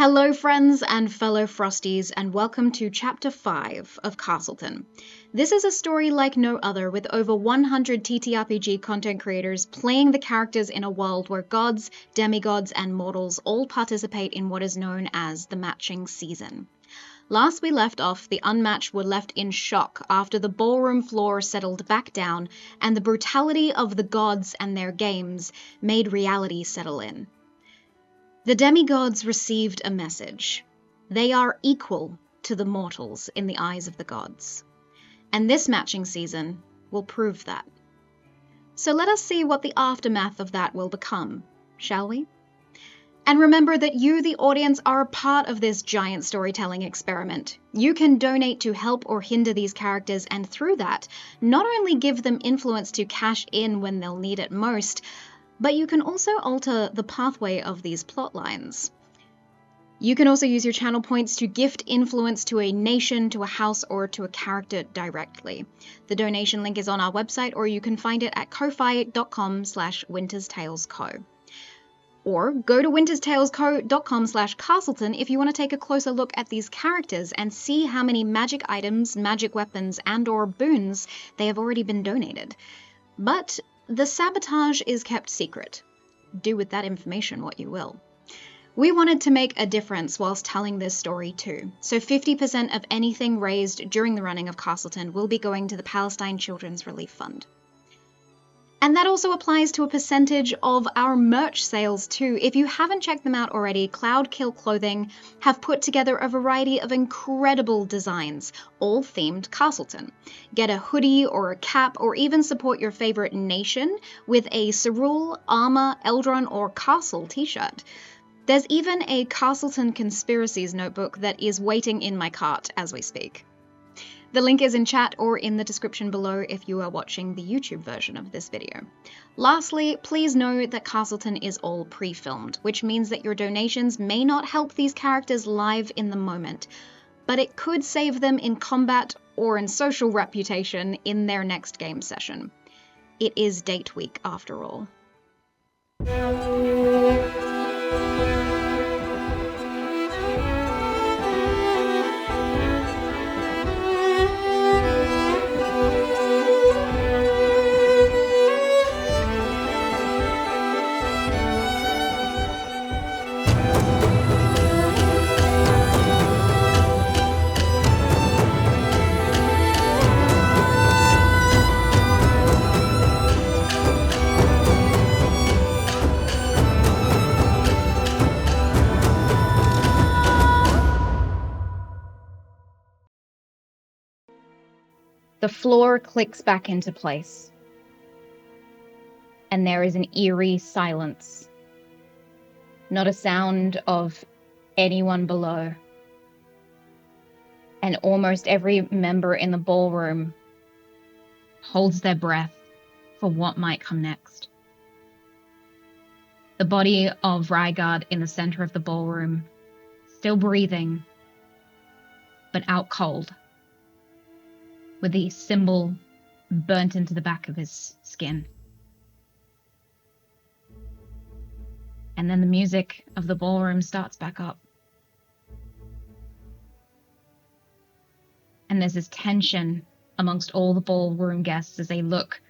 Hello friends and fellow Frosties, and welcome to Chapter 5 of Castleton. This is a story like no other, with over 100 TTRPG content creators playing the characters in a world where gods, demigods, and mortals all participate in what is known as the matching season. Last we left off, the unmatched were left in shock after the ballroom floor settled back down and the brutality of the gods and their games made reality settle in. The demigods received a message. They are equal to the mortals in the eyes of the gods. And this matching season will prove that. So let us see what the aftermath of that will become, shall we? And remember that you, the audience, are a part of this giant storytelling experiment. You can donate to help or hinder these characters, and through that, not only give them influence to cash in when they'll need it most, but you can also alter the pathway of these plot lines. You can also use your channel points to gift influence to a nation, to a house, or to a character directly. The donation link is on our website, or you can find it at ko-fi.com/winterstalesco. Or go to winterstalesco.com/Castleton if you want to take a closer look at these characters and see how many magic items, magic weapons, and or boons they have already been donated. But the sabotage is kept secret. Do with that information what you will. We wanted to make a difference whilst telling this story too, so 50% of anything raised during the running of Castleton will be going to the Palestine Children's Relief Fund. And that also applies to a percentage of our merch sales too. If you haven't checked them out already, Cloudkill Clothing have put together a variety of incredible designs, all themed Castleton. Get a hoodie or a cap, or even support your favorite nation with a Cerule, Armor, Eldron, or Castle t-shirt. There's even a Castleton Conspiracies notebook that is waiting in my cart as we speak. The link is in chat or in the description below if you are watching the YouTube version of this video. Lastly, please know that Castleton is all pre-filmed, which means that your donations may not help these characters live in the moment, but it could save them in combat or in social reputation in their next game session. It is date week after all. The floor clicks back into place, and there is an eerie silence. Not a sound of anyone below. And almost every member in the ballroom holds their breath for what might come next. The body of Rygard in the center of the ballroom, still breathing, but out cold, with the symbol burnt into the back of his skin. And then the music of the ballroom starts back up. And there's this tension amongst all the ballroom guests as they look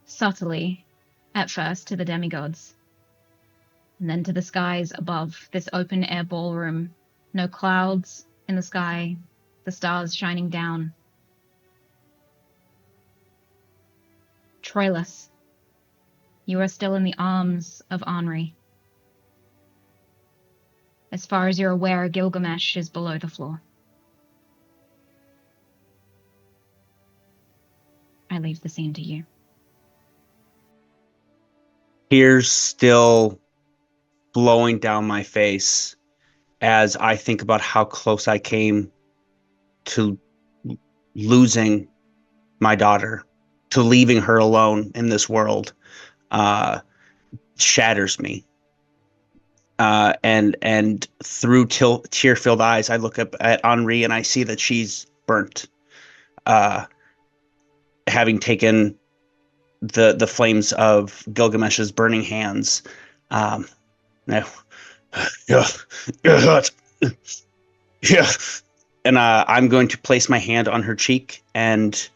subtly, at first, to the demigods, and then to the skies above this open-air ballroom. No clouds in the sky, the stars shining down. Troyllus, you are still in the arms of Anri. As far as you're aware, Gilgamesh is below the floor. I leave the scene to you. Tears still blowing down my face as I think about how close I came to losing my daughter, to leaving her alone in this world, shatters me. And through tear-filled eyes, I look up at Anri and I see that she's burnt, having taken the flames of Gilgamesh's burning hands. Yeah, you're hurt. Yeah. And I'm going to place my hand on her cheek and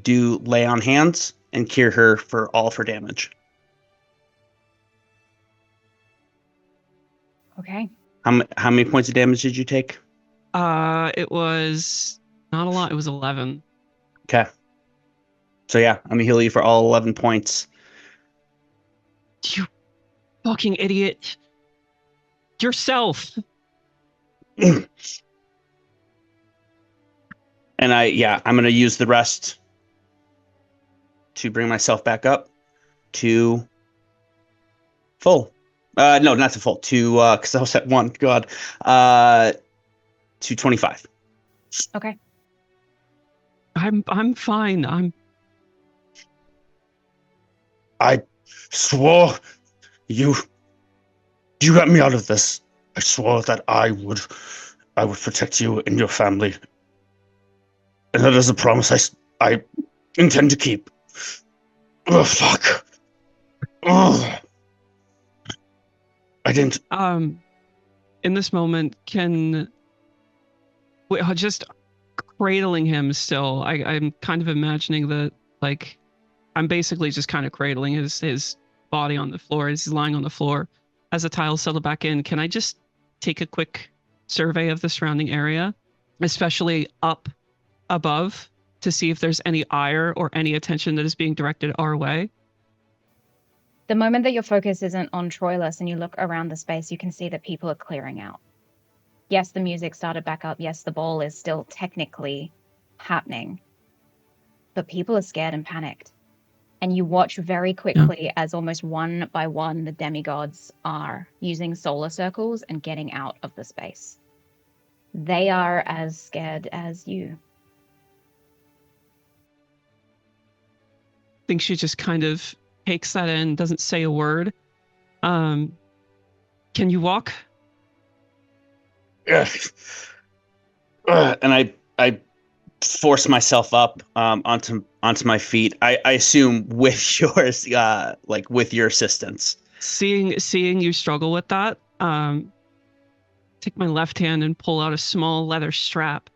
do lay on hands and cure her for all of her damage. Okay. How many points of damage did you take? It was not a lot. It was 11. Okay. So yeah, I'm gonna heal you for all 11 points. You fucking idiot. Yourself. And I'm gonna use the rest to bring myself back up to full. No, not to full. To because I was at 1. God. To 25. Okay. I'm fine. I swore you got me out of this. I swore that I would protect you and your family. And that is a promise I intend to keep. Oh, fuck. Oh. I didn't. In this moment, just cradling him still, I'm kind of imagining that, like, I'm basically just kind of cradling his body on the floor as he's lying on the floor. As the tiles settle back in, can I just take a quick survey of the surrounding area, especially up above, to see if there's any ire or any attention that is being directed our way? The moment that your focus isn't on Troyllus and you look around the space, you can see that people are clearing out. Yes, the music started back up. Yes, the ball is still technically happening. But people are scared and panicked. And you watch very quickly as almost one by one the demigods are using solar circles and getting out of the space. They are as scared as you. I think she just kind of takes that in, doesn't say a word. Can you walk? And I force myself up onto my feet. I assume with yours, with your assistance. Seeing you struggle with that, take my left hand and pull out a small leather strap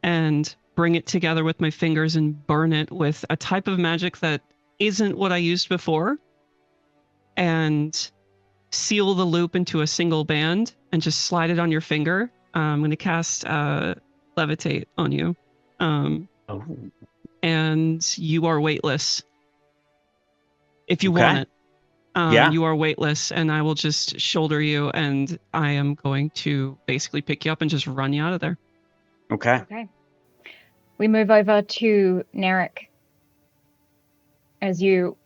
and bring it together with my fingers and burn it with a type of magic that isn't what I used before, and seal the loop into a single band and just slide it on your finger. I'm going to cast Levitate on you. And you are weightless. If you want it. You are weightless, and I will just shoulder you, and I am going to basically pick you up and just run you out of there. Okay. We move over to Naeric as you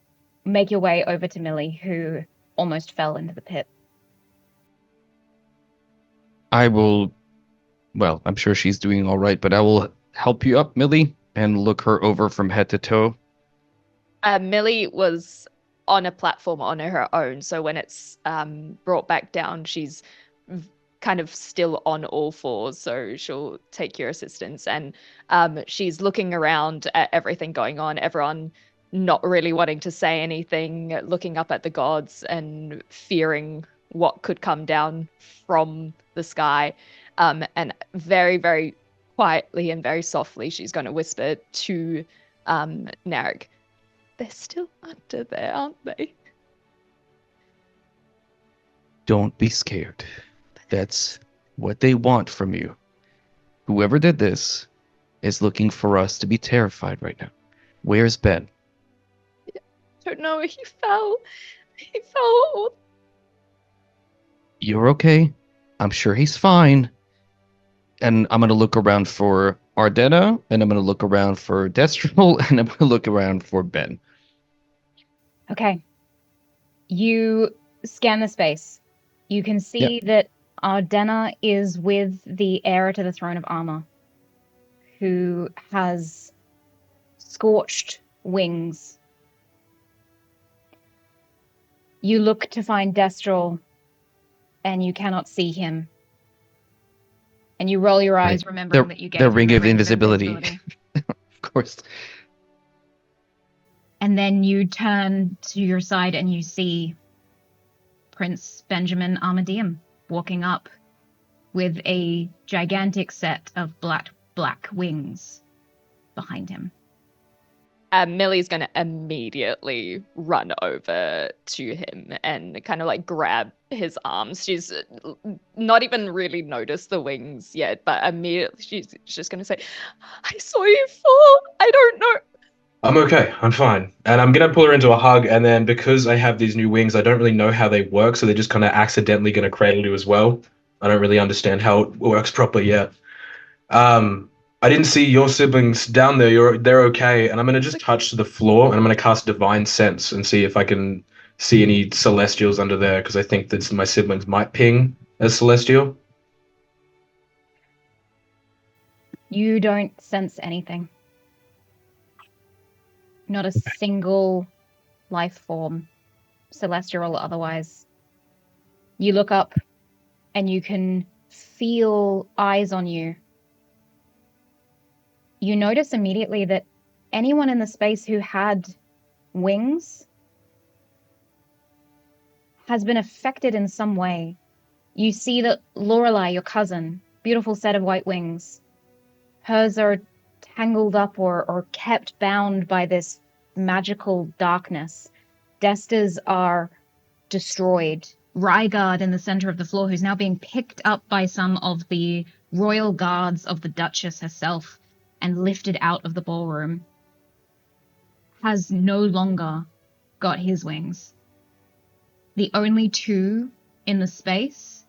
make your way over to Millie, who almost fell into the pit. I'm sure she's doing all right, but I will help you up, Millie, and look her over from head to toe. Millie was on a platform on her own, so when it's brought back down, she's kind of still on all fours, so she'll take your assistance. And she's looking around at everything going on, everyone not really wanting to say anything, looking up at the gods and fearing what could come down from the sky. And very, very quietly and very softly, she's going to whisper to Naeric, "They're still under there, aren't they?" Don't be scared. That's what they want from you. Whoever did this is looking for us to be terrified right now. Where's Ben? Don't know, he fell. He fell. You're okay. I'm sure he's fine. And I'm going to look around for Ardena, and I'm going to look around for Destral, and I'm going to look around for Ben. Okay. You scan the space. You can see that Ardena is with the heir to the throne of Armor, who has scorched wings. You look to find Destral, and you cannot see him. And you roll your eyes, remembering that you get the ring of invisibility. Of course. And then you turn to your side and you see Prince Benjamin Armadeum walking up with a gigantic set of black wings behind him. Millie's going to immediately run over to him and kind of like grab his arms. She's not even really noticed the wings yet, but immediately she's just going to say, I saw you fall. I don't know. I'm okay. I'm fine. And I'm going to pull her into a hug. And then because I have these new wings, I don't really know how they work. So they're just kind of accidentally going to cradle you as well. I don't really understand how it works properly yet. I didn't see your siblings down there. They're okay. And I'm going to just touch the floor and I'm going to cast Divine Sense and see if I can see any Celestials under there. Because I think that my siblings might ping as Celestial. You don't sense anything. Not a single life form, celestial or otherwise. You look up and you can feel eyes on you. You notice immediately that anyone in the space who had wings has been affected in some way. You see that Lorelei, your cousin, beautiful set of white wings, hers are tangled up or kept bound by this magical darkness. Desta's are destroyed. Rygard in the center of the floor, who's now being picked up by some of the royal guards of the Duchess herself and lifted out of the ballroom, has no longer got his wings. The only two in the space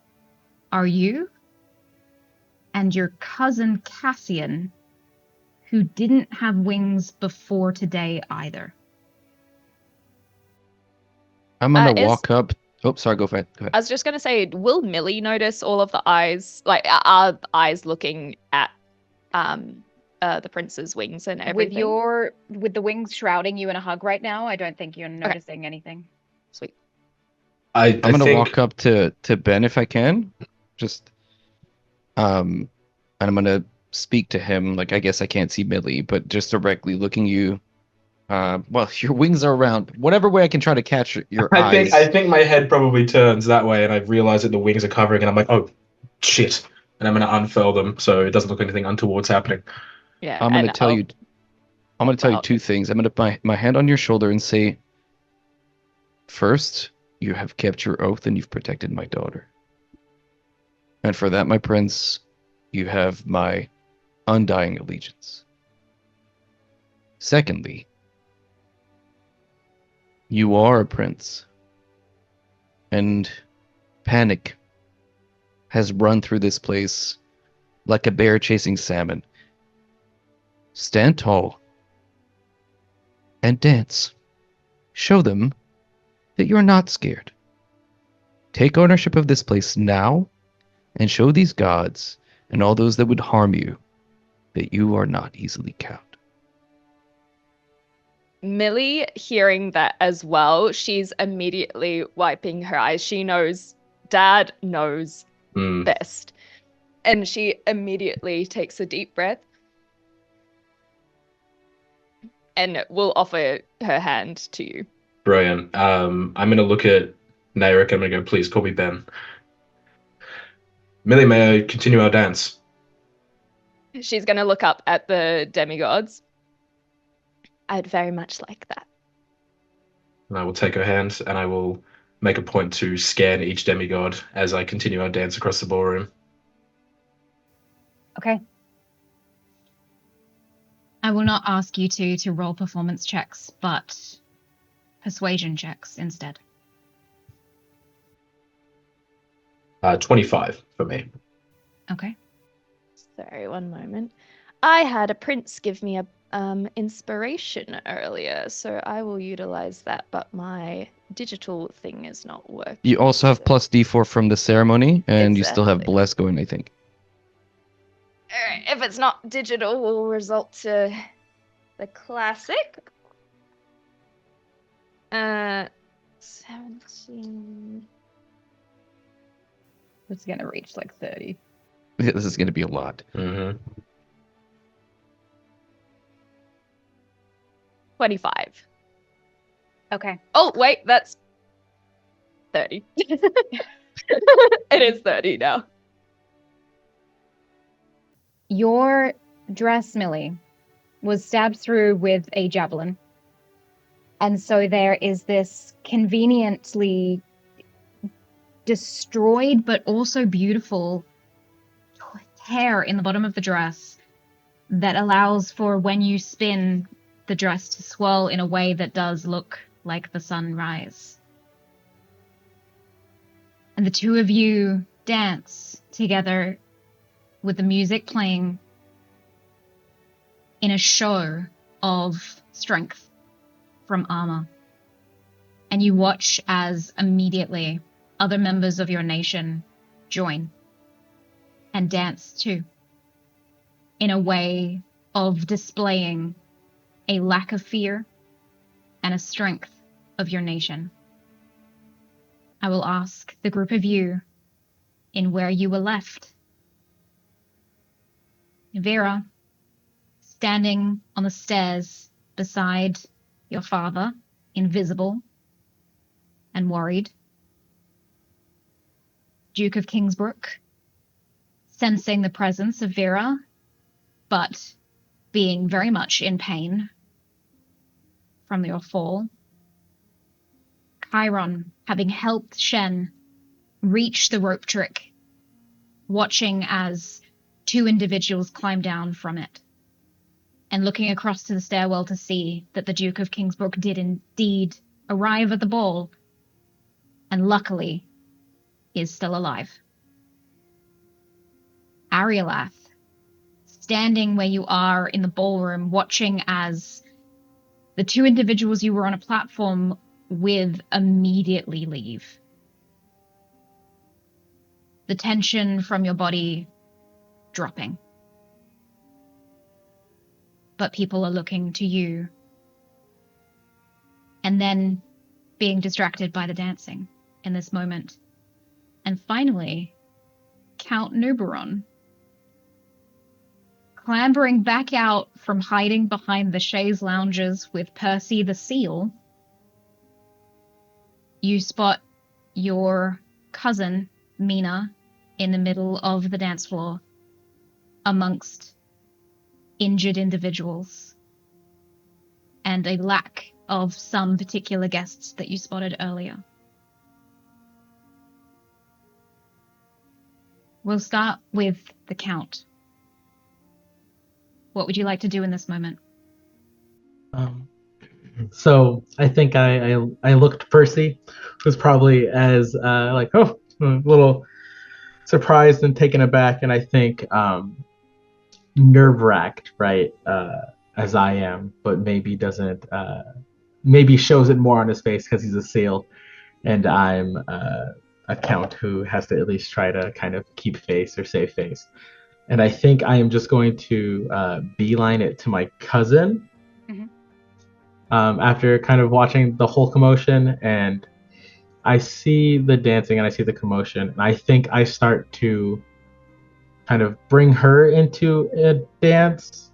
are you and your cousin Cassian, who didn't have wings before today either. I'm gonna walk up. Oh, sorry, go ahead. I was just going to say, will Millie notice all of the eyes? Like, are eyes looking at the prince's wings and everything? With the wings shrouding you in a hug right now, I don't think you're noticing anything. Sweet. I'm gonna walk up to Ben if I can. Just and I'm gonna speak to him. Like, I guess I can't see Millie, but just directly looking you. Well, your wings are around. Whatever way I can try to catch your eyes. I think my head probably turns that way, and I realize that the wings are covering, and I'm like, oh, shit. And I'm going to unfurl them so it doesn't look anything untoward's happening. Yeah. I'm gonna tell you two things. I'm gonna put my hand on your shoulder and say, first, you have kept your oath and you've protected my daughter. And for that, my prince, you have my undying allegiance. Secondly, you are a prince. And panic has run through this place like a bear chasing salmon. Stand tall and dance. Show them that you're not scared. Take ownership of this place now and show these gods and all those that would harm you that you are not easily cowed. Millie, hearing that as well, she's immediately wiping her eyes. She knows Dad knows best. And she immediately takes a deep breath and will offer her hand to you. Brilliant. I'm going to look at Naeric. I'm going to go, please call me Ben. Millie, may I continue our dance? She's going to look up at the demigods. I'd very much like that. And I will take her hand and I will make a point to scan each demigod as I continue our dance across the ballroom. Okay. I will not ask you to roll performance checks, but persuasion checks instead. 25 for me. Okay. Sorry, one moment. I had a prince give me a inspiration earlier, so I will utilize that, but my digital thing is not working. You also have plus D4 from the ceremony, and you still have Exactly. Bless going, I think. Alright, if it's not digital, we'll result to the classic. 17. It's gonna reach like 30. This is going to be a lot. Mm-hmm. 25. Okay. Oh, wait, that's 30. It is 30 now. Your dress, Millie, was stabbed through with a javelin. And so there is this conveniently destroyed but also beautiful tear in the bottom of the dress that allows for when you spin the dress to swirl in a way that does look like the sunrise. And the two of you dance together with the music playing in a show of strength from armor. And you watch as immediately other members of your nation join and dance too, in a way of displaying a lack of fear and a strength of your nation. I will ask the group of you in where you were left. Veyrah, standing on the stairs beside your father, invisible and worried. Duke of Kingsbrook, sensing the presence of Veyrah, but being very much in pain from your fall. Chiron, having helped Shen reach the rope trick, watching as two individuals climb down from it, and looking across to the stairwell to see that the Duke of Kingsbrook did indeed arrive at the ball, and luckily is still alive. Ariolath, standing where you are in the ballroom, watching as the two individuals you were on a platform with immediately leave. The tension from your body dropping. But people are looking to you. And then being distracted by the dancing in this moment. And finally, Count Nuberon, clambering back out from hiding behind the chaise lounges with Percy the Seal. You spot your cousin, Mina, in the middle of the dance floor, amongst injured individuals, and a lack of some particular guests that you spotted earlier. We'll start with the Count. What would you like to do in this moment? So I think I looked Percy, who's probably as a little surprised and taken aback, and I think nerve-wracked, right, as I am, but maybe doesn't, maybe shows it more on his face because he's a seal, and I'm a Count who has to at least try to kind of keep face or save face. And I think I am just going to beeline it to my cousin. After kind of watching the whole commotion, and I see the dancing and I see the commotion, and I think I start to kind of bring her into a dance.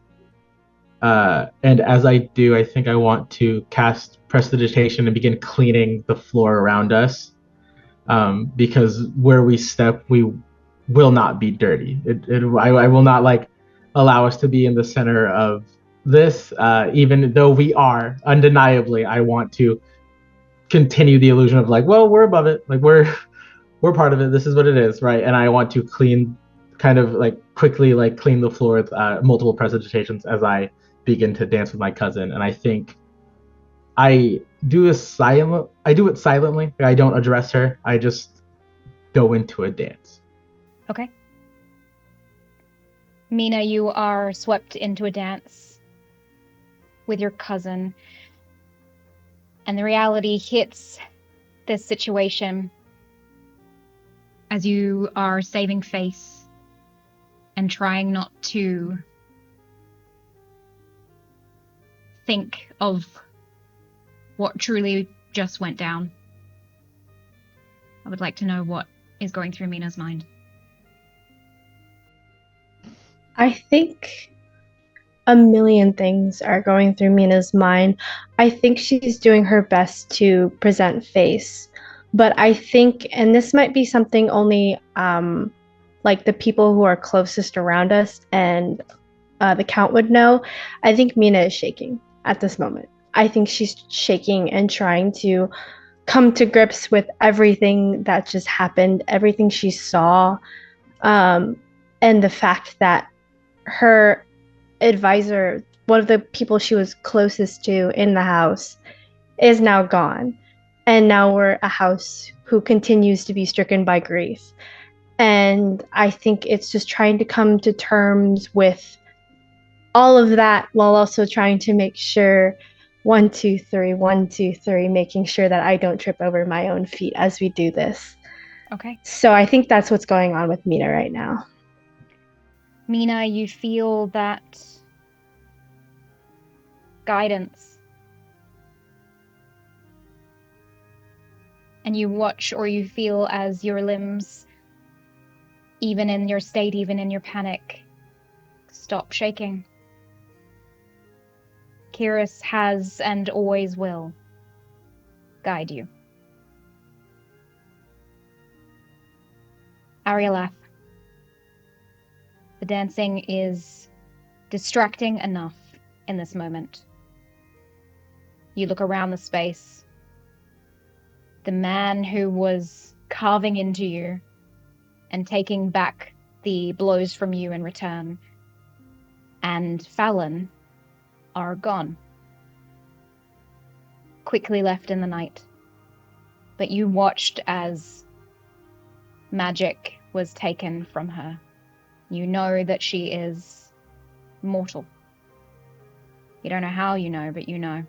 And as I do, I think I want to cast Prestidigitation and begin cleaning the floor around us, because where we step, we will not be dirty. I will not allow us to be in the center of this, even though we are undeniably. I want to continue the illusion of we're above it, we're part of it, this is what it is, right? And I want to quickly clean the floor with multiple presentations as I begin to dance with my cousin. And I think I do it silently. I don't address her, I just go into a dance. Okay. Mina, you are swept into a dance with your cousin, and the reality hits this situation as you are saving face and trying not to think of what truly just went down. I would like to know what is going through Mina's mind. I think a million things are going through Mina's mind. I think she's doing her best to present face, But I think, and this might be something only like the people who are closest around us and the Count would know, I think Mina is shaking at this moment. I think she's shaking and trying to come to grips with everything that just happened, everything she saw, and the fact that her advisor, one of the people she was closest to in the house, is now gone. And now we're a house who continues to be stricken by grief. And I think it's just trying to come to terms with all of that while also trying to make sure 1, 2, 3, 1, 2, 3, making sure that I don't trip over my own feet as we do this. Okay. So I think that's what's going on with Mina right now. Mina, you feel that guidance. And you watch or you feel as your limbs, even in your state, even in your panic, stop shaking. Kyrus has and always will guide you. Ariolath, the dancing is distracting enough in this moment. You look around the space. The man who was carving into you and taking back the blows from you in return, and Fallon are gone. Quickly left in the night. But you watched as magic was taken from her. You know that she is mortal. You don't know how you know, but you know.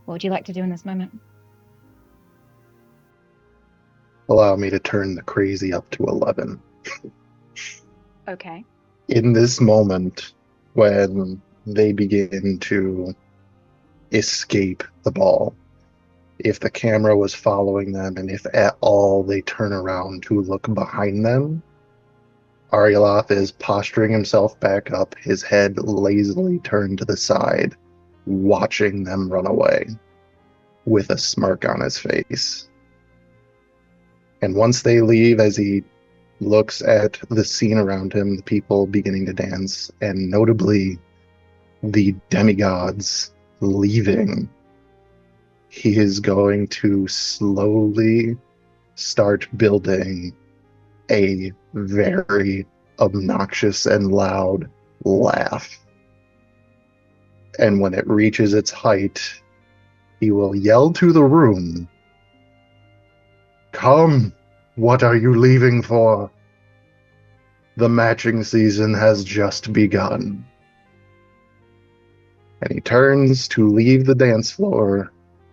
What would you like to do in this moment? Allow me to turn the crazy up to 11. Okay. In this moment, when they begin to escape the ball, if the camera was following them and if at all they turn around to look behind them, Ariolath is posturing himself back up, his head lazily turned to the side, watching them run away with a smirk on his face. And once they leave, as he looks at the scene around him, the people beginning to dance, and notably the demigods leaving, he is going to slowly start building a very obnoxious and loud laugh. And when it reaches its height, he will yell to the room, "Come, what are you leaving for? The matching season has just begun." And he turns to leave the dance floor,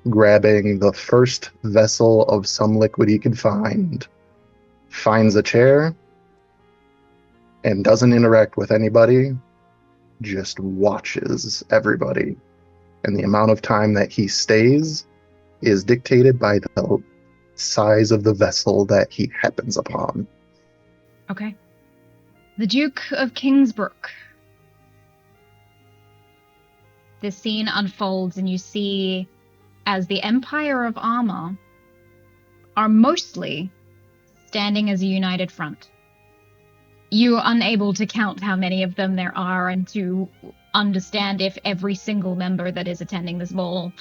grabbing the first vessel of some liquid he could find, finds a chair, and doesn't interact with anybody, just watches everybody. And the amount of time that he stays is dictated by the size of the vessel that he happens upon. Okay. The Duke of Kingsbrook. This scene unfolds and you see as the Empire of Armor are mostly standing as a united front. You are unable to count how many of them there are and to understand if every single member that is attending this ball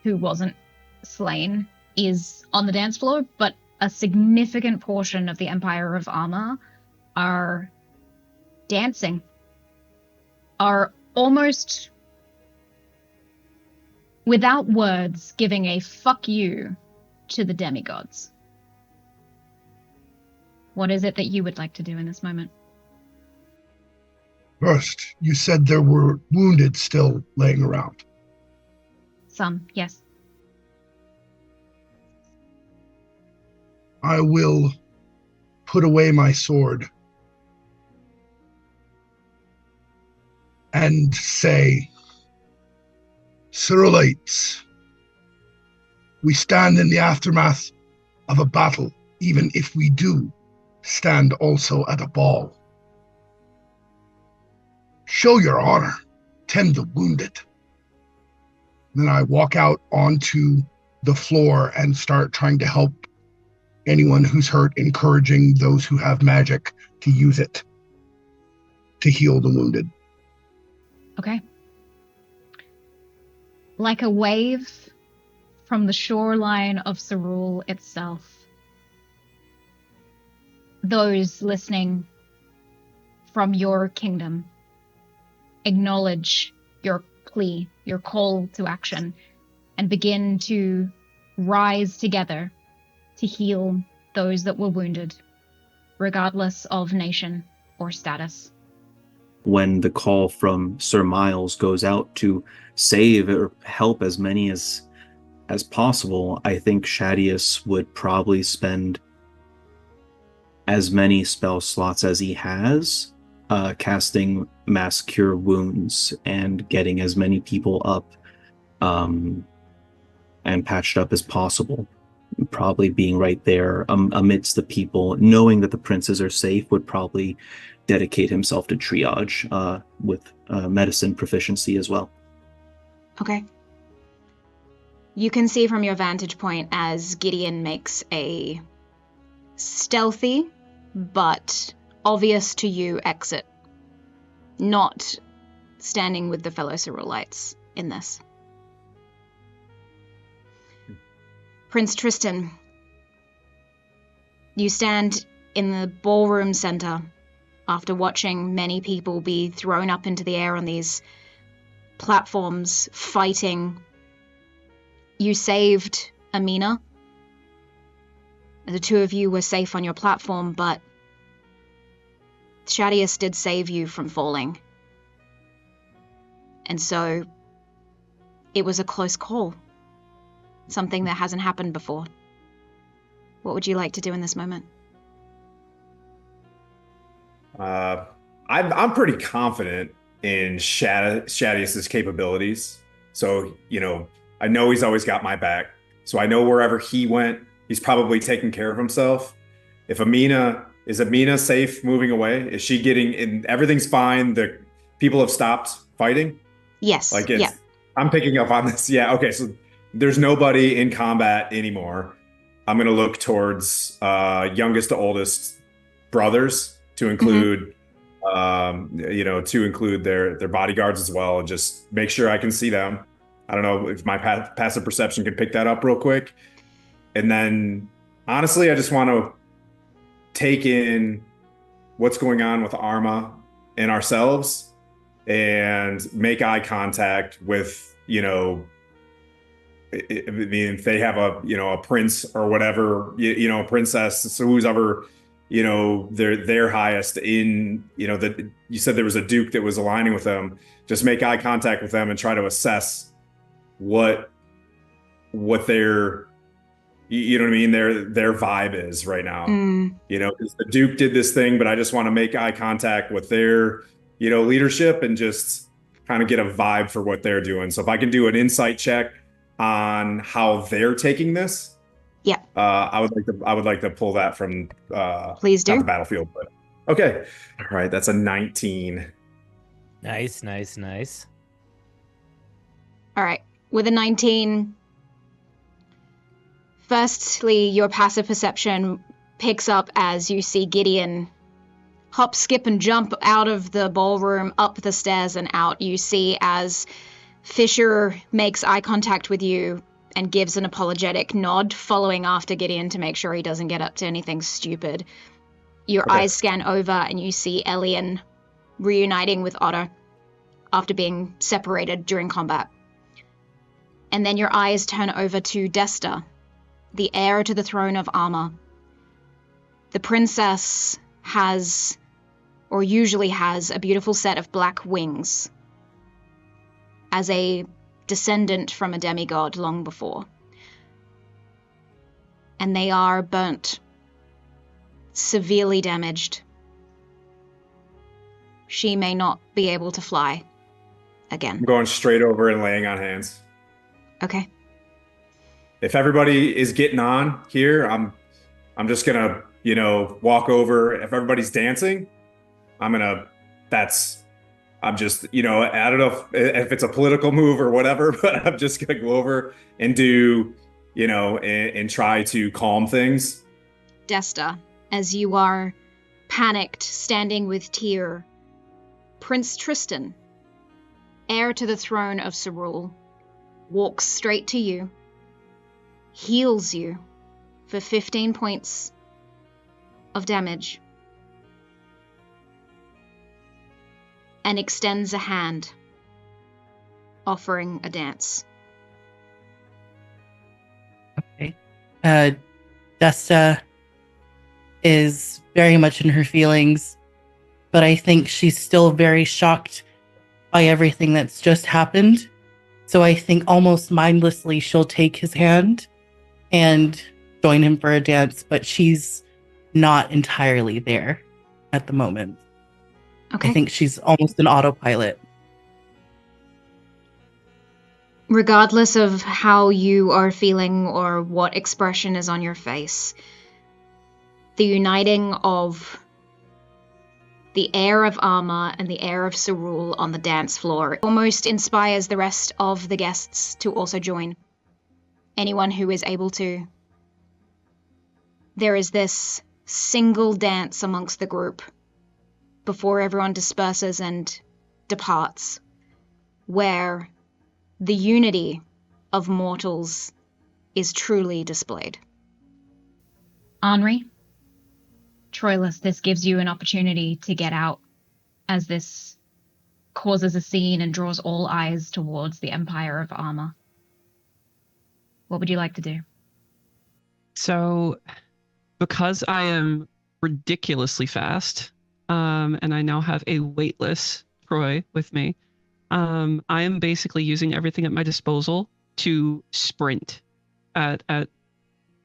who wasn't slain is on the dance floor, but a significant portion of the Empire of Armor are dancing, are almost without words giving a fuck you to the demigods. What is it that you would like to do in this moment? First, you said there were wounded still laying around. Some, yes. I will put away my sword and say, Cerulates, we stand in the aftermath of a battle, even if we do stand also at a ball. Show your honor, tend the wounded. Then I walk out onto the floor and start trying to help anyone who's hurt, encouraging those who have magic to use it to heal the wounded. Okay. Like a wave from the shoreline of Cerule itself, those listening from your kingdom acknowledge your plea, your call to action, and begin to rise together to heal those that were wounded, regardless of nation or status. When the call from Sir Miles goes out to save or help as many as possible, I think Shadius would probably spend as many spell slots as he has casting Mass Cure Wounds and getting as many people up and patched up as possible. Probably being right there amidst the people, knowing that the princes are safe, would probably dedicate himself to triage with medicine proficiency as well. Okay. You can see from your vantage point as Gideon makes a stealthy but obvious to you exit, not standing with the fellow Cerulites in this. Prince Tristan, you stand in the ballroom center after watching many people be thrown up into the air on these platforms, fighting. You saved Mina. The two of you were safe on your platform, but Shadius did save you from falling. And so it was a close call. Something that hasn't happened before. What would you like to do in this moment? I'm pretty confident in Shadius's capabilities. So, I know he's always got my back. So I know wherever he went, he's probably taking care of himself. Is Amina safe moving away? Is she getting in? Everything's fine. The people have stopped fighting. Yes. Yeah. I'm picking up on this. Yeah. Okay. So there's nobody in combat anymore. I'm going to look towards youngest to oldest brothers to include, to include their bodyguards as well, and just make sure I can see them. I don't know if my passive perception can pick that up real quick. And then, honestly, I just want to take in what's going on with Arma and ourselves and make eye contact with, if they have a prince or whatever, a princess, so who's ever, their highest in, that you said there was a duke that was aligning with them. Just make eye contact with them and try to assess what their, their vibe is right now. 'Cause the duke did this thing, but I just want to make eye contact with their, leadership and just kind of get a vibe for what they're doing. So if I can do an insight check on how they're taking this, yeah, I would like to pull that from please do. Not the battlefield, but okay. All right, that's a 19. Nice. All right, with a 19, firstly, your passive perception picks up as you see Gideon hop, skip, and jump out of the ballroom, up the stairs and out. You see as Fisher makes eye contact with you and gives an apologetic nod, following after Gideon to make sure he doesn't get up to anything stupid. Your eyes scan over and you see Elyan reuniting with Otter after being separated during combat. And then your eyes turn over to Desta, the heir to the throne of Arma. The princess has, or usually has, a beautiful set of black wings as a descendant from a demigod long before. And they are burnt, severely damaged. She may not be able to fly again. I'm going straight over and laying on hands. Okay. If everybody is getting on here, I'm just gonna, walk over. If everybody's dancing, I don't know if it's a political move or whatever, but I'm just gonna go over and do, and try to calm things. Desta, as you are panicked, standing with Tyr, Prince Tristan, heir to the throne of Cerule, walks straight to you, heals you for 15 points of damage, and extends a hand, offering a dance. Okay. Desta is very much in her feelings, but I think she's still very shocked by everything that's just happened. So I think almost mindlessly she'll take his hand and join him for a dance, but she's not entirely there at the moment. Okay. I think she's almost an autopilot. Regardless of how you are feeling or what expression is on your face, the uniting of the heir of Arma and the heir of Cerule on the dance floor almost inspires the rest of the guests to also join. Anyone who is able to. There is this single dance amongst the group before everyone disperses and departs, where the unity of mortals is truly displayed. Anri, Troyllus, this gives you an opportunity to get out as this causes a scene and draws all eyes towards the Empire of Arma. What would you like to do? So, because I am ridiculously fast, and I now have a weightless Troy with me, I am basically using everything at my disposal to sprint at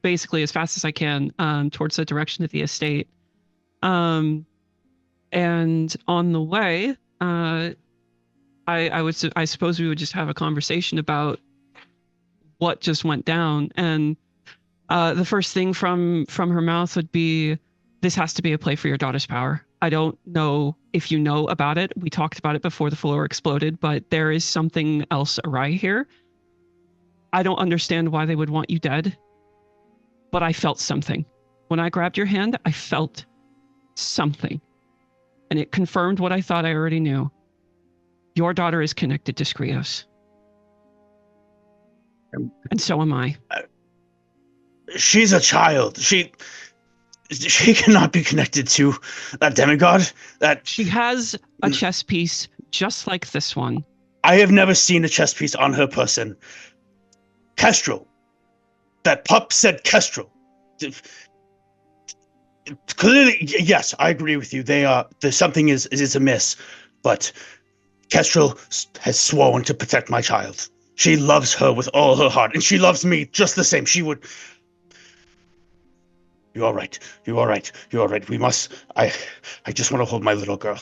basically as fast as I can towards the direction of the estate. And on the way, I suppose we would just have a conversation about what just went down. And the first thing from her mouth would be, "This has to be a play for your daughter's power. I don't know if you know about it. We talked about it before the floor exploded, but there is something else awry here. I don't understand why they would want you dead, but I felt something. When I grabbed your hand, I felt something. And it confirmed what I thought I already knew. Your daughter is connected to Skrios. And so am I." She's a child. She cannot be connected to that demigod. That she has a chess piece just like this one. I have never seen a chess piece on her person. Kestrel. That pup said Kestrel. Clearly, yes, I agree with you. There's something is amiss, but Kestrel has sworn to protect my child. She loves her with all her heart, and she loves me just the same. She would. You're all right. You're all right. You're all right. We must. I just want to hold my little girl.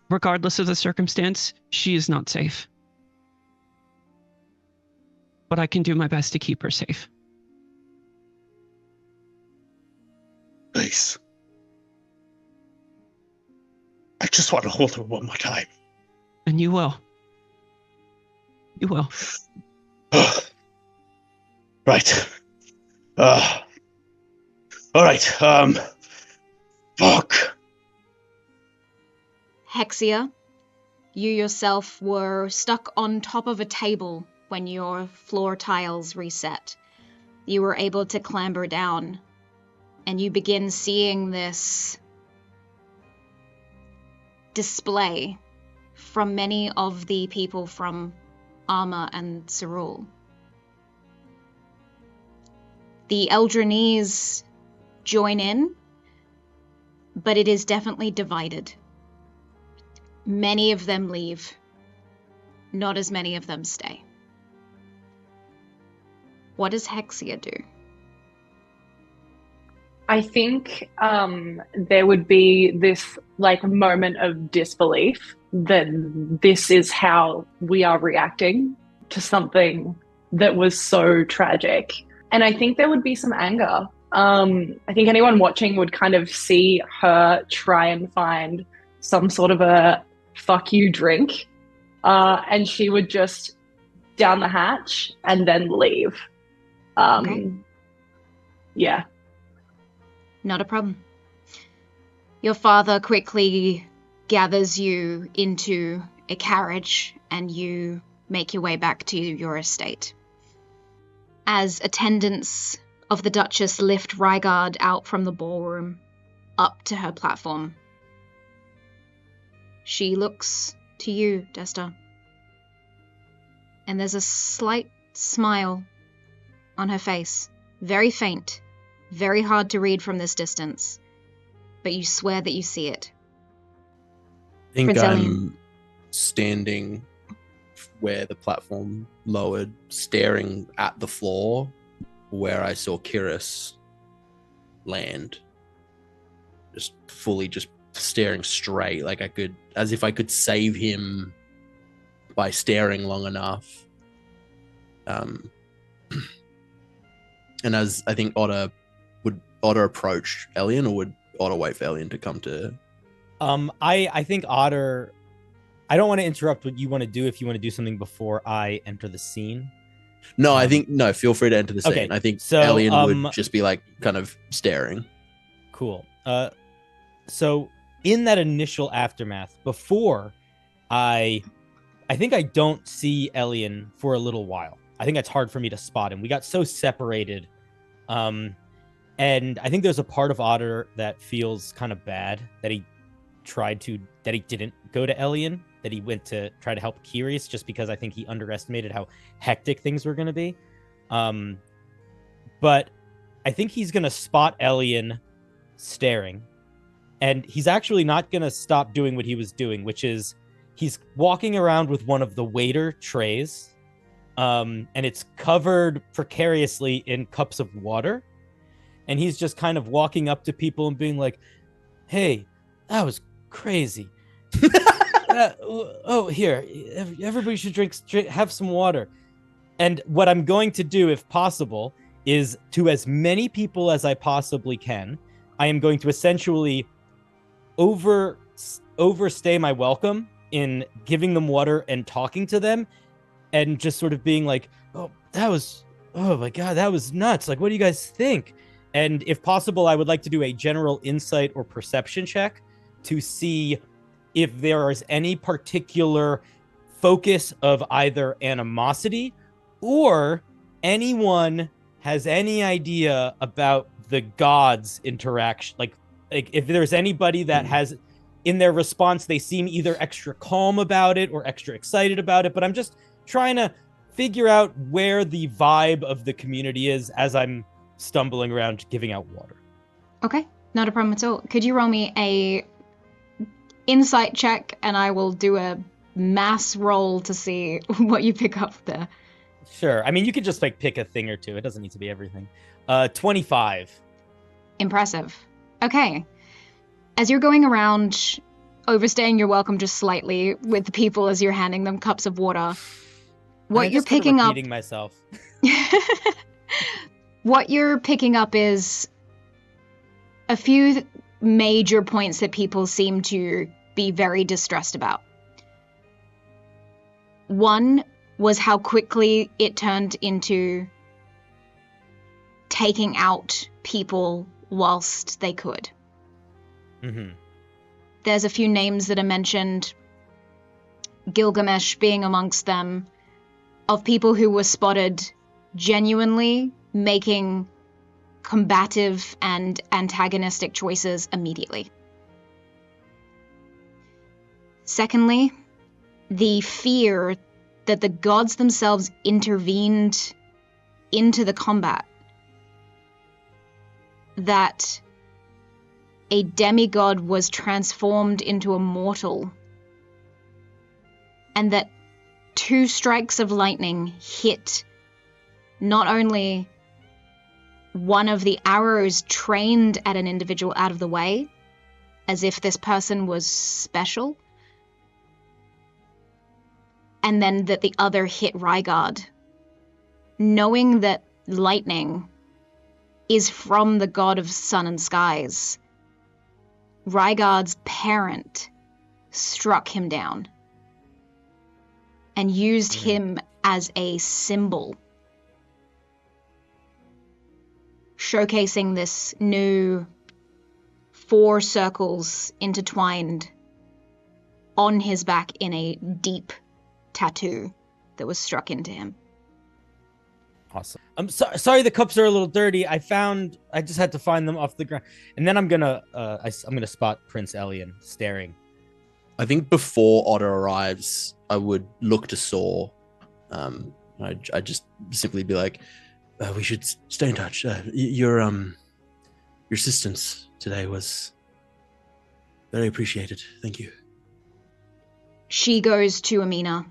Regardless of the circumstance, she is not safe. But I can do my best to keep her safe. Please. I just want to hold her one more time. And you will. You will. Right. All right. Fuck. Hexia, you yourself were stuck on top of a table when your floor tiles reset. You were able to clamber down, and you begin seeing this display from many of the people from Arma and Cerule. The Eldronese join in, but it is definitely divided. Many of them leave. Not as many of them stay. What does Hexia do? I think there would be this moment of disbelief that this is how we are reacting to something that was so tragic. And I think there would be some anger. I think anyone watching would kind of see her try and find some sort of a fuck you drink. And she would just down the hatch and then leave. Okay. Yeah. Not a problem. Your father quickly gathers you into a carriage and you make your way back to your estate. As attendants of the Duchess lift Rygard out from the ballroom up to her platform, she looks to you, Desta. And there's a slight smile on her face, very faint, very hard to read from this distance, but you swear that you see it. I think Prince I'm Elyan. standing where the platform lowered, staring at the floor where I saw Kiris land. Just fully just staring straight, like I could, as if I could save him by staring long enough. And as I think Otter approach Elyan, or would Otter wait for Elyan to come to? I think Otter. I don't want to interrupt what you want to do if you want to do something before I enter the scene. No, I think no. Feel free to enter the scene. Okay, I think so, Elyan would just be like kind of staring. Cool. So in that initial aftermath, before I think I don't see Elyan for a little while. I think it's hard for me to spot him. We got so separated. And I think there's a part of Otter that feels kind of bad that he didn't go to Elyan, that he went to try to help Kiris, just because I think he underestimated how hectic things were going to be. But I think he's going to spot Elyan staring, and he's actually not going to stop doing what he was doing, which is he's walking around with one of the waiter trays, and it's covered precariously in cups of water. And he's just kind of walking up to people and being like, "Hey, that was crazy. Here, everybody should drink, have some water." And what I'm going to do, if possible, is to as many people as I possibly can, I am going to essentially overstay my welcome in giving them water and talking to them, and just sort of being like, oh my God, that was nuts. Like, what do you guys think? And if possible, I would like to do a general insight or perception check to see if there is any particular focus of either animosity or anyone has any idea about the gods' interaction. Like if there's anybody that has, in their response, they seem either extra calm about it or extra excited about it. But I'm just trying to figure out where the vibe of the community is as I'm stumbling around giving out water. Okay, not a problem at all. Could you roll me a insight check, and I will do a mass roll to see what you pick up there. Sure. I mean, you could just like pick a thing or two. It doesn't need to be everything. 25. Impressive. Okay. As you're going around, overstaying your welcome just slightly with the people as you're handing them cups of water, what you're picking up... repeating myself. What you're picking up is a few major points that people seem to be very distressed about. One was how quickly it turned into taking out people whilst they could. Mm-hmm. There's a few names that are mentioned, Gilgamesh being amongst them, of people who were spotted genuinely making combative and antagonistic choices immediately. Secondly, the fear that the gods themselves intervened into the combat, that a demigod was transformed into a mortal, and that 2 strikes of lightning hit not only one of the arrows trained at an individual out of the way, as if this person was special, and then that the other hit Rygard. Knowing that lightning is from the god of sun and skies, Rygard's parent struck him down and used him as a symbol, showcasing this new 4 circles intertwined on his back in a deep tattoo that was struck into him. Awesome. I'm sorry the cups are a little dirty. I just had to find them off the ground. And then I'm gonna spot Prince Elyan staring. I think before Otter arrives, I would look to Soar. I'd just simply be like, we should stay in touch. Your assistance today was very appreciated. Thank you. She goes to Amina,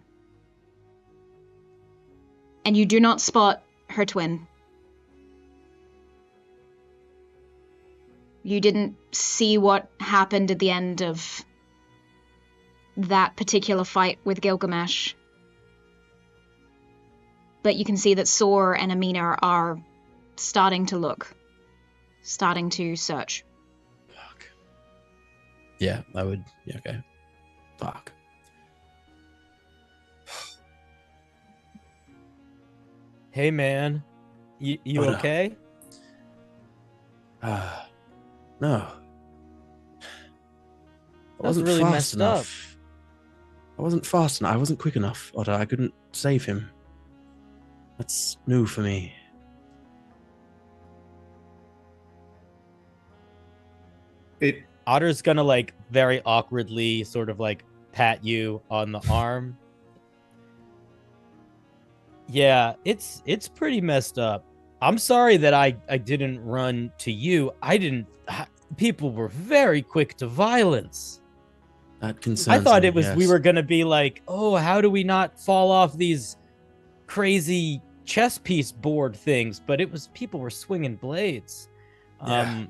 and you do not spot her twin. You didn't see what happened at the end of that particular fight with Gilgamesh, but you can see that Soar and Amina are starting to look, starting to search. Fuck. Yeah, I would. Yeah, okay. Fuck. Hey man, you okay? No. I wasn't really fast messed enough. I wasn't fast enough. I wasn't quick enough, Otter. I couldn't save him. That's new for me. Otter's gonna like very awkwardly sort of like pat you on the arm. Yeah, it's pretty messed up. I'm sorry that I didn't run to you. People were very quick to violence. That concerns I thought me, it was yes. we were gonna be like, oh, how do we not fall off these crazy chess piece board things? But it was people were swinging blades. Yeah.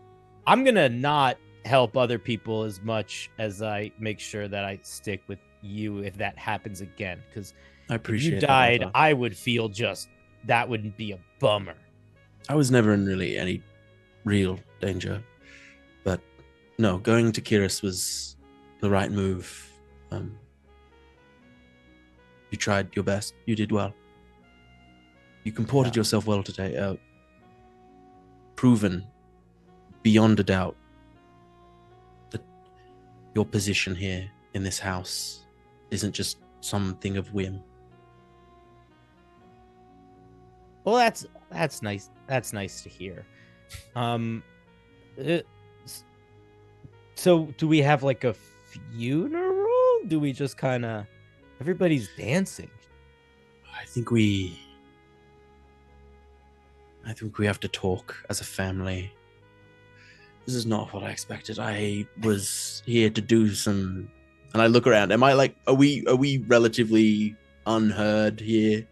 I'm gonna not help other people as much as I make sure that I stick with you if that happens again. Because I if appreciate you that, died, Otter. I would feel that wouldn't be a bummer. I was never in really any real danger. But no, going to Kiris was the right move. You tried your best. You did well. You comported yourself well today. Proven beyond a doubt that your position here in this house isn't just something of whim. Well, that's nice. That's nice to hear. So do we have like a funeral? Do we just kind of everybody's dancing? I think we have to talk as a family. This is not what I expected. I was here to do some, and I look around. Am I like, are we relatively unheard here?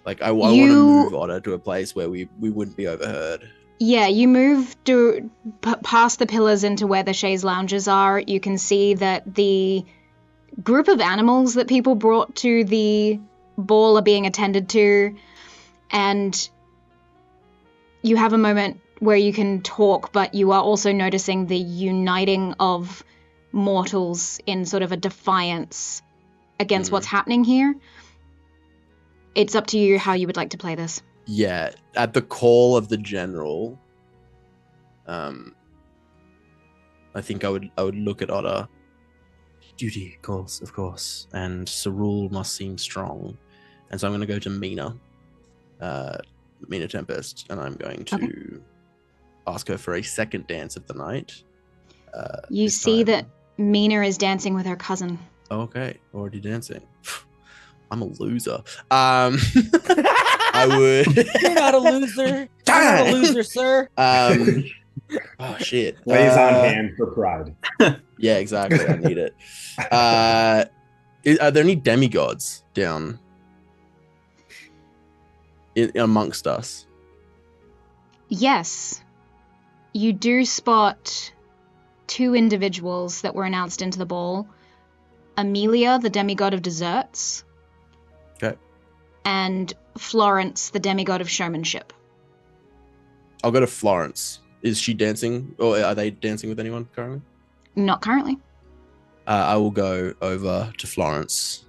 Like I want to move Otter to a place where we wouldn't be overheard. Yeah, you move past the pillars into where the chaise lounges are. You can see that the group of animals that people brought to the ball are being attended to, and you have a moment where you can talk, but you are also noticing the uniting of mortals in sort of a defiance against what's happening here. It's up to you how you would like to play this. Yeah, at the call of the general, I think I would look at Otter. Duty calls, of course, and Cerule must seem strong, and so I'm going to go to Mina, Mina Tempest, and I'm going to ask her for a second dance of the night. You see that Mina is dancing with her cousin. Okay, already dancing. I'm a loser. I would. You're not a loser. You're not a loser, sir. Oh shit. Plays on hand for pride. Yeah, exactly. I need it. Are there any demigods down amongst us? Yes. You do spot 2 individuals that were announced into the ball. Amelia, the demigod of desserts. Okay. And Florence, the demigod of showmanship. I'll go to Florence. Is she dancing, or are they dancing with anyone currently? Not currently. I will go over to Florence.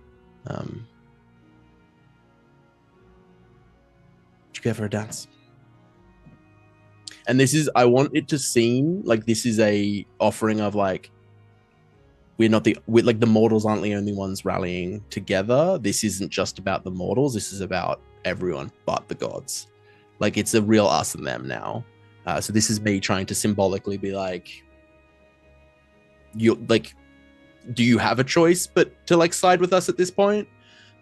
you go for a dance? And this is, I want it to seem like this is a offering of like, the mortals aren't the only ones rallying together. This isn't just about the mortals. This is about everyone but the gods. Like, it's a real us and them now. So this is me trying to symbolically be like, do you have a choice but to like side with us at this point?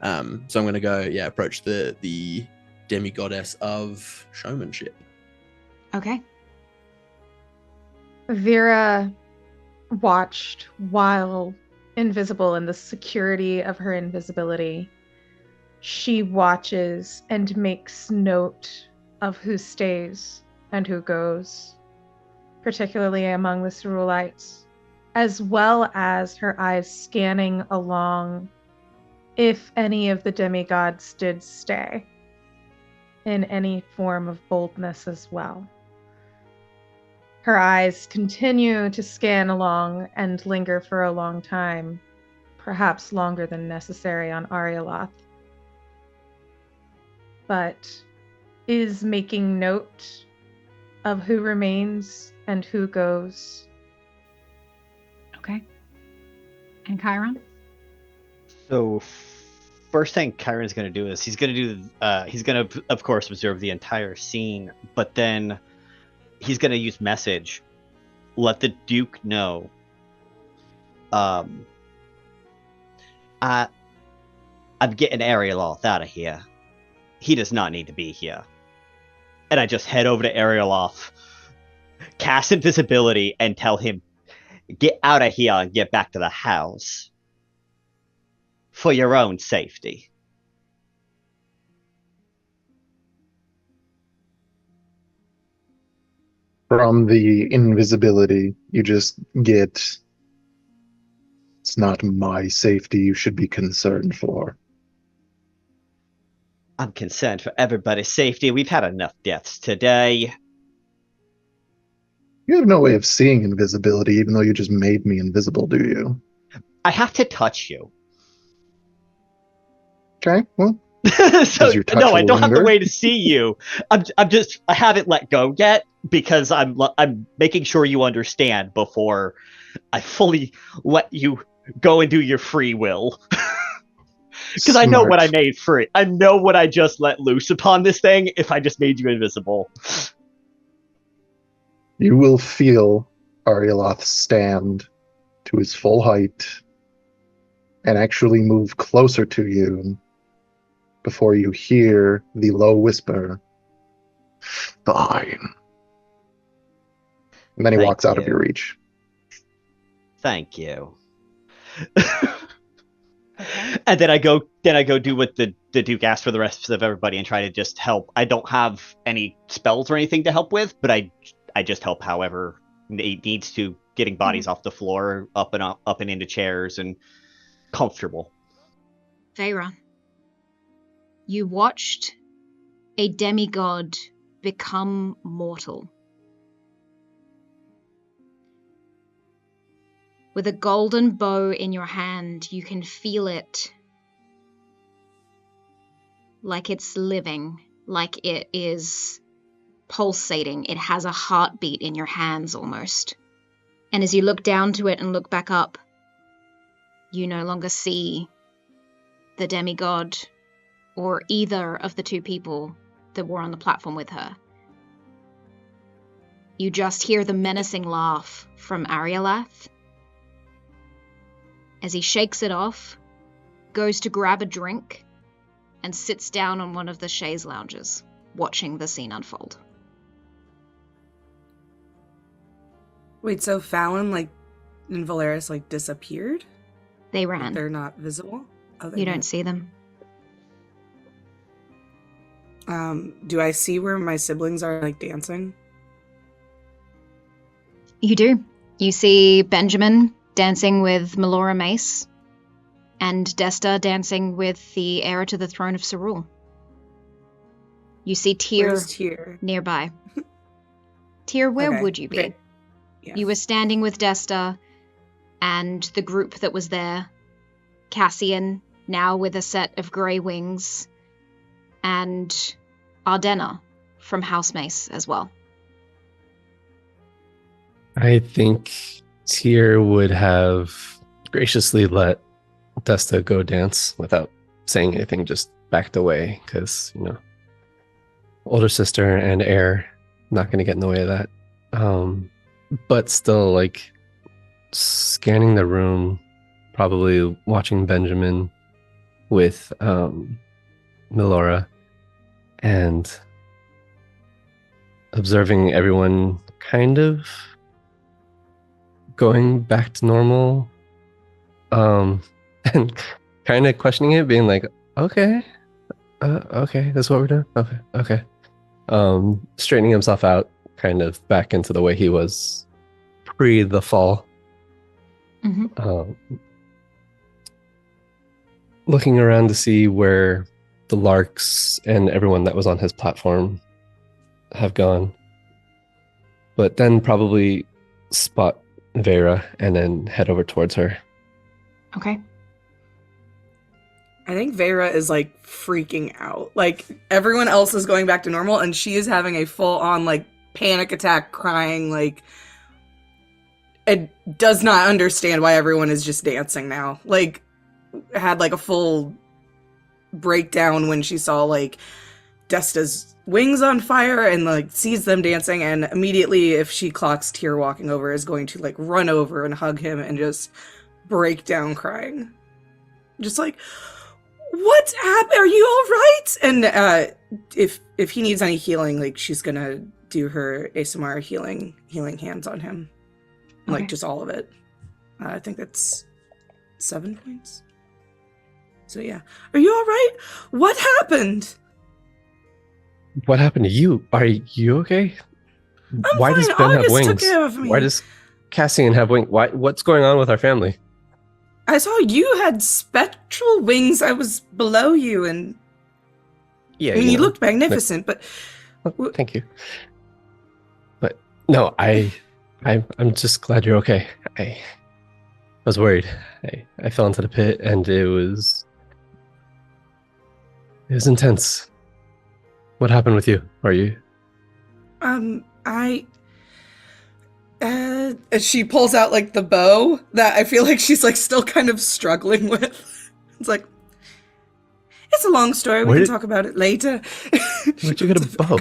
So I'm gonna go, approach the demigoddess of showmanship. Okay. Veyrah watched while invisible in the security of her invisibility. She watches and makes note of who stays and who goes, particularly among the Cerulites, as well as her eyes scanning along if any of the demigods did stay in any form of boldness as well. Her eyes continue to scan along and linger for a long time, perhaps longer than necessary on Ariolath, but is making note of who remains and who goes. Okay. And Chiron? So first thing Chiron's going to do is he's going to of course observe the entire scene, but then he's going to use message. Let the Duke know. I'm getting Ariolath out of here. He does not need to be here. And I just head over to Ariolath, cast invisibility, and tell him, get out of here and get back to the house. For your own safety. From the invisibility, you just get, it's not my safety you should be concerned for. I'm concerned for everybody's safety. We've had enough deaths today. You have no way of seeing invisibility, even though you just made me invisible, do you? I have to touch you. Okay, well. So, no, I don't have the way to see you. I haven't let go yet because I'm making sure you understand before I fully let you go and do your free will. Because I know what I made free. I know what I just let loose upon this thing if I just made you invisible. You will feel Ariolath stand to his full height and actually move closer to you before you hear the low whisper, "Fine." And then he walks out of your reach. Thank you. And then I go do what the Duke asked for the rest of everybody and try to just help. I don't have any spells or anything to help with, but I just help however it needs to, getting bodies off the floor, up and into chairs and comfortable. Veyrah, you watched a demigod become mortal. With a golden bow in your hand, you can feel it like it's living, like it is pulsating. It has a heartbeat in your hands almost. And as you look down to it and look back up, you no longer see the demigod or either of the two people that were on the platform with her. You just hear the menacing laugh from Ariolath as he shakes it off, goes to grab a drink, and sits down on one of the chaise lounges, watching the scene unfold. Wait, so Fallon, and Valeris, disappeared? They ran. They're not visible? Oh, You don't see them. Do I see where my siblings are, dancing? You do. You see Benjamin dancing with Millora Mace, and Desta dancing with the heir to the throne of Cerule. You see Tyr nearby. Tyr, where would you be? Okay. Yeah. You were standing with Desta and the group that was there. Cassian, now with a set of grey wings, and Ardena from House Mace as well. I think Tyr would have graciously let Desta go dance without saying anything, just backed away, because, older sister and heir, not going to get in the way of that. But still, like, scanning the room, probably watching Benjamin with Millora, and observing everyone kind of going back to normal, and kind of questioning it, being like, okay, that's what we're doing. Okay. Straightening himself out, kind of back into the way he was pre the fall. Looking around to see where the Larks and everyone that was on his platform have gone, but then probably spot Veyrah and then head over towards her. Okay. I think Veyrah is like freaking out. Like everyone else is going back to normal and she is having a full on like panic attack, crying, like it does not understand why everyone is just dancing now. Like had like a full breakdown when she saw like Desta's wings on fire and like sees them dancing, and immediately if she clocks Tyr walking over is going to like run over and hug him and just break down crying. Just like, what's happened? Are you all right? And if he needs any healing, like she's gonna do her ASMR healing hands on him. Like just all of it. I think that's 7 points. So yeah. Are you all right? What happened? What happened to you? Are you okay? Why does Ben have wings? Took care of me. Why does Cassian have wings? What's going on with our family? I saw you had spectral wings. I was below you, and yeah, I mean, you looked magnificent. But thank you. But no, I'm just glad you're okay. I was worried. I fell into the pit, and it was intense. What happened with you? Are you? She pulls out like the bow that I feel like she's like still kind of struggling with. It's like, it's a long story. We can talk about it later. Where'd you get a bow?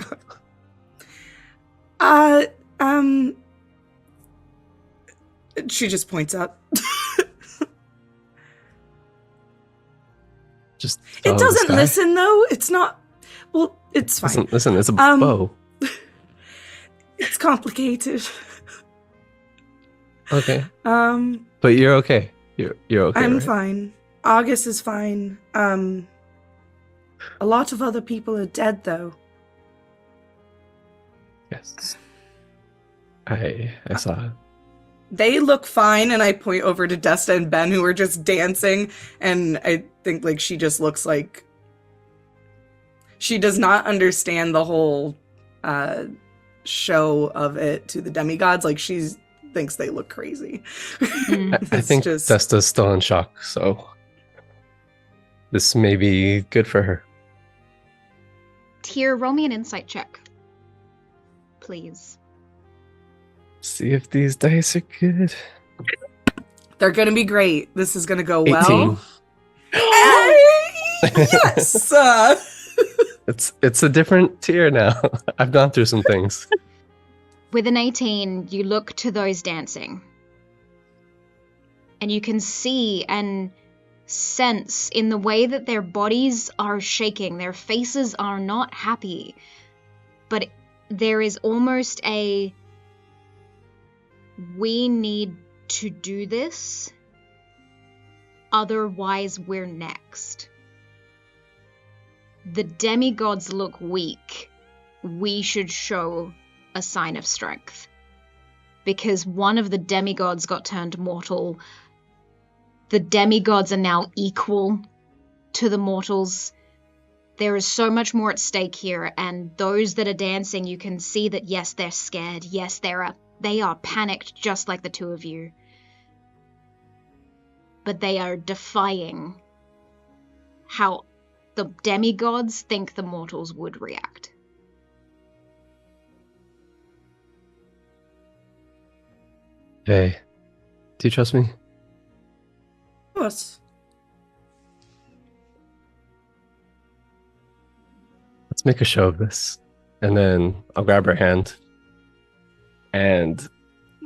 She just points up. Just it doesn't listen though. It's not. Well, it's fine. Listen, it's a bow. It's complicated. Okay. But you're okay. You're okay. I'm right? fine. August is fine. A lot of other people are dead though. Yes. I saw. They look fine, and I point over to Desta and Ben, who are just dancing, and I think like she just looks like she does not understand the whole show of it to the demigods. Like she thinks they look crazy. I think Desta's still in shock, so this may be good for her. Tyr, roll me an insight check, please. See if these dice are good. They're gonna be great. This is gonna go 18. well. Yes. It's a different tier now. I've gone through some things. With an 18, you look to those dancing. And you can see and sense in the way that their bodies are shaking, their faces are not happy. But there is almost a, we need to do this, otherwise we're next. The demigods look weak. We should show a sign of strength. Because one of the demigods got turned mortal. The demigods are now equal to the mortals. There is so much more at stake here, and those that are dancing, you can see that yes, they're scared. Yes, they are panicked just like the two of you. But they are defying how the demigods think the mortals would react. Hey, do you trust me? Of course. Let's make a show of this. And then I'll grab her hand and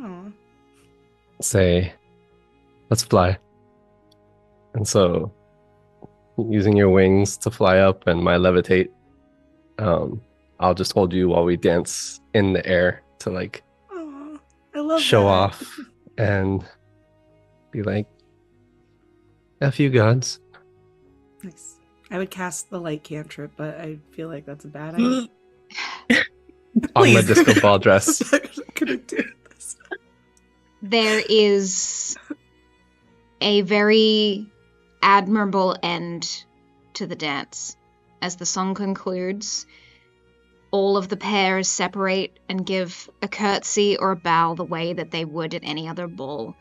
Aw. say, let's fly. And so, using your wings to fly up and my levitate, I'll just hold you while we dance in the air to like Aw, I love show that. off and be like, F you gods. Nice. I would cast the light cantrip, but I feel like that's a bad idea. On my Please. disco ball dress. I'm not gonna do this. There is a very admirable end to the dance. As the song concludes, all of the pairs separate and give a curtsy or a bow the way that they would at any other ball.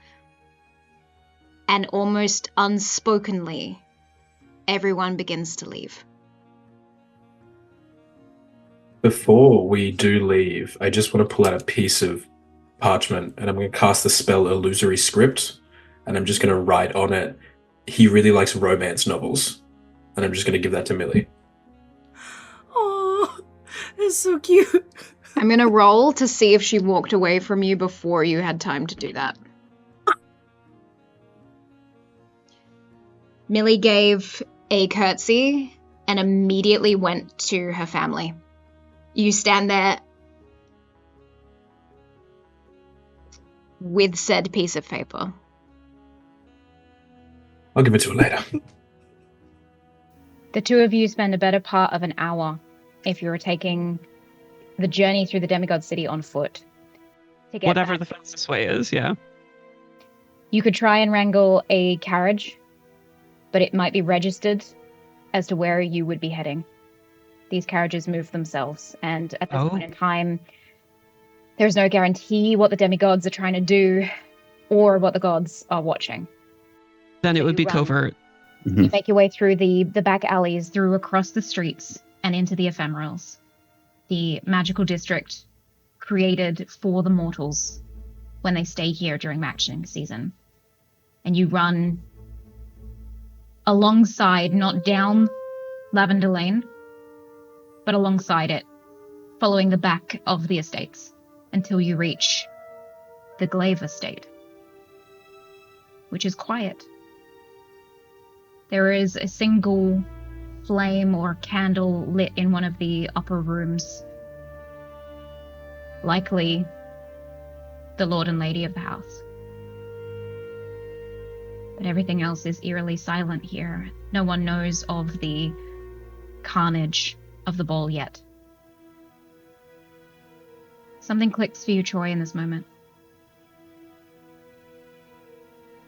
And almost unspokenly, everyone begins to leave. Before we do leave, I just want to pull out a piece of parchment and I'm going to cast the spell Illusory Script, and I'm just going to write on it, he really likes romance novels. And I'm just going to give that to Millie. Oh, it's so cute. I'm going to roll to see if she walked away from you before you had time to do that. Millie gave a curtsy and immediately went to her family. You stand there with said piece of paper. I'll give it to her later. The two of you spend a better part of an hour if you're taking the journey through the Demigod city on foot. To get Whatever back. the fastest way is, yeah. You could try and wrangle a carriage, but it might be registered as to where you would be heading. These carriages move themselves, and at this point in time, there's no guarantee what the demigods are trying to do or what the gods are watching. Then it would be run. covert. You make your way through the back alleys, through across the streets, and into the ephemerals. The magical district created for the mortals when they stay here during matching season. And you run alongside, not down Lavender Lane, but alongside it, following the back of the estates until you reach the Glaive estate, which is quiet. There is a single flame or candle lit in one of the upper rooms. Likely the Lord and Lady of the house. But everything else is eerily silent here. No one knows of the carnage of the ball yet. Something clicks for you, Troy, in this moment.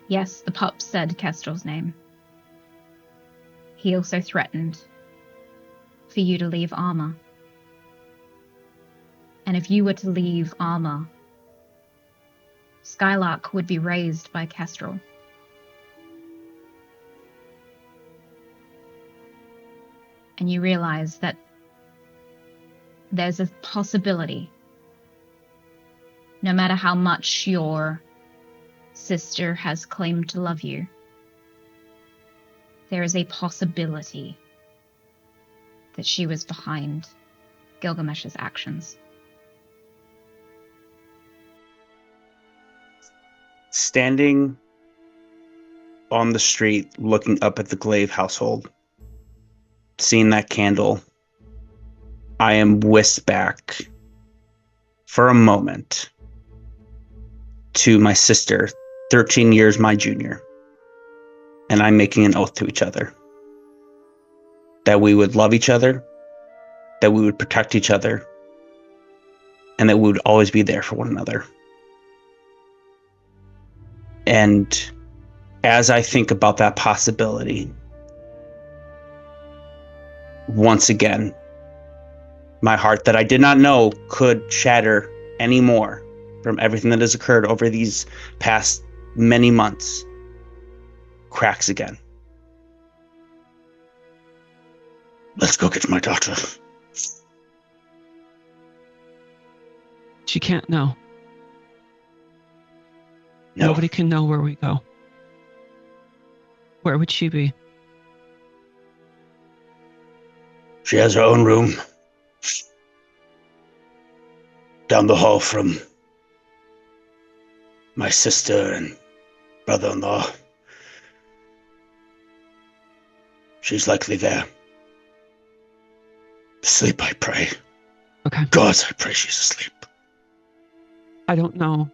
Yes, the pup said Kestrel's name. He also threatened for you to leave Armor. And if you were to leave Armor, Skylark would be raised by Kestrel. And you realize that there's a possibility, no matter how much your sister has claimed to love you, there is a possibility that she was behind Gilgamesh's actions. Standing on the street, looking up at the Glaive household, seeing that candle, I am whisked back for a moment to my sister, 13 years my junior, and I'm making an oath to each other that we would love each other, that we would protect each other, and that we would always be there for one another. And as I think about that possibility, once again, my heart that I did not know could shatter anymore from everything that has occurred over these past many months cracks again. Let's go get my daughter. She can't know. No. Nobody can know where we go. Where would she be? She has her own room. Down the hall from my sister and brother-in-law. She's likely there. Asleep, I pray. Okay. God, I pray she's asleep. I don't know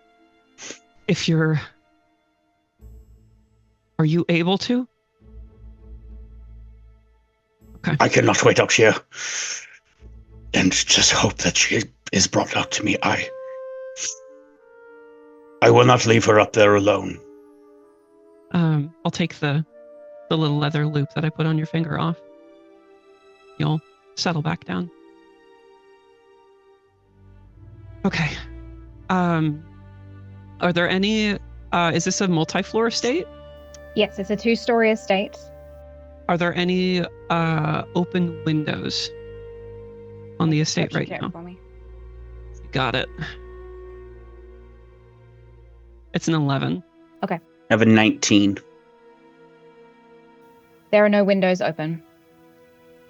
if you're... Are you able to? Okay. I cannot wait out here and just hope that she is brought out to me. I will not leave her up there alone. I'll take the little leather loop that I put on your finger off. You'll settle back down. Okay. Are there any... is this a multi-floor estate? Yes, it's a 2-story estate. Are there any open windows on the estate right now? For me. Got it. It's an 11. Okay. I have a 19. There are no windows open.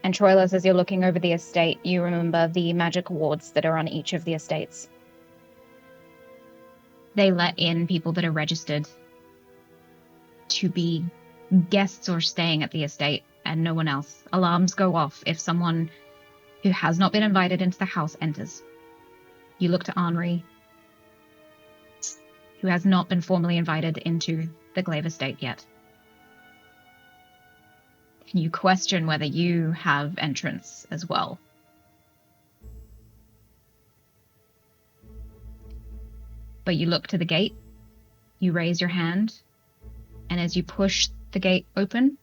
And Troyllus, as you're looking over the estate, you remember the magic wards that are on each of the estates. They let in people that are registered to be guests or staying at the estate, and no one else. Alarms go off if someone who has not been invited into the house enters. You look to Anri, who has not been formally invited into the Glaive estate yet. You question whether you have entrance as well. But you look to the gate, you raise your hand, and as you push the gate open,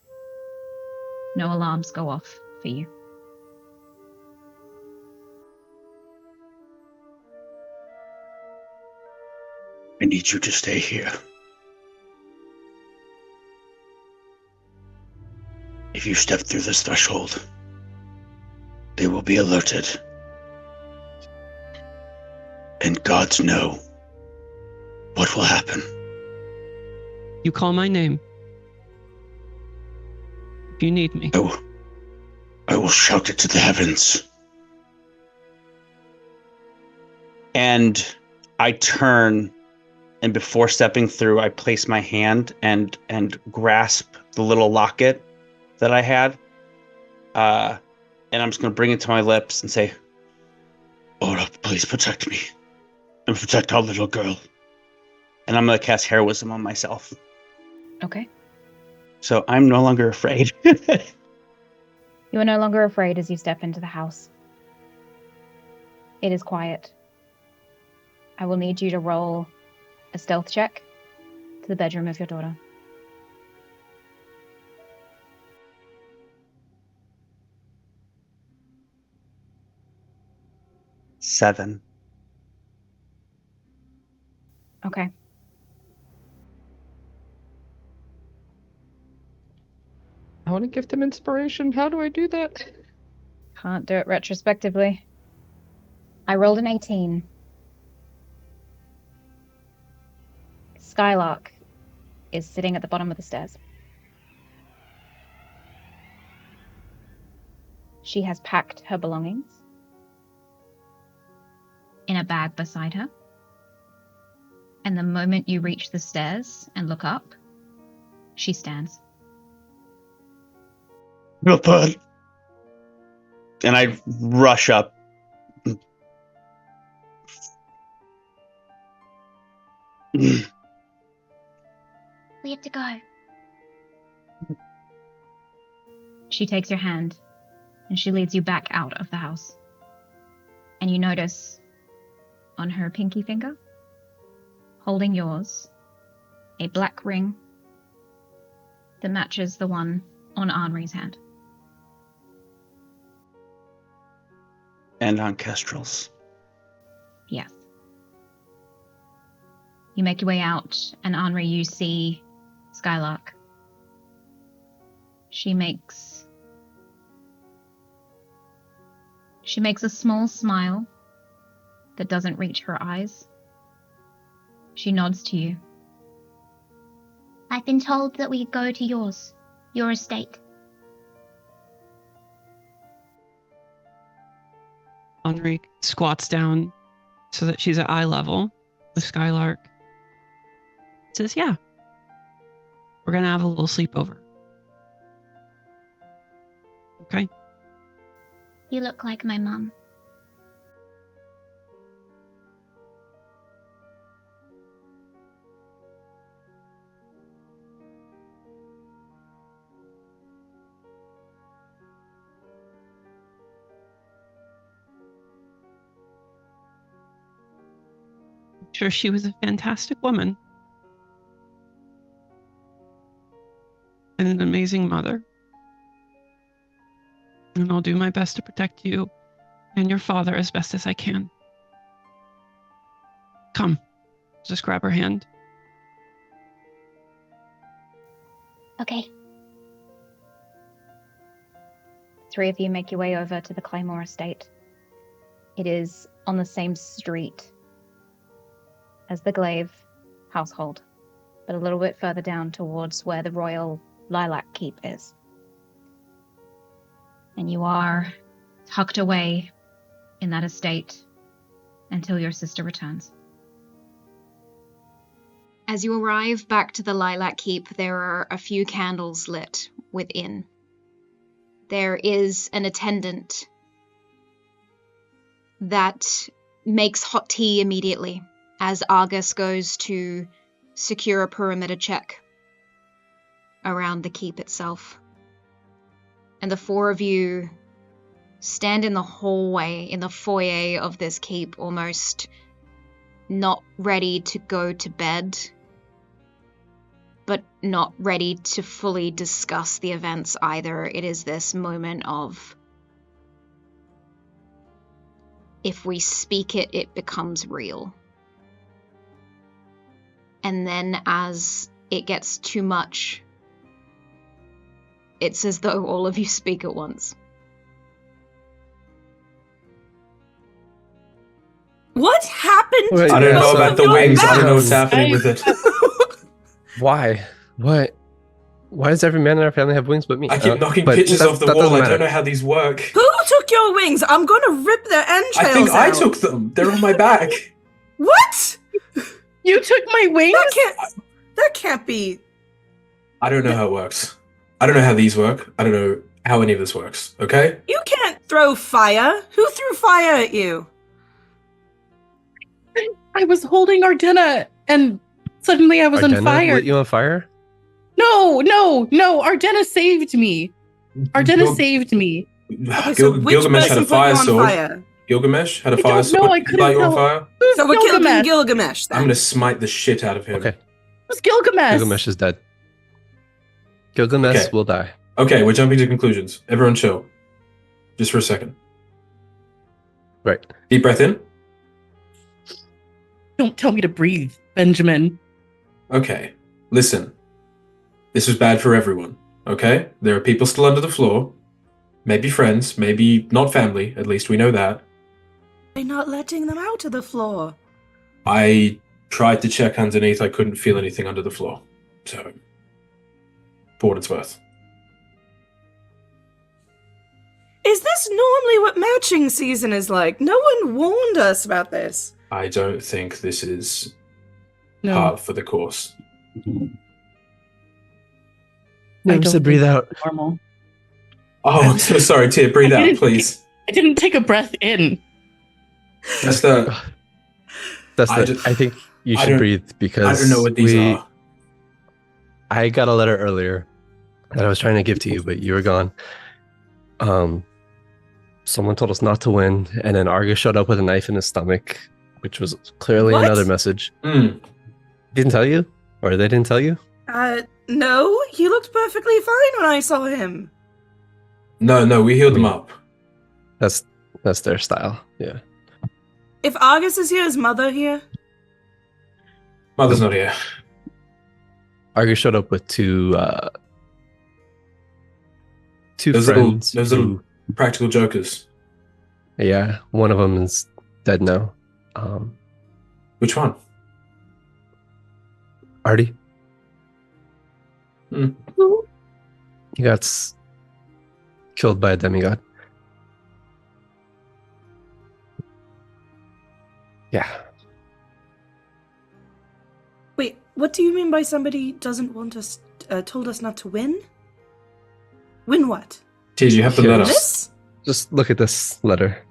no alarms go off for you. I need you to stay here. If you step through this threshold, they will be alerted. And gods know what will happen. You call my name. If you need me. I will shout it to the heavens. And I turn, and before stepping through, I place my hand and grasp the little locket that I had. And I'm just going to bring it to my lips and say, Ora, please protect me. And protect our little girl. And I'm going to cast heroism on myself. Okay. So I'm no longer afraid. You are no longer afraid as you step into the house. It is quiet. I will need you to roll a stealth check to the bedroom of your daughter. Seven. Okay. I want to gift him inspiration. How do I do that? Can't do it retrospectively. I rolled an 18. Skylark is sitting at the bottom of the stairs. She has packed her belongings in a bag beside her. And the moment you reach the stairs and look up, she stands. And I rush up. We have to go. She takes your hand and she leads you back out of the house. And you notice on her pinky finger, holding yours, a black ring that matches the one on Anri's hand. And on Kestrel's. Yes. You make your way out, and Anri, you see Skylark. She makes a small smile that doesn't reach her eyes. She nods to you I've been told that we go to your estate. Anri squats down so that she's at eye level with Skylark. Says, yeah, we're going to have a little sleepover. Okay? You look like my mum. I'm sure she was a fantastic woman. And an amazing mother. And I'll do my best to protect you and your father as best as I can. Come. Just grab her hand. Okay. Three of you make your way over to the Claymore estate. It is on the same street as the Glaive household, but a little bit further down towards where the Royal Lilac Keep is. And you are tucked away in that estate until your sister returns. As you arrive back to the Lilac Keep, there are a few candles lit within. There is an attendant that makes hot tea immediately as Argus goes to secure a perimeter check around the keep itself. And the four of you stand in the hallway, in the foyer of this keep, almost not ready to go to bed, but not ready to fully discuss the events either. It is this moment of, if we speak it, it becomes real. And then as it gets too much, it's as though all of you speak at once. What happened? Wait, I don't know about the wings. I don't know what's happening with it. Why? What? Why does every man in our family have wings but me? I keep knocking pictures off the wall. I don't know how these work. Who took your wings? I'm gonna rip their entrails I think out. I took them. They're on my back. What? You took my wings? That can't be. I don't know how it works. I don't know how these work. I don't know how any of this works. Okay? You can't throw fire. Who threw fire at you? I was holding Ardena and suddenly I was on Ardena fire. lit you on fire? No. Ardena saved me. Saved me. Gilgamesh had a fire sword. Gilgamesh had a fire sword. I He couldn't light you on tell. fire? So we're killing Gilgamesh then. I'm gonna smite the shit out of him. Okay. It was Gilgamesh. Gilgamesh is dead. Gilgamesh Okay. will die. Okay, we're jumping to conclusions. Everyone chill. Just for a second. Right. Deep breath in. Don't tell me to breathe, Benjamin. Okay. Listen. This was bad for everyone. Okay? There are people still under the floor. Maybe friends, maybe not family. At least we know that. They're not letting them out of the floor. I tried to check underneath. I couldn't feel anything under the floor. So, for what it's worth. Is this normally what matching season is like? No one warned us about this. I don't think this is No. par for the course. Never said breathe out. Normal. Oh, I'm so sorry, Tia. Breathe out, please. I didn't take a breath in. That's the. I think you I should don't- breathe because I don't know what these are. I got a letter earlier that I was trying to give to you, but you were gone. Someone told us not to win, and then Argus showed up with a knife in his stomach, which was clearly What? another message. Mm. Didn't tell you? Or they didn't tell you? No, he looked perfectly fine when I saw him. No, we healed them up. That's their style. Yeah. If Argus is here, is Mother here? Mother's not here. Argus showed up with two Those friends. little practical jokers. Yeah, one of them is dead now. Which one? Artie. He got killed by a demigod. Yeah. Wait, what do you mean by somebody doesn't want us, told us not to win? Win what? Did you have to let us? This? Just look at this letter.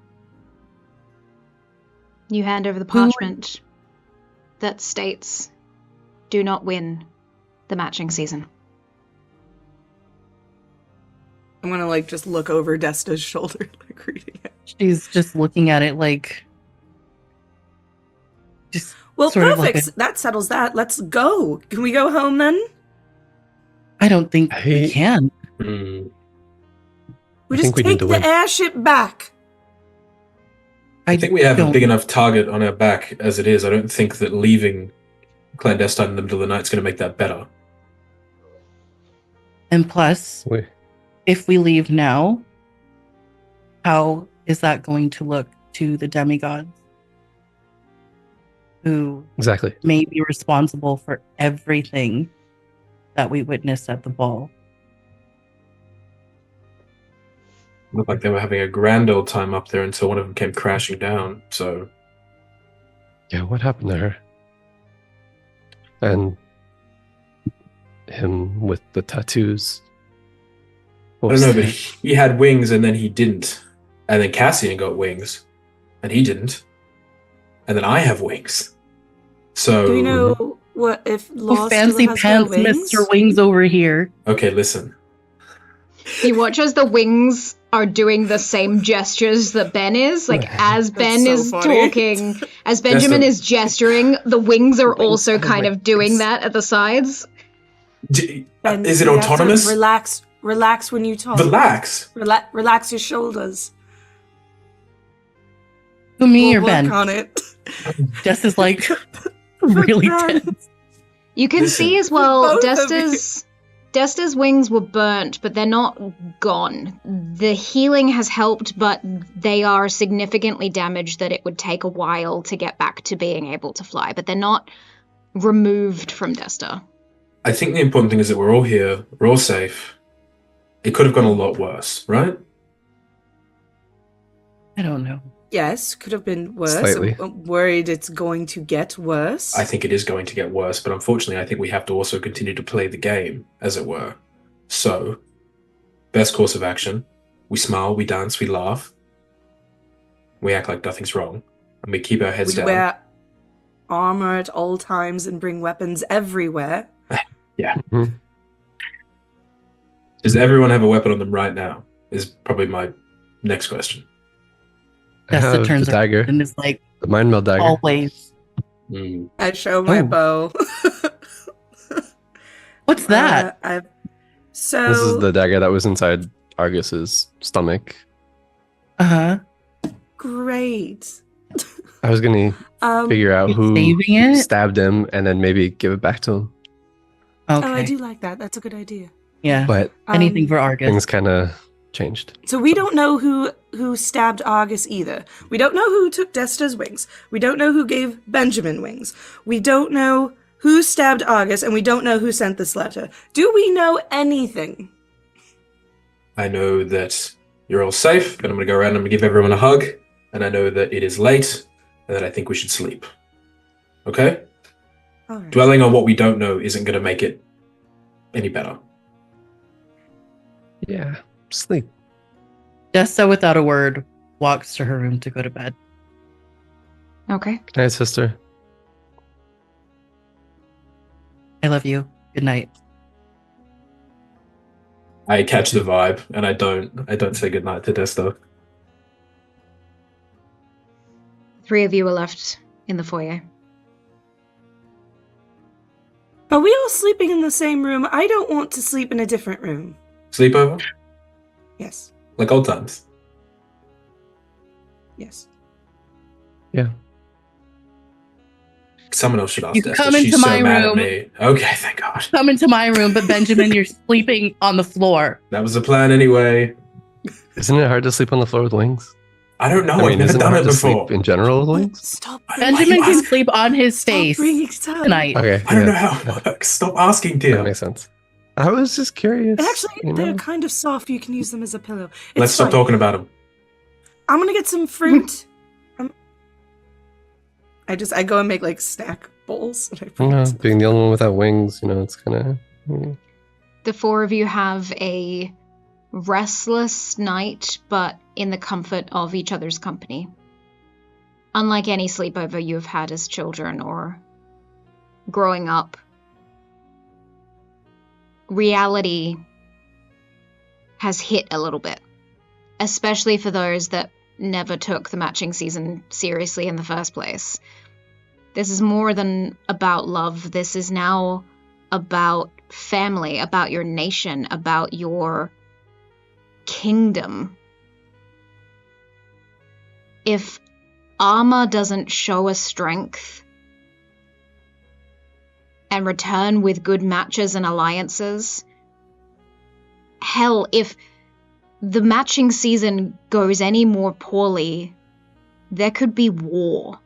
You hand over the parchment that states, "Do not win the matching season." I'm gonna like just look over Desta's shoulder, like reading it. She's just looking at it like. Just Well, sort of perfect. like That settles that. Let's go. Can we go home then? I don't think we can. We just take the airship back. I think we have a big enough target on our back as it is. I don't think that leaving clandestine in the middle of the night is going to make that better. And plus, if we leave now, how is that going to look to the demigods? Who may be responsible for everything that we witnessed at the ball. Looked like they were having a grand old time up there until one of them came crashing down, so... Yeah, what happened to her? And him with the tattoos. I don't know, but he had wings and then he didn't. And then Cassian got wings, and he didn't. And then I have wings. So... Do we know what if Law fancy still has her pants, wings? Mr. Wings over here. Okay, listen. You watch as the wings are doing the same gestures that Ben is. Like, as Ben so is funny. talking, as Benjamin is gesturing, the wings are also kind of doing that at the sides. And Is it you have to autonomous? Relax when you talk. Relax? Relax your shoulders. Who, me We'll or Ben? work on it. Jess is like really Ben. tense. You can Listen, see as well, both of you. Desta's wings were burnt, but they're not gone. The healing has helped, but they are significantly damaged that it would take a while to get back to being able to fly, but they're not removed from Desta. I think the important thing is that we're all here, we're all safe. It could have gone a lot worse, right? I don't know. Yes, could have been worse. Slightly. I'm worried it's going to get worse. I think it is going to get worse, but unfortunately I think we have to also continue to play the game, as it were. So, best course of action, we smile, we dance, we laugh, we act like nothing's wrong, and we keep our heads We down. wear armor at all times and bring weapons everywhere. Yeah. Does everyone have a weapon on them right now? Is probably my next question. Desta turns the dagger. around and is like, The mind meld dagger. always. I show my Oh. bow. What's that? So This is the dagger that was inside Argus's stomach. Uh-huh. great. I was gonna figure out You're who saving it? stabbed him and then maybe give it back to him. Okay. Oh, I do like that. That's a good idea. Yeah. But anything for Argus. things kind of changed. So we don't know who stabbed Argus either. We don't know who took Desta's wings. We don't know who gave Benjamin wings. We don't know who stabbed Argus, and we don't know who sent this letter. Do we know anything? I know that you're all safe, and I'm going to go around and I'm going to give everyone a hug, and I know that it is late, and that I think we should sleep. Okay? All right. Dwelling on what we don't know isn't going to make it any better. Yeah. Sleep. Desta, without a word, walks to her room to go to bed. Okay. Good night, sister. I love you. Good night. I catch the vibe, and I don't say goodnight to Desta. 3 of you are left in the foyer. Are we all sleeping in the same room? I don't want to sleep in a different room. Sleepover? Yes. Like old times. Yes. Yeah. Someone else should ask You Desta. come She's into so my mad at room. me. Okay, thank God. Come into my room, but Benjamin, you're sleeping on the floor. That was the plan anyway. Isn't it hard to sleep on the floor with wings? I don't know. I mean, I've never isn't it done hard it to before. sleep in general with wings? Stop. Benjamin can sleep on his face bringing it up. tonight. Okay. I don't know how it works. Stop asking, dear. That makes sense. I was just curious. And actually, you they're know? kind of soft. You can use them as a pillow. Let's stop talking about him. I'm gonna get some fruit. I go and make like snack bowls. And I bring it to Being the only one without wings, it's kind of. The four of you have a restless night, but in the comfort of each other's company. Unlike any sleepover you have had as children or growing up, reality has hit a little bit, especially for those that never took the matching season seriously in the first place. This is more than about love. This is now about family, about your nation, about your kingdom. If Arma doesn't show us strength and return with good matches and alliances, hell, if the matching season goes any more poorly, there could be war.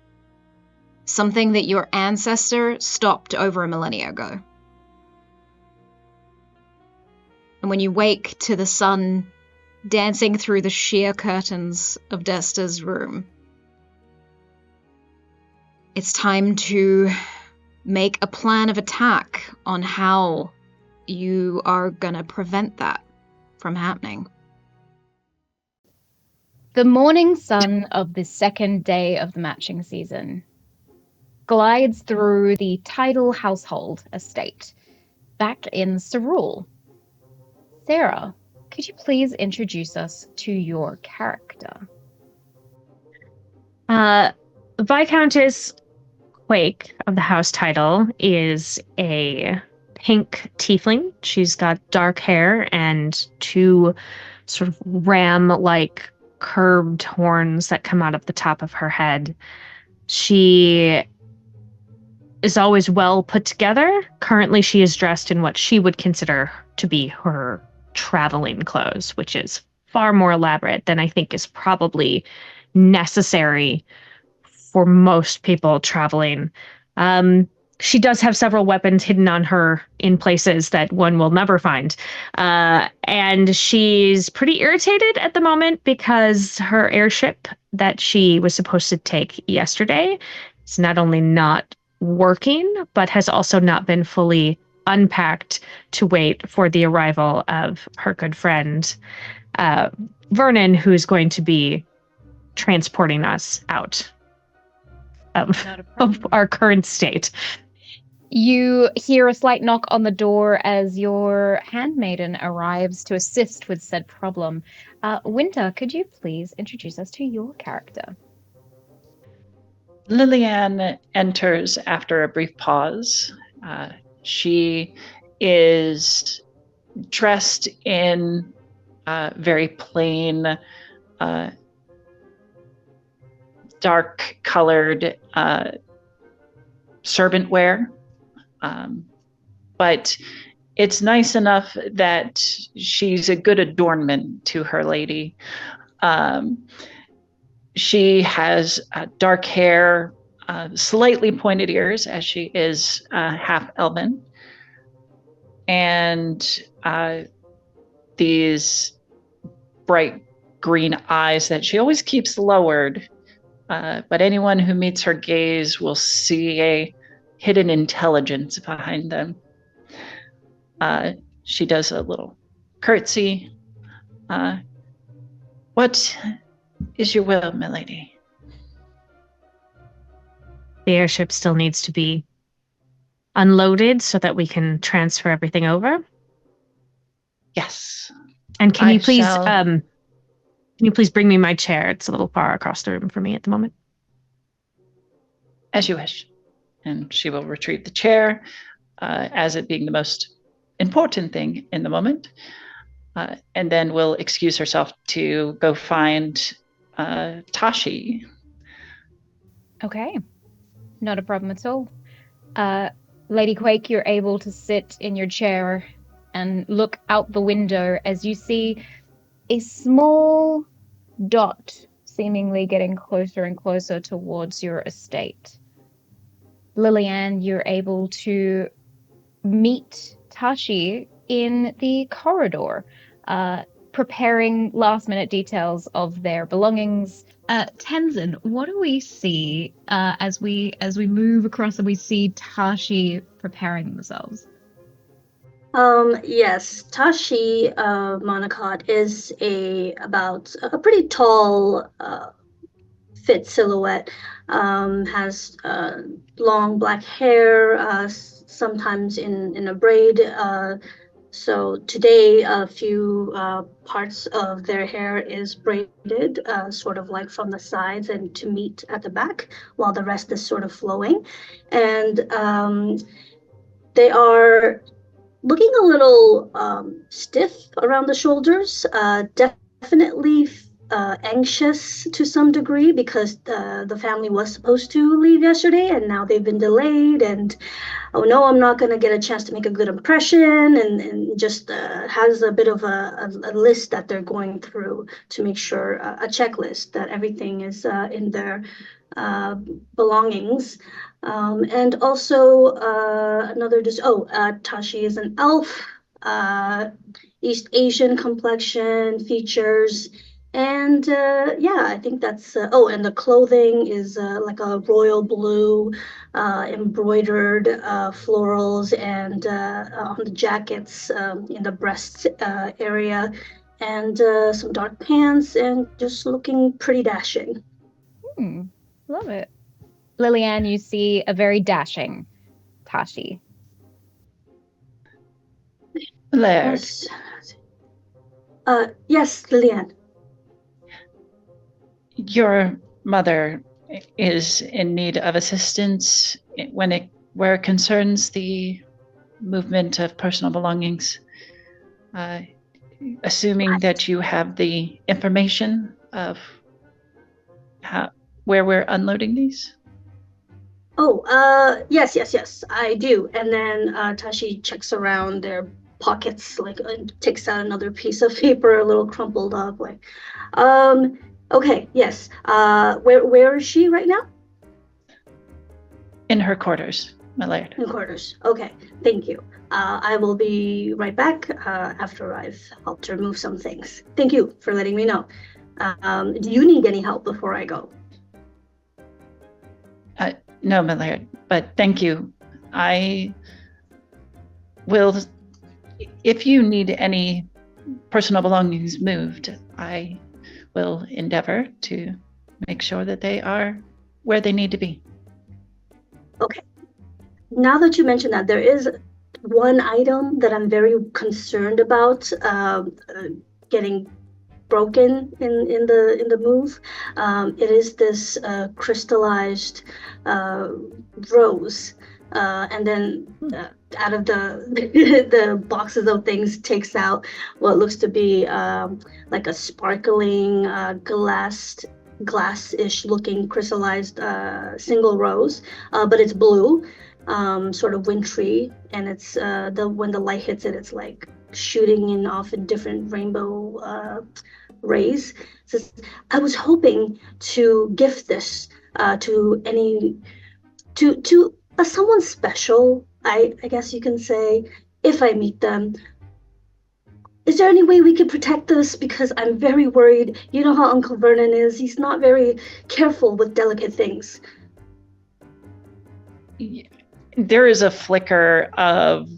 Something that your ancestor stopped over a millennia ago. And when you wake to the sun dancing through the sheer curtains of Desta's room, it's time to make a plan of attack on how you are gonna prevent that from happening. The morning sun of the second day of the matching season glides through the tidal household estate back in Cerule. Sarah, could you please introduce us to your character? Viscountess Quake of the house title is a pink tiefling. She's got dark hair and two sort of ram-like curved horns that come out of the top of her head. She is always well put together. Currently, she is dressed in what she would consider to be her traveling clothes, which is far more elaborate than I think is probably necessary for most people traveling. She does have several weapons hidden on her in places that one will never find. And she's pretty irritated at the moment because her airship that she was supposed to take yesterday is not only not working, but has also not been fully unpacked to wait for the arrival of her good friend, Vernon, who's going to be transporting us out of our current state. You hear a slight knock on the door as your handmaiden arrives to assist with said problem. Winter, could you please introduce us to your character? Lillian enters after a brief pause. She is dressed in very plain, dark-colored servant wear. But it's nice enough that she's a good adornment to her lady. She has dark hair, slightly pointed ears, as she is half elven, and these bright green eyes that she always keeps lowered. But anyone who meets her gaze will see a hidden intelligence behind them. She does a little curtsy. What is your will, milady? The airship still needs to be unloaded so that we can transfer everything over. Yes. And can you please bring me my chair? It's a little far across the room for me at the moment. As you wish. And she will retrieve the chair, as it being the most important thing in the moment, and then will excuse herself to go find Tashi. Okay, not a problem at all. Lady Quake, you're able to sit in your chair and look out the window as you see a small dot seemingly getting closer and closer towards your estate. Lillian, you're able to meet Tashi in the corridor, preparing last-minute details of their belongings. Tenzin, what do we see as we move across and we see Tashi preparing themselves? Yes, Tashi Monocot is about a pretty tall, fit silhouette. Has long black hair, sometimes in a braid. So today, a few parts of their hair is braided, sort of like from the sides and to meet at the back, while the rest is sort of flowing. And they are looking a little stiff around the shoulders, definitely anxious to some degree, because the family was supposed to leave yesterday and now they've been delayed, and oh no, I'm not going to get a chance to make a good impression, and just has a bit of a list that they're going through to make sure, a checklist that everything is in their belongings. And also Tashi is an elf, East Asian complexion, features, and I think that's and the clothing is like a royal blue, embroidered florals, and on the jackets, in the breast area, and some dark pants, and just looking pretty dashing. Love it. Lillian, you see a very dashing Tashi. Laird. Yes, Lillian. Your mother is in need of assistance where it concerns the movement of personal belongings. Assuming that you have the information of where we're unloading these? Yes, I do. And then Tashi checks around their pockets, takes out another piece of paper, a little crumpled up, okay, yes. Where is she right now? In her quarters, my lord. In quarters. Okay, thank you. I will be right back after I've helped her move some things. Thank you for letting me know. Do you need any help before I go? No, my lord, but thank you. I will, if you need any personal belongings moved, I will endeavor to make sure that they are where they need to be. Okay. Now that you mention that, there is one item that I'm very concerned about getting broken in the move. It is this crystallized rose, and then out of the boxes of things takes out what looks to be like a sparkling glass-ish looking crystallized single rose, but it's blue, sort of wintry, and it's when the light hits it, it's like shooting off in different rainbow rays. So I was hoping to gift this to someone special, I guess you can say, if I meet them. Is there any way we could protect this? Because I'm very worried. You know how Uncle Vernon is. He's not very careful with delicate things. There is a flicker of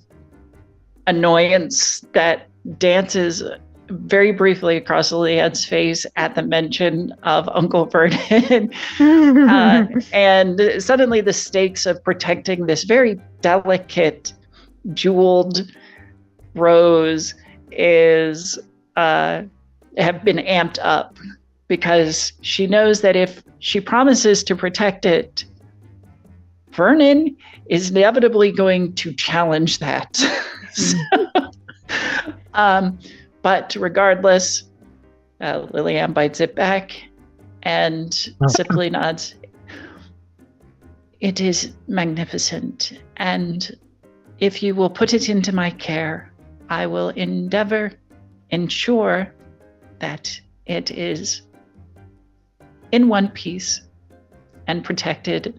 annoyance that dances very briefly across Leanne's face at the mention of Uncle Vernon. And suddenly the stakes of protecting this very delicate, jeweled rose have been amped up, because she knows that if she promises to protect it, Vernon is inevitably going to challenge that. But regardless, Lillian bites it back and simply nods. It is magnificent, and if you will put it into my care, I will ensure that it is in one piece and protected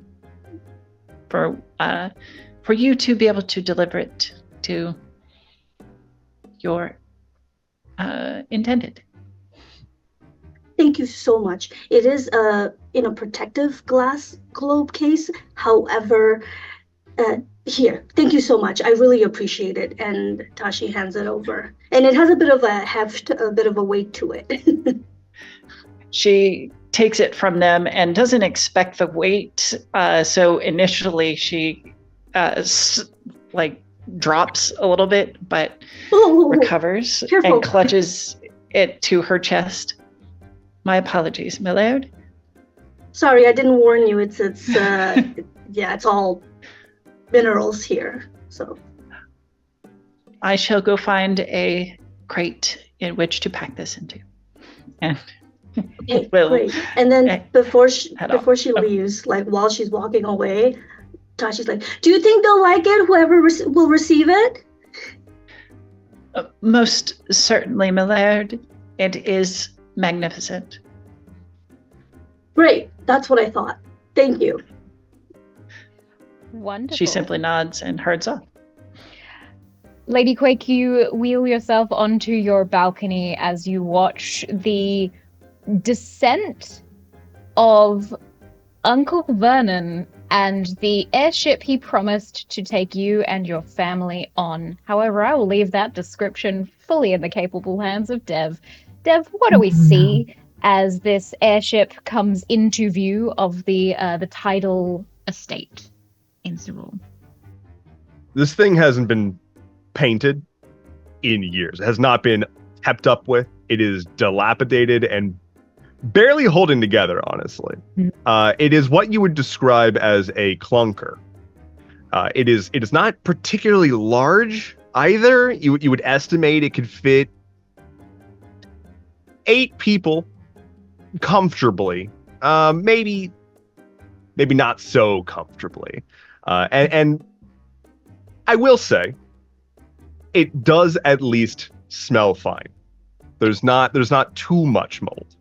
for you to be able to deliver it to your intended. Thank you so much. It is in a protective glass globe case. However, here, thank you so much. I really appreciate it. And Tashi hands it over. And it has a bit of a heft, a bit of a weight to it. She takes it from them and doesn't expect the weight. So initially she drops a little bit, but recovers careful. and clutches it to her chest. My apologies, my lord. Sorry, I didn't warn you. It's it's all minerals here. So I shall go find a crate in which to pack this into. And okay, great. And then before she leaves, like while she's walking away, Tashi's like, "Do you think they'll like it? Whoever will receive it?" Most certainly, my lord. It is magnificent. Great. That's what I thought. Thank you. Wonderful. She simply nods and herds off. Lady Quake, you wheel yourself onto your balcony as you watch the descent of Uncle Vernon and the airship he promised to take you and your family on. However, I will leave that description fully in the capable hands of Dev. Dev, what do we see as this airship comes into view of the tidal estate in Cyril? This thing hasn't been painted in years. It has not been kept up with. It is dilapidated and barely holding together, honestly. It is what you would describe as a clunker. It is not particularly large either. You would estimate it could fit 8 people comfortably, maybe not so comfortably. And I will say, it does at least smell fine. There's not too much mold.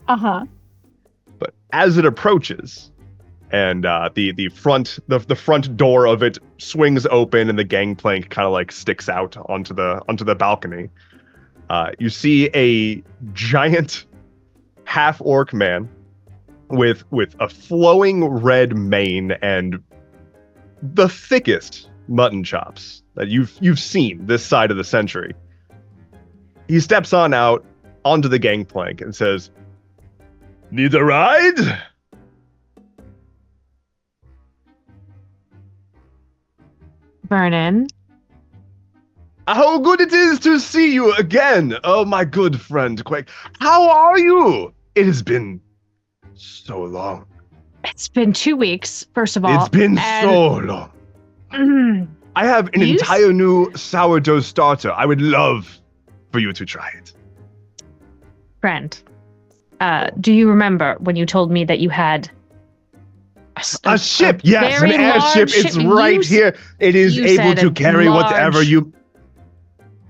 But as it approaches, and the front door of it swings open, and the gangplank kind of like sticks out onto the balcony. You see a giant half-orc man with a flowing red mane and the thickest mutton chops that you've seen this side of the century. He steps on out onto the gangplank and says, "Need a ride?" Vernon. How good it is to see you again, oh my good friend Quake. How are you? It has been so long. It's been 2 weeks, first of all. It's been so long. I have an entire new sourdough starter. I would love for you to try it. Friend, do you remember when you told me that you had a ship? Yes, an airship. It's right here. It is able to carry whatever you...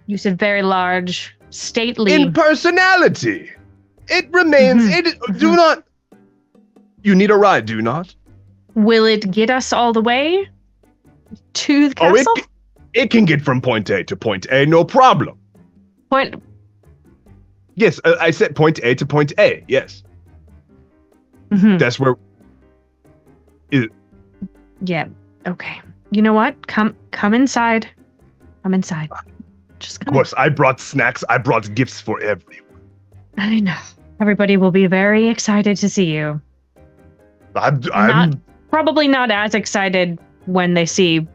You said very large, stately. In personality. It remains... Do not... You need a ride, do you not? Will it get us all the way to the castle? Oh, it can get from point A to point A, no problem. Yes, I said point A to point A, yes. That's where... Yeah, okay. You know what? Come inside. I'm inside. Just come. Of course, I brought snacks. I brought gifts for everyone. I know. Everybody will be very excited to see you. I'm probably not as excited when they see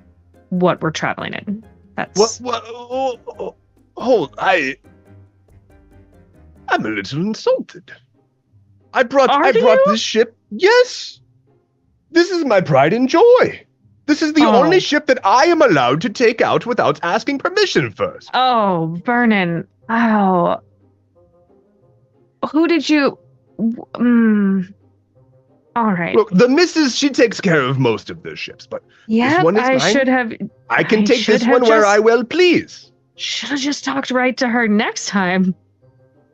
what we're traveling in. That's hold. I'm a little insulted. I brought this ship. Yes. This is my pride and joy. This is the only ship that I am allowed to take out without asking permission first. Oh, Vernon. Oh. Who did you... All right. Look, the missus, she takes care of most of the ships, but this one is mine. I can take this one where I will please. Should have just talked right to her next time.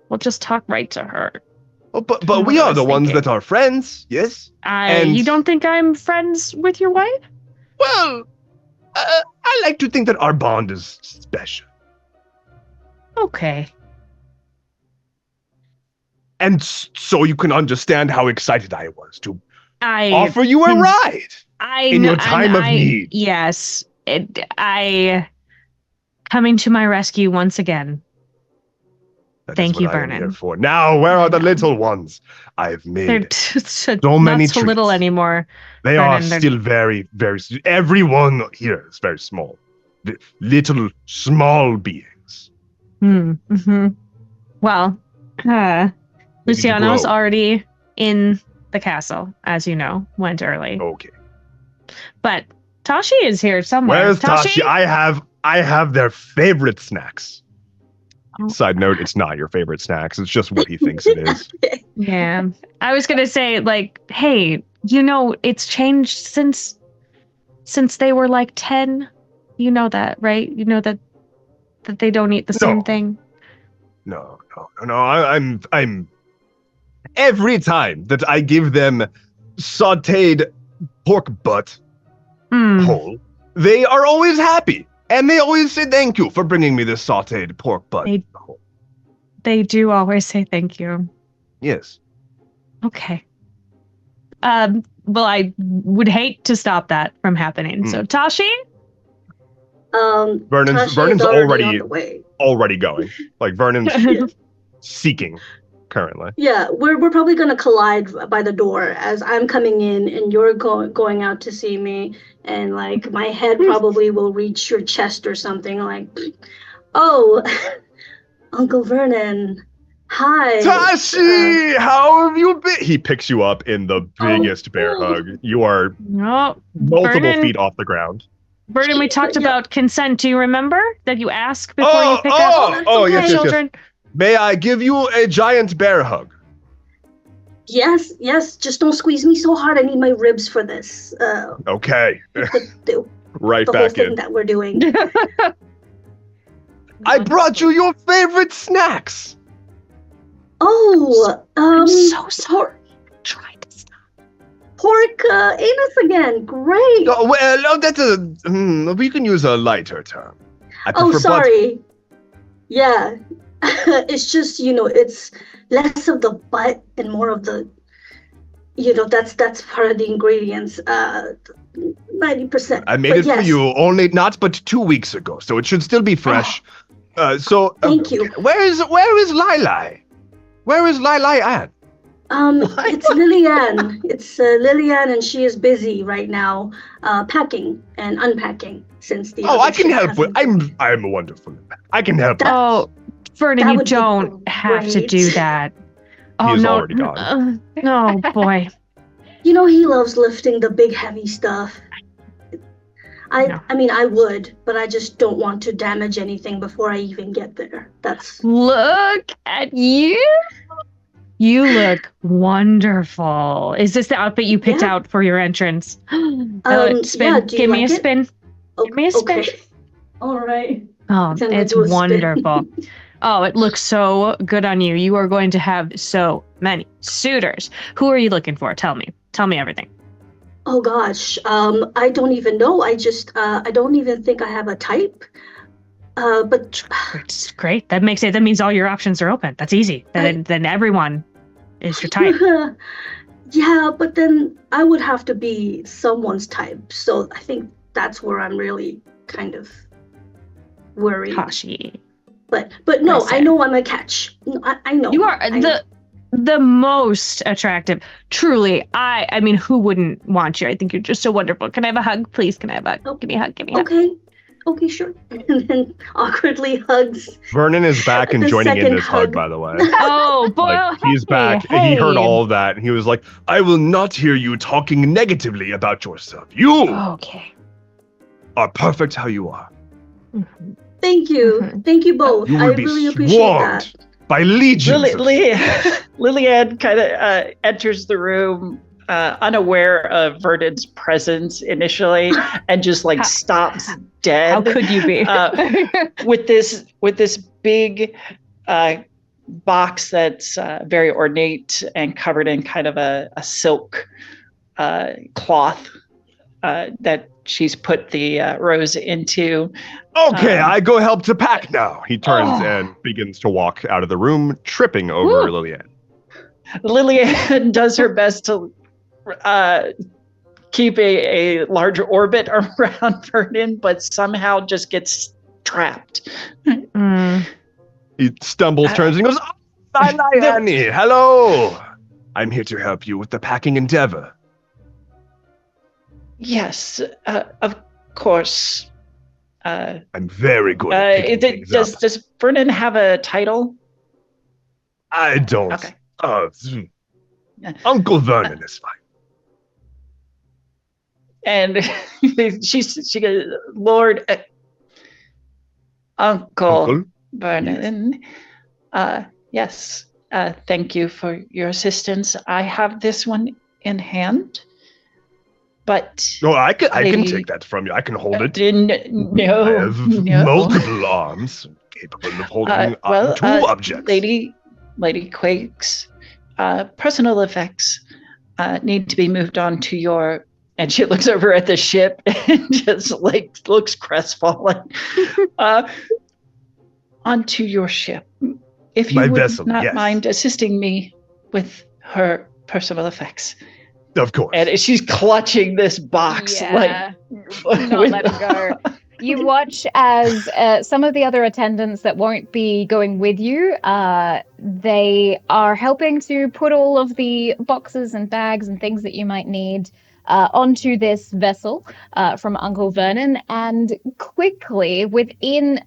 We'll just talk right to her. Oh, but we are the ones that are friends, yes? You don't think I'm friends with your wife? Well, I like to think that our bond is special. Okay. And so you can understand how excited I was to I offer you a ride in your time of need. Yes. I coming to my rescue once again. Thank you, I am here Vernon. for. Now, where are the little ones? I've made so many not so little treats. anymore. They Vernon, are still very, very. Everyone here is very small. Little, small beings. Mm-hmm. Well, Luciano's grow. already in the castle, as you know, went early. Okay. But Tashi is here somewhere. Where's Tashi? I have their favorite snacks. Side note, it's not your favorite snacks. It's just what he thinks it is. Yeah. I was going to say, like, hey, you know, it's changed since they were like 10. You know that, right? You know that they don't eat the same thing. No. I'm every time that I give them sautéed pork butt whole, they are always happy. And they always say thank you for bringing me this sautéed pork butt. They do always say thank you. Yes. Okay. Well, I would hate to stop that from happening. So, Tashi? Vernon's already going. Like, Vernon's seeking currently. Yeah, we're probably gonna collide by the door as I'm coming in and you're going out to see me, and like my head probably will reach your chest or something. Like, oh, Uncle Vernon, hi. Tashi, how have you been? He picks you up in the biggest bear hug. You are multiple feet off the ground. Vernon, we talked about consent. Do you remember that you ask before you pick up yes, children? Yes. May I give you a giant bear hug? Yes. Just don't squeeze me so hard. I need my ribs for this. Okay. Right the back whole thing in. that we're doing. I brought you your favorite snacks. Oh, I'm so sorry. Try to stop. Pork anus again. Great. Oh, well, that's we can use a lighter term. Oh, sorry. Yeah. It's just, it's less of the butt and more of the, that's part of the ingredients. 90%. I made it for you not but 2 weeks ago, so it should still be fresh. Thank you. Where is Lili? Where is Lili at? It's Lillian. It's Lillian, and she is busy right now, packing and unpacking since the. I can help with. I'm wonderful. I can help. Vernon, you don't have to do that. He's already gone. No, boy. He loves lifting the big heavy stuff. I mean, I would, but I just don't want to damage anything before I even get there. Look at you. You look wonderful. Is this the outfit you picked out for your entrance? Spin. Yeah, Give me a spin. Give me a spin. Okay. All right. Oh, it's wonderful. Oh, it looks so good on you. You are going to have so many suitors. Who are you looking for? Tell me. Tell me everything. Oh gosh, I don't even know. I don't even think I have a type. But it's great. That means all your options are open. That's easy. Then everyone is your type. Yeah, but then I would have to be someone's type. So I think that's where I'm really kind of worried. Tashi. But no, I know I'm a catch. I know. You are the most attractive. Truly, I mean, who wouldn't want you? I think you're just so wonderful. Can I have a hug, please? Can I have a hug? Give me a hug. Give me a hug. Okay, sure. And then awkwardly hugs. Vernon is back and joining in this hug, by the way. Oh, boy. He's back. Hey. He heard all of that, and he was like, I will not hear you talking negatively about yourself. You are perfect how you are. Mm-hmm. Thank you. Thank you both. You I will be really appreciate that. By legions. Lillian kind of enters the room unaware of Vernon's presence initially, and just stops dead. How could you be? with this big box that's very ornate and covered in kind of a silk cloth that she's put the rose into. Okay, I go help to pack now. He turns and begins to walk out of the room, tripping over Lillian. Lillian does her best to keep a large orbit around Vernon, but somehow just gets trapped. He stumbles, turns, and goes, Annie, hello! I'm here to help you with the packing endeavor. Yes, of course. I'm very good at picking things up. Does Vernon have a title? I don't. Okay. Uncle Vernon is fine. And she goes, Lord, Uncle Vernon. Yes. Thank you for your assistance. I have this one in hand. But I can take that from you. I can hold it. No, I have multiple arms capable of holding two objects. Lady Quake's personal effects need to be moved on to your. And she looks over at the ship and just looks crestfallen. Onto your ship, if you would not mind assisting me with her personal effects. Of course. And she's clutching this box. Not let it go. You watch as some of the other attendants that won't be going with you, they are helping to put all of the boxes and bags and things that you might need onto this vessel from Uncle Vernon. And quickly, within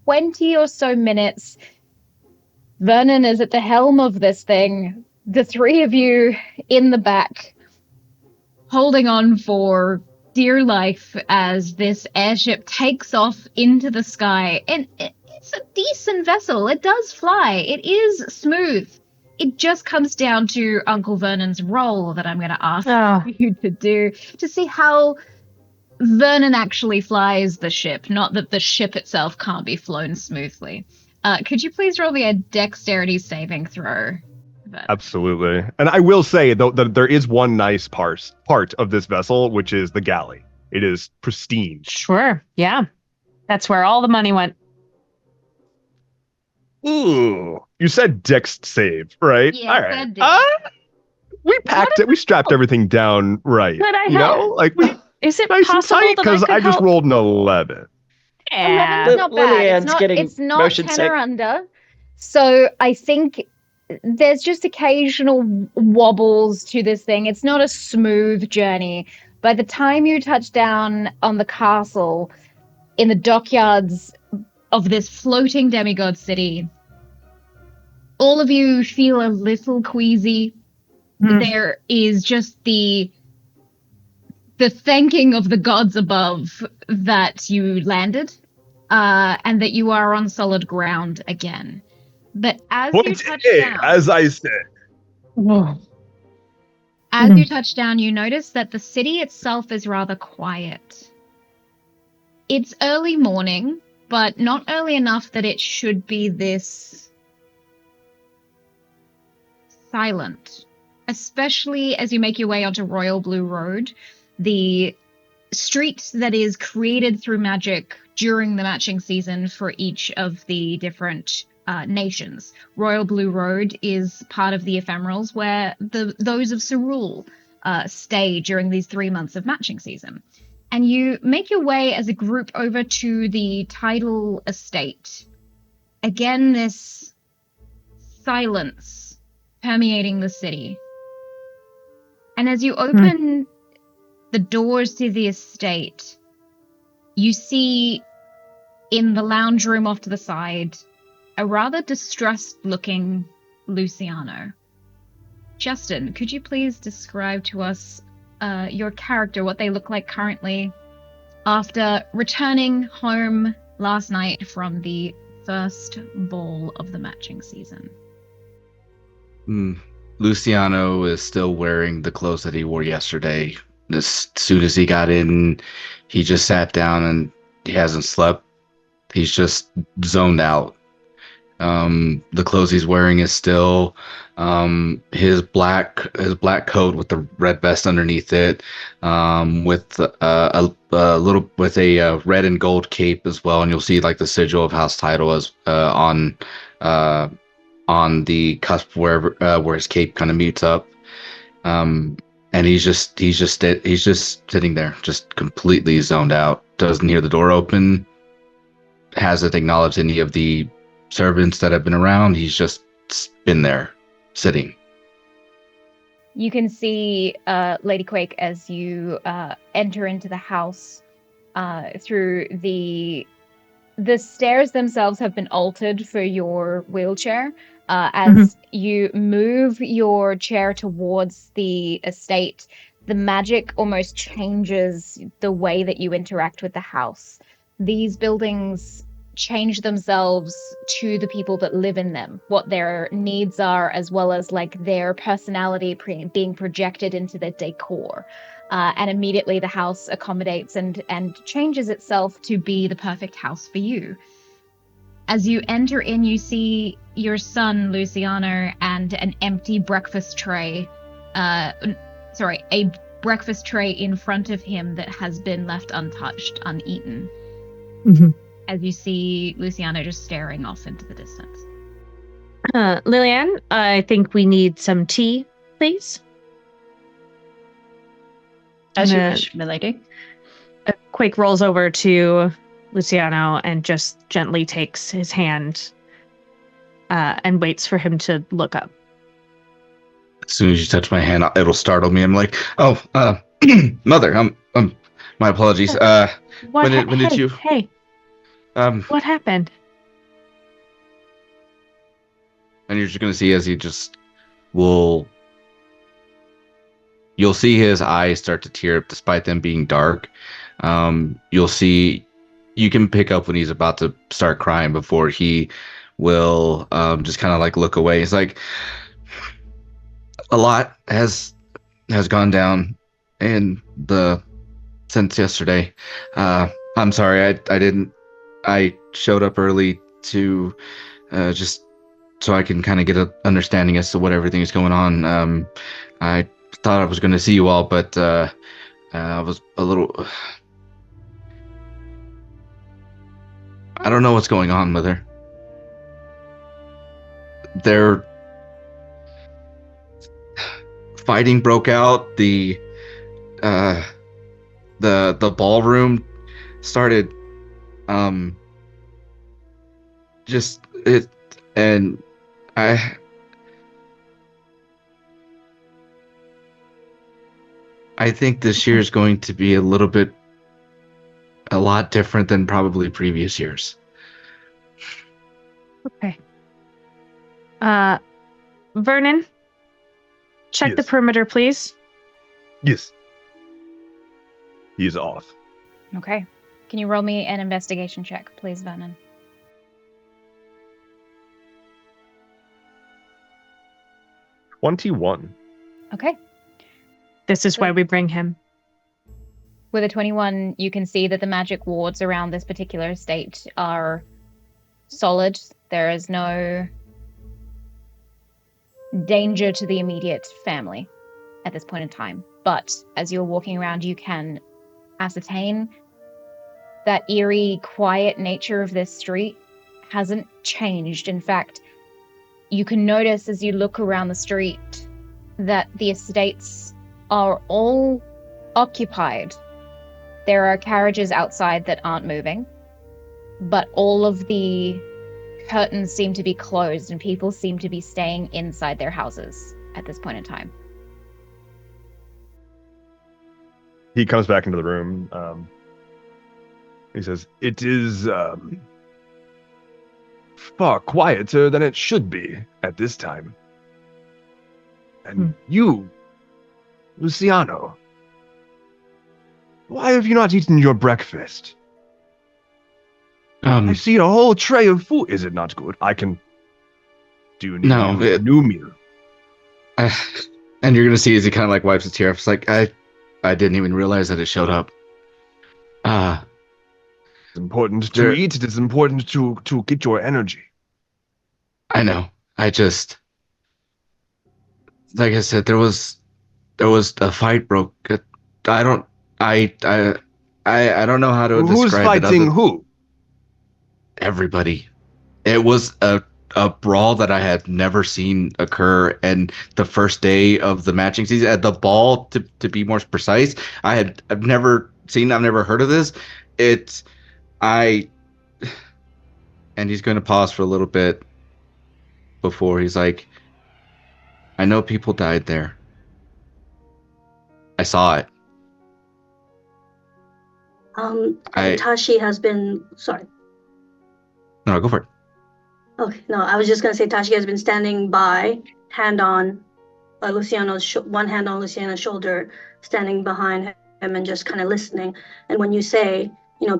20 or so minutes, Vernon is at the helm of this thing. The three of you in the back, holding on for dear life as this airship takes off into the sky. And it's a decent vessel. It does fly. It is smooth. It just comes down to Uncle Vernon's roll that I'm going to ask you to do to see how Vernon actually flies the ship, not that the ship itself can't be flown smoothly. Could you please roll me a dexterity saving throw? Absolutely. And I will say, though, that there is one nice part of this vessel, which is the galley. It is pristine. Sure. Yeah. That's where all the money went. Ooh. You said dex save, right? Yeah, all right. We packed it. We strapped everything down right. Is it nice possible and tight? Because I just help? rolled an 11. Yeah. 11's not bad. It's not motion 10 sick. or under. So I think there's just occasional wobbles to this thing. It's not a smooth journey. By the time you touch down on the castle in the dockyards of this floating demigod city, all of you feel a little queasy. There is just the thanking of the gods above that you landed, and that you are on solid ground again. But as you touch down, as I said, as you touch down, you notice that the city itself is rather quiet. It's early morning, but not early enough that it should be this silent. Especially as you make your way onto Royal Blue Road, the street that is created through magic during the matching season for each of the different nations. Royal Blue Road is part of the ephemerals where those of Cerule stay during these 3 months of matching season. And you make your way as a group over to the tidal estate. Again, this silence permeating the city. And as you open the doors to the estate, you see in the lounge room off to the side a rather distressed-looking Luciano. Justin, could you please describe to us your character, what they look like currently, after returning home last night from the first ball of the matching season? Luciano is still wearing the clothes that he wore yesterday. As soon as he got in, he just sat down and he hasn't slept. He's just zoned out. The clothes he's wearing is still his black coat with the red vest underneath it, with a little with a red and gold cape as well, and you'll see like the sigil of House Title as on the cusp where his cape kind of meets up. And he's just sitting there, just completely zoned out. Doesn't hear the door open. Hasn't acknowledged any of the servants that have been around. He's just been there, sitting. You can see Lady Quake as you enter into the house through the stairs themselves have been altered for your wheelchair. As you move your chair towards the estate, the magic almost changes the way that you interact with the house. These buildings change themselves to the people that live in them, what their needs are, as well as like their personality being projected into the decor. And immediately the house accommodates and changes itself to be the perfect house for you. As you enter in, you see your son, Luciano, and an empty breakfast tray. A breakfast tray in front of him that has been left untouched, uneaten. As you see Luciano just staring off into the distance. Lillian, I think we need some tea, please. As you wish, milady. Quake rolls over to Luciano and just gently takes his hand and waits for him to look up. As soon as you touch my hand, it'll startle me. I'm like, oh, mother, my apologies. When did you? Hey. What happened? And you're just gonna see as he just you'll see his eyes start to tear up despite them being dark. You'll see, you can pick up when he's about to start crying before he will just kind of like look away. He's like, a lot has gone down since yesterday. I'm sorry, I showed up early to just so I can kind of get an understanding as to what everything is going on. I thought I was going to see you all, but I was a little... I don't know what's going on, Mother. Fighting broke out. The ballroom started I think this year is going to be a lot different than probably previous years. Okay. Vernon, check the perimeter, please. Yes. He's off. Okay. Can you roll me an investigation check, please, Vernon? 21. Okay. This is why we bring him. With a 21, you can see that the magic wards around this particular estate are solid. There is no danger to the immediate family at this point in time. But as you're walking around, you can ascertain that eerie, quiet nature of this street hasn't changed. In fact, you can notice as you look around the street that the estates are all occupied. There are carriages outside that aren't moving, but all of the curtains seem to be closed and people seem to be staying inside their houses at this point in time. He comes back into the room. He says, "It is far quieter than it should be at this time. And you, Luciano, why have you not eaten your breakfast? I see a whole tray of food. Is it not good? I can do a new meal." And you're gonna see as he kind of like wipes a tear. It's like I didn't even realize that it showed up. It's important to eat. It is important to get your energy. I know. I just, like I said, there was a fight broke. I don't, I don't know how to Who's describe it. fighting who? Everybody. It was a brawl that I had never seen occur, and the first day of the matching season at the ball, to be more precise, I've never heard of this. It's I and he's going to pause for a little bit before he's like, I know people died there. I saw it. Tashi has been sorry. No, go for it. Okay, no, I was just gonna say Tashi has been standing by, hand on Luciano's one hand on Luciano's shoulder, standing behind him and just kind of listening. And when you say,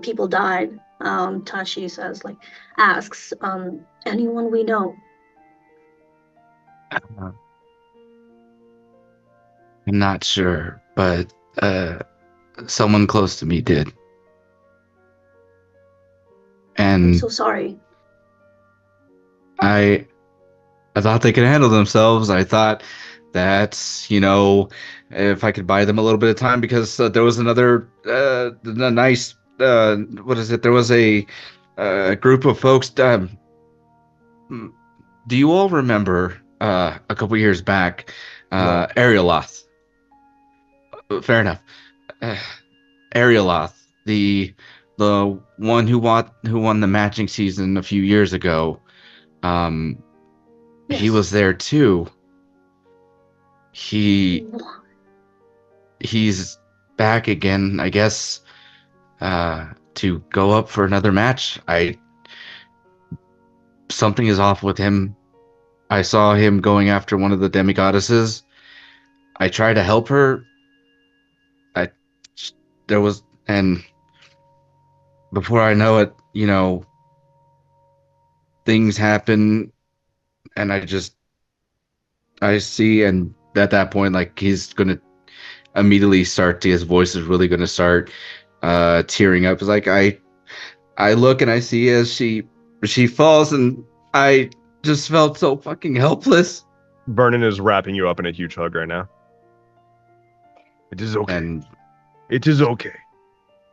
people died, Tashi asks, anyone we know? I'm not sure, but someone close to me did. And I'm so sorry. I thought they could handle themselves. I thought that, if I could buy them a little bit of time, because there was another nice, what is it? There was a group of folks. Do you all remember a couple years back, Ariolath? Fair enough. Ariolath, the one who won the matching season a few years ago. Yes. He was there too. He's back again, I guess, to go up for another match. Something is off with him. I saw him going after one of the demigoddesses. I tried to help her. And before I know it, things happen, and I see, and at that point, he's gonna immediately his voice is really gonna start tearing up. It's like I look and I see as she falls, and I just felt so fucking helpless. Vernon is wrapping you up in a huge hug right now. It is okay. It is okay.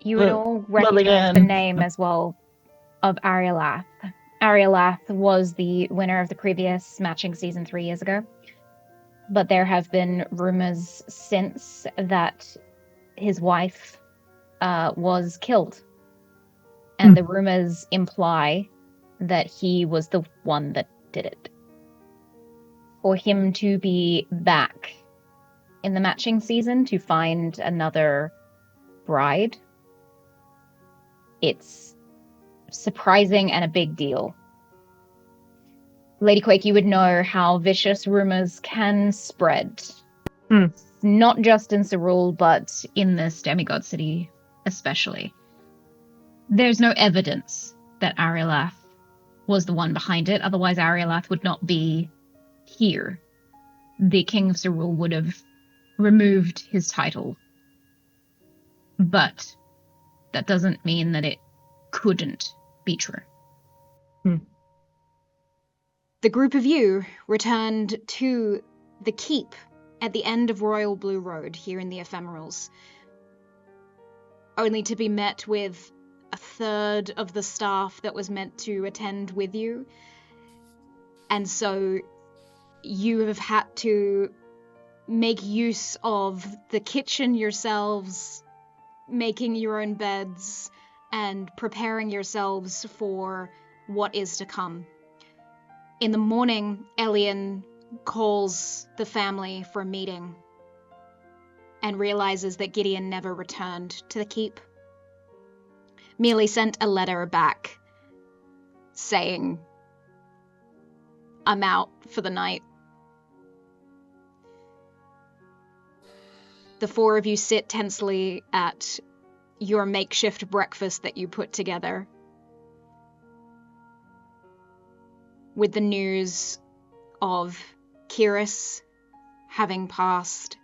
You would all recognize the name as well of Ariolath. Ariolath was the winner of the previous matching season 3 years ago. But there have been rumors since that his wife was killed. And the rumors imply that he was the one that did it. For him to be back in the matching season to find another bride, it's surprising and a big deal. Lady Quake, you would know how vicious rumors can spread. Not just in Cerule, but in this demigod city especially. There's no evidence that Ariolath was the one behind it, otherwise Ariolath would not be here. The King of Cerule would have removed his title. But that doesn't mean that it couldn't be true. The group of you returned to the keep at the end of Royal Blue Road here in the Ephemerals, only to be met with a third of the staff that was meant to attend with you. And so you have had to make use of the kitchen yourselves, making your own beds, and preparing yourselves for what is to come. In the morning, Elyan calls the family for a meeting and realizes that Gideon never returned to the keep. Merely sent a letter back saying, I'm out for the night. The four of you sit tensely at your makeshift breakfast that you put together, with the news of Kiris having passed,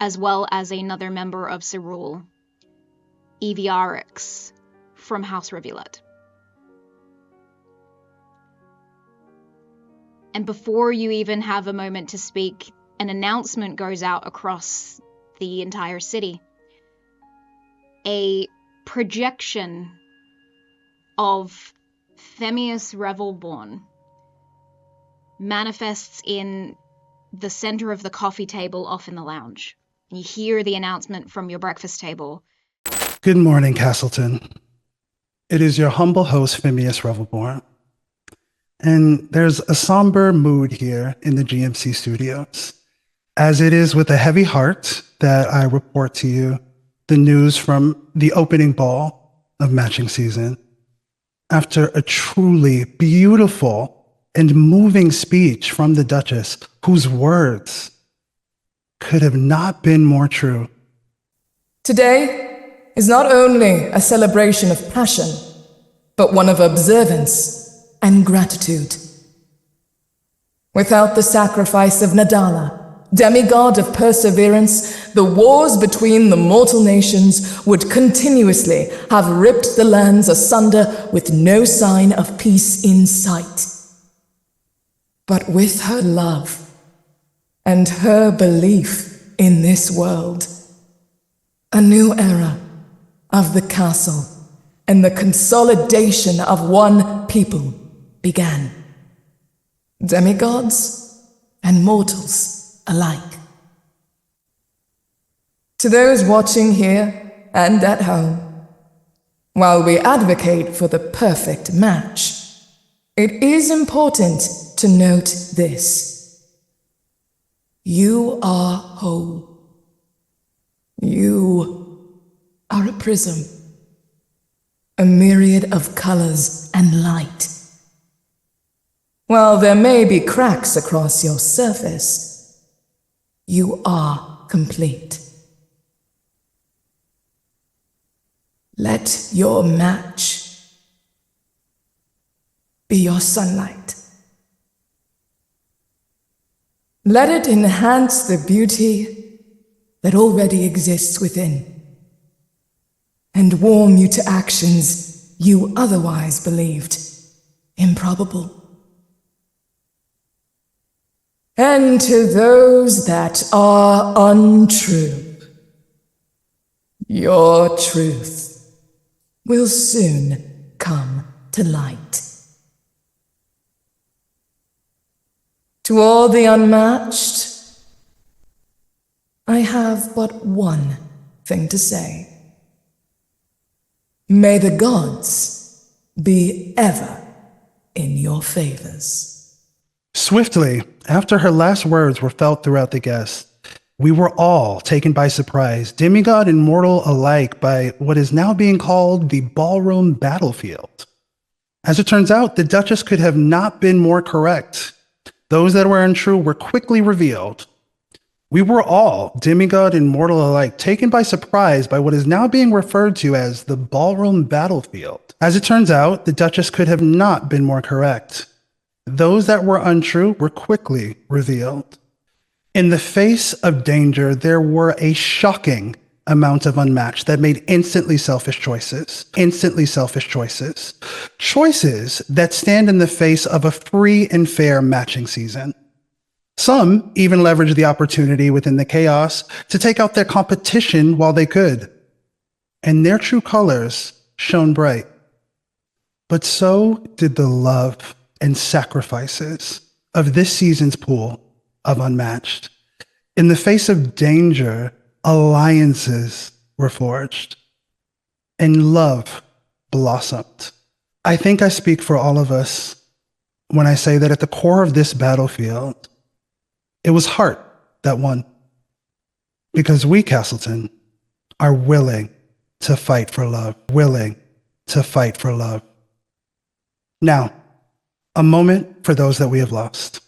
as well as another member of Cerule, Eviarix from House Rivulet. And before you even have a moment to speak, an announcement goes out across the entire city. A projection of Themius Revelborn manifests in the center of the coffee table off in the lounge. You hear the announcement from your breakfast table. Good morning, Castleton. It is your humble host, Themius Revelborn. And there's a somber mood here in the GMC studios, as it is with a heavy heart that I report to you the news from the opening ball of matching season. After a truly beautiful and moving speech from the Duchess, whose words could have not been more true. Today is not only a celebration of passion, but one of observance and gratitude. Without the sacrifice of Nadala, demigod of perseverance, the wars between the mortal nations would continuously have ripped the lands asunder with no sign of peace in sight. But with her love and her belief in this world, a new era of the castle and the consolidation of one people began. Demigods and mortals alike. To those watching here and at home, while we advocate for the perfect match, it is important to note this. You are whole. You are a prism, a myriad of colors and light. While there may be cracks across your surface, you are complete. Let your match be your sunlight. Let it enhance the beauty that already exists within, and warm you to actions you otherwise believed improbable. And to those that are untrue, your truth will soon come to light. To all the unmatched, I have but one thing to say. May the gods be ever in your favors. Swiftly, after her last words were felt throughout the guests, we were all taken by surprise, demigod and mortal alike, by what is now being called the Ballroom Battlefield. As it turns out, the Duchess could have not been more correct. Those that were untrue were quickly revealed. We were all, demigod and mortal alike, taken by surprise by what is now being referred to as the Ballroom Battlefield. As it turns out, the Duchess could have not been more correct. Those that were untrue were quickly revealed. In the face of danger, there were a shocking amount of unmatched that made instantly selfish choices. Choices that stand in the face of a free and fair matching season. Some even leveraged the opportunity within the chaos to take out their competition while they could. And their true colors shone bright. But so did the love and sacrifices of this season's pool of unmatched. In the face of danger, alliances were forged, and love blossomed. I think I speak for all of us when I say that at the core of this battlefield, it was heart that won. Because we, Castleton, are willing to fight for love. Now, a moment for those that we have lost.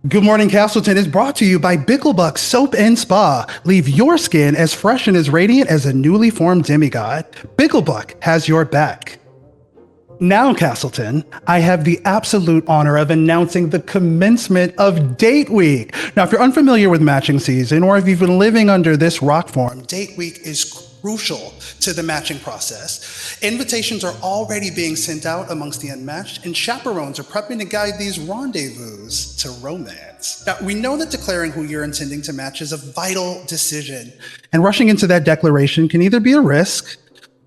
Good Morning Castleton is brought to you by Bicklebuck Soap and Spa. Leave your skin as fresh and as radiant as a newly formed demigod. Bicklebuck has your back. Now, Castleton, I have the absolute honor of announcing the commencement of Date Week. Now, if you're unfamiliar with matching season, or if you've been living under this rock form, Date Week is crucial to the matching process. Invitations are already being sent out amongst the unmatched, and chaperones are prepping to guide these rendezvous to romance. Now, we know that declaring who you're intending to match is a vital decision, and rushing into that declaration can either be a risk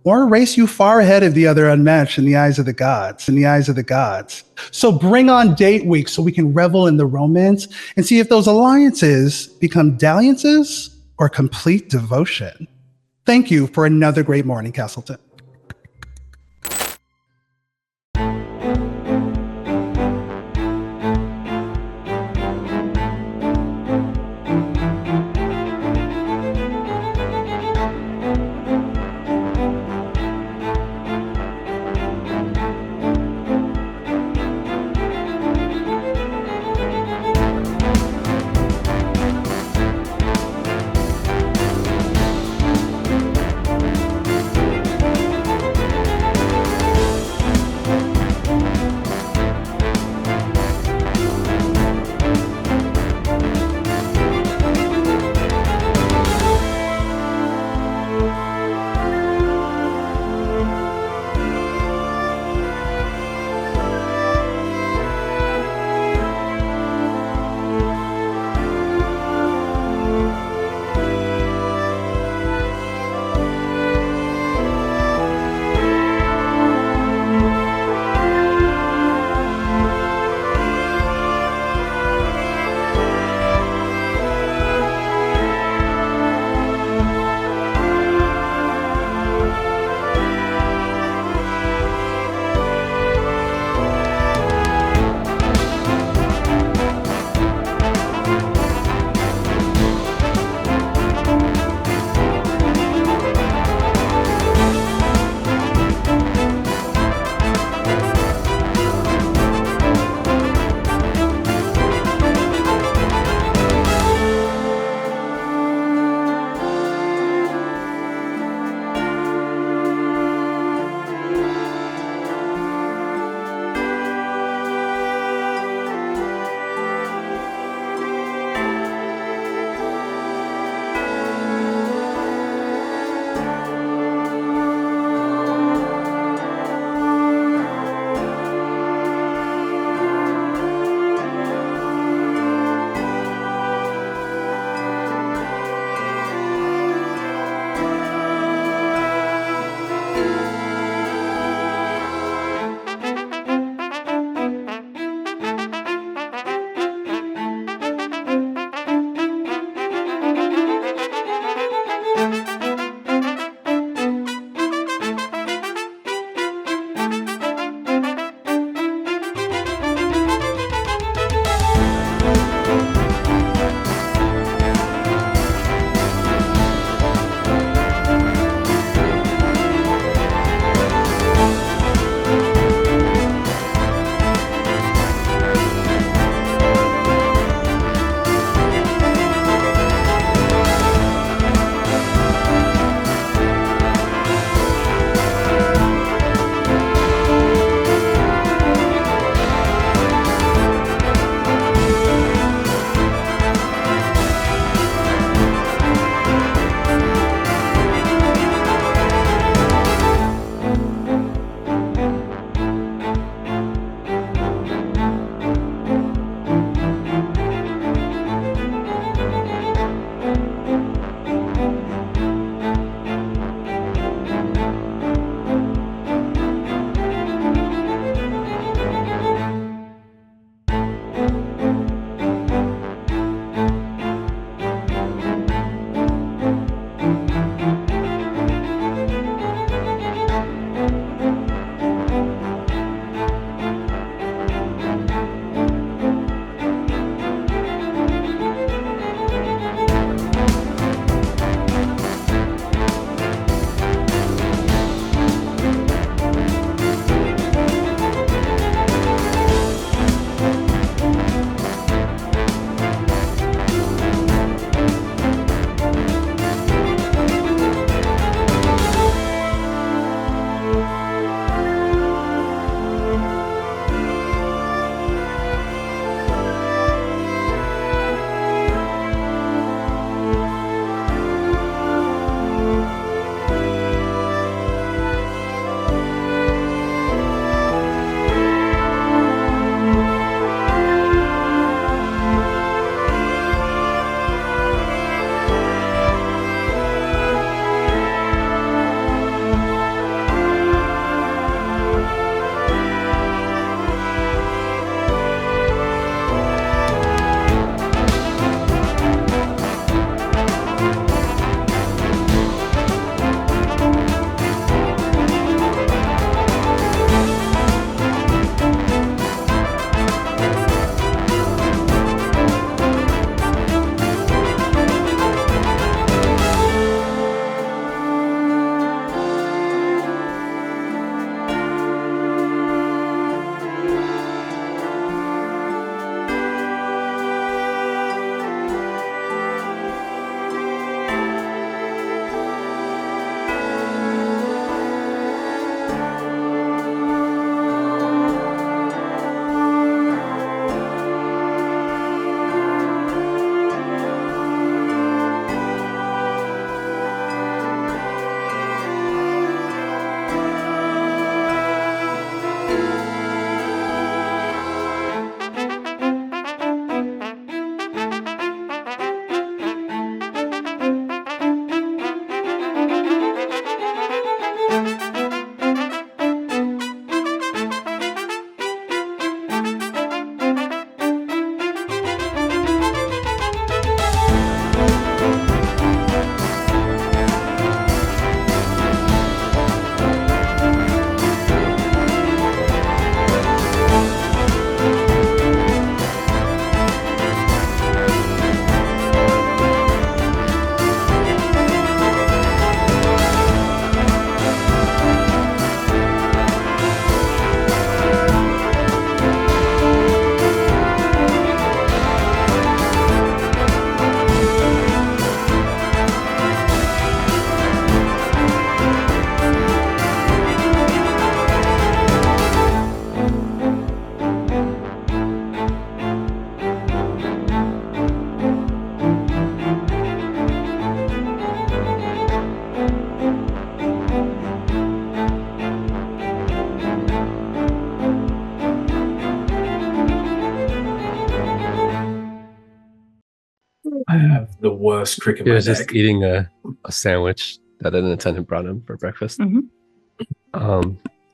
or race you far ahead of the other unmatched in the eyes of the gods. So bring on Date Week so we can revel in the romance and see if those alliances become dalliances or complete devotion. Thank you for another great morning, Castleton. have the worst crick in He my was neck. just eating a sandwich that an attendant brought him for breakfast.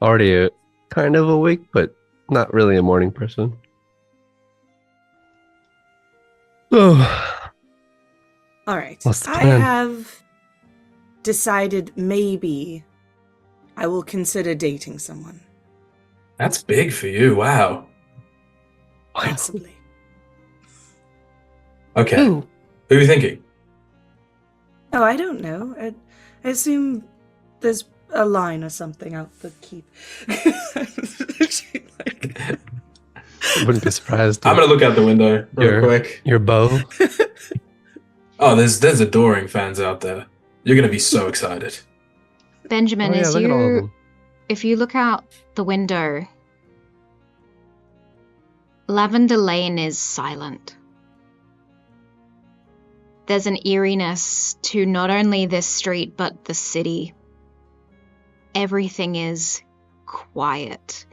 Already kind of awake, but not really a morning person. Oh, All right. What's the I plan? have decided maybe I will consider dating someone. That's big for you. Wow. Possibly. Okay. Who? Who are you thinking? Oh, I don't know. I assume there's a line or something out the keep. Wouldn't be surprised. I'm gonna look out the window real quick. Your bow. Oh, there's adoring fans out there. You're gonna be so excited. Benjamin, Oh, yeah, as look at all of you, them. if you look out the window, Lavender Lane is silent. There's an eeriness to not only this street, but the city. Everything is quiet.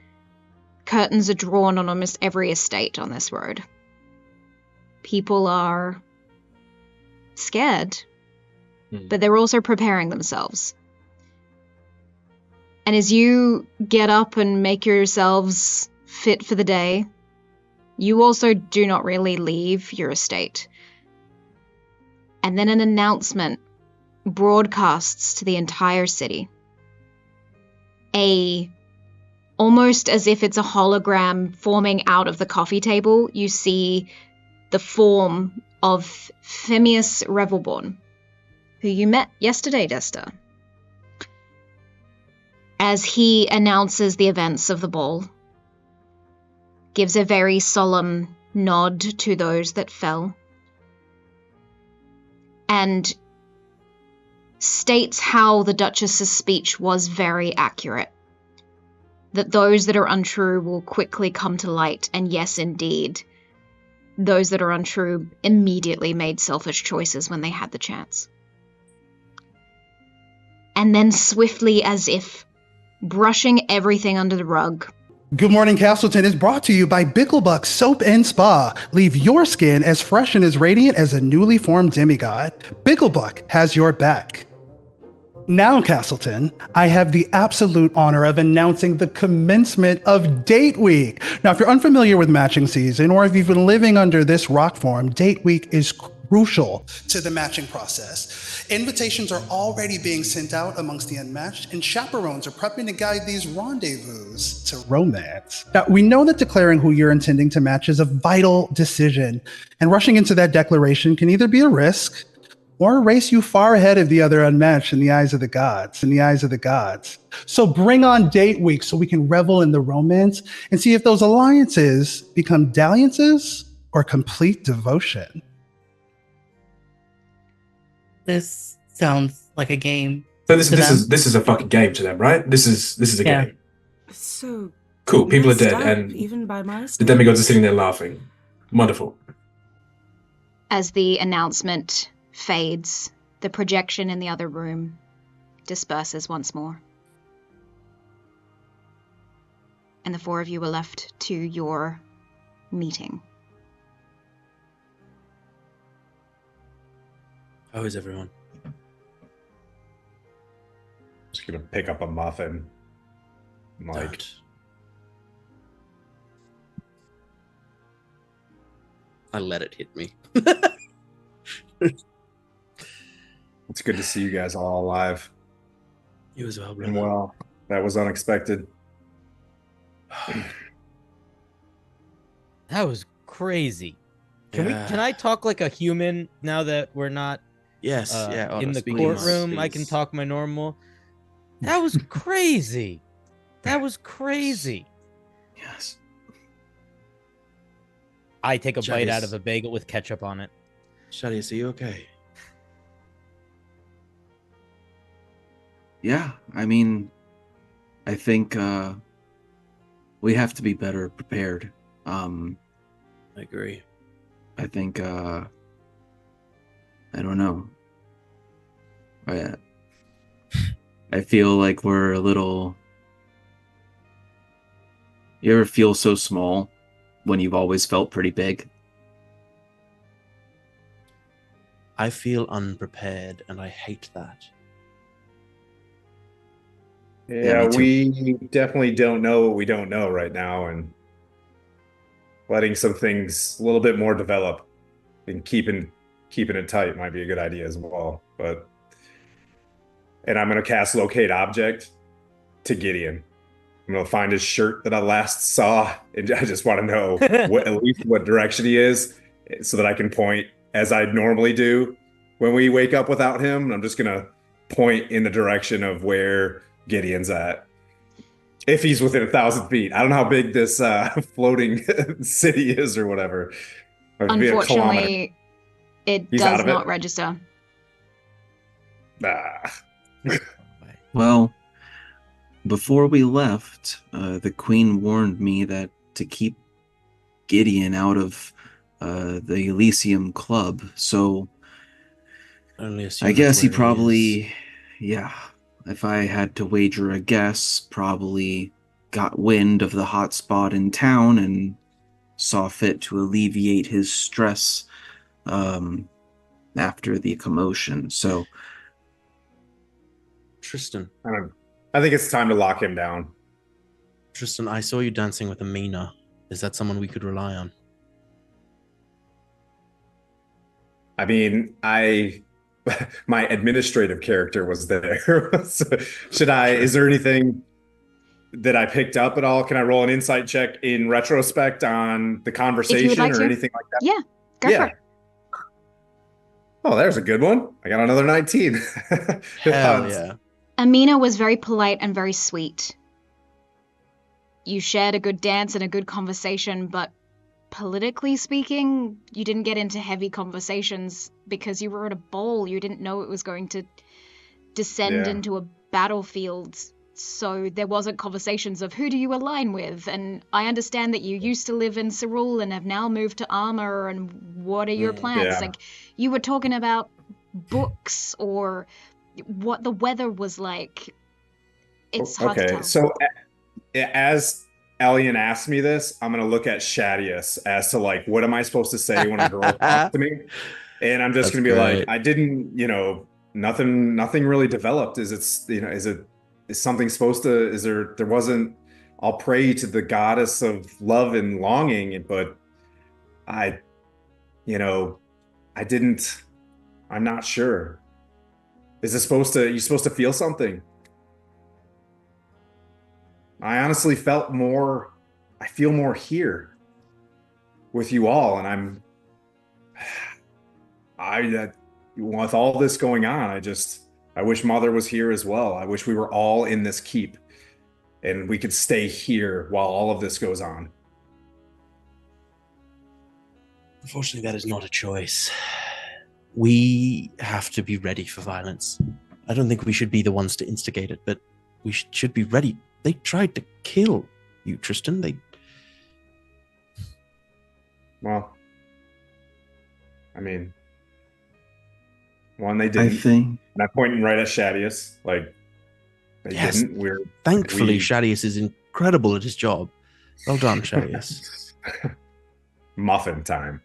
Curtains are drawn on almost every estate on this road. People are scared, but they're also preparing themselves. And as you get up and make yourselves fit for the day, you also do not really leave your estate. And then an announcement broadcasts to the entire city. Almost as if it's a hologram forming out of the coffee table, you see the form of Phineas Revelborn, who you met yesterday, Desta. As he announces the events of the ball, gives a very solemn nod to those that fell, and states how the Duchess's speech was very accurate. That those that are untrue will quickly come to light, and yes, indeed, those that are untrue immediately made selfish choices when they had the chance. And then swiftly, as if brushing everything under the rug, Good Morning Castleton is brought to you by Bicklebuck Soap and Spa. Leave your skin as fresh and as radiant as a newly formed demigod. Bicklebuck has your back. Now, Castleton, I have the absolute honor of announcing the commencement of Date Week. Now, if you're unfamiliar with matching season, or if you've been living under this rock form, Date Week is crucial to the matching process. Invitations are already being sent out amongst the unmatched, and chaperones are prepping to guide these rendezvous to romance. Now, we know that declaring who you're intending to match is a vital decision, and rushing into that declaration can either be a risk or race you far ahead of the other unmatched in the eyes of the gods. So bring on Date Week so we can revel in the romance and see if those alliances become dalliances or complete devotion. This sounds like a game. So this is a fucking game to them, right? This is a game. So Cool. People are messed dead, up, and even by my the standards. demigods are sitting there laughing. Wonderful. as the announcement fades, the projection in the other room disperses once more. And the four of you are left to your meeting. How is everyone? Just gonna pick up a muffin. Like, I let it hit me. it's good to see you guys all alive. You as well, And brother. well, that was unexpected. That was crazy. Can Yeah. can I talk like a human now that we're not Yes, yeah, Otter, in the speak your mind, courtroom? I can please. talk my normal. That was crazy. That was crazy. Yes. I take a bite out Shadius. of a bagel with ketchup on it. Shadius, are you okay? Yeah, I mean, I think we have to be better prepared. I agree. I think I don't know. I feel like we're a little. You ever feel so small when you've always felt pretty big? I feel unprepared, and I hate that. Yeah, me too. we definitely don't know what we don't know right now, and letting some things a little bit more develop and keeping it tight might be a good idea as well. And I'm gonna cast Locate Object to Gideon. I'm gonna find his shirt that I last saw, and I just want to know at least what direction he is, so that I can point as I normally do when we wake up without him. And I'm just gonna point in the direction of where Gideon's at, if he's within 1,000 feet. I don't know how big this floating city is or whatever. Unfortunately, it He's does out of it? not register. Well, before we left, the queen warned me that to keep Gideon out of the Elysium Club. So I guess he probably, if I had to wager a guess, probably got wind of the hot spot in town and saw fit to alleviate his stress after the commotion. So, Tristan. I think it's time to lock him down. Tristan, I saw you dancing with a Mina. Is that someone we could rely on? I mean, my administrative character was there. So is there anything that I picked up at all? Can I roll an insight check in retrospect on the conversation or anything like that? Yeah, go for it. Oh, there's a good one. I got another 19. Hell yeah. Amina was very polite and very sweet. You shared a good dance and a good conversation, but politically speaking, you didn't get into heavy conversations because you were at a ball. You didn't know it was going to descend into a battlefield. So there wasn't conversations of who do you align with. And I understand that you used to live in Cyril and have now moved to Armor, and what are your plans? Yeah. Like, you were talking about books or what the weather was like. It's hard to tell. So as Elyan asked me this, I'm going to look at Shadius as to like, what am I supposed to say when a girl talks to me? And I'm just going to be like, I didn't, nothing really developed. Is something supposed to, there wasn't, I'll pray to the goddess of love and longing, but I'm not sure. Is it supposed to, you're supposed to feel something? I honestly feel more here with you all. And with all this going on, I wish Mother was here as well. I wish we were all in this keep and we could stay here while all of this goes on. Unfortunately, that is not a choice. We have to be ready for violence. I don't think we should be the ones to instigate it, but we should be ready. They tried to kill you, Tristan. Well, I mean, one, they didn't. I think. And I'm pointing right at Shadius. Like, they didn't. Thankfully, Shadius is incredible at his job. Well done, Shadius. Muffin time.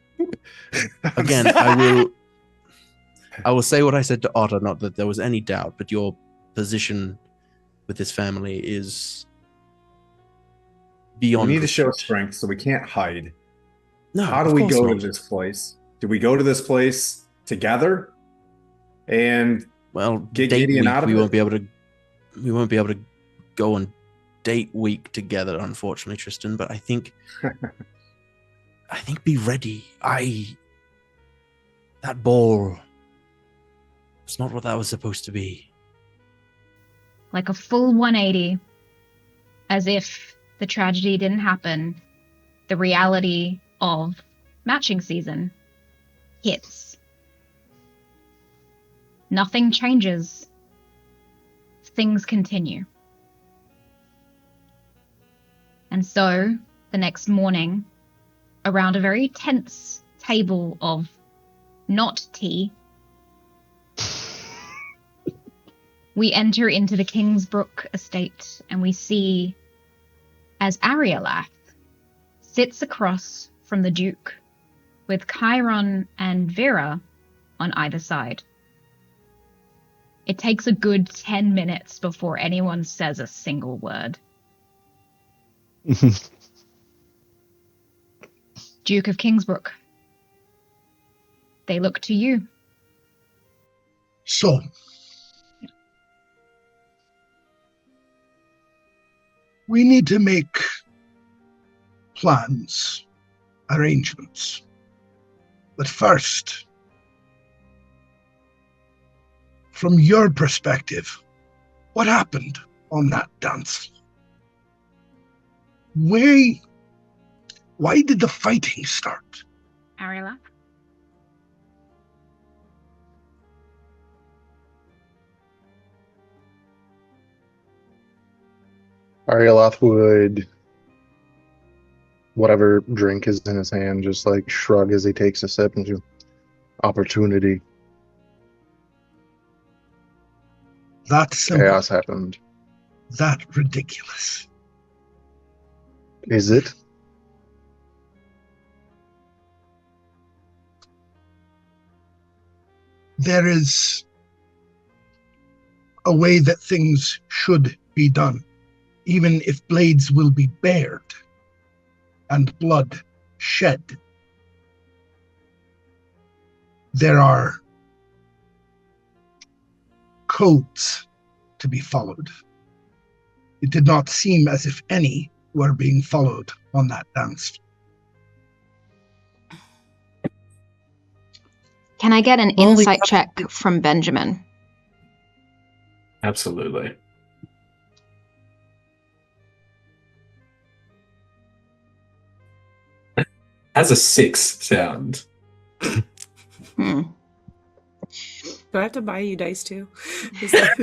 Again, I will say what I said to Otter, not that there was any doubt, but your position with this family is beyond. We need to show strength, so we can't hide. No, how do we go to this place? Do we go to this place together and get Gideon out of it? We won't be able to go on date week together, unfortunately, Tristan. But I think be ready. That ball. It's not what that was supposed to be. Like a full 180, as if the tragedy didn't happen, the reality of matching season hits. Nothing changes. Things continue. And so, the next morning, around a very tense table of not tea, we enter into the Kingsbrook estate, and we see as Ariolath sits across from the Duke with Chiron and Veyrah on either side. It takes a good 10 minutes before anyone says a single word. Duke of Kingsbrook. They look to you. So, we need to make plans, arrangements. But first, from your perspective, what happened on that dance floor? Why did the fighting start? Ariolath? Ariolath would, whatever drink is in his hand, just like shrug as he takes a sip and just, opportunity. That simple. Chaos happened. That ridiculous. Is it? There is a way that things should be done, even if blades will be bared and blood shed. There are codes to be followed. It did not seem as if any were being followed on that dance. Can I get an insight check from Benjamin? Absolutely. Has a 6 sound. Do I have to buy you dice too? Is that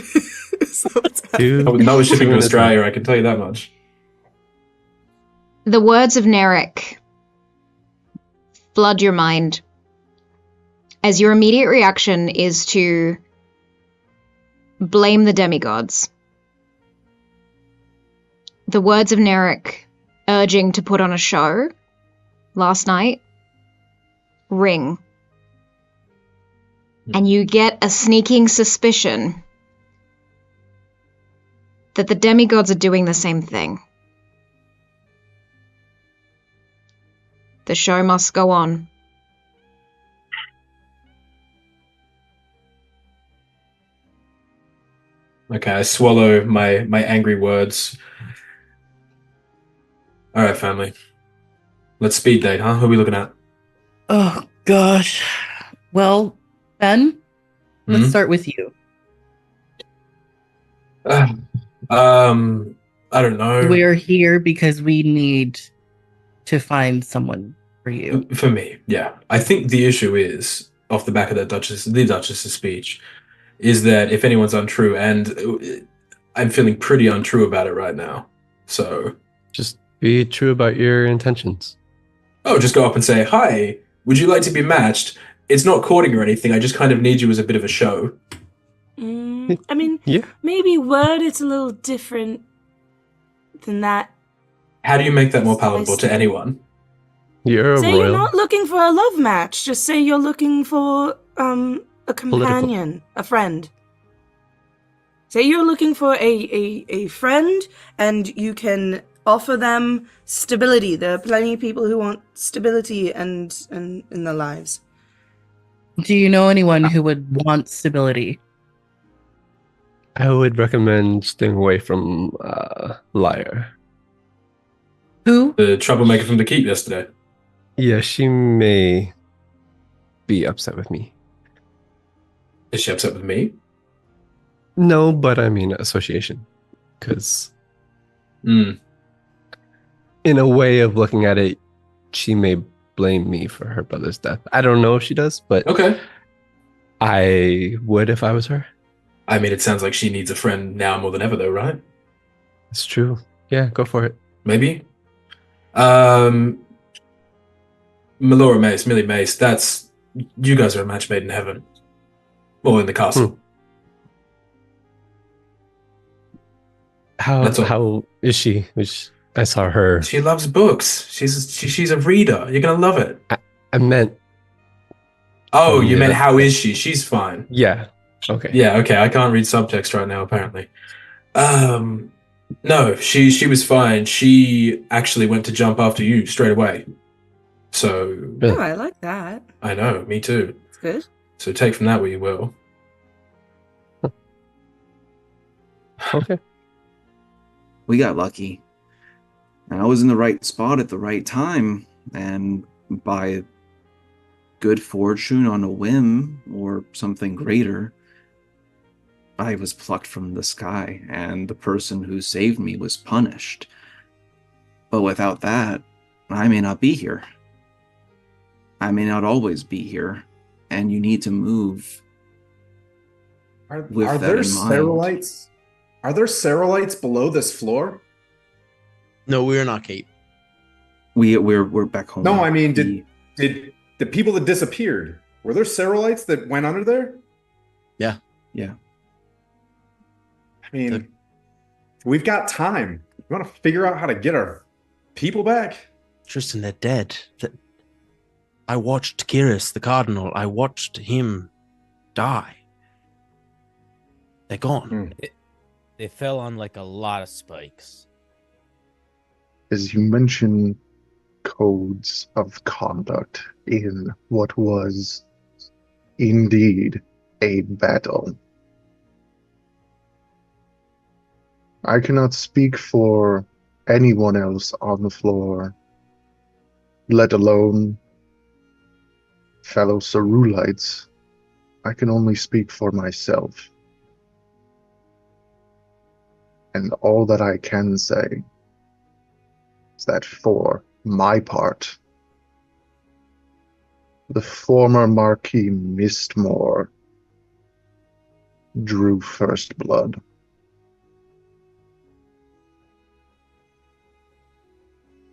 what's happening? Not with shipping to Australia, I can tell you that much. The words of Naeric flood your mind, as your immediate reaction is to blame the demigods. The words of Naeric urging to put on a show last night ring. And you get a sneaking suspicion that the demigods are doing the same thing. The show must go on. Okay, I swallow my angry words. All right, family. Let's speed date, huh? Who are we looking at? Oh, gosh. Well, Ben, let's start with you. I don't know. We're here because we need to find someone for you. For me, yeah. I think the issue is, off the back of the Duchess's speech, is that if anyone's untrue, and I'm feeling pretty untrue about it right now, so... Just be true about your intentions. Oh, just go up and say, hi, would you like to be matched? It's not courting or anything, I just kind of need you as a bit of a show. I mean, yeah. Maybe word it's a little different than that. How do you make that more palatable to anyone? You're Say you're not looking for a love match. Just say you're looking for a companion, a friend. Say you're looking for a friend, and you can offer them stability. There are plenty of people who want stability and in their lives. Do you know anyone who would want stability? I would recommend staying away from Liar. Who? The troublemaker from the keep yesterday. Yeah, she may be upset with me. Is she upset with me? No, but I mean association. Because in a way of looking at it, she may blame me for her brother's death. I don't know if she does, but okay. I would if I was her. I mean, it sounds like she needs a friend now more than ever, though, right? It's true. Yeah, go for it. Maybe. Millora Mace, Millie Mace, that's... You guys are a match made in heaven. Or in the castle. How is she? I saw her. She loves books. She's a reader. You're gonna love it. I meant Oh, you meant that- how is she? She's fine. Yeah. Okay. Yeah, okay. I can't read subtext right now, apparently. No, she was fine. She actually went to jump after you straight away. So Oh, I like that. I know, me too. It's good. So take from that what you will. Okay. We got lucky. I was in the right spot at the right time, and by good fortune on a whim or something greater, I was plucked from the sky, and the person who saved me was punished. But without that, I may not be here. I may not always be here, and you need to move. Are with there that in mind. Cerolites? Are there Cerolites below this floor? No, we're not Cape. We're back home. No, I mean, did the people that disappeared, were there Cerolites that went under there? Yeah. Yeah. I mean, we've got time. We want to figure out how to get our people back. Tristan, they're dead. I watched Kiris, the Cardinal. I watched him die. They're gone. They fell on like a lot of spikes. As you mention codes of conduct in what was indeed a battle, I cannot speak for anyone else on the floor, let alone fellow Cerulites. I can only speak for myself. And all that I can say is that for my part, the former Marquis Mistmore drew first blood.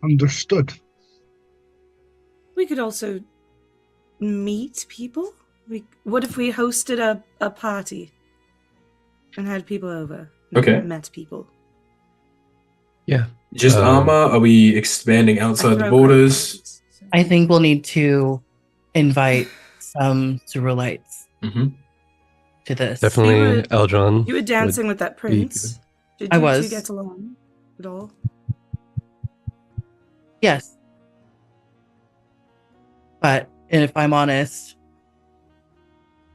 Understood. We could also meet people. What if we hosted a party and had people over? Okay. Met people. Yeah. Just armor? Are we expanding outside the borders? I think we'll need to invite some Cerulites to this. Definitely Eldron. You were dancing with that prince. Did I you was. two get along at all? Yes. But if I'm honest,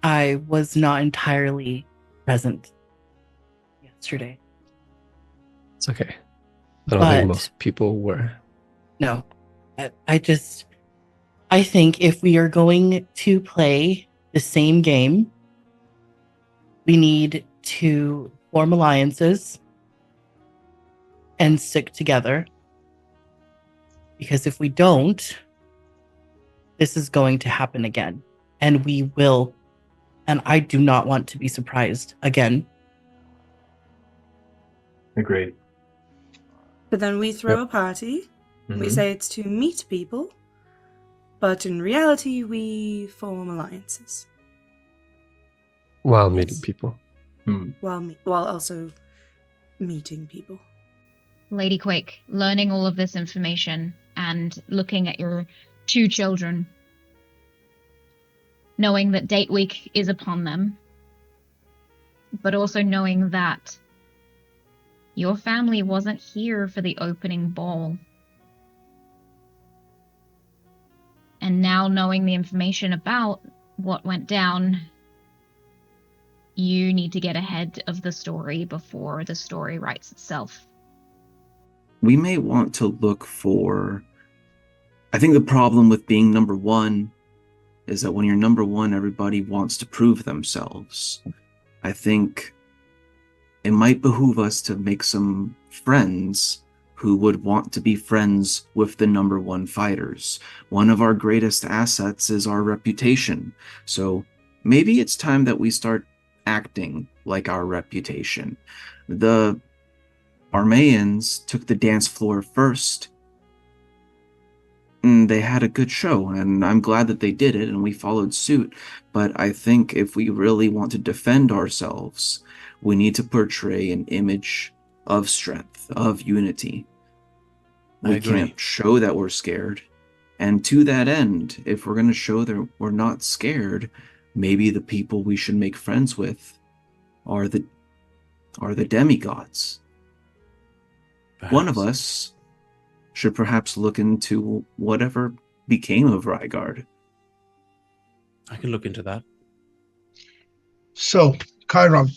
I was not entirely present yesterday. It's okay. I don't think But- most people were. No. I think if we are going to play the same game, we need to form alliances and stick together. Because if we don't, this is going to happen again. And we will. And I do not want to be surprised again. Agreed. But then we throw a party. We Mhm. say it's to meet people. But in reality, we form alliances. While meeting people. While also meeting people. Lady Quake, learning all of this information and looking at your two children, knowing that date week is upon them, but also knowing that your family wasn't here for the opening ball. And now knowing the information about what went down, you need to get ahead of the story before the story writes itself. We may want to look for... I think the problem with being number one is that when you're number one, everybody wants to prove themselves. I think it might behoove us to make some friends who would want to be friends with the number one fighters. One of our greatest assets is our reputation. So maybe it's time that we start acting like our reputation. The Armaeans took the dance floor first. And they had a good show, and I'm glad that they did it, and we followed suit. But I think if we really want to defend ourselves, we need to portray an image of strength, of unity. I We agree. can't show that we're scared. And to that end, if we're going to show that we're not scared, maybe the people we should make friends with are the demigods. One of us should perhaps look into whatever became of Rygard. I can look into that. So, Chiron,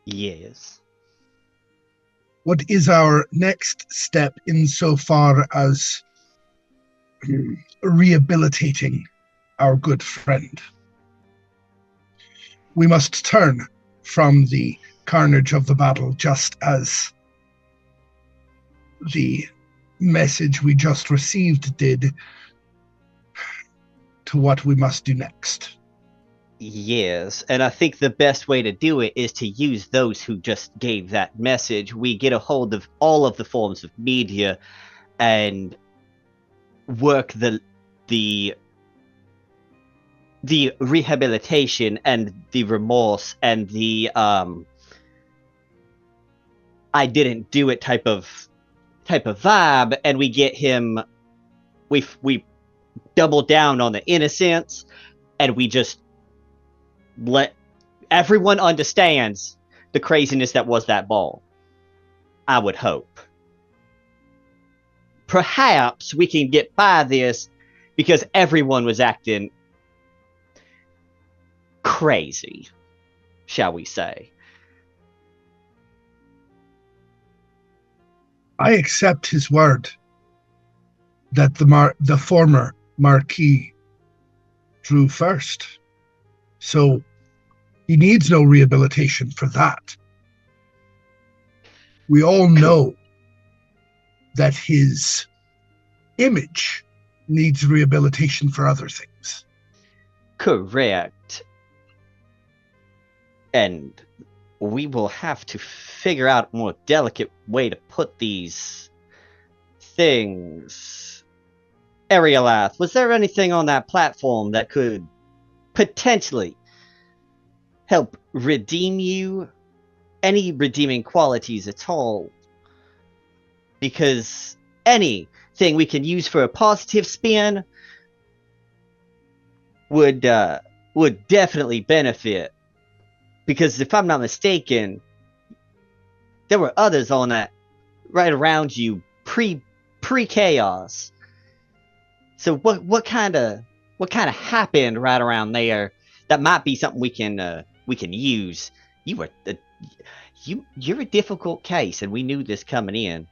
Yes. what is our next step insofar as rehabilitating our good friend? We must turn from the carnage of the battle, just as the message we just received did, to what we must do next. Yes, and I think the best way to do it is to use those who just gave that message. We get a hold of all of the forms of media and work the rehabilitation and the remorse and the I didn't do it type of vibe, and we get him. We double down on the innocence, and we just let everyone understands the craziness that was that ball. I would hope. Perhaps we can get by this because everyone was acting crazy, shall we say. I accept his word that the former Marquis drew first. So he needs no rehabilitation for that. We all know that his image needs rehabilitation for other things. Correct. And we will have to figure out a more delicate way to put these things. Ariolath, was there anything on that platform that could potentially help redeem you? Any redeeming qualities at all? Because anything we can use for a positive spin would definitely benefit. Because if I'm not mistaken, there were others on that right around you pre-chaos. So what kind of happened right around there that might be something we can use? You're a difficult case, and we knew this coming in.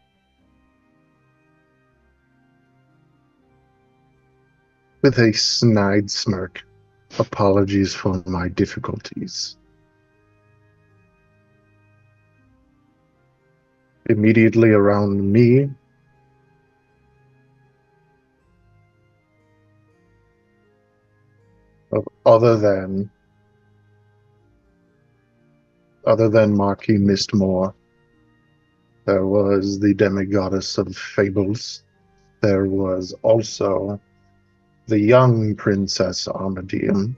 With a snide smirk, apologies for my difficulties. Immediately around me, other than Marquis Mistmore, there was the Demigoddess of Fables. There was also the young Princess Armadeum,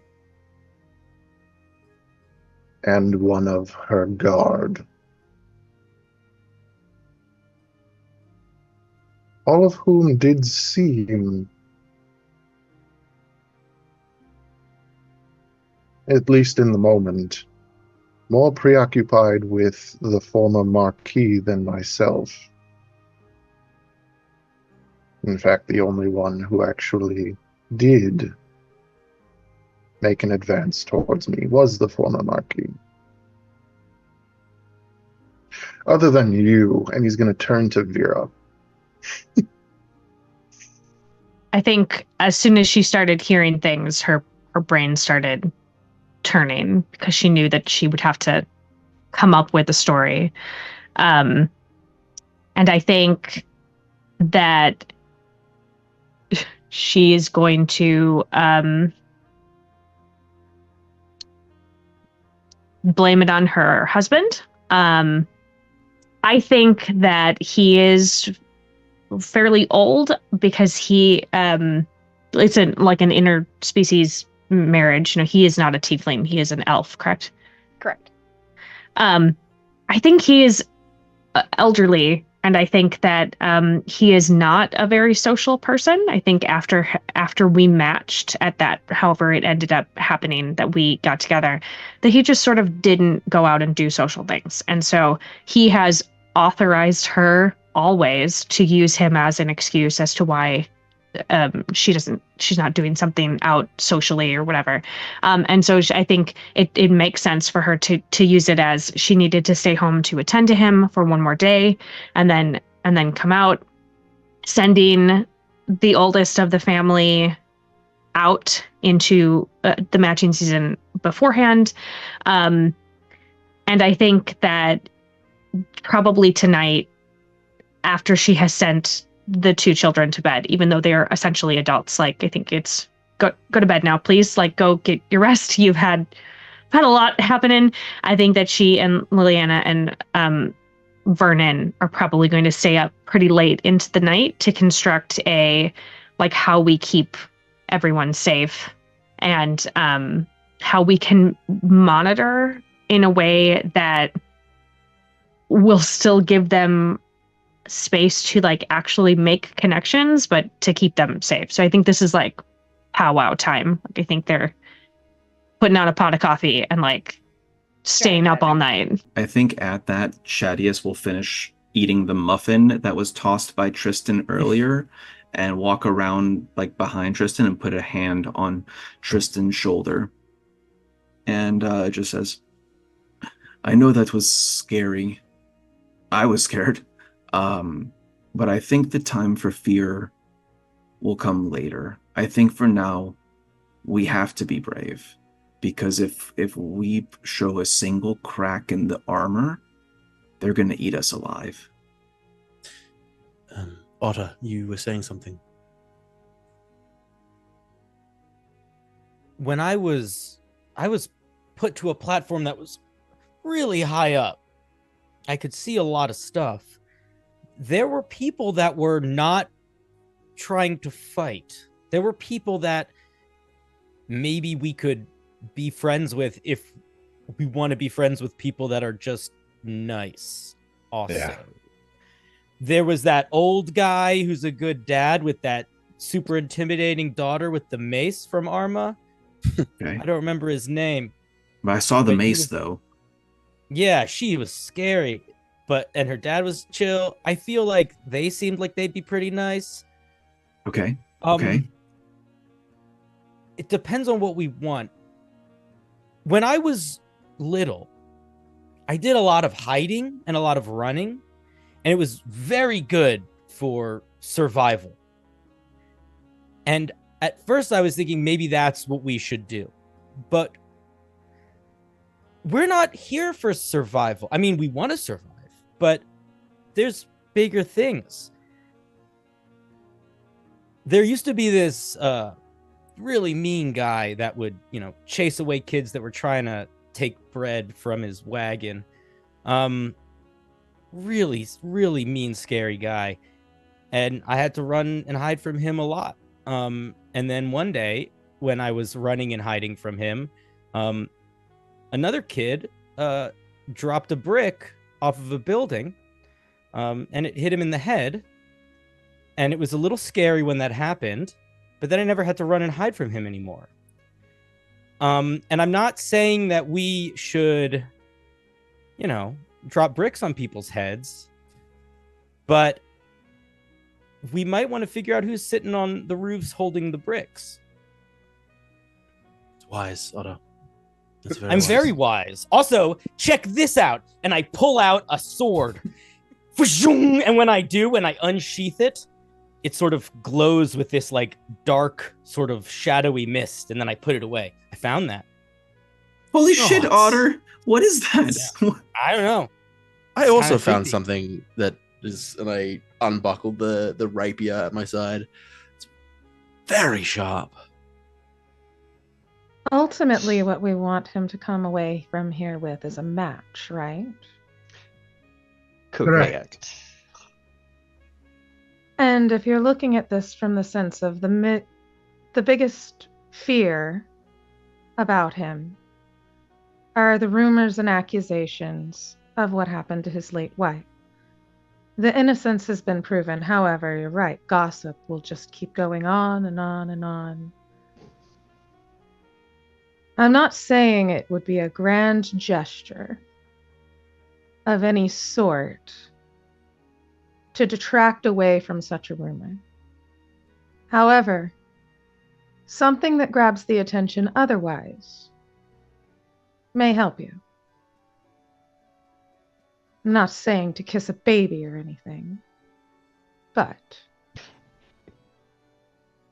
and one of her guard. All of whom did seem, at least in the moment, more preoccupied with the former Marquis than myself. In fact, the only one who actually did make an advance towards me was the former Marquis. Other than you, and he's going to turn to Veyrah. I think as soon as she started hearing things, her brain started turning because she knew that she would have to come up with a story. And I think that she is going to blame it on her husband. I think that he is fairly old because he it's like an interspecies marriage. You know, he is not a tiefling, he is an elf, correct? Correct. I think he is elderly And I think that he is not a very social person. I think after we matched at that, however it ended up happening that we got together, that he just sort of didn't go out and do social things. And so he has authorized her always to use him as an excuse as to why she's not doing something out socially or whatever. And so I think it makes sense for her to use it as she needed to stay home to attend to him for one more day and then come out, sending the oldest of the family out into the matching season beforehand. And I think that probably tonight, after she has sent the two children to bed, even though they're essentially adults, like, I think it's go to bed now, please. Like, go get your rest. You've had a lot happening. I think that she and Liliana and Vernon are probably going to stay up pretty late into the night to construct how we keep everyone safe and how we can monitor in a way that will still give them space to actually make connections, but to keep them safe. So I think this is powwow time. I think they're putting out a pot of coffee and staying up all night. I think at that, Shadius will finish eating the muffin that was tossed by Tristan earlier and walk around behind Tristan and put a hand on Tristan's shoulder. And it just says, I know that was scary. I was scared. But I think the time for fear will come later. I think for now, we have to be brave. Because if we show a single crack in the armor, they're going to eat us alive. Otter, you were saying something. When I was put to a platform that was really high up, I could see a lot of stuff. There were people that were not trying to fight. There were people that maybe we could be friends with if we want to be friends with people that are just nice. Also, yeah. There was that old guy who's a good dad with that super intimidating daughter with the mace from Arma. Okay. I don't remember his name. But I saw the mace, though. Yeah, she was scary. And her dad was chill. I feel like they seemed like they'd be pretty nice. Okay. Okay. It depends on what we want. When I was little, I did a lot of hiding and a lot of running, and it was very good for survival. And at first I was thinking maybe that's what we should do. But we're not here for survival. I mean, we want to survive. But there's bigger things. There used to be this really mean guy that would, chase away kids that were trying to take bread from his wagon. Really, really mean, scary guy. And I had to run and hide from him a lot. And then one day, when I was running and hiding from him, another kid dropped a brick off of a building, and it hit him in the head, and it was a little scary when that happened, but then I never had to run and hide from him anymore. And I'm not saying that we should, drop bricks on people's heads, but we might want to figure out who's sitting on the roofs holding the bricks. It's wise, Otter. I'm very wise. Also, check this out. And I pull out a sword. And when I do, when I unsheath it, it sort of glows with this dark sort of shadowy mist. And then I put it away. I found that. Holy shit, Otter. What is that? Yeah. I don't know. I also found something that is, and I unbuckled the rapier at my side. It's very sharp. Ultimately, what we want him to come away from here with is a match, right? Correct. And if you're looking at this from the sense of the biggest fear about him are the rumors and accusations of what happened to his late wife. The innocence has been proven. However, you're right. Gossip will just keep going on and on and on. I'm not saying it would be a grand gesture of any sort to detract away from such a rumor. However, something that grabs the attention otherwise may help you. I'm not saying to kiss a baby or anything, but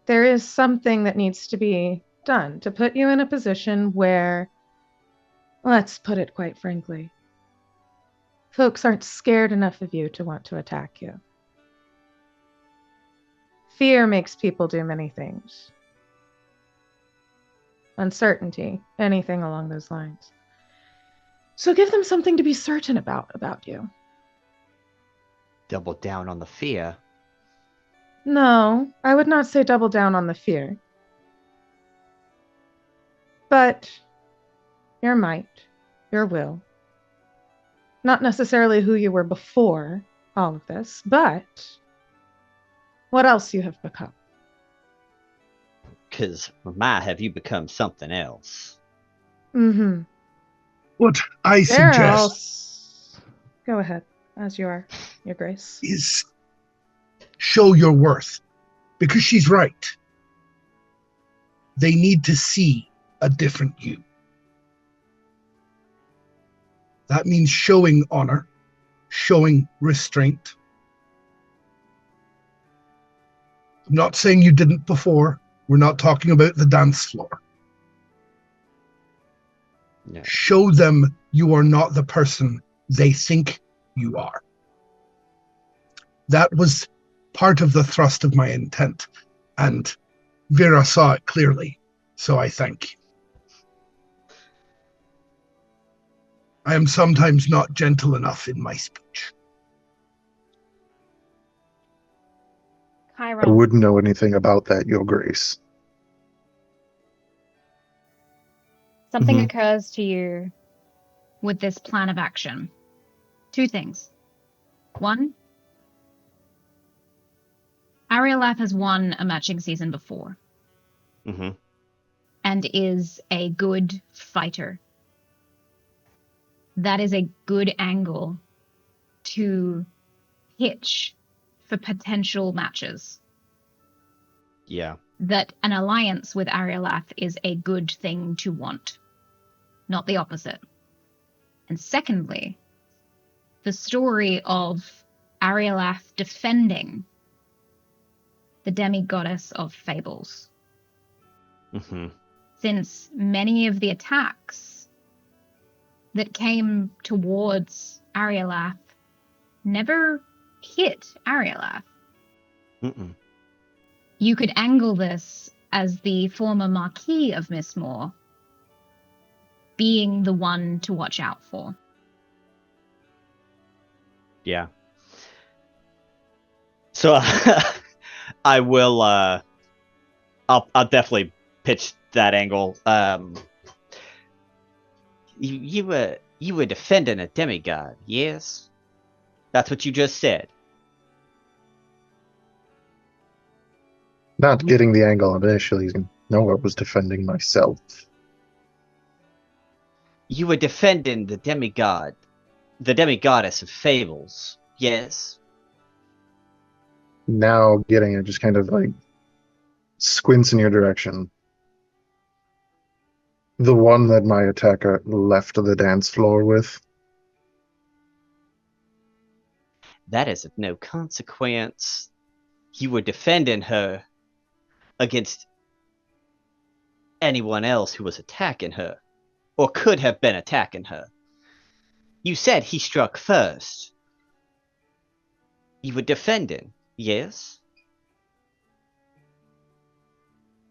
there is something that needs to be done to put you in a position where, let's put it quite frankly, folks aren't scared enough of you to want to attack you. Fear makes people do many things. Uncertainty, anything along those lines. So give them something to be certain about you. Double down on the fear. No, I would not say double down on the fear. But your might, your will. Not necessarily who you were before all of this, but what else you have become. Because, my, have you become something else? Mm-hmm. What I suggest Go ahead, as you are, Your Grace. Is show your worth. Because she's right. They need to see a different you. That means showing honor, showing restraint. I'm not saying you didn't before. We're not talking about the dance floor. No. Show them you are not the person they think you are. That was part of the thrust of my intent, and Veyrah saw it clearly, so I thank you. I am sometimes not gentle enough in my speech. I wouldn't know anything about that, Your Grace. Something occurs to you with this plan of action. Two things. One, Ariolath has won a matching season before. And is a good fighter. That is a good angle to pitch for potential matches. Yeah. That an alliance with Ariolath is a good thing to want, not the opposite. And secondly, the story of Ariolath defending the demigoddess of fables. Since many of the attacks that came towards Ariolath never hit Ariolath. You could angle this as the former Marquis of Mistmore being the one to watch out for. Yeah. So I will I'll definitely pitch that angle. You were defending a demigod, yes? That's what you just said. Not getting the angle initially. No, I was defending myself. You were defending the demigod, the demigoddess of fables, yes? Now getting it, just kind of like squints in your direction. The one that my attacker left the dance floor with. That is of no consequence. You were defending her against anyone else who was attacking her, or could have been attacking her. You said he struck first. You were defending, yes?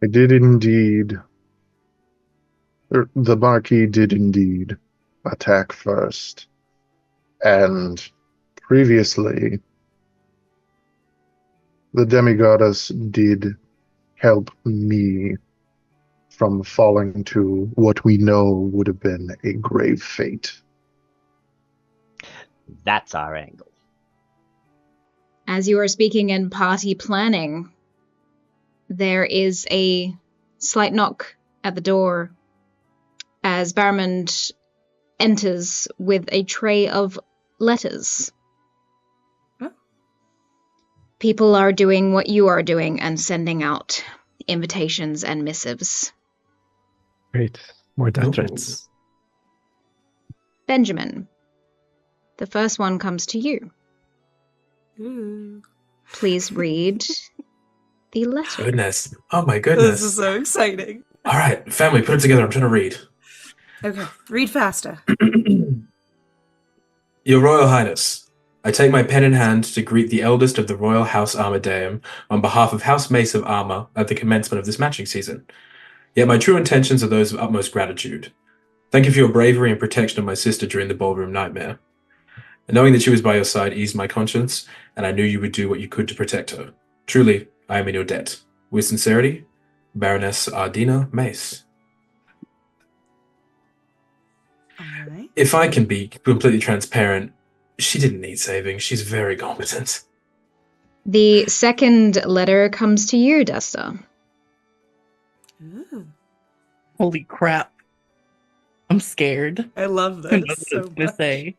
I did indeed. The Marquis did indeed attack first. And previously, the demigoddess did help me from falling to what we know would have been a grave fate. That's our angle. As you are speaking in party planning, there is a slight knock at the door as Barrowmond enters with a tray of letters. Huh? People are doing what you are doing and sending out invitations and missives. Great. More death threats. Benjamin, the first one comes to you. Ooh. Please read the letter. Goodness. Oh my goodness. This is so exciting. All right, family, put it together. I'm trying to read. Okay, read faster. Your Royal Highness, I take my pen in hand to greet the eldest of the Royal House Armadeum on behalf of House Mace of Armor at the commencement of this matching season. Yet my true intentions are those of utmost gratitude. Thank you for your bravery and protection of my sister during the ballroom nightmare. And knowing that she was by your side eased my conscience, and I knew you would do what you could to protect her. Truly, I am in your debt. With sincerity, Baroness Ardina Mace. Alright. If I can be completely transparent, she didn't need saving. She's very competent. The second letter comes to you, Desta. Ooh. Holy crap. I'm scared. I love Who knows this what I so was gonna much. say.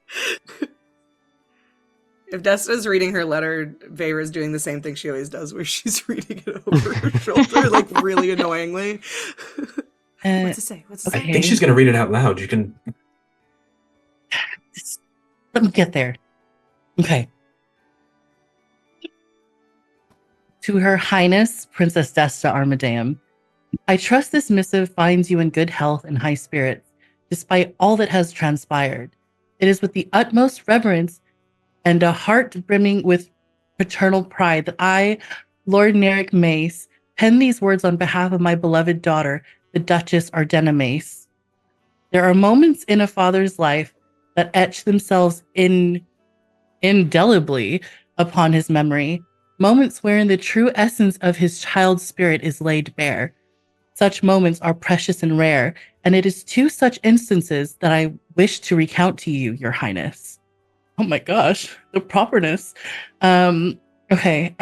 If Desta's reading her letter, Veyrah's doing the same thing she always does, where she's reading it over her shoulder, like really annoyingly. What's it say? What's it I say? think she's going to read it out loud. You can... Let me get there. Okay. To Her Highness, Princess Desta Armadeum, I trust this missive finds you in good health and high spirits, despite all that has transpired. It is with the utmost reverence and a heart brimming with paternal pride that I, Lord Naeric Mace, pen these words on behalf of my beloved daughter, the Duchess Ardena Mace. There are moments in a father's life that etch themselves indelibly upon his memory, moments wherein the true essence of his child's spirit is laid bare. Such moments are precious and rare, and it is two such instances that I wish to recount to you, Your Highness. Oh my gosh, the properness. Okay.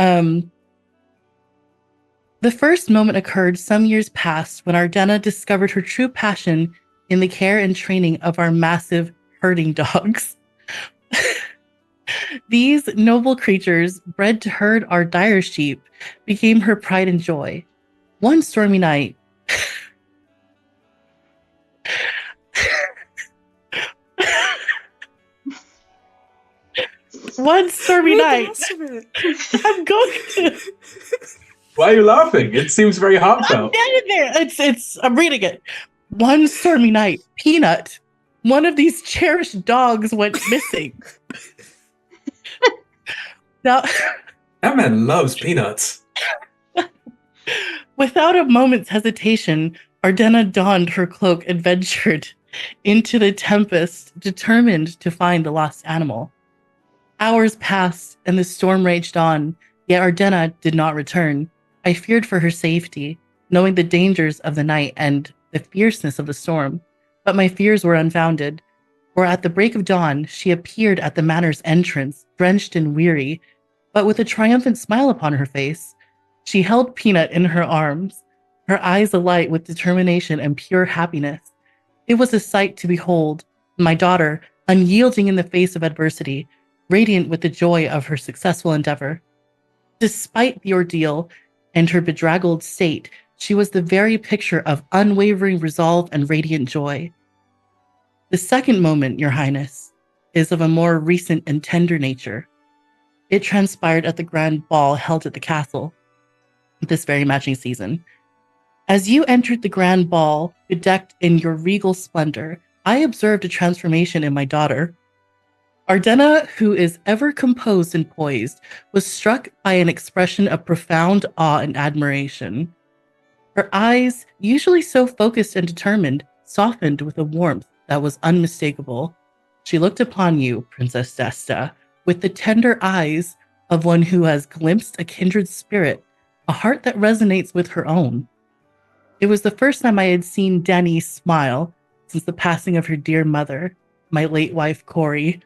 The first moment occurred some years past when Ardena discovered her true passion in the care and training of our massive herding dogs. These noble creatures, bred to herd our dire sheep, became her pride and joy. One stormy night, I'm going to. Why are you laughing? It seems very heartfelt. I'm reading it. One stormy night, Peanut, one of these cherished dogs, went missing. Now, that man loves peanuts. Without a moment's hesitation, Ardena donned her cloak and ventured into the Tempest, determined to find the lost animal. Hours passed and the storm raged on, yet Ardena did not return. I feared for her safety, knowing the dangers of the night and the fierceness of the storm, but my fears were unfounded. For at the break of dawn, she appeared at the manor's entrance, drenched and weary, but with a triumphant smile upon her face. She held Peanut in her arms, her eyes alight with determination and pure happiness. It was a sight to behold, my daughter, unyielding in the face of adversity, radiant with the joy of her successful endeavor. Despite the ordeal and her bedraggled state, she was the very picture of unwavering resolve and radiant joy. The second moment, Your Highness, is of a more recent and tender nature. It transpired at the grand ball held at the castle this very matching season. As you entered the grand ball, bedecked in your regal splendor, I observed a transformation in my daughter. Ardena, who is ever composed and poised, was struck by an expression of profound awe and admiration. Her eyes, usually so focused and determined, softened with a warmth that was unmistakable. She looked upon you, Princess Desta, with the tender eyes of one who has glimpsed a kindred spirit, a heart that resonates with her own. It was the first time I had seen Dani smile since the passing of her dear mother, my late wife, Corey.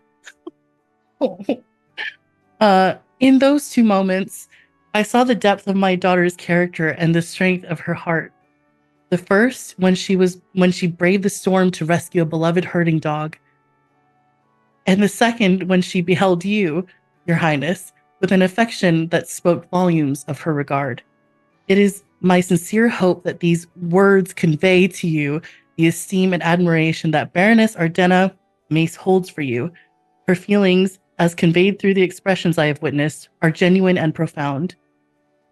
In those 2 moments, I saw the depth of my daughter's character and the strength of her heart. The first, when she braved the storm to rescue a beloved herding dog. And the second, when she beheld you, Your Highness, with an affection that spoke volumes of her regard. It is my sincere hope that these words convey to you the esteem and admiration that Baroness Ardena Mace holds for you. Her feelings, as conveyed through the expressions I have witnessed, are genuine and profound.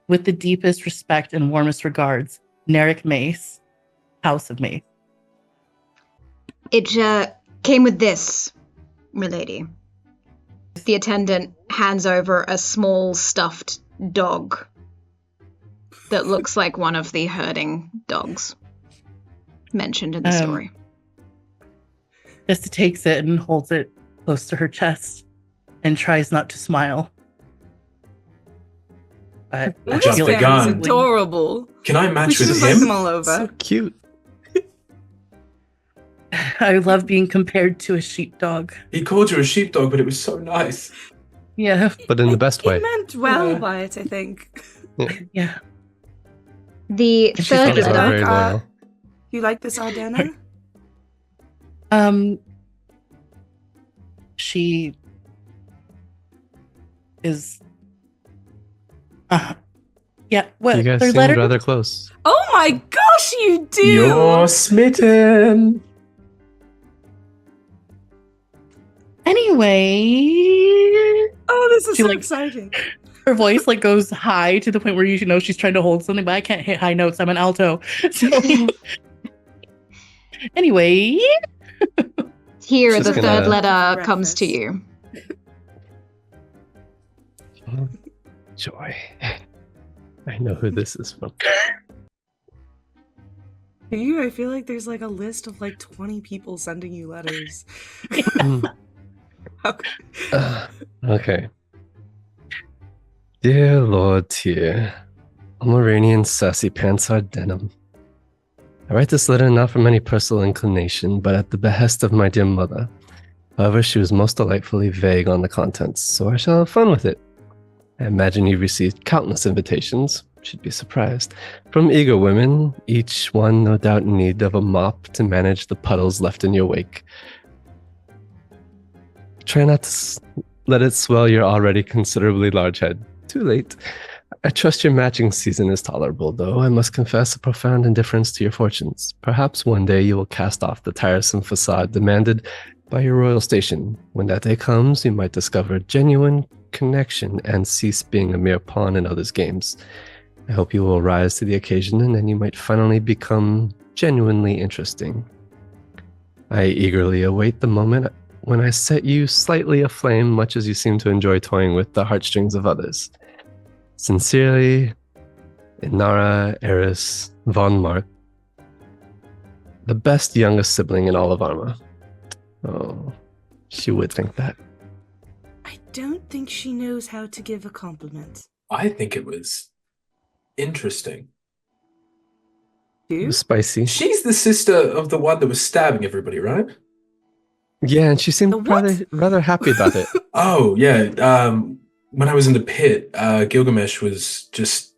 With the deepest respect and warmest regards, Naeric Mace, House of Mace. It came with this, milady. The attendant hands over a small stuffed dog that looks like one of the herding dogs mentioned in the story. Desta takes it and holds it close to her chest and tries not to smile. But I This feel like is adorable. Can I match We should with invite him? them all over. So cute. I love being compared to a sheepdog. He called you a sheepdog, but it was so nice. Yeah. But in the best way. He meant well by it, I think. Yeah. The And she's third also letter. very loyal. You like this Ardena? She is. Yeah. What? You guys Third seemed letter? rather close. Oh my gosh, you do! You're smitten. Anyway. Oh, this is She, so like, exciting. Her voice like goes high to the point where you know she's trying to hold something, but I can't hit high notes. I'm an alto. So anyway, Here, She's the gonna- third letter comes to you. Oh, joy. I know who this is from. You, I feel like there's like a list of like 20 people sending you letters. Okay. Dear Lord Tyr, Amaranian sassy pants are denim. I write this letter not from any personal inclination, but at the behest of my dear mother. However, she was most delightfully vague on the contents, so I shall have fun with it. I imagine you've received countless invitations, should be surprised, from eager women, each one no doubt in need of a mop to manage the puddles left in your wake. Try not to let it swell your already considerably large head. Too late. I trust your matching season is tolerable, though I must confess a profound indifference to your fortunes. Perhaps one day you will cast off the tiresome facade demanded by your royal station. When that day comes, you might discover genuine connection and cease being a mere pawn in others' games. I hope you will rise to the occasion, and then you might finally become genuinely interesting. I eagerly await the moment when I set you slightly aflame, much as you seem to enjoy toying with the heartstrings of others. Sincerely, Inara Eris von Mark, the best youngest sibling in all of Arma. Oh, she would think that. I don't think she knows how to give a compliment. I think it was interesting. It was spicy. She's the sister of the one that was stabbing everybody, right? Yeah, and she seemed rather happy about it. Oh, yeah. When I was in the pit, Gilgamesh was just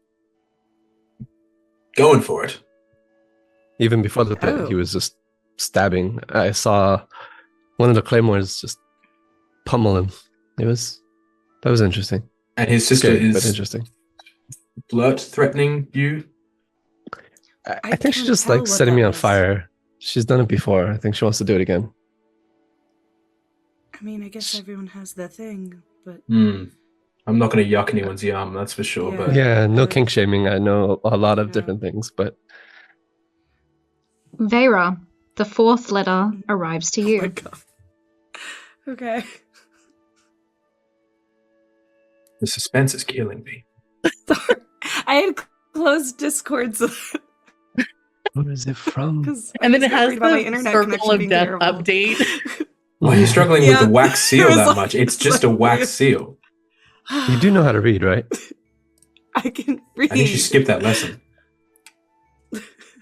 going for it. Even before the pit, he was just stabbing. I saw one of the Claymores just pummel him. That was interesting. And his sister Scary, is but interesting. Flirt threatening you? I think she just likes setting me on fire. She's done it before. I think she wants to do it again. I mean, I guess everyone has their thing, but I'm not going to yuck anyone's yum, that's for sure. Yeah. But Yeah, no kink shaming. I know a lot of different things, but Veyrah, the fourth letter arrives to you. okay. the suspense is killing me. I had closed Discord so where is it from? And then it has about my the internet circle connection of being death terrible. update. Why are you struggling with Yeah, the wax seal it was that like- much? It's just a wax seal. You do know how to read, right? I can read. I think you skipped that lesson.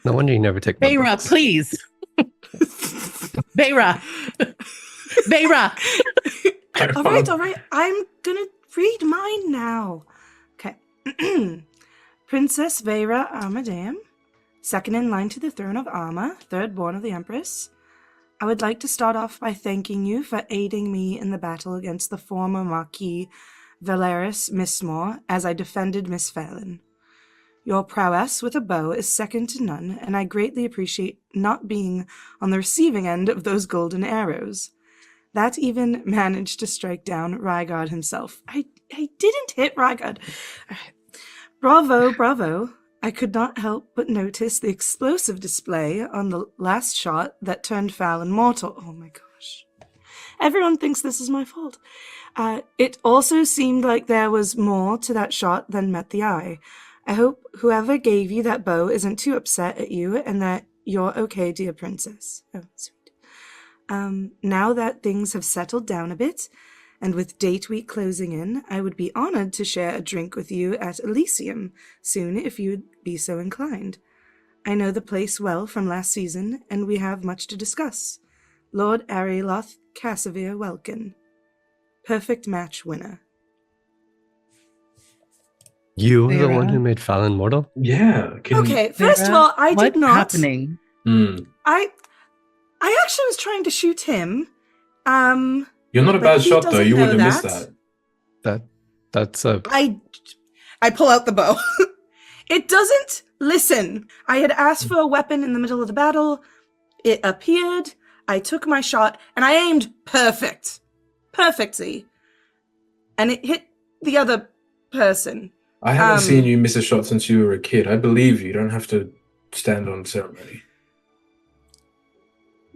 No wonder you never take Veyrah, please. Veyrah. Veyrah. All right. I'm gonna read mine now. Okay. Princess Veyrah Armadeum, second in line to the throne of Arma, third born of the Empress. I would like to start off by thanking you for aiding me in the battle against the former Marquis Valeris Missmore as I defended Miss Phelan. Your prowess with a bow is second to none, and I greatly appreciate not being on the receiving end of those golden arrows. That even managed to strike down Rygard himself. I didn't hit Rygard. Bravo, bravo. I could not help but notice the explosive display on the last shot that turned Phelan mortal. Oh my gosh. Everyone thinks this is my fault. It also seemed like there was more to that shot than met the eye. I hope whoever gave you that bow isn't too upset at you and that you're okay, dear princess. Oh, sweet. Now that things have settled down a bit, and with date week closing in, I would be honored to share a drink with you at Elysium soon if you'd be so inclined. I know the place well from last season, and we have much to discuss. Lord Ariolath Cassavir Welkin. Perfect match winner. You were the one who made Phelan mortal? Yeah. Okay, first of all, I did not. What's happening? I actually was trying to shoot him. You're not a but bad he shot, though. doesn't You know wouldn't have missed that. That's a... I pull out the bow. It doesn't listen. I had asked for a weapon in the middle of the battle. It appeared. I took my shot, and I aimed perfectly. And it hit the other person. I haven't seen you miss a shot since you were a kid. I believe you. You don't have to stand on ceremony.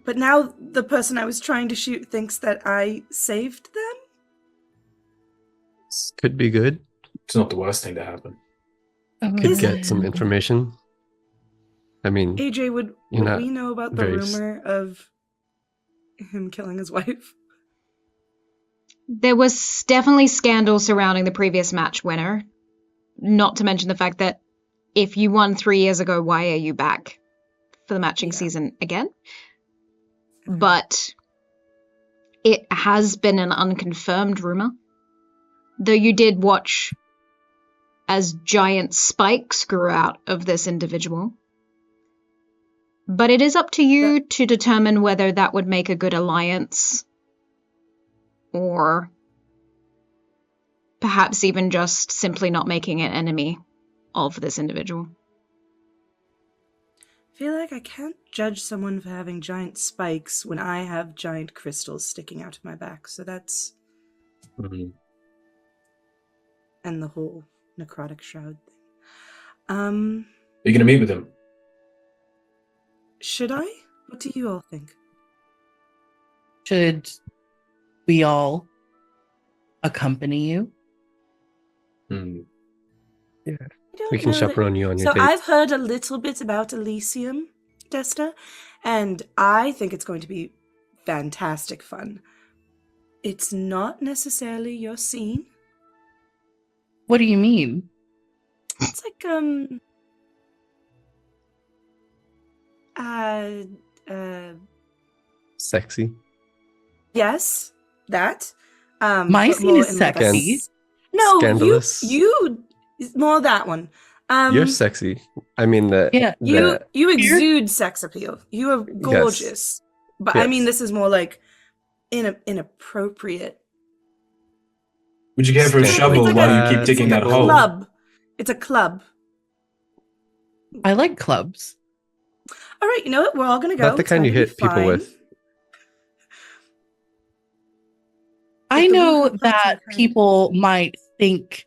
But now the person I was trying to shoot thinks that I saved them? This could be good. It's not the worst thing to happen. Could get some information. I mean, AJ, would we know about the rumor of him killing his wife? There was definitely scandal surrounding the previous match winner. Not to mention the fact that if you won 3 years ago, why are you back for the matching season again? But it has been an unconfirmed rumor. Though you did watch as giant spikes grew out of this individual. But it is up to you to determine whether that would make a good alliance or perhaps even just simply not making an enemy of this individual. I feel like I can't judge someone for having giant spikes when I have giant crystals sticking out of my back, so that's... Mm-hmm. And the whole necrotic shroud thing. Are you going to meet with him? Should I? What do you all think? Should we all accompany you? Yeah. We can chaperone you on your So date. I've heard a little bit about Elysium, Desta, and I think it's going to be fantastic fun. It's not necessarily your scene. What do you mean? It's like Sexy. yes, that. My but scene more is in like a sexy. No, Scandalous. you more that one. You're sexy. I mean, You exude sex appeal. You are gorgeous. But I mean, this is more like inappropriate. Would you care for a shovel while you keep digging that hole? Club. It's a club. I like clubs. All right, you know what? We're all gonna go. Not the kind you hit people with. I know that people might think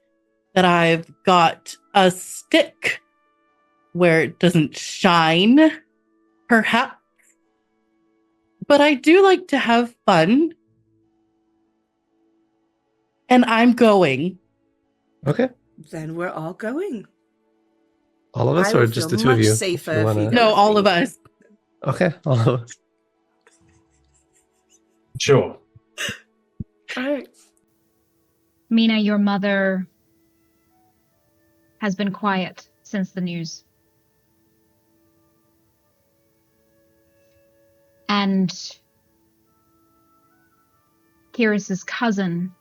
that I've got a stick where it doesn't shine, perhaps. But I do like to have fun. And I'm going. Okay. Then we're all going. All of us, or just the two of you? Safer You wanna... No, all of us. Okay, all of us. Sure. All right. Mina, your mother has been quiet since the news. And Kyrus's cousin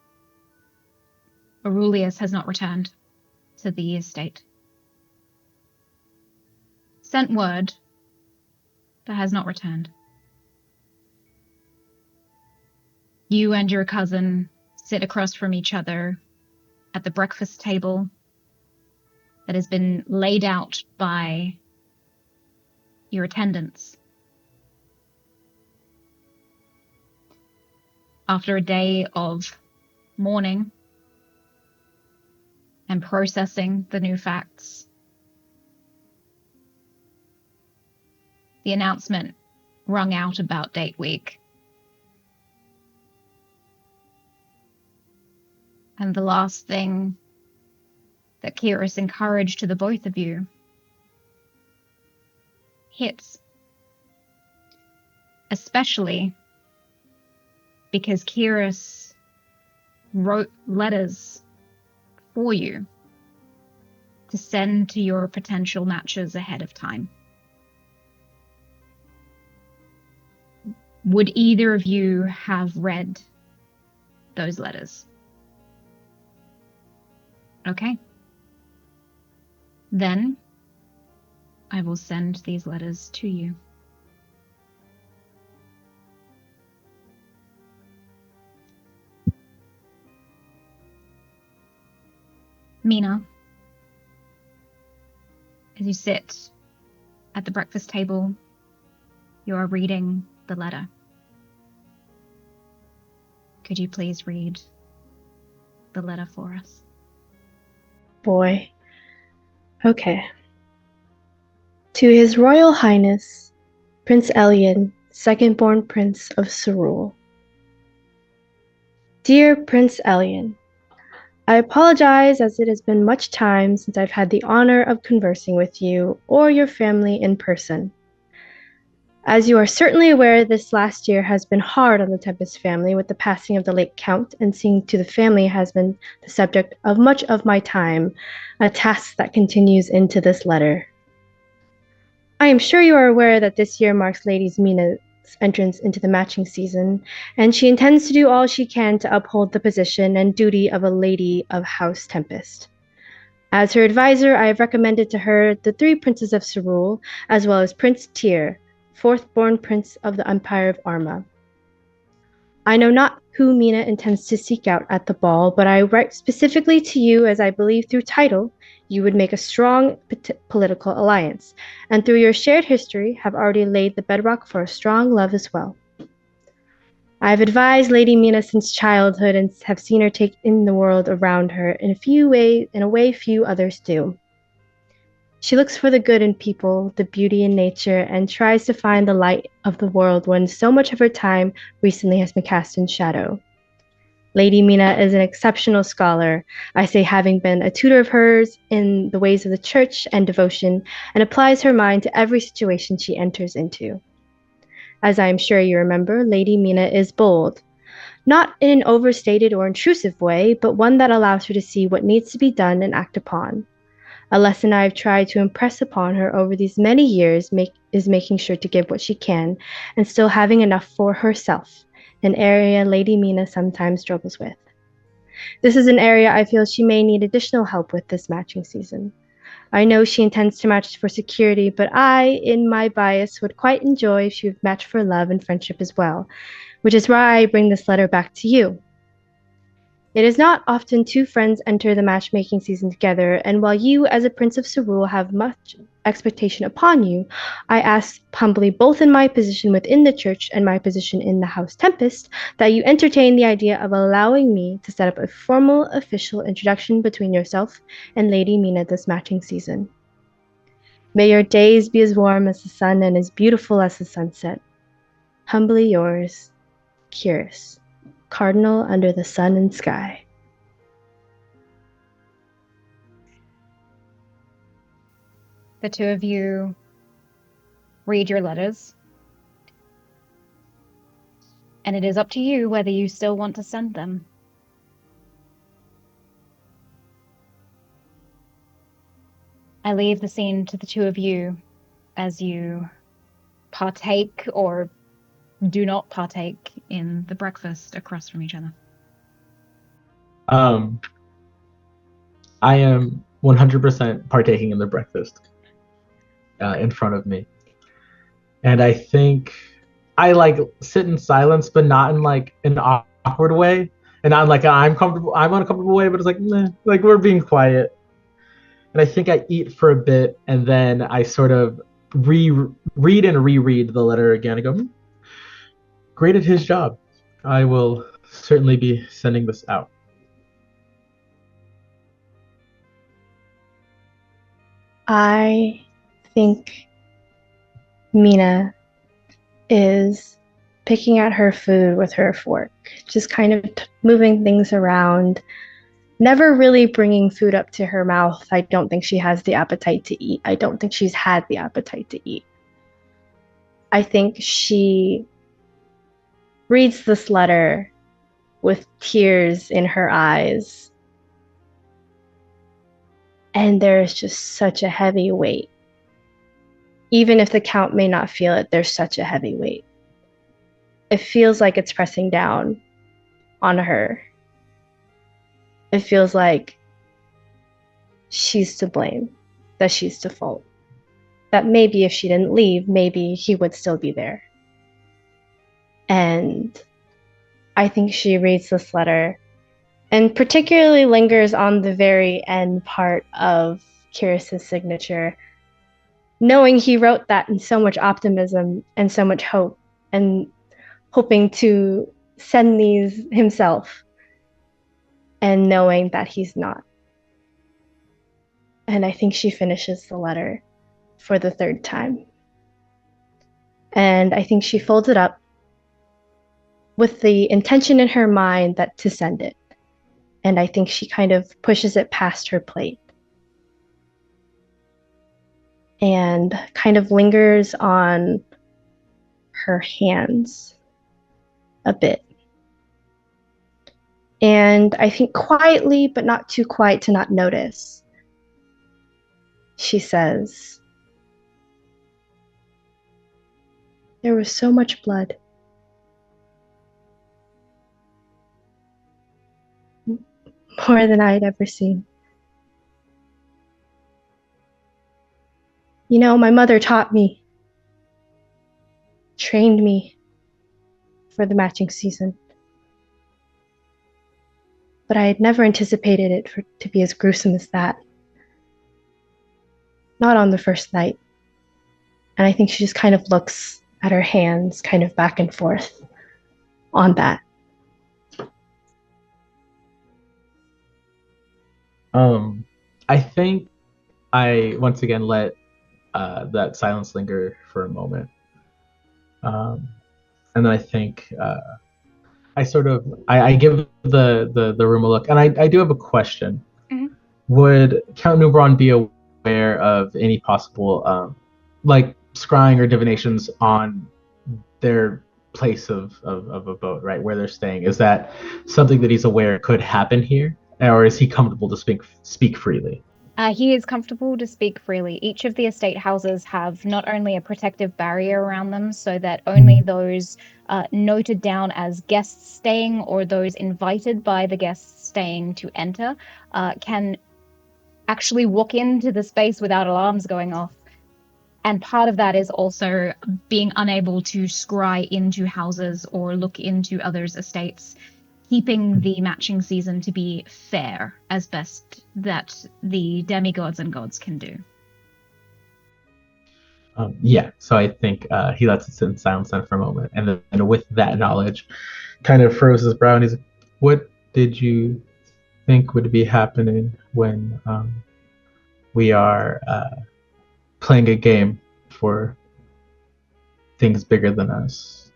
Aerulius has not returned to the estate. Sent word, but has not returned. You and your cousin sit across from each other at the breakfast table that has been laid out by your attendants. After a day of mourning and processing the new facts, the announcement rung out about date week. And the last thing that Kyrus encouraged to the both of you hits. Especially because Kyrus wrote letters for you to send to your potential matches ahead of time. Would either of you have read those letters? Okay. Then I will send these letters to you. Mina, as you sit at the breakfast table, you are reading the letter. Could you please read the letter for us? Boy. Okay. To His Royal Highness, Prince Elyan, second-born Prince of Cerule. Dear Prince Elyan, I apologize as it has been much time since I've had the honor of conversing with you or your family in person. As you are certainly aware, this last year has been hard on the Tempest family with the passing of the late Count, and seeing to the family has been the subject of much of my time, a task that continues into this letter. I am sure you are aware that this year marks Lady Mina's entrance into the matching season, and she intends to do all she can to uphold the position and duty of a Lady of House Tempest. As her advisor, I have recommended to her the 3 princes of Cerule, as well as Prince Tyr, fourth-born prince of the Empire of Arma. I know not who Mina intends to seek out at the ball, but I write specifically to you as I believe through title you would make a strong political alliance, and through your shared history have already laid the bedrock for a strong love as well. I have advised Lady Mina since childhood and have seen her take in the world around her in a way few others do. She looks for the good in people, the beauty in nature, and tries to find the light of the world when so much of her time recently has been cast in shadow. Lady Mina is an exceptional scholar, I say having been a tutor of hers in the ways of the church and devotion, and applies her mind to every situation she enters into. As I am sure you remember, Lady Mina is bold, not in an overstated or intrusive way, but one that allows her to see what needs to be done and act upon. A lesson I have tried to impress upon her over these many years is making sure to give what she can and still having enough for herself, an area Lady Mina sometimes struggles with. This is an area I feel she may need additional help with this matching season. I know she intends to match for security, but I, in my bias, would quite enjoy if she would match for love and friendship as well, which is why I bring this letter back to you. It is not often 2 friends enter the matchmaking season together, and while you, as a Prince of Cerule, have much expectation upon you, I ask humbly, both in my position within the church and my position in the House Tempest, that you entertain the idea of allowing me to set up a formal official introduction between yourself and Lady Mina this matching season. May your days be as warm as the sun and as beautiful as the sunset. Humbly yours, Kyrus, Cardinal under the sun and sky. The 2 of you read your letters, and it is up to you whether you still want to send them. I leave the scene to the 2 of you as you partake or do not partake in the breakfast across from each other. I am 100% partaking in the breakfast in front of me. And I think I like sit in silence, but not in like an awkward way. And not in like I'm uncomfortable way, but it's like, meh, like we're being quiet. And I think I eat for a bit, and then I sort of read and reread the letter again. I go, great at his job. I will certainly be sending this out. I think Mina is picking at her food with her fork, just kind of moving things around, never really bringing food up to her mouth. I don't think she has the appetite to eat. I don't think she's had the appetite to eat. I think she reads this letter with tears in her eyes, and there's just such a heavy weight. Even if the Count may not feel it, there's such a heavy weight. It feels like it's pressing down on her. It feels like she's to blame, that she's to fault. That maybe if she didn't leave, maybe he would still be there. And I think she reads this letter and particularly lingers on the very end part of Kyrus's signature, knowing he wrote that in so much optimism and so much hope, and hoping to send these himself, and knowing that he's not. And I think she finishes the letter for the third time. And I think she folds it up with the intention in her mind that to send it. And I think she kind of pushes it past her plate and kind of lingers on her hands a bit. And I think quietly, but not too quiet to not notice, she says, "There was so much blood. More than I had ever seen. You know, my mother taught me, trained me for the matching season. But I had never anticipated it to be as gruesome as that. Not on the first night." And I think she just kind of looks at her hands, kind of back and forth on that. I think I once again let that silence linger for a moment. And then I think I give the room a look, and I do have a question. Mhm. Would Count Nubron be aware of any possible like scrying or divinations on their place of abode, right, where they're staying? Is that something that he's aware could happen here, or is he comfortable to speak freely? He is comfortable to speak freely. Each of the estate houses have not only a protective barrier around them so that only those noted down as guests staying or those invited by the guests staying to enter can actually walk into the space without alarms going off. And part of that is also being unable to scry into houses or look into others' estates, keeping the matching season to be fair as best that the demigods and gods can do. Yeah, so I think he lets it sit in silence then for a moment, and then with that knowledge, kind of froze his brow, and he's like, "What did you think would be happening when we are playing a game for things bigger than us?"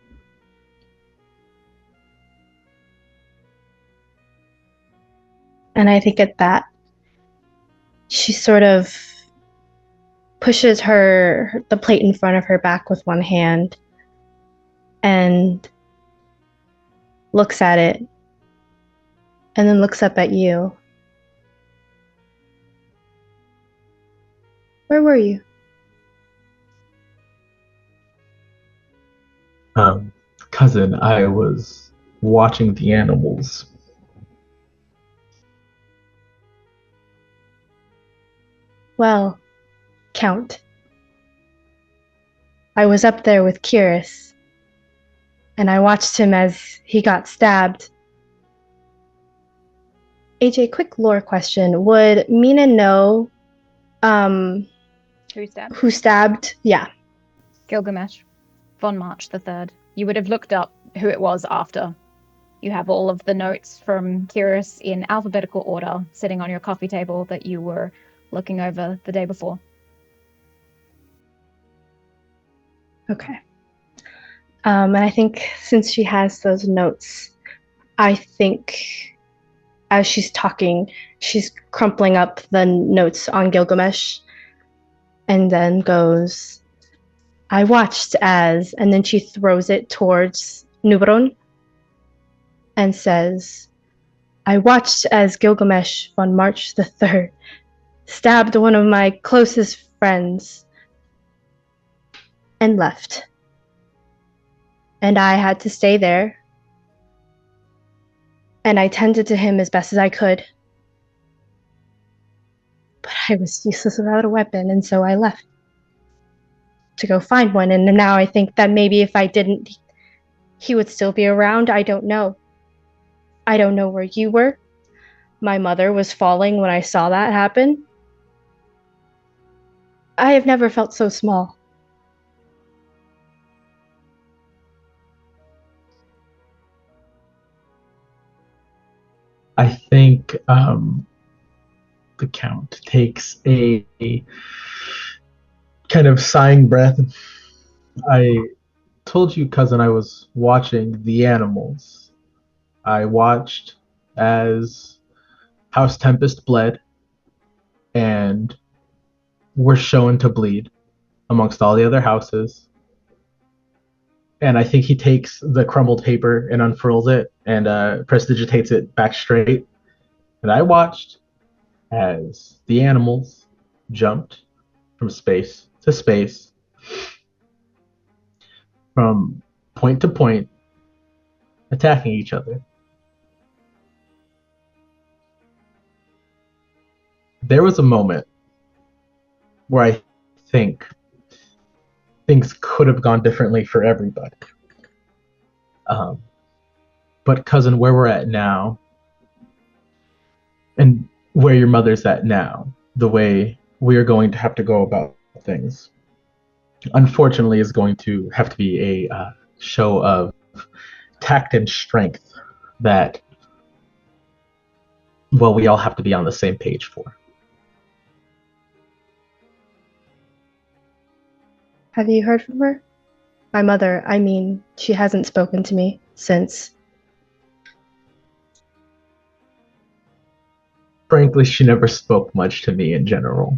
And I think at that, she sort of pushes the plate in front of her back with one hand and looks at it, and then looks up at you. "Where were you?" Cousin, I was watching the animals. Well, Count, I was up there with Cyrus, and I watched him as he got stabbed. AJ, quick lore question. Would Mina know Who stabbed? who stabbed? Yeah. Gilgamesh von March III. You would have looked up who it was after. You have all of the notes from Cyrus in alphabetical order sitting on your coffee table that you were looking over the day before. Okay. And I think since she has those notes, I think as she's talking, she's crumpling up the notes on Gilgamesh and then goes, I watched as, and then she throws it towards Nubaron and says, I watched as Gilgamesh von March III stabbed one of my closest friends and left. And I had to stay there. And I tended to him as best as I could. But I was useless without a weapon, and so I left to go find one. And now I think that maybe if I didn't, he would still be around. I don't know. I don't know where you were. My mother was falling when I saw that happen. I have never felt so small. I think the Count takes a kind of sighing breath. I told you, cousin, I was watching the animals. I watched as House Tempest bled and were shown to bleed amongst all the other houses. And I think he takes the crumbled paper and unfurls it and prestidigitates it back straight. And I watched as the animals jumped from space to space, from point to point, attacking each other. There was a moment where I think things could have gone differently for everybody. But cousin, where we're at now, and where your mother's at now, the way we are going to have to go about things, unfortunately, is going to have to be a show of tact and strength that, well, we all have to be on the same page for. Have you heard from her? My mother, I mean, she hasn't spoken to me since. Frankly, she never spoke much to me in general.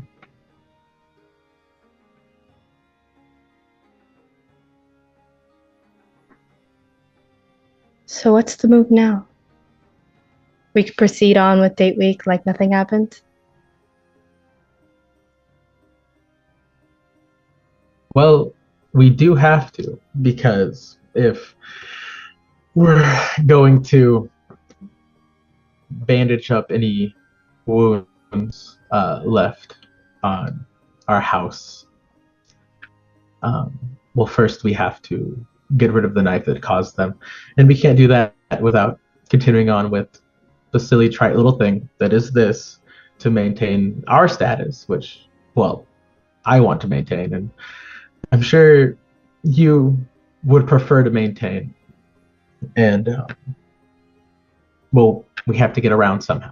So what's the move now? We could proceed on with date week like nothing happened? Well, we do have to, because if we're going to bandage up any wounds left on our house, well, first we have to get rid of the knife that caused them. And we can't do that without continuing on with the silly, trite little thing that is this, to maintain our status, which, well, I want to maintain, and I'm sure you would prefer to maintain. And, well, we have to get around somehow.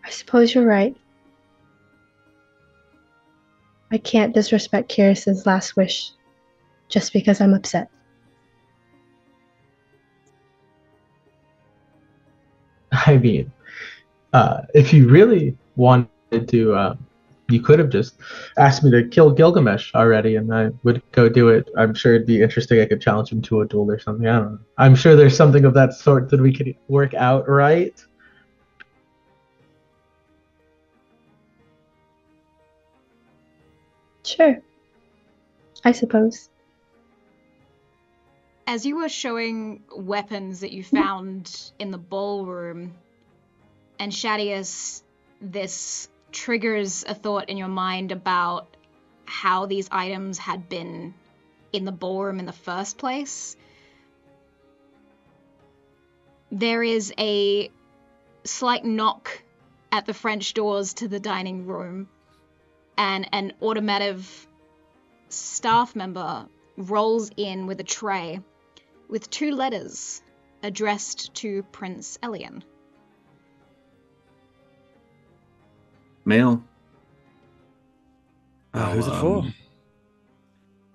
I suppose you're right. I can't disrespect Cyrus's last wish just because I'm upset. I mean, if you really wanted to, you could have just asked me to kill Gilgamesh already, and I would go do it. I'm sure it'd be interesting. I could challenge him to a duel or something. I don't know. I'm sure there's something of that sort that we could work out, right? Sure. I suppose. As you were showing weapons that you found in the ballroom, And Shadius, this triggers a thought in your mind about how these items had been in the ballroom in the first place. There is a slight knock at the French doors to the dining room, and an automotive staff member rolls in with a tray with 2 letters addressed to Prince Elyan. Mail. Who's it for?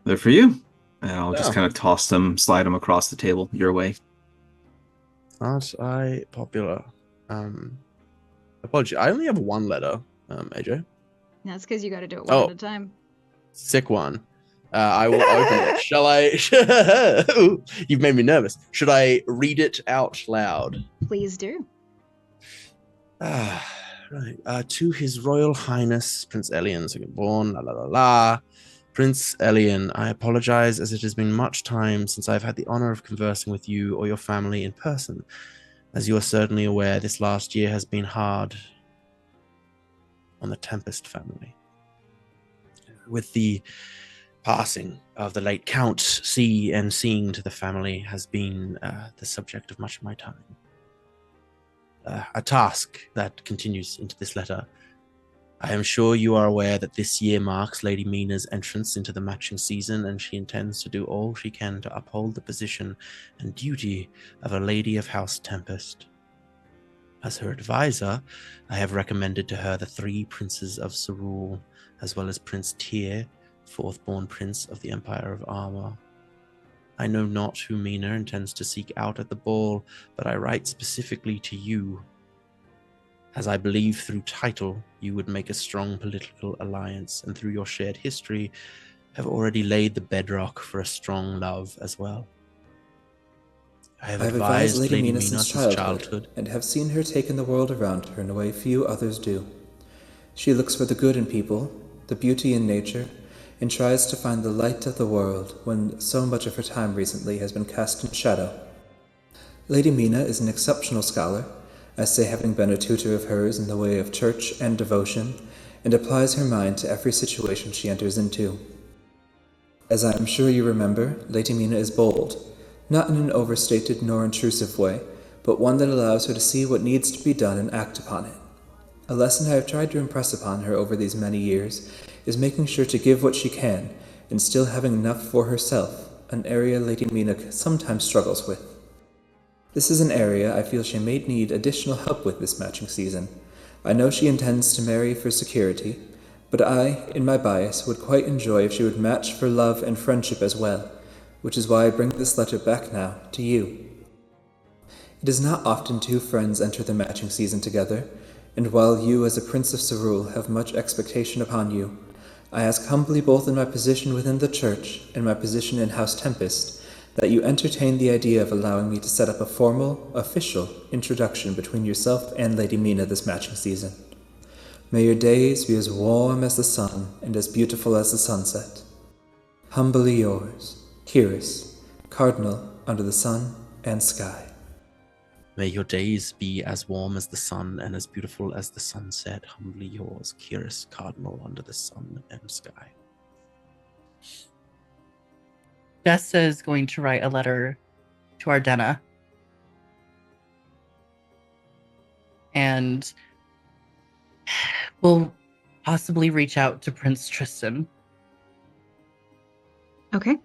They're for you. And I'll just Oh. kind of toss them, slide them across the table your way. Aren't I popular? Apology. I only have 1 letter, AJ. That's because you got to do it one at a time. Sick one. I will open it. Shall I? Ooh, you've made me nervous. Should I read it out loud? Please do. Right. To His Royal Highness Prince Elyan, second born, la la la la. Prince Elyan, I apologize as it has been much time since I've had the honor of conversing with you or your family in person. As you are certainly aware, this last year has been hard on the Tempest family. With the passing of the late Count, seeing to the family has been the subject of much of my time. A task that continues into this letter. I am sure you are aware that this year marks Lady Mina's entrance into the matching season, and she intends to do all she can to uphold the position and duty of a Lady of House Tempest. As her advisor, I have recommended to her the 3 princes of Cerule, as well as Prince Tyr, 4th-born prince of the Empire of Armor. I know not who Mina intends to seek out at the ball, but I write specifically to you, as I believe through title you would make a strong political alliance, and through your shared history have already laid the bedrock for a strong love as well. I have advised Lady Mina since childhood, and have seen her taking the world around her in a way few others do. She looks for the good in people, the beauty in nature, and tries to find the light of the world when so much of her time recently has been cast in shadow. Lady Mina is an exceptional scholar, as say having been a tutor of hers in the way of church and devotion, and applies her mind to every situation she enters into. As I am sure you remember, Lady Mina is bold, not in an overstated nor intrusive way, but one that allows her to see what needs to be done and act upon it. A lesson I have tried to impress upon her over these many years is making sure to give what she can, and still having enough for herself, an area Lady Mina sometimes struggles with. This is an area I feel she may need additional help with this matching season. I know she intends to marry for security, but I, in my bias, would quite enjoy if she would match for love and friendship as well, which is why I bring this letter back now, to you. It is not often 2 friends enter the matching season together, and while you as a Prince of Cerule have much expectation upon you, I ask humbly both in my position within the Church and my position in House Tempest, that you entertain the idea of allowing me to set up a formal, official introduction between yourself and Lady Mina this matching season. May your days be as warm as the sun and as beautiful as the sunset. Humbly yours, Kyrus, Cardinal under the sun and sky. May your days be as warm as the sun and as beautiful as the sunset. Humbly yours, Kyrus, Cardinal under the sun and sky. Desta is going to write a letter to Ardenna. And we'll possibly reach out to Prince Tristan. Okay.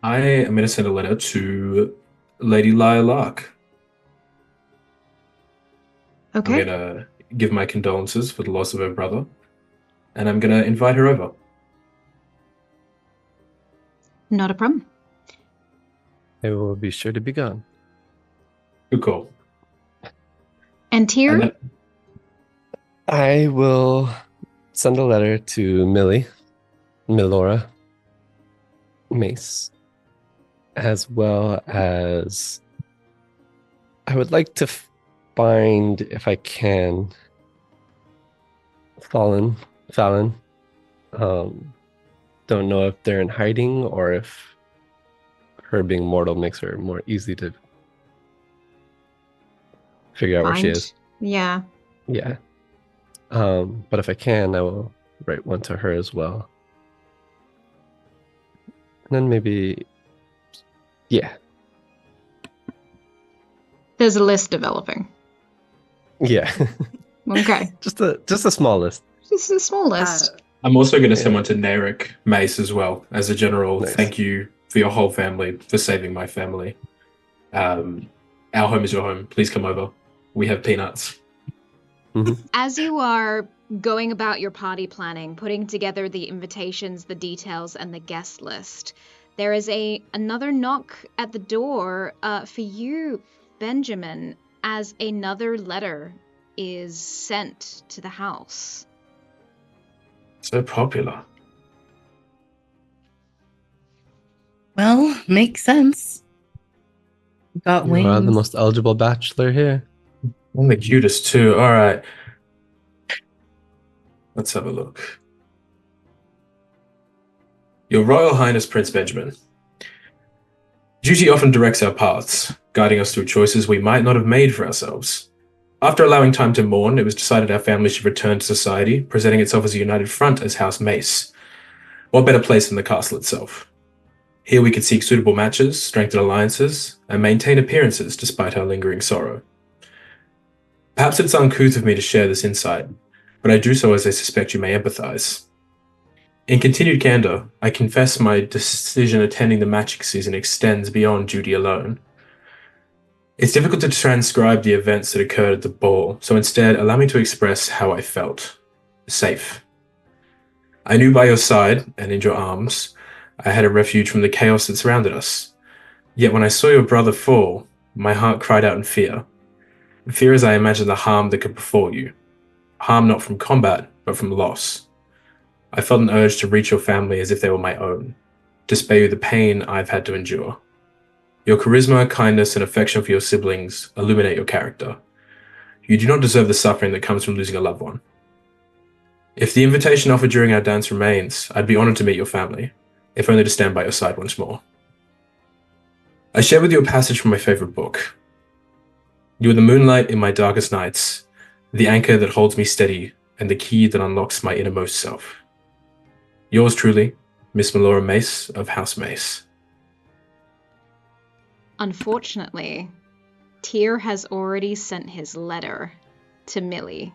I am going to send a letter to Lady Lilac. Okay. I'm going to give my condolences for the loss of her brother, and I'm going to invite her over. Not a problem. I will be sure to be gone. Good call. And Tyr? I will send a letter to Millora, Mace, as well as I would like to find, if I can, Fallon. Don't know if they're in hiding or if her being mortal makes her more easy to figure out where she Find- is. Yeah. Yeah. But if I can, I will write one to her as well. And then maybe, yeah. There's a list developing. Yeah. Okay. just a small list. Just a small list. I'm also going to send one to Naeric, Mace as well, as a general Nice. thank you for your whole family, for saving my family. Our home is your home. Please come over. We have peanuts. As you are going about your party planning, putting together the invitations, the details, and the guest list, there is another knock at the door for you, Benjamin, as another letter is sent to the house. So popular. Well, makes sense. Got You wings. are the most eligible bachelor here. I'm the cutest too. All right. Let's have a look. Your Royal Highness Prince Benjamin. Duty often directs our paths, guiding us through choices we might not have made for ourselves. After allowing time to mourn, it was decided our family should return to society, presenting itself as a united front as House Mace. What better place than the castle itself? Here we could seek suitable matches, strengthen alliances, and maintain appearances despite our lingering sorrow. Perhaps it's uncouth of me to share this insight, but I do so as I suspect you may empathize. In continued candor, I confess my decision attending the magic season extends beyond duty alone. It's difficult to transcribe the events that occurred at the ball, so instead allow me to express how I felt. Safe. I knew by your side, and in your arms, I had a refuge from the chaos that surrounded us. Yet when I saw your brother fall, my heart cried out in fear. Fear as I imagined the harm that could befall you. Harm not from combat, but from loss. I felt an urge to reach your family as if they were my own, to spare you the pain I've had to endure. Your charisma, kindness, and affection for your siblings illuminate your character. You do not deserve the suffering that comes from losing a loved one. If the invitation offered during our dance remains, I'd be honored to meet your family, if only to stand by your side once more. I share with you a passage from my favorite book. You are the moonlight in my darkest nights, the anchor that holds me steady, and the key that unlocks my innermost self. Yours truly, Miss Millora Mace of House Mace. Unfortunately, Tyr has already sent his letter to Millie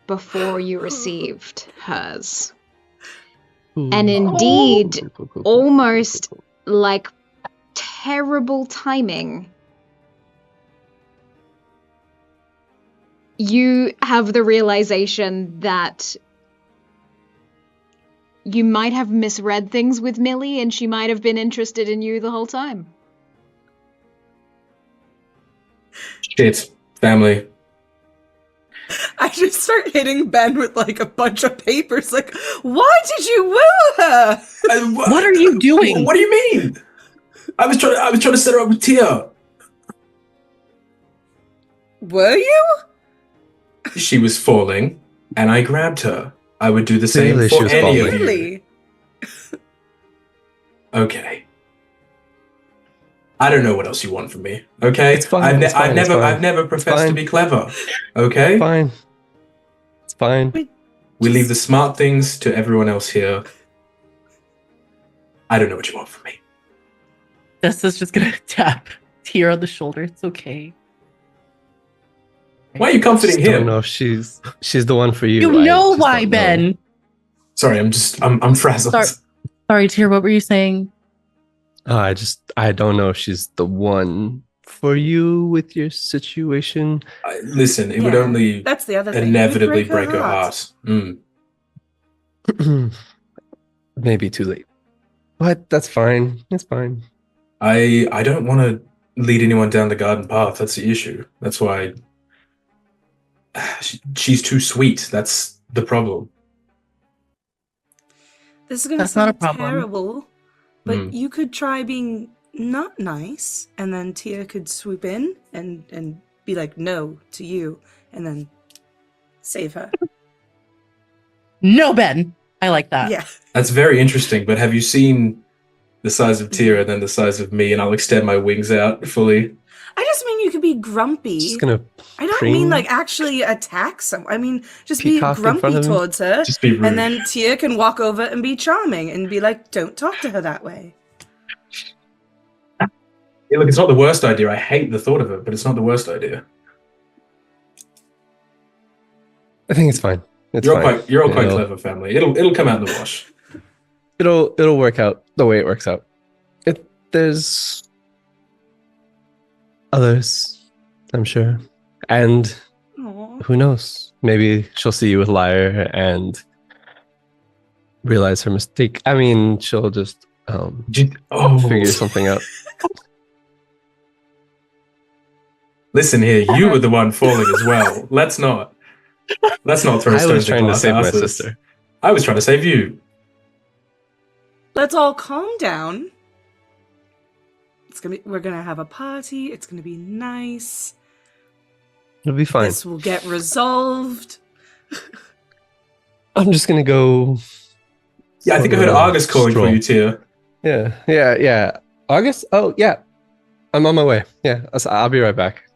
before you received hers. And indeed, almost like terrible timing, you have the realization that you might have misread things with Millie and she might have been interested in you the whole time. Shit, family. I just start hitting Ben with like a bunch of papers. Like, why did you woo her? What are you doing? What do you mean? I was trying to set her up with Tia. Were you? She was falling, and I grabbed her. I would do the same Clearly she for was any falling. of you. Really? Okay. I don't know what else you want from me. Okay, It's fine, I've it's fine, it's fine. I've never professed to fine. be clever. Okay, Fine. It's fine. we leave the smart things to everyone else here. I don't know what you want from me. Desta's just gonna tap Tyr on the shoulder. It's okay. Why are you comforting Just don't him? know if she's the one for you. You I know just why, don't know. Ben. Sorry, I'm frazzled. Sorry, Tyr, what were you saying? I don't know if she's the one for you with your situation. Listen, it would Yeah, only that's the other thing. It would inevitably break break her her heart. heart. Mm. Maybe too late. But that's fine. It's fine. I don't want to lead anyone down the garden path. That's the issue. That's why she's too sweet. That's the problem. This is gonna That's not a sound problem. terrible, but you could try being not nice, and then Tia could swoop in and be like no to you, and then save her. No, Ben. I like that. Yeah. That's very interesting. But have you seen the size of Tyr and then the size of me, and I'll extend my wings out fully. I just mean you could be grumpy. Just gonna I don't preen mean like actually attack someone. I mean just be peacock in front grumpy of him? towards her. Just be rude. And then Tyr can walk over and be charming and be like, don't talk to her that way. Yeah, look, it's not the worst idea. I hate the thought of it, but it's not the worst idea. I think it's fine. It's You're fine. all quite clever, family. It'll come out in the wash. It'll work out the way it works out. There's others, I'm sure, and who knows? Maybe she'll see you with Lyre and realize her mistake. I mean, she'll just figure something out. Listen here, you were the one falling as well. Let's not throw stones. I was trying to save my asses. sister. I was trying to save you. Let's all calm down. We're gonna have a party. It's gonna be nice. It'll be fine. This will get resolved. I'm just gonna go. Yeah, I think I heard Argus calling for you, Tyr. Yeah. August? Oh, yeah. I'm on my way. Yeah, I'll be right back.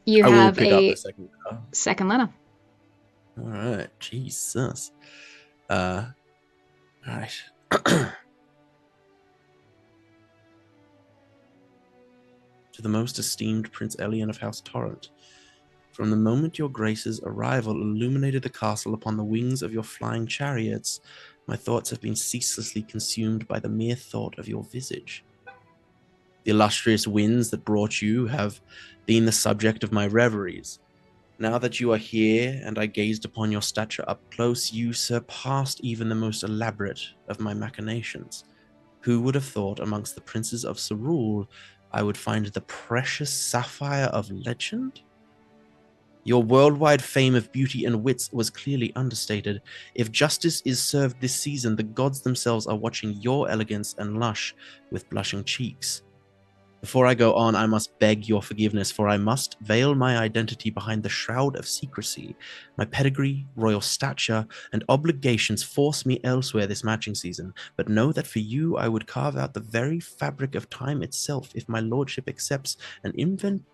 You I will have pick up a the second letter. All right, Jesus. All right. To the most esteemed Prince Elyan of House Torrent, from the moment your grace's arrival illuminated the castle upon the wings of your flying chariots, my thoughts have been ceaselessly consumed by the mere thought of your visage. The illustrious winds that brought you have been the subject of my reveries. Now that you are here and I gazed upon your stature up close, you surpassed even the most elaborate of my machinations. Who would have thought amongst the princes of Serul I would find the precious sapphire of legend? Your worldwide fame of beauty and wits was clearly understated. If justice is served this season, the gods themselves are watching your elegance and lush with blushing cheeks. Before I go on, I must beg your forgiveness, for I must veil my identity behind the shroud of secrecy. My pedigree, royal stature, and obligations force me elsewhere this matching season, but know that for you I would carve out the very fabric of time itself if my lordship accepts an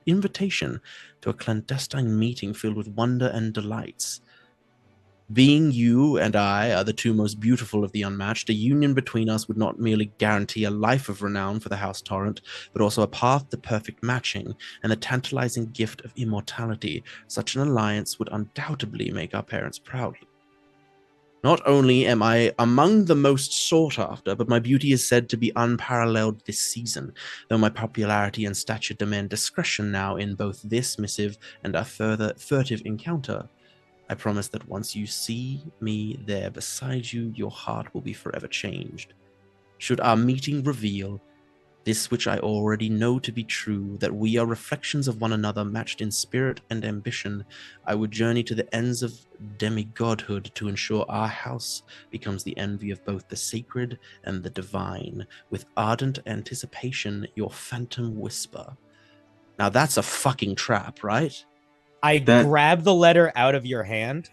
invitation to a clandestine meeting filled with wonder and delights. Being you and I are the two most beautiful of the unmatched, a union between us would not merely guarantee a life of renown for the House Torrent, but also a path to perfect matching and the tantalizing gift of immortality. Such an alliance would undoubtedly make our parents proud. Not only am I among the most sought after, but my beauty is said to be unparalleled this season, though my popularity and stature demand discretion now in both this missive and our further furtive encounter. I promise that once you see me there beside you, your heart will be forever changed. Should our meeting reveal this which I already know to be true, that we are reflections of one another matched in spirit and ambition, I would journey to the ends of demigodhood to ensure our house becomes the envy of both the sacred and the divine. With ardent anticipation, your phantom whisper. Now that's a fucking trap, right? I grab the letter out of your hand.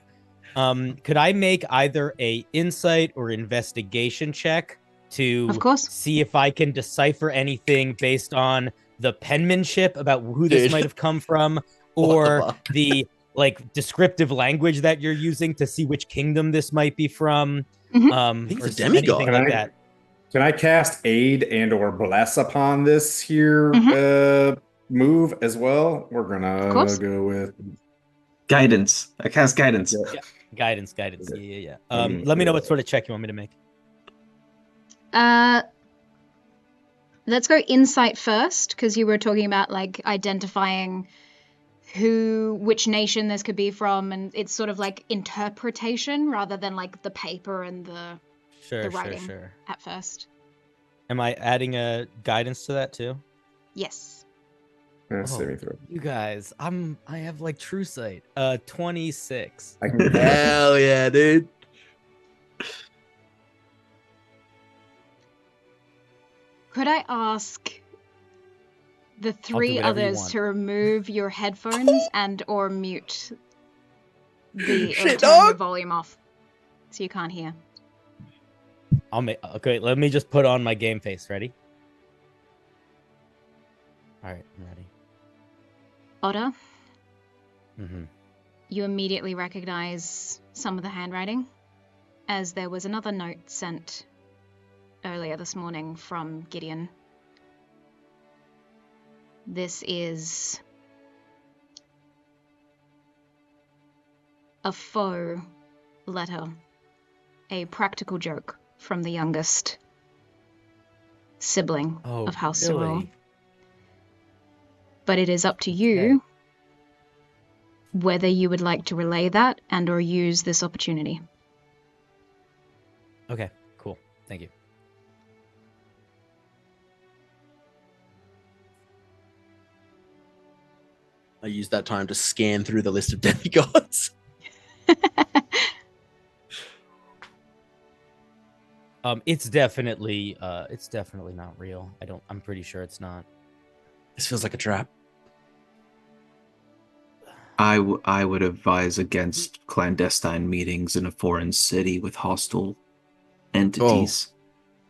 Could I make either a insight or investigation check to see if I can decipher anything based on the penmanship about who this might have come from, or the descriptive language that you're using to see which kingdom this might be from? I think it's a demigod. Like that. Can I cast aid and or bless upon this here move as well? We're gonna go with guidance. I cast guidance. Yeah. Guidance. Yeah. Let me know what sort of check you want me to make. Let's go insight first, because you were talking about identifying which nation this could be from, and it's sort of like interpretation rather than the paper and the writing at first. Am I adding a guidance to that too? Yes. You guys, I have true sight. 26. Hell yeah, dude. Could I ask the three others to remove your headphones and or mute or turn your volume off so you can't hear? Okay, let me just put on my game face. Ready? All right, I'm ready. Otter, Mm-hmm. you immediately recognize some of the handwriting, as there was another note sent earlier this morning from Gideon. This is a faux letter, a practical joke from the youngest sibling of House Sorrel. But it is up to you whether you would like to relay that and or use this opportunity. Okay, cool. Thank you. I used that time to scan through the list of demigods. It's definitely not real. I'm pretty sure it's not. This feels like a trap. I would advise against clandestine meetings in a foreign city with hostile entities.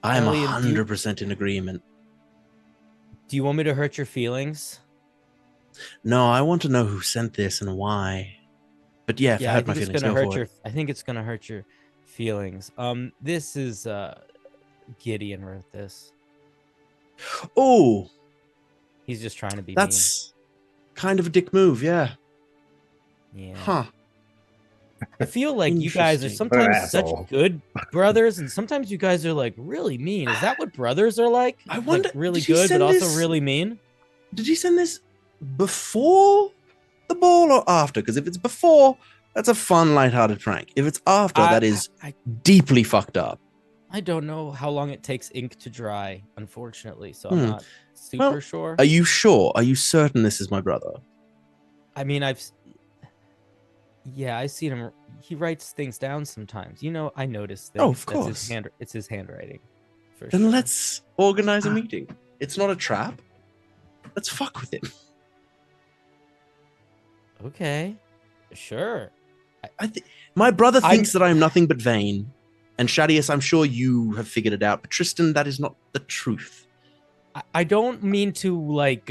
I am Elyan, 100% in agreement. Do you want me to hurt your feelings? No, I want to know who sent this and why. But yeah, if I hurt my feelings, go for it. I think it's gonna hurt your feelings. This is Gideon wrote this. Oh, he's just trying to be that's kind of a dick move, yeah. mean. Yeah. Huh. I feel like you guys are sometimes such good brothers, and sometimes you guys are like really mean. Is that what brothers are like? I wonder. Like, really did he good, but send also this- really mean. Did he send this before the ball or after? Because if it's before, that's a fun, lighthearted prank. If it's after, that is deeply fucked up. I don't know how long it takes ink to dry, unfortunately, so I'm not super Well, sure. Are you sure? Are you certain this is my brother? I mean, I've seen him. He writes things down sometimes. You know, I notice things. Oh, of That's course. It's his handwriting. For Then sure. let's organize a meeting. It's not a trap. Let's fuck with him. Okay, sure. My brother thinks that I'm nothing but vain. And Shadius, I'm sure you have figured it out. But Tristan, that is not the truth. I don't mean to like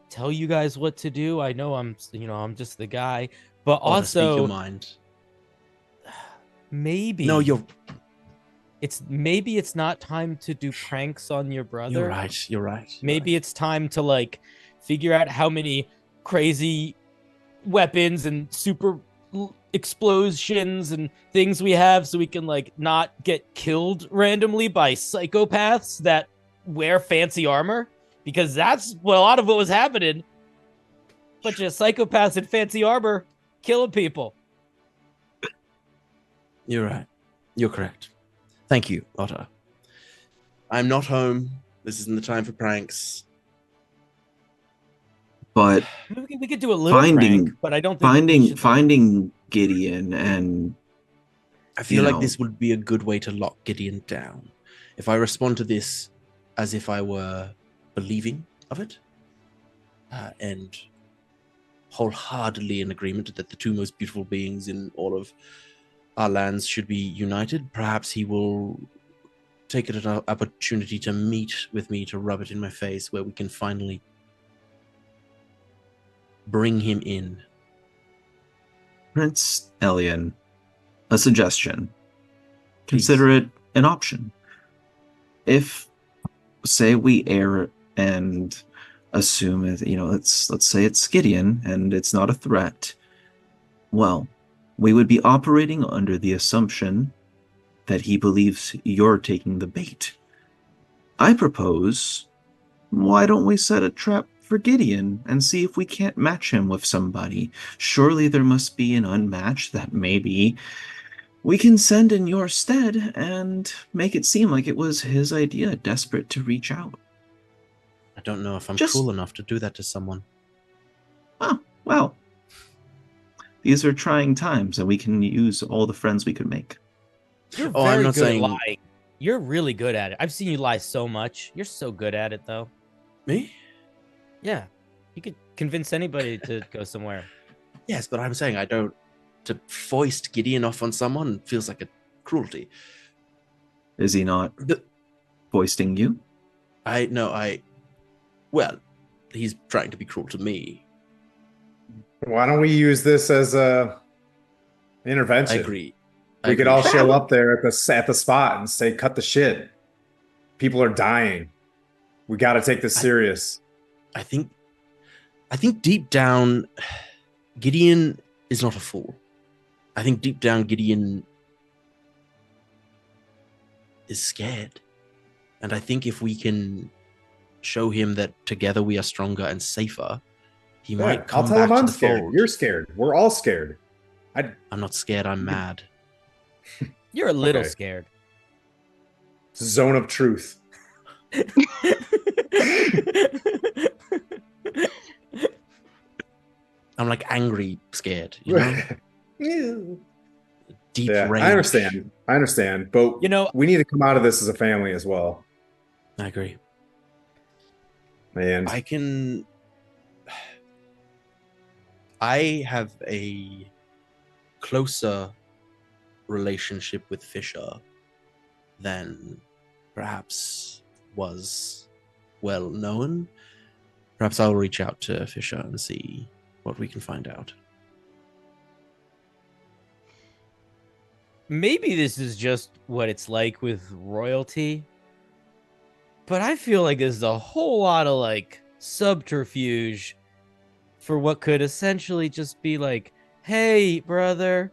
tell you guys what to do. I know I'm just the guy, but Otter, speak also your mind. maybe No, maybe it's not time to do pranks on your brother. You're right. You're right. Maybe it's time to like figure out how many crazy weapons and super explosions and things we have so we can like not get killed randomly by psychopaths that wear fancy armor, because that's a lot of what was happening. Bunch of psychopaths in fancy armor killing people. You're right. You're correct. Thank you, Otter. I'm not home. This isn't the time for pranks. But We could do a little prank, but I don't think we should, finding Gideon and I feel like this would be a good way to lock Gideon down. If I respond to this as if I were believing of it, and wholeheartedly in agreement that the two most beautiful beings in all of our lands should be united, perhaps he will take it as an opportunity to meet with me, to rub it in my face, where we can finally bring him in. Prince Elyan, a suggestion. Consider it an option. If, say, we err and assume, let's say it's Gideon and it's not a threat, well, we would be operating under the assumption that he believes you're taking the bait. I propose, why don't we set a trap for Gideon and see if we can't match him with somebody? Surely there must be an unmatched that maybe we can send in your stead and make it seem like it was his idea, desperate to reach out. I don't know if I'm cool enough to do that to someone. Oh, well. These are trying times, and we can use all the friends we could make. You're Oh, I'm very not good saying- at lying. You're really good at it. I've seen you lie so much. You're so good at it, though. Me? Yeah. You could convince anybody to go somewhere. Yes, but I'm saying I don't. To foist Gideon off on someone feels like a cruelty. Is he not foisting you? Well, he's trying to be cruel to me. Why don't we use this as a intervention? I agree. We could all show up there at the spot and say, "Cut the shit. People are dying. We got to take this serious." I think deep down, Gideon is not a fool. I think deep down, Gideon is scared. And I think if we can show him that together we are stronger and safer, he might come I'll tell back him I'm to the scared. fold. You're scared. We're all scared. I'm not scared. I'm mad. You're a little Okay. scared. Zone of truth. I'm like angry, scared. You know? Deep rage. I understand. But we need to come out of this as a family as well. I agree. And I have a closer relationship with Fisher than perhaps was well known. Perhaps I'll reach out to Fisher and see what we can find out. Maybe this is just what it's like with royalty, but I feel like there's a whole lot of like subterfuge for what could essentially just be like, hey brother.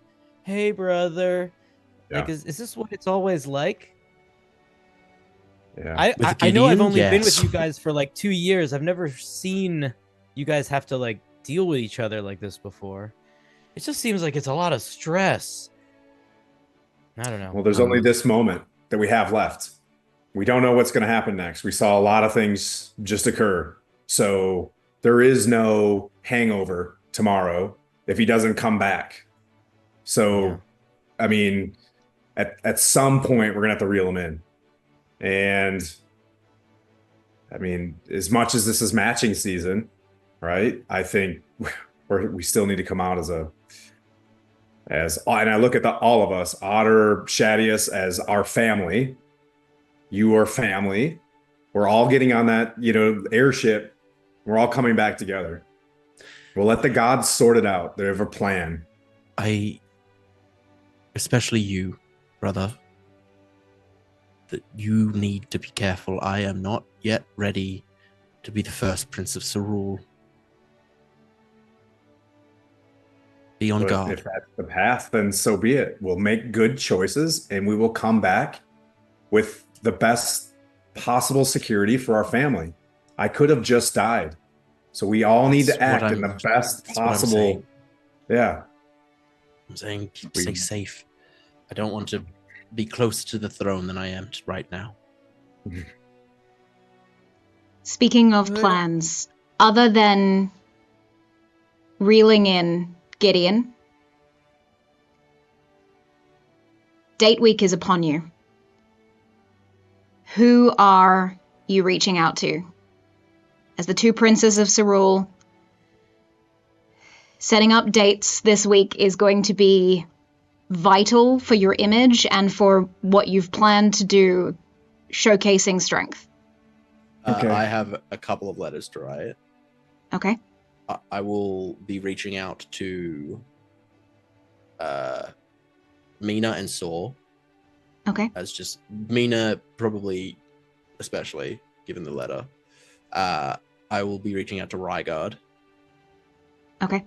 Yeah. Like, is this what it's always like? Yeah. I know I've only been yes. with you guys for like 2 years. I've never seen you guys have to like deal with each other like this before. It just seems like it's a lot of stress. I don't know. Well, there's only this moment that we have left. We don't know what's going to happen next. We saw a lot of things just occur. So there is no hangover tomorrow if he doesn't come back. So, I mean, at some point, we're going to have to reel him in. And, I mean, as much as this is matching season, right, I think we still need to come out and I look at all of us, Otter, Shadius, as our family. You are family. We're all getting on that, airship. We're all coming back together. We'll let the gods sort it out. They have a plan. Especially you, brother, that you need to be careful. I am not yet ready to be the first Prince of Cerule. Be on guard. If that's the path, then so be it. We'll make good choices and we will come back with the best possible security for our family. I could have just died. So we all need to act in the best possible. Yeah. I'm saying stay safe. I don't want to be closer to the throne than I am right now. Speaking of plans, other than reeling in Gideon, date week is upon you. Who are you reaching out to? As the two princes of Cerule, setting up dates this week is going to be vital for your image and for what you've planned to do, showcasing strength. Okay. I have a couple of letters to write. Okay. I will be reaching out to Mina and Soar. Okay. As just Mina, probably, especially given the letter. I will be reaching out to Rygard. Okay.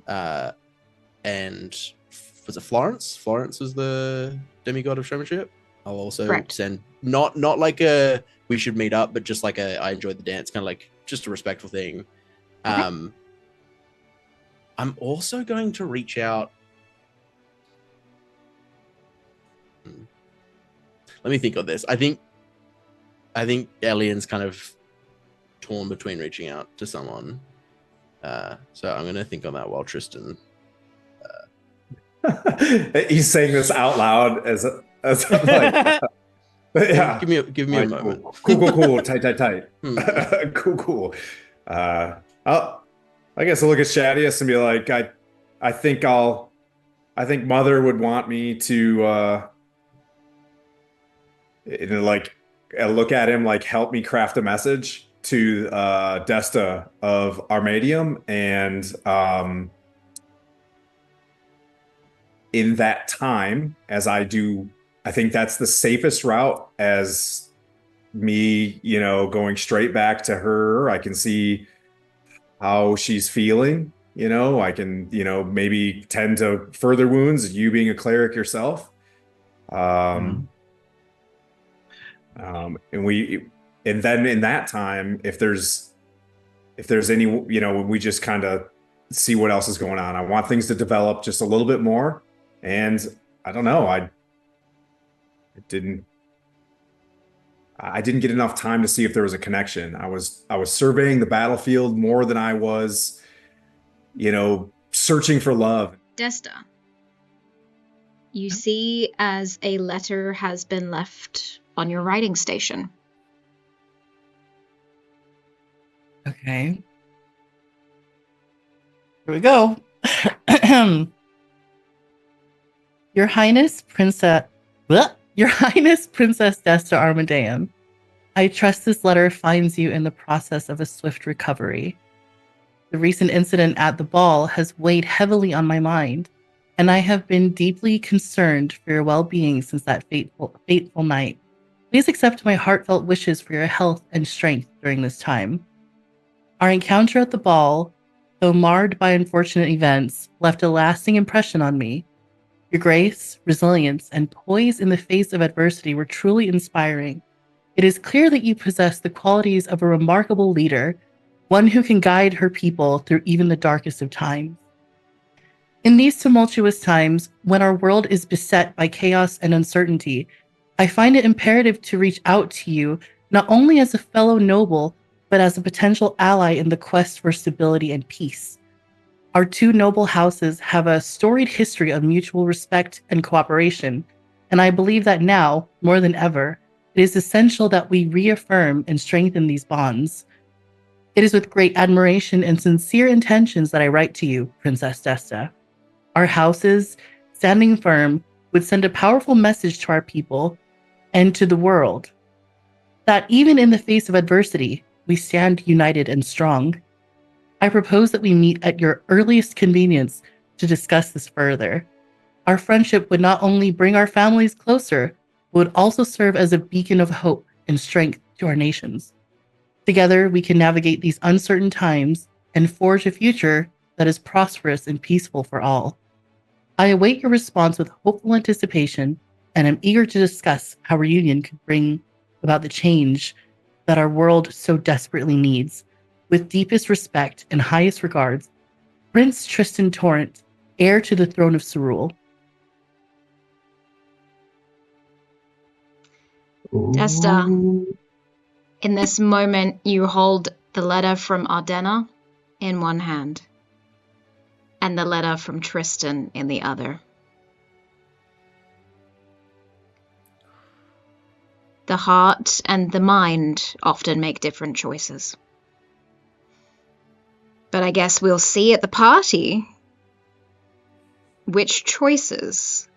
And was it Florence? Florence was the demigod of showmanship. I'll also send not like a we should meet up, but just like a I enjoyed the dance, kind of like just a respectful thing. Okay. I'm also going to reach out. Let me think on this. I think Elyan's kind of torn between reaching out to someone. So I'm going to think on that while Tristan. He's saying this out loud as like, yeah. Give me a moment. Cool. Tight. Cool. I guess I'll look at Shadius and be like, I think Mother would want me to And like, I look at him like, help me craft a message to Desta of Armadeum, and in that time, as I do, I think that's the safest route. As me, going straight back to her, I can see how she's feeling. I can, maybe tend to further wounds. You being a cleric yourself, and then in that time, if there's any, we just kind of see what else is going on. I want things to develop just a little bit more, and I don't know. I didn't get enough time to see if there was a connection. I was surveying the battlefield more than I was, searching for love. Desta, you see as a letter has been left on your writing station. Okay. Here we go. Your Highness Princess Desta Armadeum, I trust this letter finds you in the process of a swift recovery. The recent incident at the ball has weighed heavily on my mind, and I have been deeply concerned for your well-being since that fateful night. Please accept my heartfelt wishes for your health and strength during this time. Our encounter at the ball, though marred by unfortunate events, left a lasting impression on me. Your grace, resilience, and poise in the face of adversity were truly inspiring. It is clear that you possess the qualities of a remarkable leader, one who can guide her people through even the darkest of times. In these tumultuous times, when our world is beset by chaos and uncertainty, I find it imperative to reach out to you not only as a fellow noble, but as a potential ally in the quest for stability and peace. Our two noble houses have a storied history of mutual respect and cooperation, and I believe that now, more than ever, it is essential that we reaffirm and strengthen these bonds. It is with great admiration and sincere intentions that I write to you, Princess Desta. Our houses, standing firm, would send a powerful message to our people and to the world, that even in the face of adversity, we stand united and strong. I propose that we meet at your earliest convenience to discuss this further. Our friendship would not only bring our families closer, but would also serve as a beacon of hope and strength to our nations. Together, we can navigate these uncertain times and forge a future that is prosperous and peaceful for all. I await your response with hopeful anticipation, and am eager to discuss how reunion could bring about the change that our world so desperately needs. With deepest respect and highest regards, Prince Tristan Torrent, heir to the throne of Cerule. Desta, in this moment, you hold the letter from Ardenna in one hand, and the letter from Tristan in the other. The heart and the mind often make different choices. But I guess we'll see at the party which choices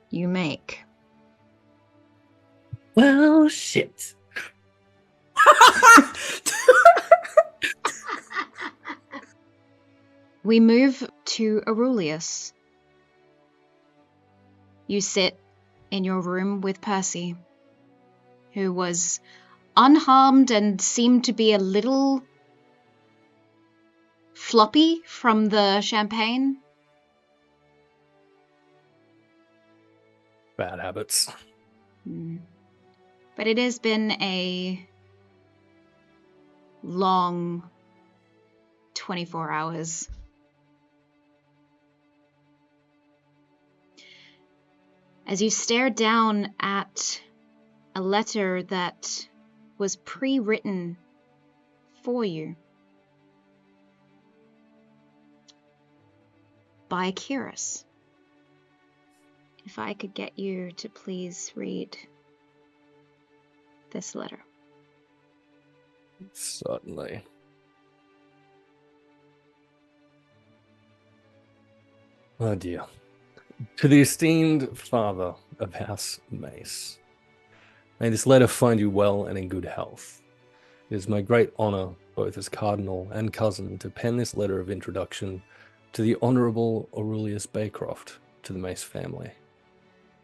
you make. Well, shit. We move to Aerulius. You sit in your room with Percy, who was unharmed and seemed to be a little floppy from the champagne. Bad habits. But it has been a long 24 hours. As you stare down at a letter that was pre-written for you by Cyrus. If I could get you to please read this letter. Certainly. Oh dear. To the esteemed father of House Mace, May this letter find you well and in good health. It is my great honor, both as cardinal and cousin, to pen this letter of introduction to the Honorable Aerulius Baycroft to the Mace family.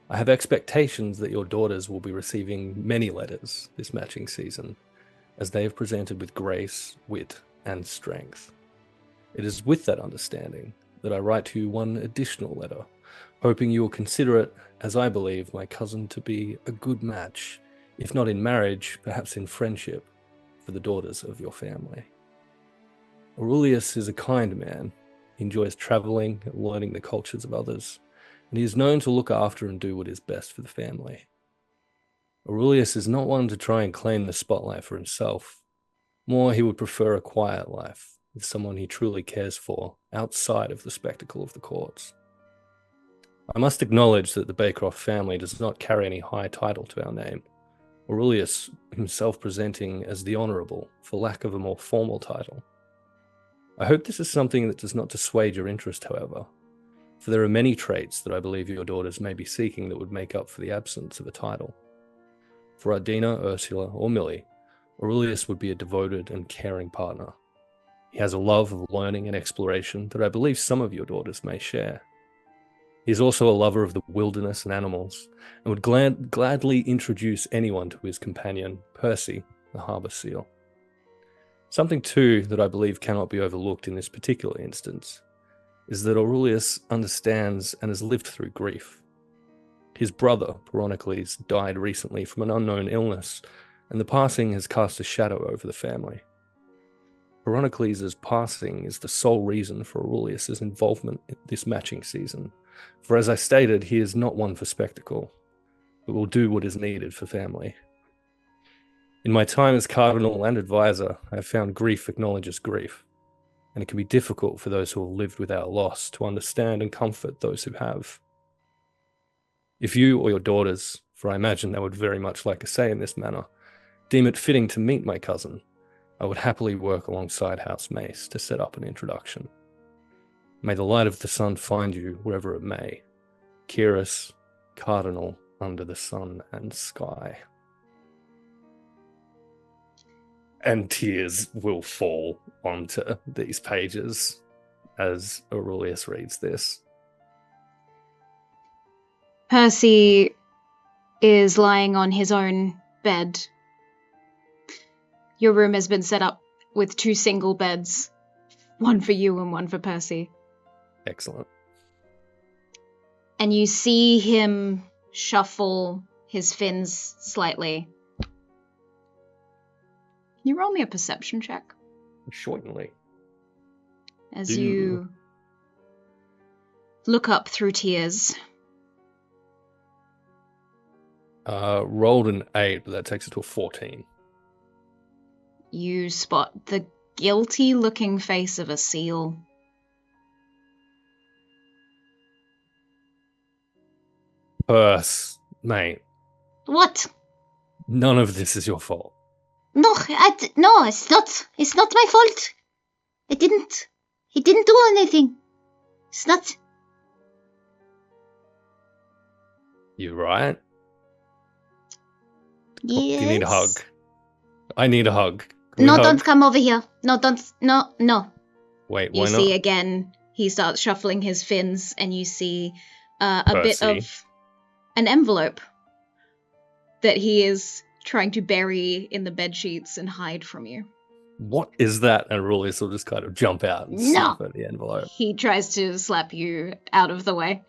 I have expectations that your daughters will be receiving many letters this matching season, as they have presented with grace, wit, and strength. It is with that understanding that I write to you one additional letter, hoping you will consider it, as I believe my cousin to be a good match, if not in marriage, perhaps in friendship, for the daughters of your family. Aerulius is a kind man. He enjoys traveling and learning the cultures of others, and he is known to look after and do what is best for the family. Aerulius is not one to try and claim the spotlight for himself. More, he would prefer a quiet life with someone he truly cares for outside of the spectacle of the courts. I must acknowledge that the Baycroft family does not carry any high title to our name, Aerulius himself presenting as the Honourable for lack of a more formal title. I hope this is something that does not dissuade your interest, however, for there are many traits that I believe your daughters may be seeking that would make up for the absence of a title. For Ardina, Ursula, or Millie, Aerulius would be a devoted and caring partner. He has a love of learning and exploration that I believe some of your daughters may share. He is also a lover of the wilderness and animals, and would gladly introduce anyone to his companion, Percy, the harbour seal. Something too that I believe cannot be overlooked in this particular instance is that Aerulius understands and has lived through grief. His brother, Pericles, died recently from an unknown illness, and the passing has cast a shadow over the family. Pericles' passing is the sole reason for Aerulius' involvement in this matching season, for as I stated, he is not one for spectacle, but will do what is needed for family. In my time as cardinal and advisor, I have found grief acknowledges grief, and it can be difficult for those who have lived without loss to understand and comfort those who have. If you or your daughters, for I imagine they would very much like a say in this matter, deem it fitting to meet my cousin, I would happily work alongside House Mace to set up an introduction. May the light of the sun find you wherever it may. Kyrus, Cardinal under the sun and sky. And tears will fall onto these pages as Aerulius reads this. Percy is lying on his own bed. Your room has been set up with 2 single beds, one for you and one for Percy. Excellent. And you see him shuffle his fins slightly. Can you roll me a perception check? Shortly. As you look up through tears. Rolled an 8, but that takes it to a 14. You spot the guilty-looking face of a seal. Mate. What? None of this is your fault. No, no, it's not. It's not my fault. He didn't do anything. It's not. You right? Yes. Do you need a hug? I need a hug. No, don't come over here. No, don't. No. Wait, why You not? see again, he starts shuffling his fins, and you see a bit Percy. of an envelope that he is trying to bury in the bed sheets and hide from you. What is that? And Aerulius will just kind of jump out and No. snap at the envelope. He tries to slap you out of the way.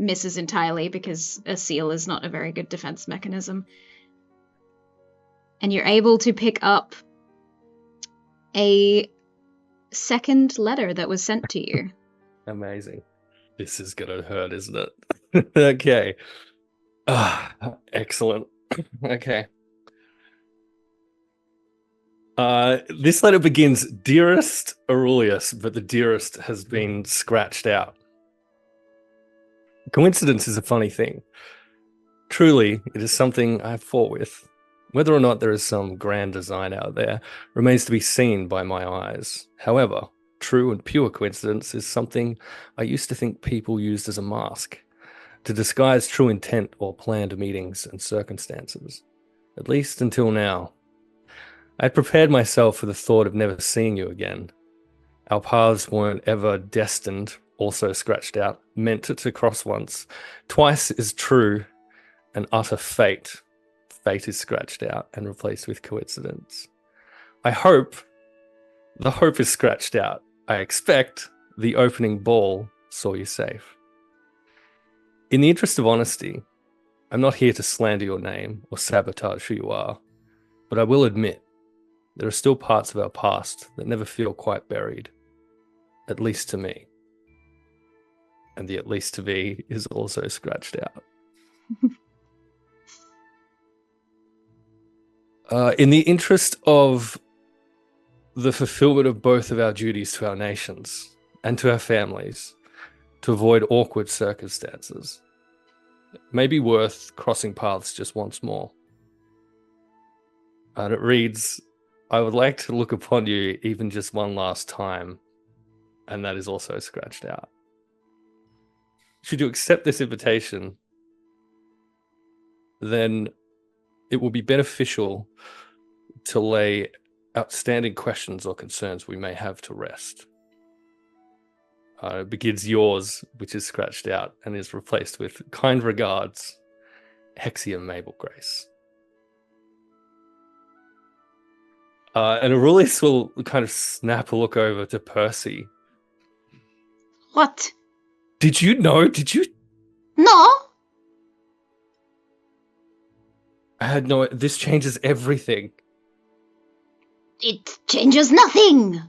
Misses entirely because a seal is not a very good defense mechanism. And you're able to pick up a second letter that was sent to you. Amazing. This is gonna hurt, isn't it? Okay. Excellent. Okay. This letter begins, Dearest Aerulius, but the dearest has been scratched out. Coincidence is a funny thing. Truly, it is something I've fought with. Whether or not there is some grand design out there remains to be seen by my eyes. However, true and pure coincidence is something I used to think people used as a mask to disguise true intent or planned meetings and circumstances. At least until now. I'd prepared myself for the thought of never seeing you again. Our paths weren't ever destined, also scratched out, meant to cross once. Twice is true, an utter fate. Fate is scratched out and replaced with coincidence. I hope the hope is scratched out. I expect the opening ball saw you safe. In the interest of honesty, I'm not here to slander your name or sabotage who you are, but I will admit there are still parts of our past that never feel quite buried, at least to me. And the at least to me is also scratched out. In the interest of the fulfillment of both of our duties to our nations and to our families, to avoid awkward circumstances, it may be worth crossing paths just once more. And it reads, I would like to look upon you even just one last time, and that is also scratched out. Should you accept this invitation, then it will be beneficial to lay outstanding questions or concerns we may have to rest. It begins yours, which is scratched out and is replaced with kind regards, Hexia Mabel Grace. And Aerulius will kind of snap a look over to Percy. What? Did you know? Did you? No. I had no. This changes everything. It changes nothing.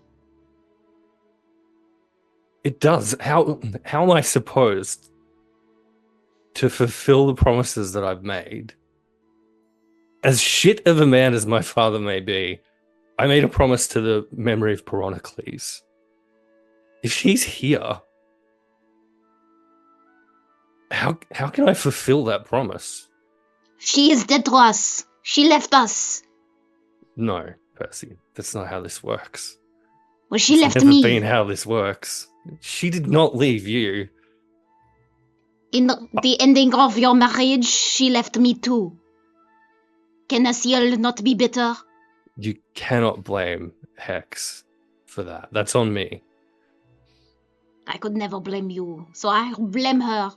It does. How am I supposed to fulfill the promises that I've made? As shit of a man as my father may be, I made a promise to the memory of Peronicles. If she's here, how can I fulfill that promise? She is dead to us. She left us. No, Percy, that's not how this works. Well, she It's left never me. been how this works. She did not leave you. In the ending of your marriage, she left me too. Can a seal not be bitter? You cannot blame Hex for that. That's on me. I could never blame you, so I blame her.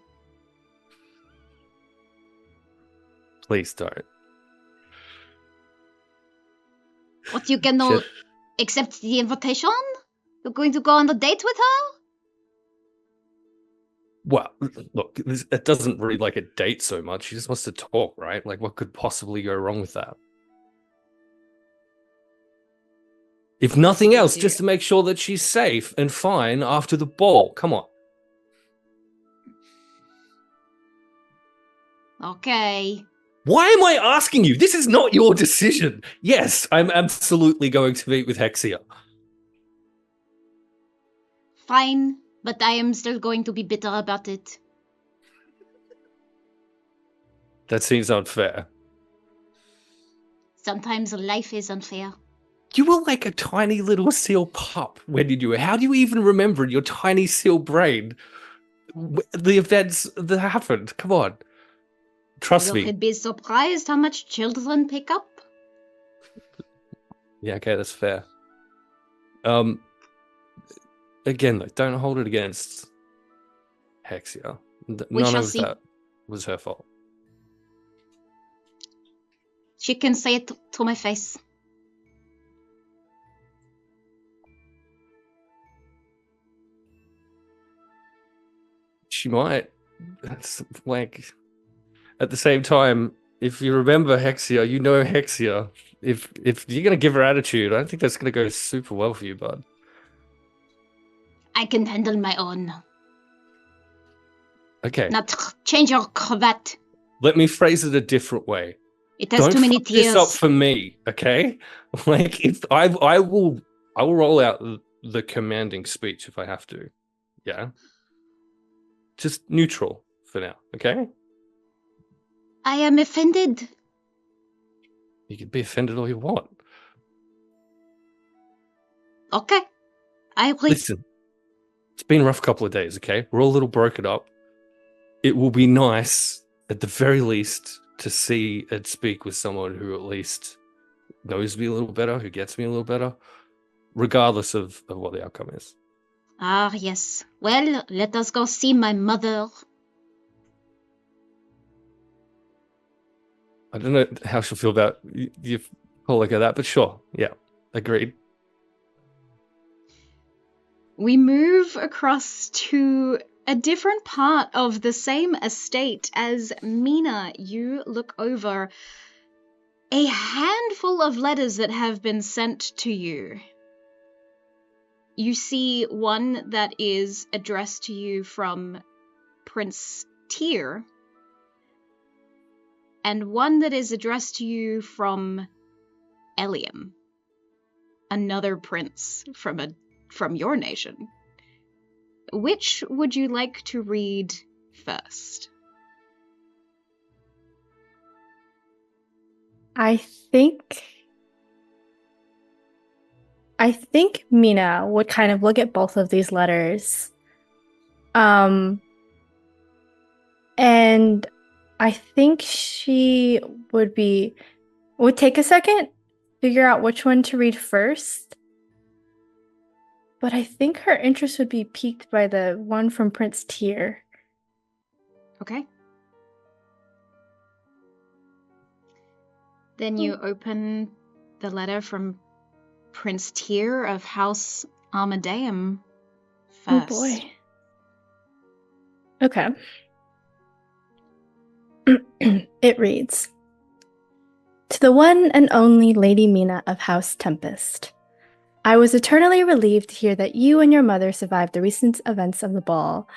Please don't. What, you cannot accept the invitation? You're going to go on the date with her? Well, look, it doesn't read like a date so much. She just wants to talk, right? Like, what could possibly go wrong with that? If nothing else, just to make sure that she's safe and fine after the ball. Come on. Okay. Why am I asking you? This is not your decision. Yes, I'm absolutely going to meet with Hexia. Fine, but I am still going to be bitter about it. That seems unfair. Sometimes life is unfair. You were like a tiny little seal pup when you were. How do you even remember in your tiny seal brain the events that happened? Come on. Trust me. You could be surprised how much children pick up. Yeah, okay, that's fair. Again, though, don't hold it against Hexia. None of that was her fault. She can say it to my face. She might. It's like, at the same time, if you remember Hexia, you know Hexia. If you're gonna give her attitude, I don't think that's gonna go super well for you, bud. I can handle my own. Okay. Now change your cravat. Let me phrase it a different way. It has too many tears. Don't fuck this up for me, okay? Like, if I will roll out the commanding speech if I have to. Yeah. Just neutral for now, okay? I am offended. You can be offended all you want. Okay. I agree. Listen, it's been a rough couple of days, okay? We're all a little broken up. It will be nice, at the very least, to see and speak with someone who at least knows me a little better, who gets me a little better, regardless of what the outcome is. Ah, yes. Well, let us go see my mother. I don't know how she'll feel about you calling her that, but sure. Yeah, agreed. We move across to a different part of the same estate as Mina. You look over a handful of letters that have been sent to you. You see one that is addressed to you from Prince Tyr, and one that is addressed to you from Elyan, another prince from your nation. Which would you like to read first? I think Mina would kind of look at both of these letters. And I think she would take a second, figure out which one to read first. But I think her interest would be piqued by the one from Prince Tyr. Okay. Then you open the letter from Prince Tyr of House Armadeum first. Oh boy. Okay. It reads, "To the one and only Lady Mina of House Tempest. I was eternally relieved to hear that you and your mother survived the recent events of the ball.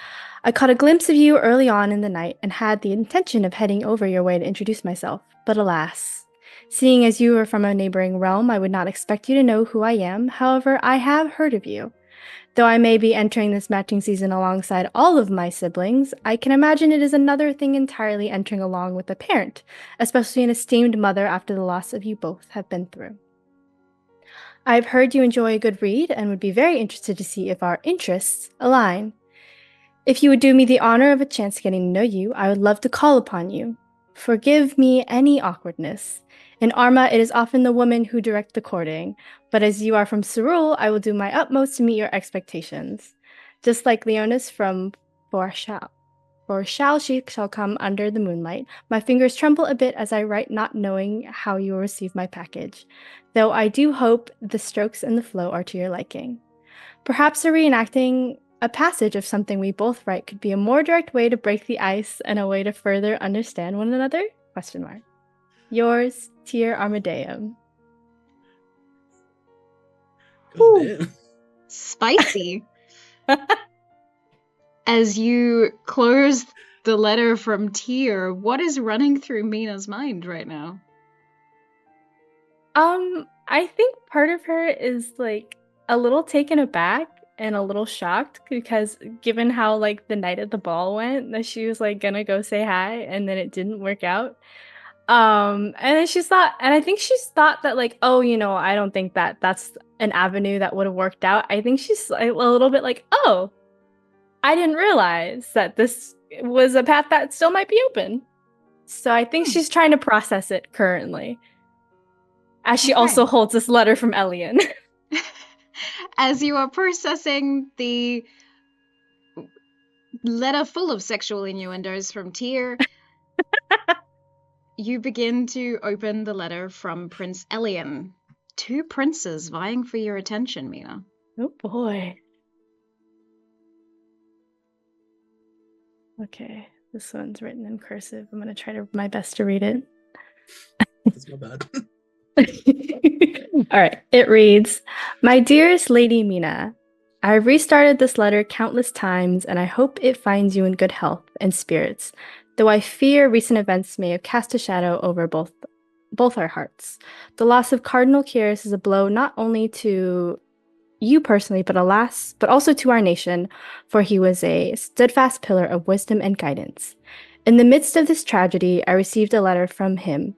I caught a glimpse of you early on in the night and had the intention of heading over your way to introduce myself, but alas, seeing as you are from a neighboring realm, I would not expect you to know who I am. However, I have heard of you. Though I may be entering this matching season alongside all of my siblings, I can imagine it is another thing entirely entering along with a parent, especially an esteemed mother after the loss of you both have been through. I've heard you enjoy a good read and would be very interested to see if our interests align. If you would do me the honor of a chance getting to know you, I would love to call upon you. Forgive me any awkwardness. In Arma, it is often the women who direct the courting, but as you are from Cerule, I will do my utmost to meet your expectations. Just like Leonis from For shall she shall come under the moonlight. My fingers tremble a bit as I write, not knowing how you will receive my package, though I do hope the strokes and the flow are to your liking. Perhaps reenacting a passage of something we both write could be a more direct way to break the ice and a way to further understand one another? ? Yours, Tyr Armadeum." Spicy. As you close the letter from Tyr, what is running through Mina's mind right now? I think part of her is like a little taken aback and a little shocked because given how like the night at the ball went, that she was like gonna go say hi and then it didn't work out. And then I think she's thought that like, oh, I don't think that that's an avenue that would have worked out. I think she's a little bit like, oh, I didn't realize that this was a path that still might be open. So I think she's trying to process it currently. As she also holds this letter from Elyan. As you are processing the letter full of sexual innuendos from Tyr, you begin to open the letter from Prince Elyan. Two princes vying for your attention, Mina. Oh boy. Okay, this one's written in cursive. I'm going to try my best to read it. That's not bad. All right, it reads, "My dearest Lady Mina, I have restarted this letter countless times, and I hope it finds you in good health and spirits, though I fear recent events may have cast a shadow over both our hearts. The loss of Cardinal Kyrus is a blow not only to you personally, but also to our nation, for he was a steadfast pillar of wisdom and guidance. In the midst of this tragedy, I received a letter from him,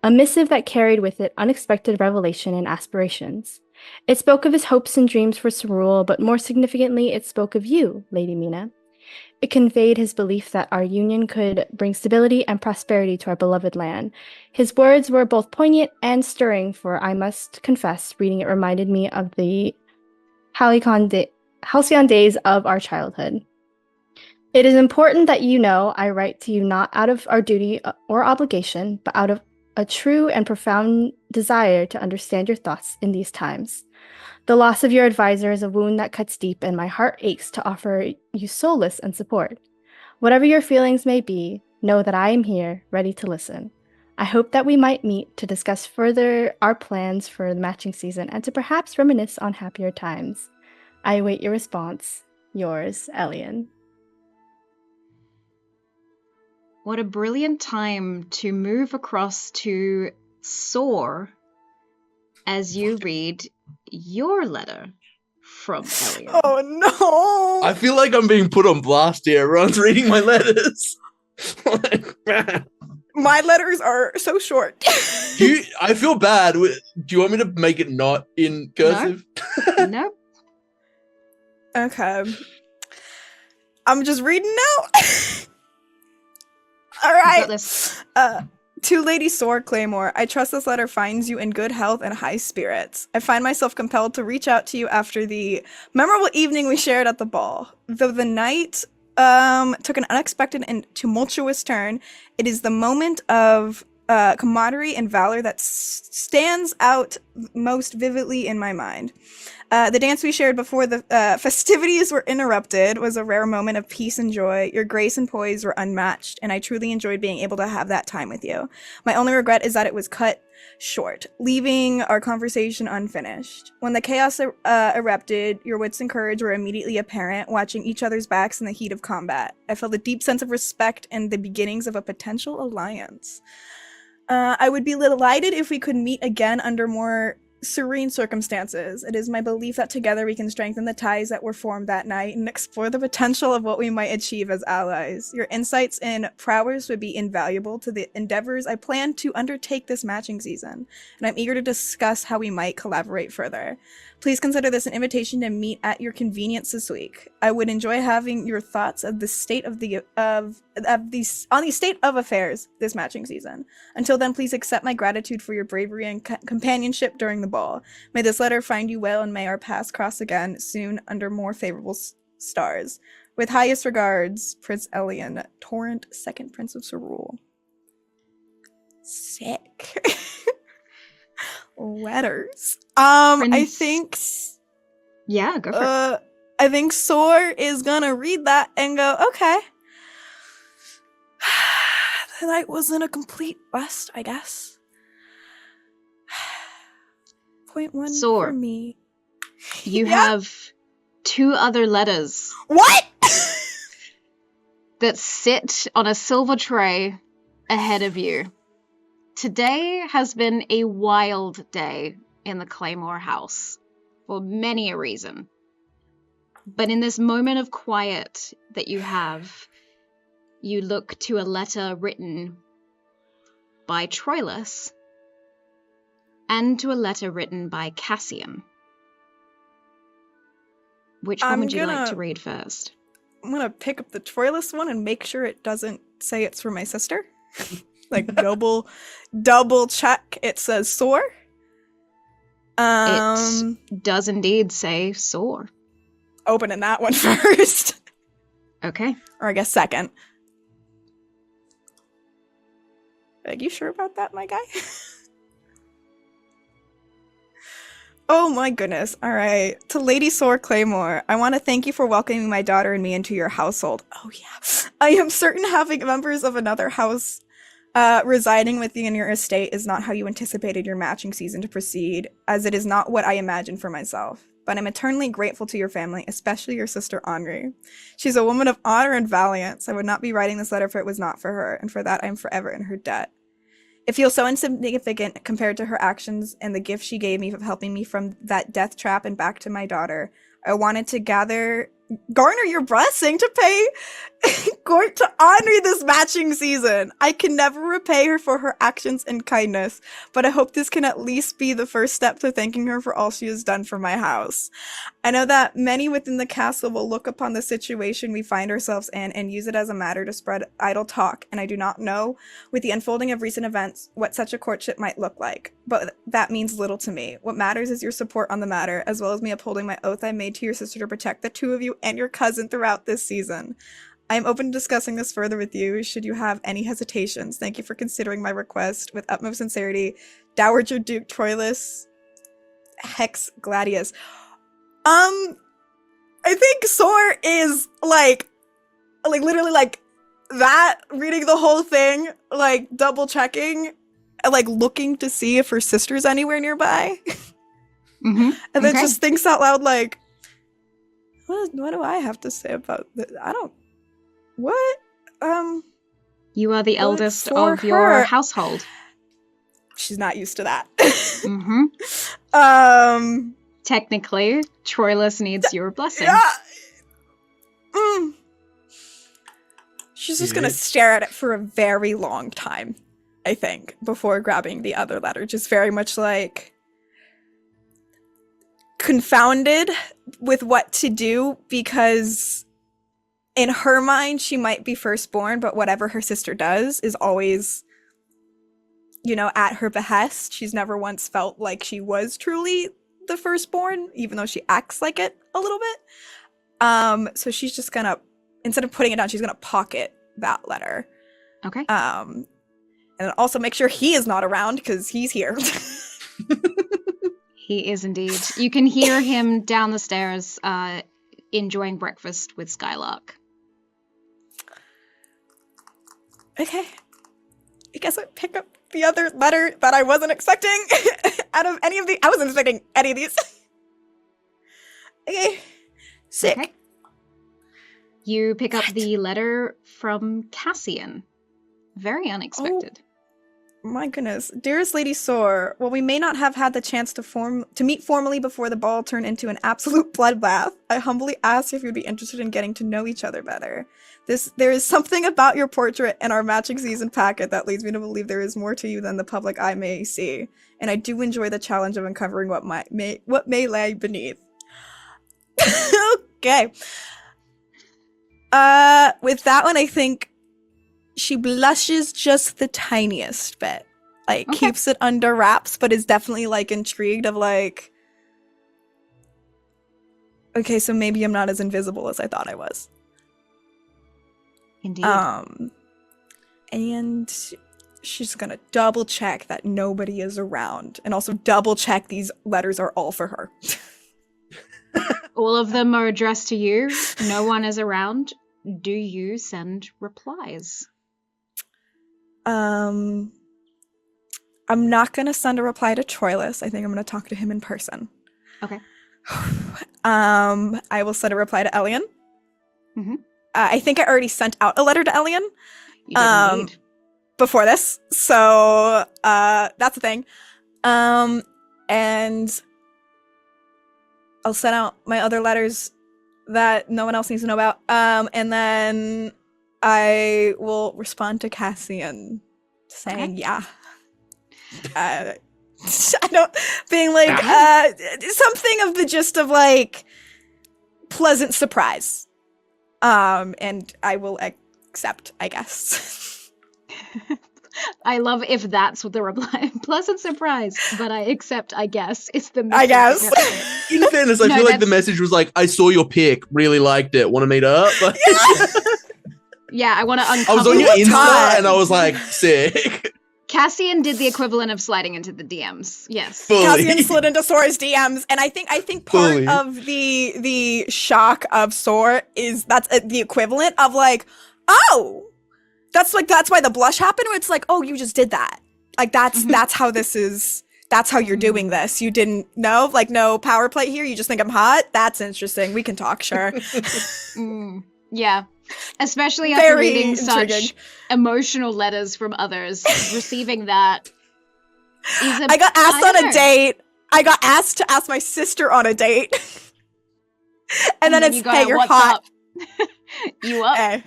a missive that carried with it unexpected revelation and aspirations. It spoke of his hopes and dreams for Cerule, but more significantly, it spoke of you, Lady Mina. It conveyed his belief that our union could bring stability and prosperity to our beloved land. His words were both poignant and stirring, for I must confess, reading it reminded me of the halcyon days of our childhood. It is important that you know I write to you not out of our duty or obligation, but out of a true and profound desire to understand your thoughts in these times. The loss of your advisor is a wound that cuts deep, and my heart aches to offer you solace and support. Whatever your feelings may be, know that I am here, ready to listen. I hope that we might meet to discuss further our plans for the matching season and to perhaps reminisce on happier times. I await your response. Yours, Elyan. What a brilliant time to move across to Soar as you read your letter from Elyan. Oh no! I feel like I'm being put on blast here. Everyone's reading my letters. My letters are so short. I feel bad. Do you want me to make it not in cursive? No. Okay. I'm just reading now. All right. To Lady Soar Claymore, I trust this letter finds you in good health and high spirits. I find myself compelled to reach out to you after the memorable evening we shared at the ball. Though the night took an unexpected and tumultuous turn, it is the moment of camaraderie and valor that stands out most vividly in my mind. The dance we shared before the festivities were interrupted was a rare moment of peace and joy. Your grace and poise were unmatched, and I truly enjoyed being able to have that time with you. My only regret is that it was cut short, leaving our conversation unfinished. When the chaos erupted, your wits and courage were immediately apparent, watching each other's backs in the heat of combat. I felt a deep sense of respect and the beginnings of a potential alliance. I would be delighted if we could meet again under more serene circumstances. It is my belief that together we can strengthen the ties that were formed that night and explore the potential of what we might achieve as allies. Your insights and prowess would be invaluable to the endeavors I plan to undertake this matching season, and I'm eager to discuss how we might collaborate further. Please consider this an invitation to meet at your convenience this week. I would enjoy having your thoughts of the state of the state of affairs this matching season. Until then, please accept my gratitude for your bravery and companionship during the ball. May this letter find you well, and may our paths cross again soon under more favorable stars. With highest regards, Prince Elyan, Torrent, 2nd Prince of Cerule. Sick. Letters. I think. Yeah, go for it. I think Soar is gonna read that and go, okay. The night wasn't a complete bust, I guess. Point 1 Soar, for me. You have 2 other letters. What? That sit on a silver tray ahead of you. Today has been a wild day in the Claymore house for many a reason. But in this moment of quiet that you have, you look to a letter written by Troyllus and to a letter written by Cassian. Which one would you like to read first? I'm gonna pick up the Troyllus one and make sure it doesn't say it's for my sister. Like double check. It says Soar. It does indeed say Soar. Opening that one first. Okay. Or I guess second. Are you sure about that, my guy? Oh my goodness. All right. To Lady Soar Claymore, I want to thank you for welcoming my daughter and me into your household. Oh yeah. I am certain having members of another house residing with you in your estate is not how you anticipated your matching season to proceed, as it is not what I imagined for myself. But I'm eternally grateful to your family, especially your sister Anri. She's a woman of honor and valiance. I would not be writing this letter if it was not for her, and for that I am forever in her debt. It feels so insignificant compared to her actions and the gift she gave me of helping me from that death trap and back to my daughter. I wanted to garner your blessing to pay court to Anri this matching season. I can never repay her for her actions and kindness, but I hope this can at least be the first step to thanking her for all she has done for my house. I know that many within the castle will look upon the situation we find ourselves in and use it as a matter to spread idle talk, and I do not know, with the unfolding of recent events, what such a courtship might look like. But that means little to me. What matters is your support on the matter, as well as me upholding my oath I made to your sister to protect the two of you and your cousin throughout this season. I am open to discussing this further with you, should you have any hesitations. Thank you for considering my request. With utmost sincerity, Dowager Duke Troyllus, Hex Gladius. I think Soar is like literally like that, reading the whole thing, like double checking, like looking to see if her sister's anywhere nearby. Mm-hmm. And then just thinks out loud like, what do I have to say about this? I don't. What? You are the eldest for of your her. household. She's not used to that. Mm-hmm. Technically, Troyllus needs your blessing. She's just gonna stare at it for a very long time, I think, before grabbing the other letter. Just very much like confounded with what to do, because in her mind, she might be firstborn, but whatever her sister does is always, you know, at her behest. She's never once felt like she was truly the firstborn, even though she acts like it a little bit. So she's just gonna, instead of putting it down, she's gonna pocket that letter. Okay. And then also make sure he is not around, because he's here. He is indeed. You can hear him down the stairs, enjoying breakfast with Skylark. Okay. I guess I pick up the other letter that I wasn't expecting out of any of the. I wasn't expecting any of these. Okay. Sick. Okay. You pick up the letter from Cassian. Very unexpected. My goodness. Dearest Lady Soar, while we may not have had the chance to meet formally before the ball turned into an absolute bloodbath, I humbly ask if you'd be interested in getting to know each other better. There is something about your portrait and our matching season packet that leads me to believe there is more to you than the public eye may see, and I do enjoy the challenge of uncovering what may lie beneath. Okay. With that one, I think she blushes just the tiniest bit. Like, keeps it under wraps, but is definitely, like, intrigued of, like, okay, so maybe I'm not as invisible as I thought I was. Indeed. And she's gonna double check that nobody is around, and also double check these letters are all for her. All of them are addressed to you. No one is around. Do you send replies? I'm not gonna send a reply to Troyllus. I think I'm gonna talk to him in person. Okay. I will send a reply to Elyan. Mm-hmm. I think I already sent out a letter to Elyan. You did indeed. Before this, so that's the thing. And I'll send out my other letters that no one else needs to know about. And then I will respond to Cassian saying, yeah. I don't, being like, something of the gist of like, pleasant surprise. And I will accept, I guess. I love if that's what the reply. Pleasant surprise, but I accept, I guess. It's the I guess. In fairness, I feel like the message was like, I saw your pic, really liked it, want to meet up? Yeah, I want to uncover. I was on your Insta and I was like, sick. Cassian did the equivalent of sliding into the DMs. Yes. Cassian slid into Soar's DMs, and I think part of the shock of Soar is that's the equivalent of like, oh, that's why the blush happened. Where it's like, oh, you just did that. Like that's how this is. That's how you're doing this. You didn't know, like no power play here. You just think I'm hot. That's interesting. We can talk, sure. Yeah. Especially after Very reading intriguing. such emotional letters from others, receiving that is I got asked on a date. I got asked to ask my sister on a date. And then it's, you go, hey, you're "What's hot. up?" You up? Hey.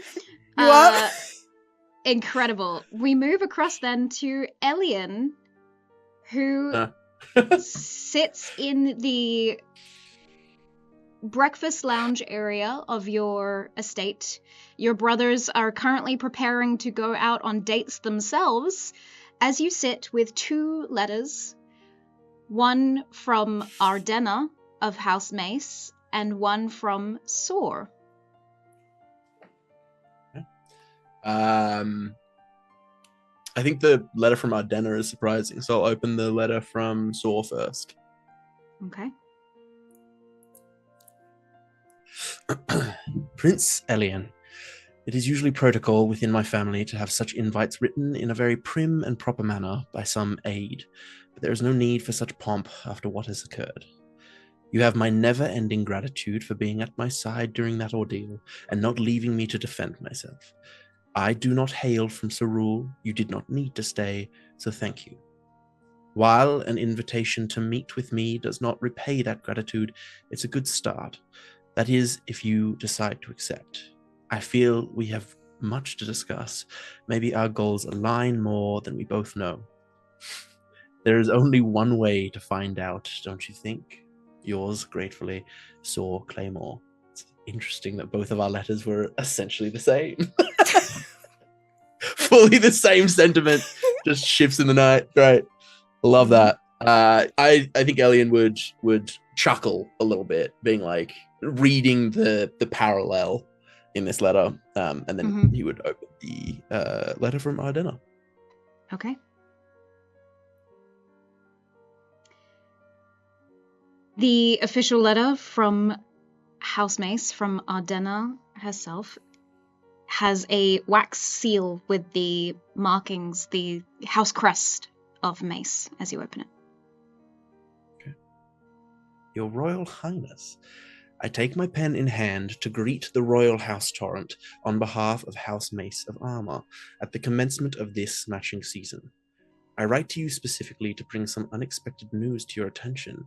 You up? Incredible. We move across then to Elyan, who sits in the breakfast lounge area of your estate. Your brothers are currently preparing to go out on dates themselves as you sit with 2 letters, one from Ardena of House Mace and one from Soar. I think the letter from Ardena is surprising, so I'll open the letter from Soar first. Okay. Prince Elyan, it is usually protocol within my family to have such invites written in a very prim and proper manner by some aide, but there is no need for such pomp after what has occurred. You have my never-ending gratitude for being at my side during that ordeal and not leaving me to defend myself. I do not hail from Cerule. You did not need to stay, so thank you. While an invitation to meet with me does not repay that gratitude, it's a good start. That is, if you decide to accept. I feel we have much to discuss. Maybe our goals align more than we both know. There is only one way to find out, don't you think? Yours gratefully, Soar Claymore. It's interesting that both of our letters were essentially the same. Fully the same sentiment, just shifts in the night. Great. Love that. I think Elyan would chuckle a little bit, being like, reading the parallel in this letter, and then he would open the letter from Ardena. Okay. The official letter from House Mace, from Ardena herself, has a wax seal with the markings, the house crest of Mace, as you open it. Okay. Your Royal Highness, I take my pen in hand to greet the Royal House Torrent on behalf of House Mace of Armor at the commencement of this matching season. I write to you specifically to bring some unexpected news to your attention.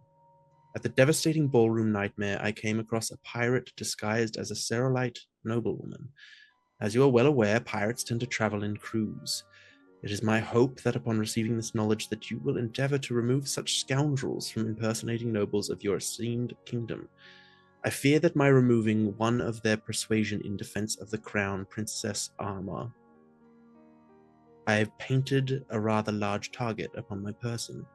At the devastating ballroom nightmare, I came across a pirate disguised as a Cerulite noblewoman. As you are well aware, pirates tend to travel in crews. It is my hope that upon receiving this knowledge that you will endeavor to remove such scoundrels from impersonating nobles of your esteemed kingdom. I fear that my removing one of their persuasion in defense of the crown, Princess Armor, I have painted a rather large target upon my person.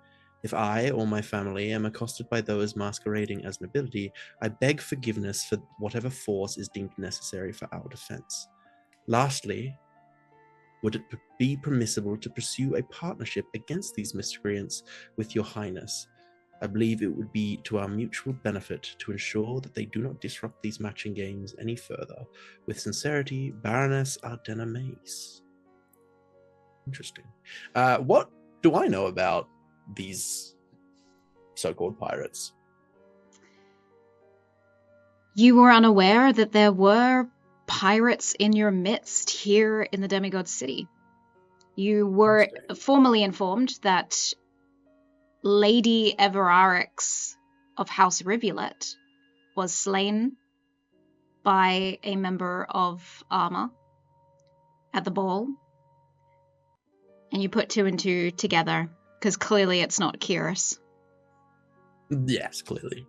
If I or my family am accosted by those masquerading as nobility, I beg forgiveness for whatever force is deemed necessary for our defense. Lastly, would it be permissible to pursue a partnership against these miscreants with your highness? I believe it would be to our mutual benefit to ensure that they do not disrupt these matching games any further. With sincerity, Baroness Ardena Mace. Interesting. What do I know about these so-called pirates? You were unaware that there were pirates in your midst here in the Demigod City. You were formally informed that Lady Everarix of House Rivulet was slain by a member of Armor at the ball, and you put 2 and 2 together, because clearly it's not Curious. Yes, clearly.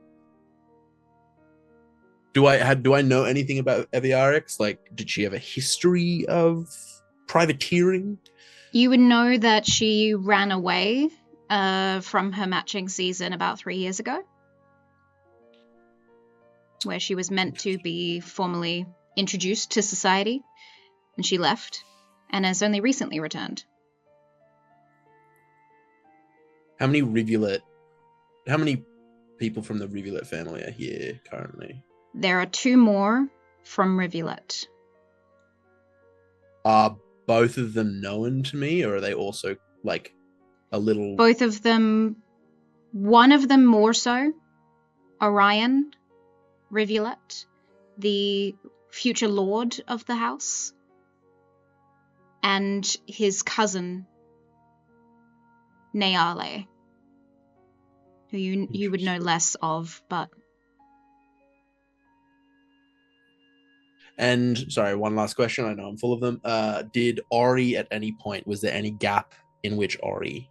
Do I know anything about Everarix? Like, did she have a history of privateering? You would know that she ran away from her matching season about 3 years ago, where she was meant to be formally introduced to society, and she left, and has only recently returned. How many people from the Rivulet family are here currently? There are 2 more from Rivulet. Are both of them known to me, or are they also, like, a little... Both of them, one of them more so, Orion Rivulet, the future lord of the house, and his cousin, Neale, who you would know less of, but... And sorry, one last question. I know I'm full of them. Did Ori at any point, was there any gap in which Ori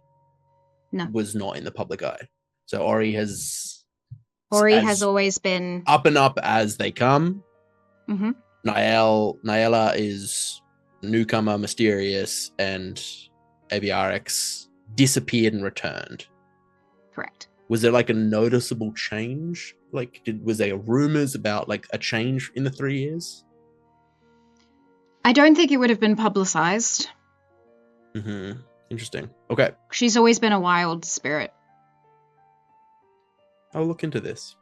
was not in the public eye? So Ori has always been up and up as they come. Mm-hmm. Naela is newcomer, mysterious, and Aviarix disappeared and returned. Correct. Was there like a noticeable change? Like, was there rumors about like a change in the 3 years? I don't think it would have been publicized. Mm-hmm. Interesting. Okay. She's always been a wild spirit. I'll look into this.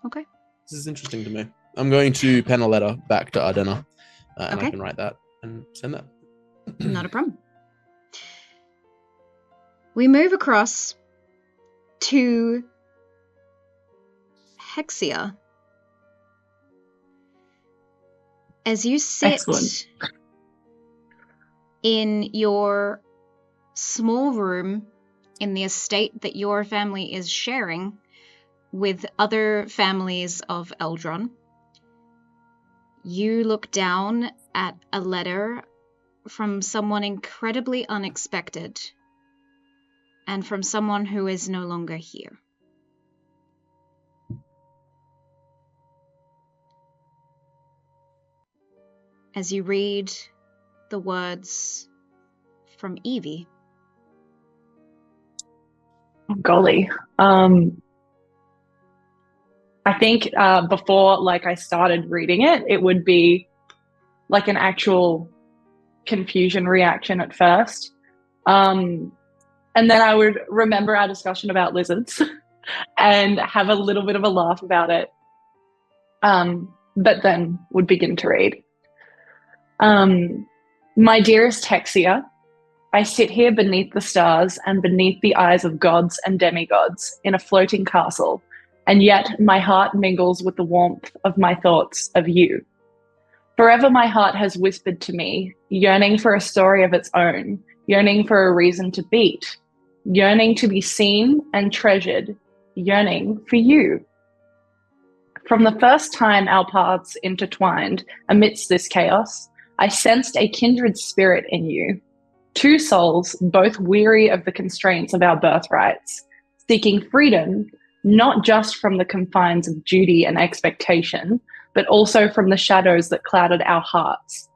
Okay. This is interesting to me. I'm going to pen a letter back to Ardena, and Okay. I can write that and send that. Not a problem. We move across to Hexia. As you sit Excellent. in your small room in the estate that your family is sharing with other families of Eldron, you look down at a letter from someone incredibly unexpected and from someone who is no longer here. As you read the words from Evie. Golly. I think before I started reading it, it would be like an actual confusion reaction at first. And then I would remember our discussion about lizards and have a little bit of a laugh about it. But then would begin to read. My dearest Hexia, I sit here beneath the stars and beneath the eyes of gods and demigods in a floating castle, and yet my heart mingles with the warmth of my thoughts of you. Forever my heart has whispered to me, yearning for a story of its own, yearning for a reason to beat, yearning to be seen and treasured, yearning for you. From the first time our paths intertwined amidst this chaos, I sensed a kindred spirit in you. Two souls, both weary of the constraints of our birthrights, seeking freedom, not just from the confines of duty and expectation, but also from the shadows that clouded our hearts.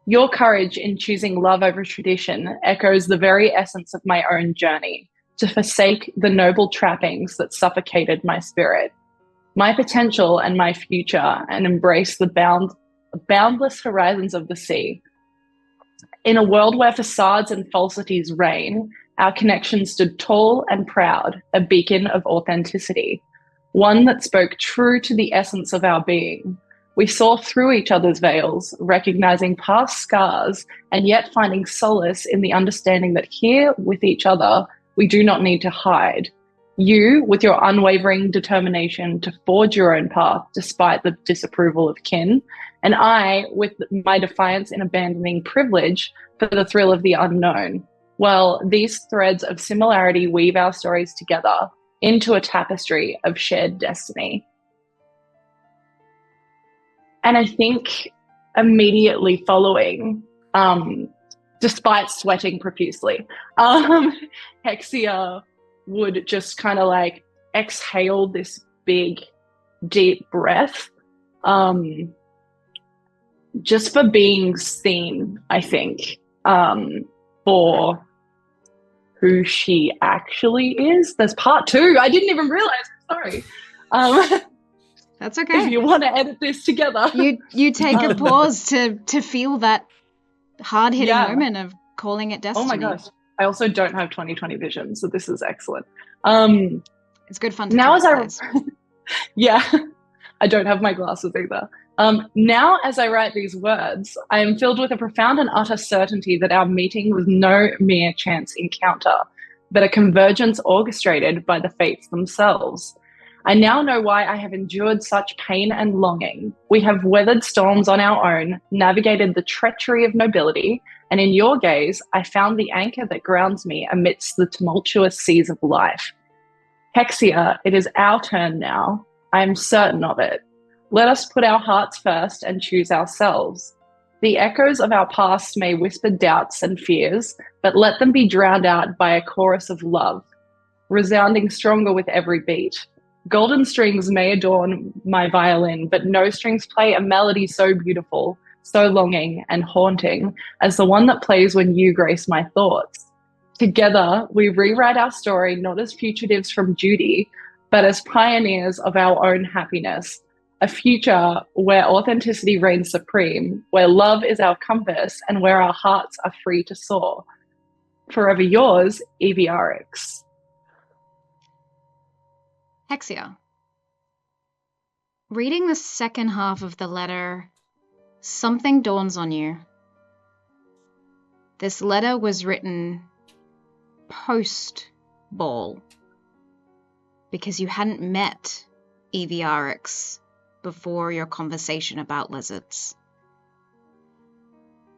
Your courage in choosing love over tradition echoes the very essence of my own journey, to forsake the noble trappings that suffocated my spirit, my potential and my future, and embrace the boundless horizons of the sea. In a world where facades and falsities reign, our connection stood tall and proud, a beacon of authenticity, one that spoke true to the essence of our being. We saw through each other's veils, recognizing past scars, and yet finding solace in the understanding that here with each other, we do not need to hide. You, with your unwavering determination to forge your own path despite the disapproval of kin, and I, with my defiance in abandoning privilege for the thrill of the unknown. Well, these threads of similarity weave our stories together into a tapestry of shared destiny. And I think immediately following, despite sweating profusely, Hexia would just kind of exhale this big, deep breath, just for being seen, I think, for who she actually is. There's part 2. I didn't even realize. Sorry. That's okay. If you want to edit this together. You take a pause to feel that hard-hitting moment of calling it destiny. Oh my gosh. I also don't have 20/20 vision, so this is excellent. It's good fun to now as Yeah, I don't have my glasses either. Now, as I write these words, I am filled with a profound and utter certainty that our meeting was no mere chance encounter, but a convergence orchestrated by the fates themselves. I now know why I have endured such pain and longing. We have weathered storms on our own, navigated the treachery of nobility, and in your gaze, I found the anchor that grounds me amidst the tumultuous seas of life. Hexia, it is our turn now. I am certain of it. Let us put our hearts first and choose ourselves. The echoes of our past may whisper doubts and fears, but let them be drowned out by a chorus of love, resounding stronger with every beat. Golden strings may adorn my violin, but no strings play a melody so beautiful, so longing and haunting as the one that plays when you grace my thoughts. Together, we rewrite our story not as fugitives from duty, but as pioneers of our own happiness. A future where authenticity reigns supreme, where love is our compass, and where our hearts are free to soar. Forever yours, Eviarix. Hexia. Reading the second half of the letter, something dawns on you. This letter was written post-ball because you hadn't met Eviarix before your conversation about lizards.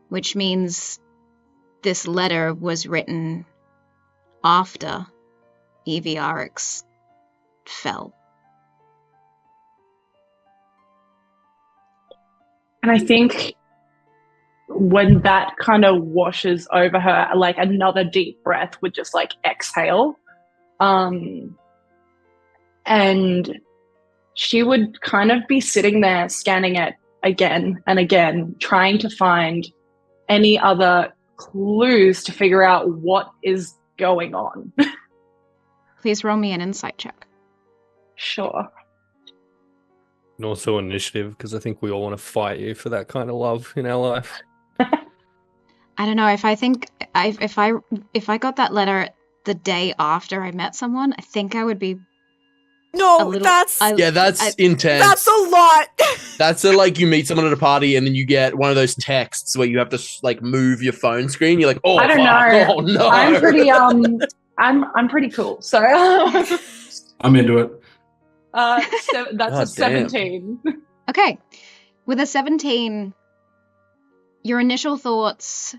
Which means this letter was written after Eviarix fell. And I think when that kind of washes over her, like another deep breath would just like exhale. And she would kind of be sitting there scanning it again and again, trying to find any other clues to figure out what is going on. Please roll me an insight check. Sure. And also initiative, because I think we all want to fight you for that kind of love in our life. I don't know, if I got that letter the day after I met someone, I think I would be that's intense. That's a lot. That's like you meet someone at a party and then you get one of those texts where you have to like move your phone screen. You're like, oh, I don't know. Oh no. I'm pretty I'm pretty cool. So I'm into it. So that's a 17. Okay. With a 17, your initial thoughts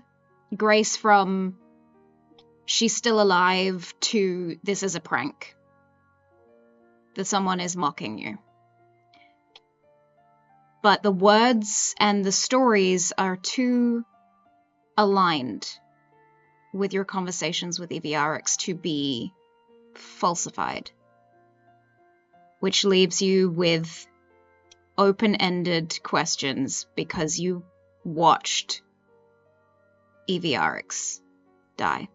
grace from she's still alive to this is a prank. That someone is mocking you. But the words and the stories are too aligned with your conversations with Eviarix to be falsified. Which leaves you with open-ended questions because you watched Eviarix die.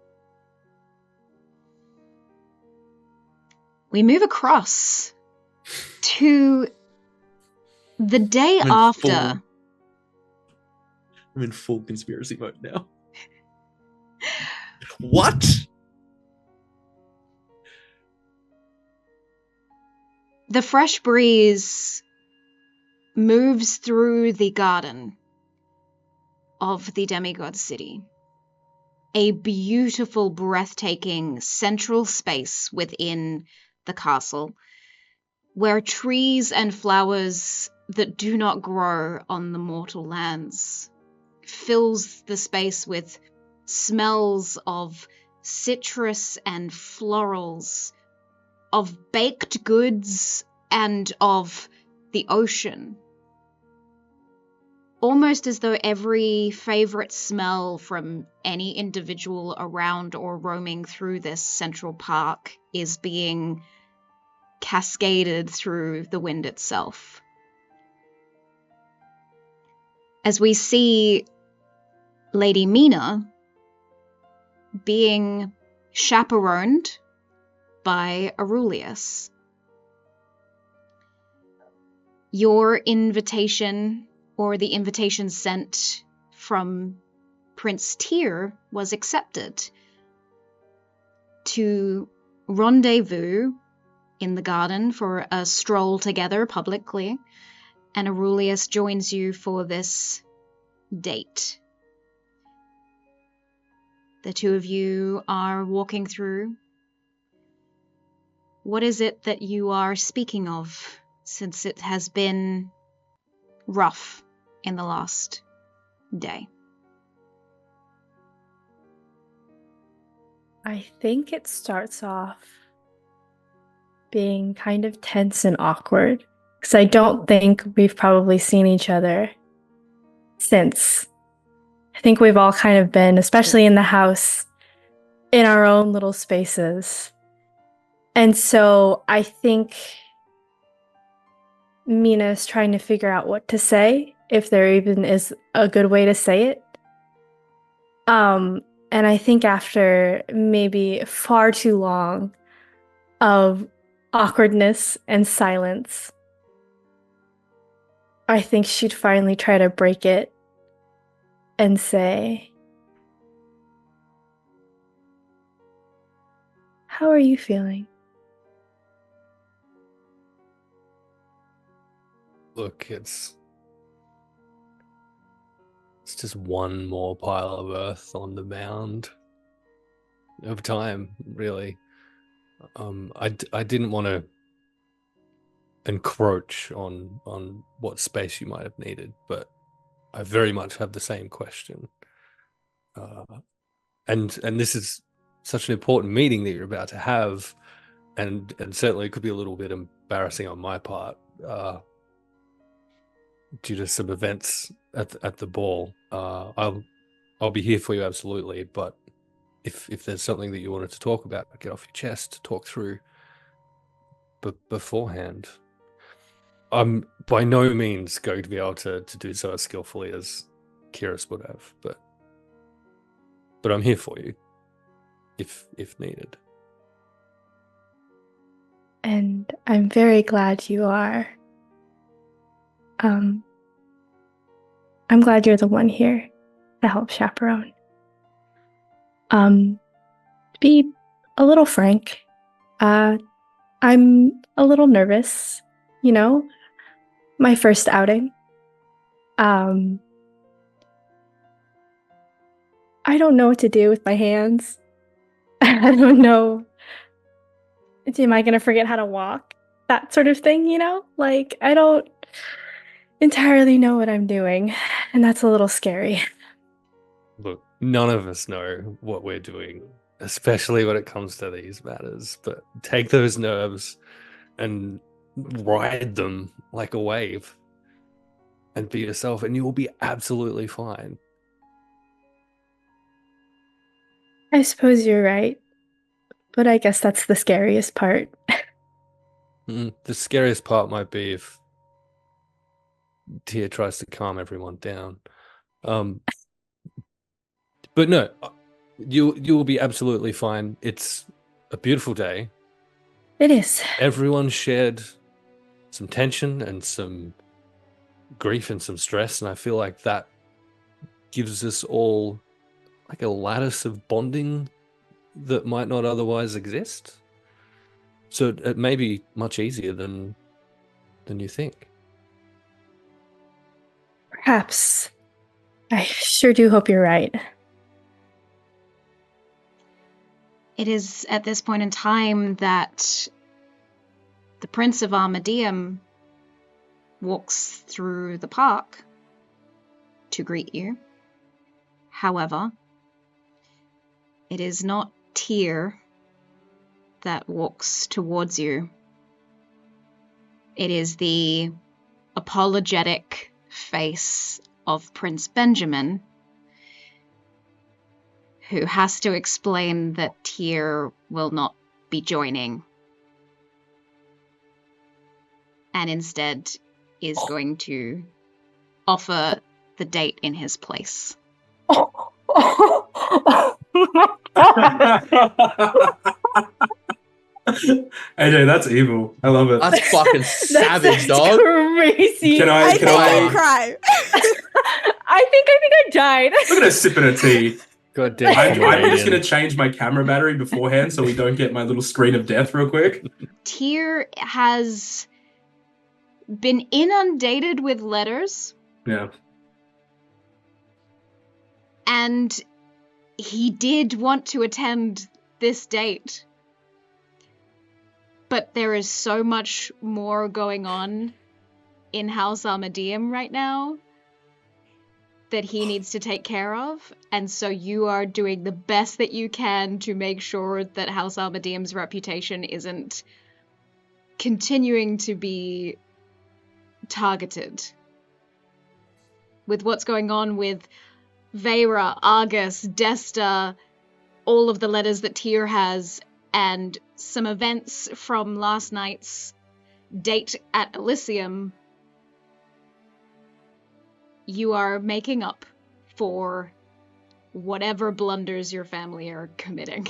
We move across to the day after. I'm in full conspiracy mode now. What? The fresh breeze moves through the garden of the Demigod city. A beautiful, breathtaking central space within the castle, where trees and flowers that do not grow on the mortal lands fills the space with smells of citrus and florals, of baked goods and of the ocean. Almost as though every favorite smell from any individual around or roaming through this central park is being cascaded through the wind itself. As we see Lady Mina being chaperoned by Aerulius. Your invitation, or the invitation sent from Prince Tyr, was accepted to rendezvous in the garden for a stroll together publicly, and Aerulius joins you for this date. The two of you are walking through. What is it that you are speaking of, since it has been rough in the last day? I think it starts off being kind of tense and awkward Because I don't think we've probably seen each other since. I think we've all kind of been, especially in the house, in our own little spaces. And so I think Mina is trying to figure out what to say, if there even is a good way to say it. And I think after maybe far too long of awkwardness and silence, I think she'd finally try to break it and say, "How are you feeling?" Look, it's just one more pile of earth on the mound of time, really. I didn't want to encroach on what space you might have needed, but I very much have the same question. And this is such an important meeting that you're about to have, and certainly it could be a little bit embarrassing on my part, due to some events at the ball. I'll be here for you, absolutely, but if there's something that you wanted to talk about, get off your chest, talk through beforehand. I'm by no means going to be able to do so as skillfully as Kiris would have, but I'm here for you if needed. And I'm very glad you are. I'm glad you're the one here to help chaperone. To be a little frank, I'm a little nervous, my first outing. I don't know what to do with my hands. I don't know. Am I going to forget how to walk? That sort of thing, I don't entirely know what I'm doing, and that's a little scary. Look, none of us know what we're doing, especially when it comes to these matters, but take those nerves and ride them like a wave and be yourself, and you will be absolutely fine. I suppose you're right, but I guess that's the scariest part. The scariest part might be if Tia tries to calm everyone down. But no, you will be absolutely fine. It's a beautiful day. It is. Everyone shared some tension and some grief and some stress, and I feel like that gives us all like a lattice of bonding that might not otherwise exist. So it may be much easier than you think. Perhaps. I sure do hope you're right. It is at this point in time that the Prince of Armadeum walks through the park to greet you. However, it is not Tyr that walks towards you. It is the apologetic face of Prince Benjamin, who has to explain that Tyr will not be joining, and instead is going to offer the date in his place. AJ, that's evil. I love it. That's fucking savage, dog. Crazy. Can I cry? I think I died. Look at her sipping her tea. God damn. I'm just going to change my camera battery beforehand so we don't get my little screen of death real quick. Tyr has been inundated with letters. Yeah. And he did want to attend this date. But there is so much more going on in House Armadeum right now that he needs to take care of, and so you are doing the best that you can to make sure that House Armadeum's reputation isn't continuing to be targeted. With what's going on with Veyrah, Argus, Desta, all of the letters that Tyr has, and some events from last night's date at Elysium, you are making up for whatever blunders your family are committing.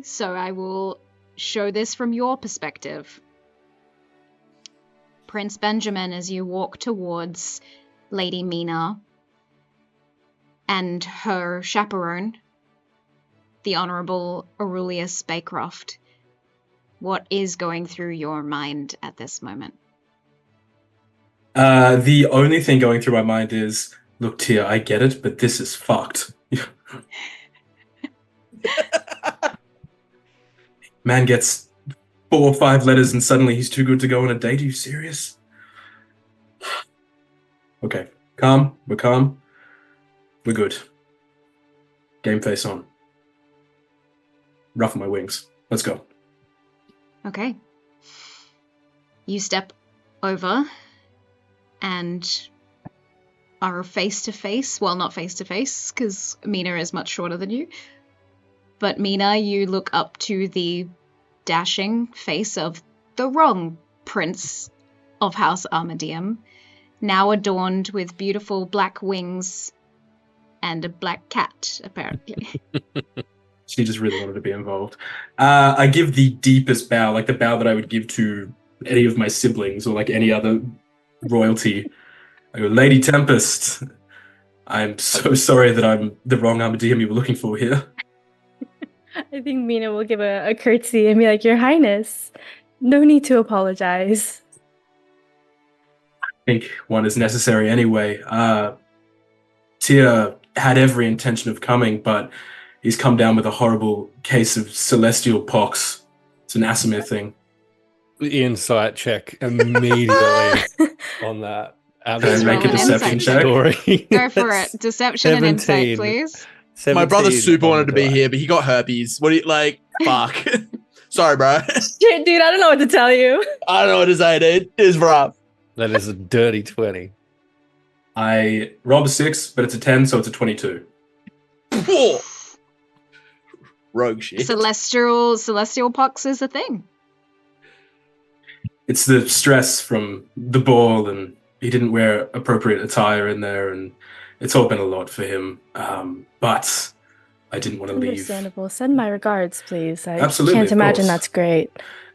So I will show this from your perspective. Prince Benjamin, as you walk towards Lady Mina and her chaperone, the Honorable Aerulius Baycroft, what is going through your mind at this moment? The only thing going through my mind is, look, Tia, I get it, but this is fucked. Man gets 4 or 5 letters and suddenly he's too good to go on a date. Are you serious? Okay, calm. We're calm. We're good. Game face on. Ruffle my wings. Let's go. Okay. You step over and are face to face. Well, not face to face, because Mina is much shorter than you. But Mina, you look up to the dashing face of the wrong prince of House Armadeum, now adorned with beautiful black wings and a black cat, apparently. She just really wanted to be involved. I give the deepest bow, like the bow that I would give to any of my siblings or like any other royalty. I go, Lady Tempest, I'm so sorry that I'm the wrong Armadeum you were looking for here. I think Mina will give a curtsy and be like, Your Highness, no need to apologize. I think one is necessary anyway. Tia had every intention of coming, but he's come down with a horrible case of celestial pox. It's an Asimir thing. Insight check immediately on that. Can I make a deception check? Go for it. Deception and insight, please. My brother super wanted to be here, but he got herpes. What do you like? Fuck. Sorry, bro. Shit, dude, I don't know what to tell you. I don't know what to say, dude. It's rough. That is a dirty 20. I rolled a 6, but it's a 10, so it's a 22. Rogue shit. Celestial pox is a thing. It's the stress from the ball, and he didn't wear appropriate attire in there, and it's all been a lot for him. But I didn't want to leave. Understandable. Send my regards, please. I Absolutely, can't of imagine course. that's great.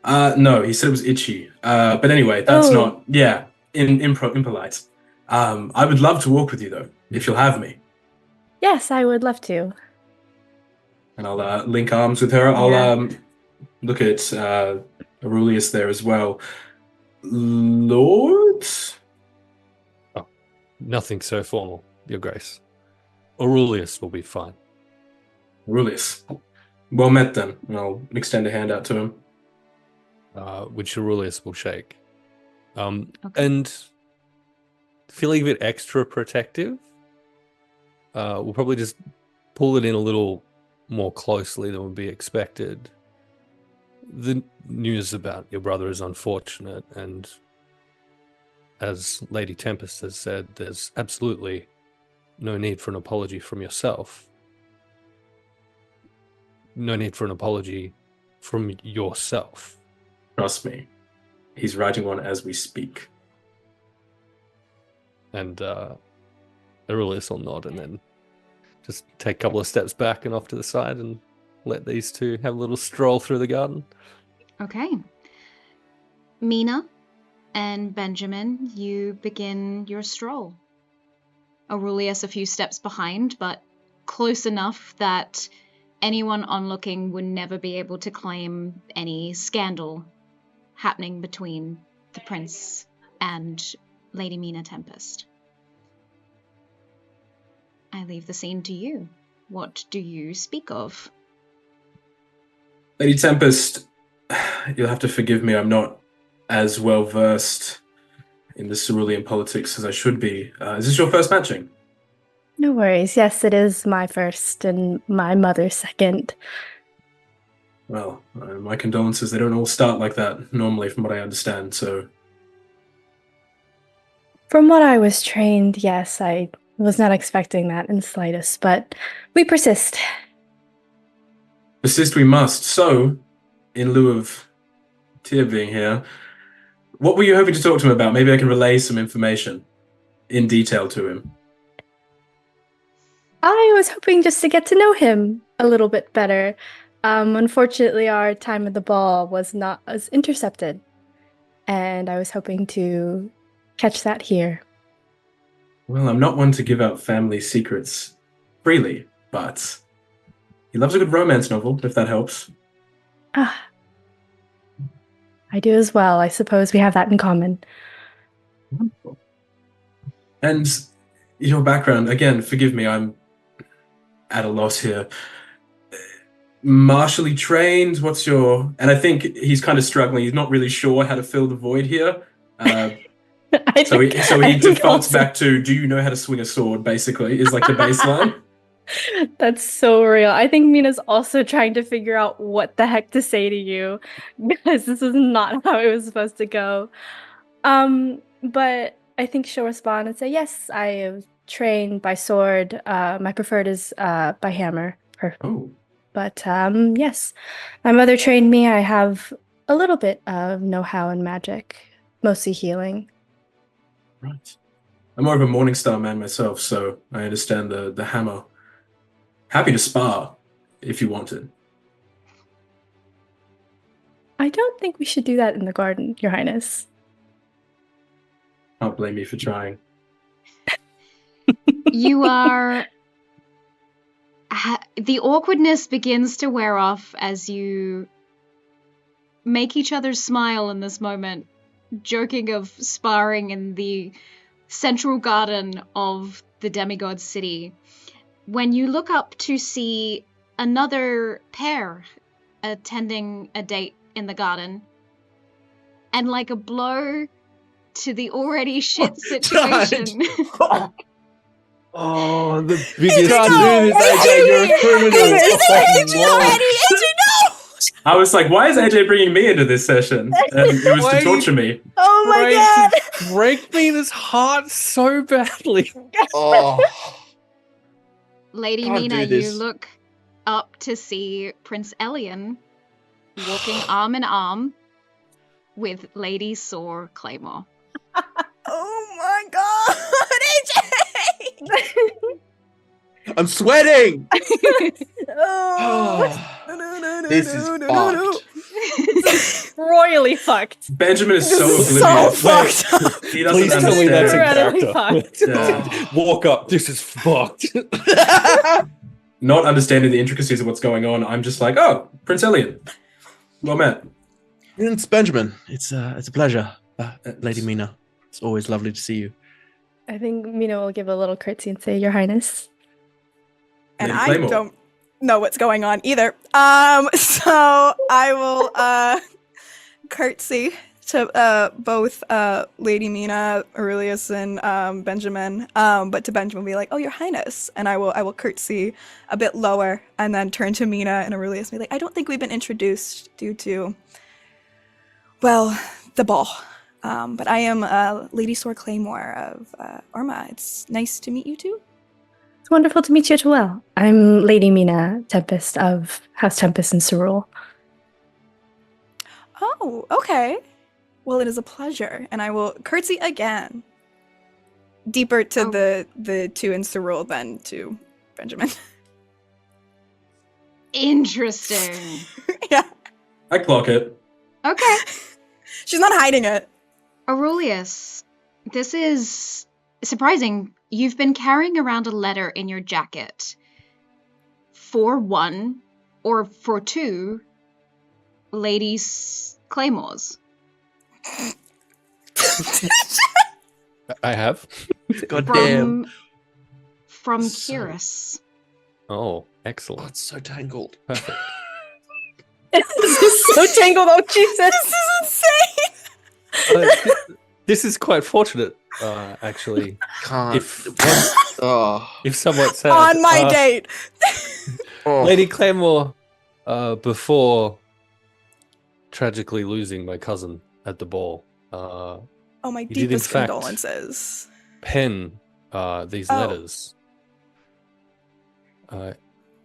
No, he said it was itchy. But anyway, that's not. Yeah, impolite. I would love to walk with you though, if you'll have me. Yes, I would love to. And I'll link arms with her. I'll look at Aerulius there as well. Lord? Oh, nothing so formal, Your Grace. Aerulius will be fine. Aerulius. Well met then. And I'll extend a hand out to him. Which Aerulius will shake. And feeling a bit extra protective, we'll probably just pull it in a little more closely than would be expected. The news about your brother is unfortunate, and as Lady Tempest has said, there's absolutely no need for an apology from yourself. No need for an apology from yourself. Trust me. He's writing one as we speak. And Aerulius will nod and then just take a couple of steps back and off to the side and let these two have a little stroll through the garden. Okay. Mina and Benjamin, you begin your stroll. Aerulius a few steps behind, but close enough that anyone onlooking would never be able to claim any scandal happening between the prince and Lady Mina Tempest. I leave the scene to you. What do you speak of? Lady Tempest, you'll have to forgive me. I'm not as well versed in the cerulean politics as I should be. Is this your first matching? No worries. Yes, it is my first and my mother's second. Well, my condolences. They don't all start like that normally, from what I understand. So, From what I was trained, yes, I was not expecting that in the slightest, but we persist. Persist we must. So, in lieu of Tyr being here, what were you hoping to talk to him about? Maybe I can relay some information in detail to him. I was hoping just to get to know him a little bit better. Unfortunately, our time at the ball was intercepted, and I was hoping to catch that here. Well, I'm not one to give out family secrets freely, but he loves a good romance novel, if that helps. Ah, I do as well. I suppose we have that in common. Wonderful. And your background, again, forgive me, I'm at a loss here. Martially trained, what's your... And I think he's kind of struggling. He's not really sure how to fill the void here. So he defaults back to, do you know how to swing a sword, basically, is like the baseline. That's so real. I think Mina's also trying to figure out what the heck to say to you, because this is not how it was supposed to go. But I think she'll respond and say, yes, I am trained by sword. My preferred is by hammer. Oh. But yes, my mother trained me. I have a little bit of know-how in magic, mostly healing. Right. I'm more of a Morningstar man myself, so I understand the hammer. Happy to spar, if you wanted. I don't think we should do that in the garden, Your Highness. Can't blame me for trying. You are... The awkwardness begins to wear off as you make each other smile in this moment, joking of sparring in the central garden of the Demigod city. When you look up to see another pair attending a date in the garden, and like a blow to the already shit situation... Oh, the biggest AJ, you're a criminal. I was like, why is AJ bringing me into this session? And it was to torture me. Oh my god! Break Mina's heart so badly. Oh. Lady Can't Mina, do you this. look up to see Prince Elyan walking arm in arm with Lady Soar Claymore. Oh my god, AJ! I'm sweating! This is fucked. Royally fucked. Benjamin is so This is oblivious. so fucked up. He doesn't Please tell me that's in understand. character. Walk up, this is fucked. Not understanding the intricacies of what's going on, I'm just like, oh, Prince Elyan. Well met. Prince Benjamin, it's a pleasure. Lady Mina, it's always lovely to see you. I think Mina will give a little curtsy and say, Your Highness. And Lady I Claymore. don't know what's going on either. So I will curtsy to both Lady Mina, Aerulius, and Benjamin. But to Benjamin, be like, "Oh, Your Highness," and I will curtsy a bit lower, and then turn to Mina and Aerulius and be like, "I don't think we've been introduced due to, well, the ball. But I am Lady Soar Claymore of Arma. It's nice to meet you too." It's wonderful to meet you as well. I'm Lady Mina Tempest of House Tempest in Cerule. Oh, okay. Well, it is a pleasure, and I will curtsy again. Deeper to the two in Cerule than to Benjamin. Interesting. Yeah. I clock it. Okay. She's not hiding it. Aerulius, this is surprising. You've been carrying around a letter in your jacket. For one, or for two, Lady Claymores. I have. God damn. From Kyrus. Oh, excellent. It's so tangled. Perfect. This is so tangled, oh Jesus! This is insane! This is quite fortunate, actually. Can't. If somewhat sad. On my date! Lady Claymore, before tragically losing my cousin at the ball, Oh, my You did, in deepest fact, condolences. pen these Oh. letters.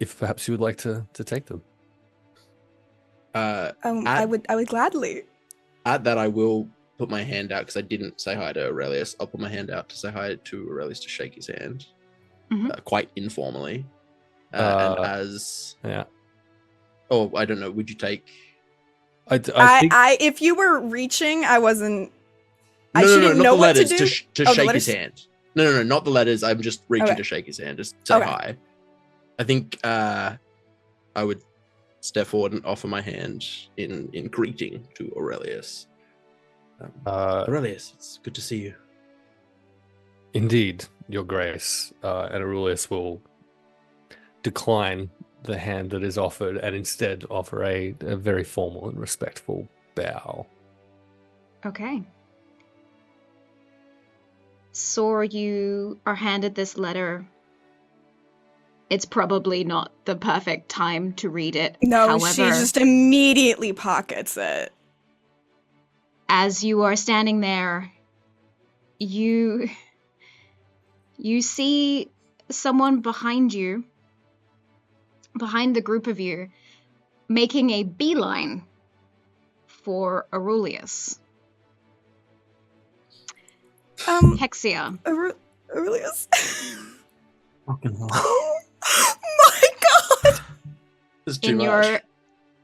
If perhaps you would like to take them. I would gladly. At that, I will put my hand out because I didn't say hi to Aurelius. I'll put my hand out to say hi to Aurelius to shake his hand, quite informally. And as oh, I don't know. Would you take? I think... if you were reaching, I wasn't. No, I shouldn't not know the what letters. to do. To shake his hand. No, not the letters. I'm just reaching to shake his hand. Just say hi. I think I would step forward and offer my hand in greeting to Aurelius. Aurelius, it's good to see you. Indeed, Your Grace. And Aerulius will decline the hand that is offered and instead offer a very formal and respectful bow. Okay. Soar, you are handed this letter. It's probably not the perfect time to read it. No, However, she just immediately pockets it. As you are standing there, you see someone behind you, behind the group of you, making a beeline for Aerulius. Hexia. Aerulius. Fucking hell. Oh my god! In your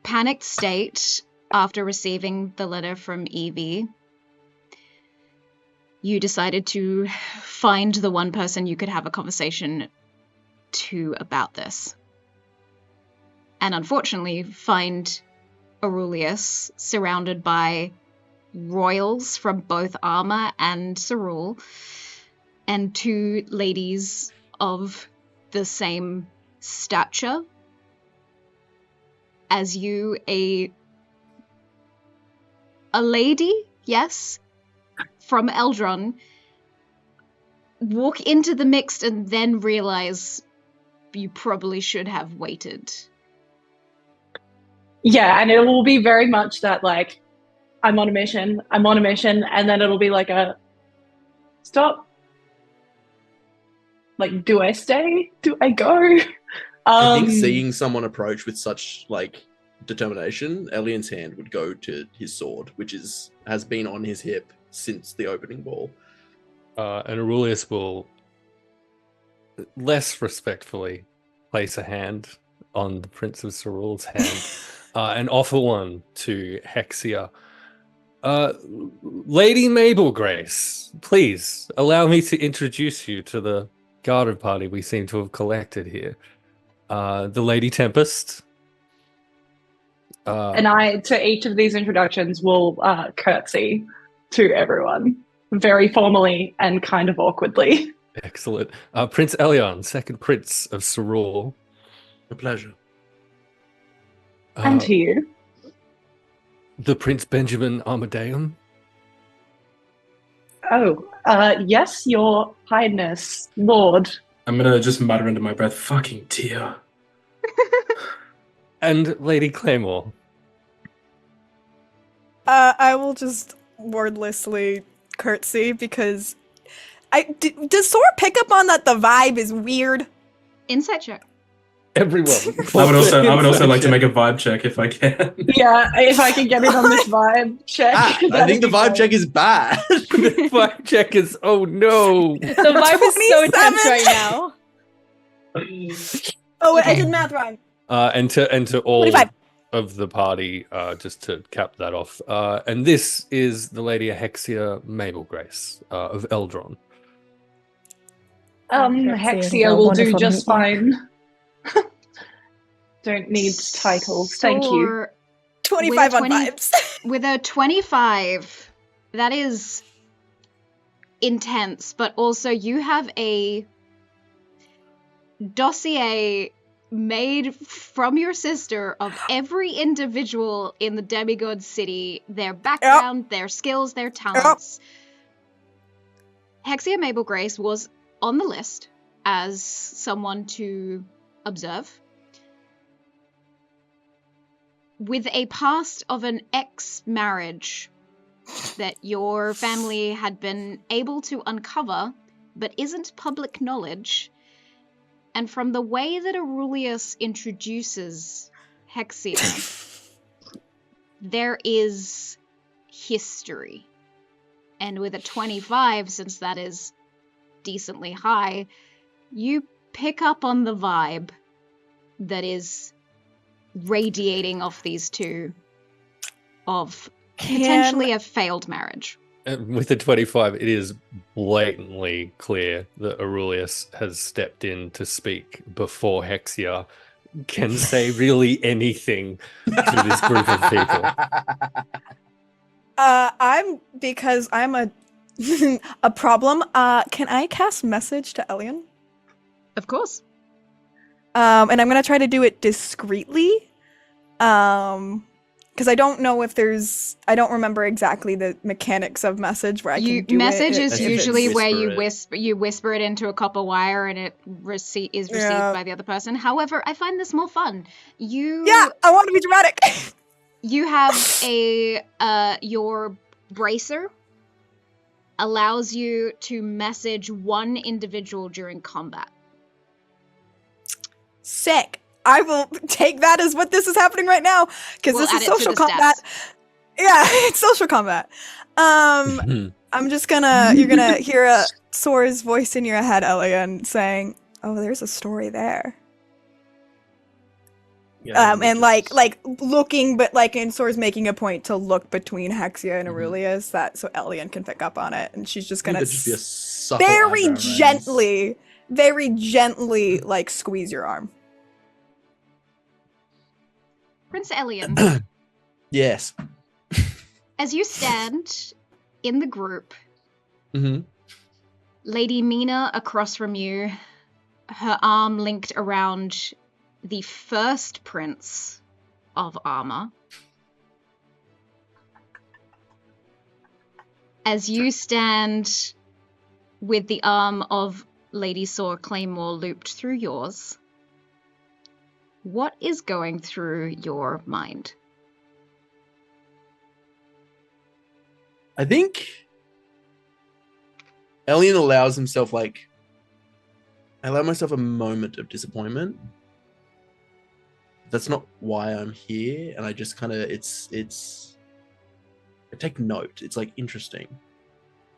panicked state, after receiving the letter from Evie, you decided to find the one person you could have a conversation to about this. And unfortunately, find Aerulius surrounded by royals from both Arma and Cerule, and two ladies of the same stature as you, a lady, yes, from Eldron, walk into the mix and then realize you probably should have waited. Yeah, and it will be very much that, like, I'm on a mission, and then it'll be like a stop. Like, do I stay? Do I go? I think seeing someone approach with such, like, determination, Elyan's hand would go to his sword, which has been on his hip since the opening ball. And Aerulius will less respectfully place a hand on the Prince of Cerule's hand and offer one to Hexia. Lady Mabel Grace, please allow me to introduce you to the garden party we seem to have collected here. The Lady Tempest. And I, to each of these introductions, will curtsy to everyone, very formally and kind of awkwardly. Excellent. Prince Elyan, second Prince of Cerule. A pleasure. And to you. The Prince Benjamin Armadeum. Oh, yes, your highness, lord. I'm gonna just mutter under my breath, fucking tear. And Lady Claymore. I will just wordlessly curtsy because does Soar pick up on that the vibe is weird? Insight check. Everyone. I would also like to make a vibe check if I can. Yeah, if I can get in on this vibe check. I think the vibe check is bad. The vibe check is, oh no. The vibe is so intense right now. Oh, wait, I did math wrong. And to all 25. of the party, just to cap that off. And this is the Lady Hexia Mabel Grace of Eldron. Hexia will do just fine. Don't need titles, thank you. 25 on vibes. With a 25, that is intense, but also you have a dossier made from your sister of every individual in the Demigod city, their background, their skills, their talents. Hexia Mabel Grace was on the list as someone to observe. With a past of an ex-marriage that your family had been able to uncover, but isn't public knowledge. And from the way that Aerulius introduces Hexia, there is history. And with a 25, since that is decently high, you pick up on the vibe that is radiating off these two of potentially a failed marriage. With the 25, it is blatantly clear that Aerulius has stepped in to speak before Hexia can say really anything to this group of people. Because I'm a problem. Can I cast message to Elyan? Of course. And I'm gonna try to do it discreetly. Because I don't know if there's. I don't remember exactly the mechanics of message where I can do message it. is usually where you whisper it into a copper wire and it is received by the other person. However, I find this more fun. I want to be dramatic. You have your bracer allows you to message one individual during combat. Sick. I will take that as what this is happening right now, because this is social combat. Yeah, it's social combat. I'm just you're gonna hear a Soar's voice in your head, Elyan, saying, "Oh, there's a story there." Yeah, and like looking, but and Soar's making a point to look between Hexia and Aerulius, so Elyan can pick up on it, and she's just gonna just be a subtle very eyebrow gently, squeeze your arm. Prince Elyan, yes. As you stand in the group, Mm-hmm. Lady Mina across from you, her arm linked around the first prince of armor. As you stand with the arm of Lady Soar Claymore looped through yours, what is going through your mind? I think Elyan allows himself I allow myself a moment of disappointment. That's not why I'm here, and I just kind of I take note. It's interesting.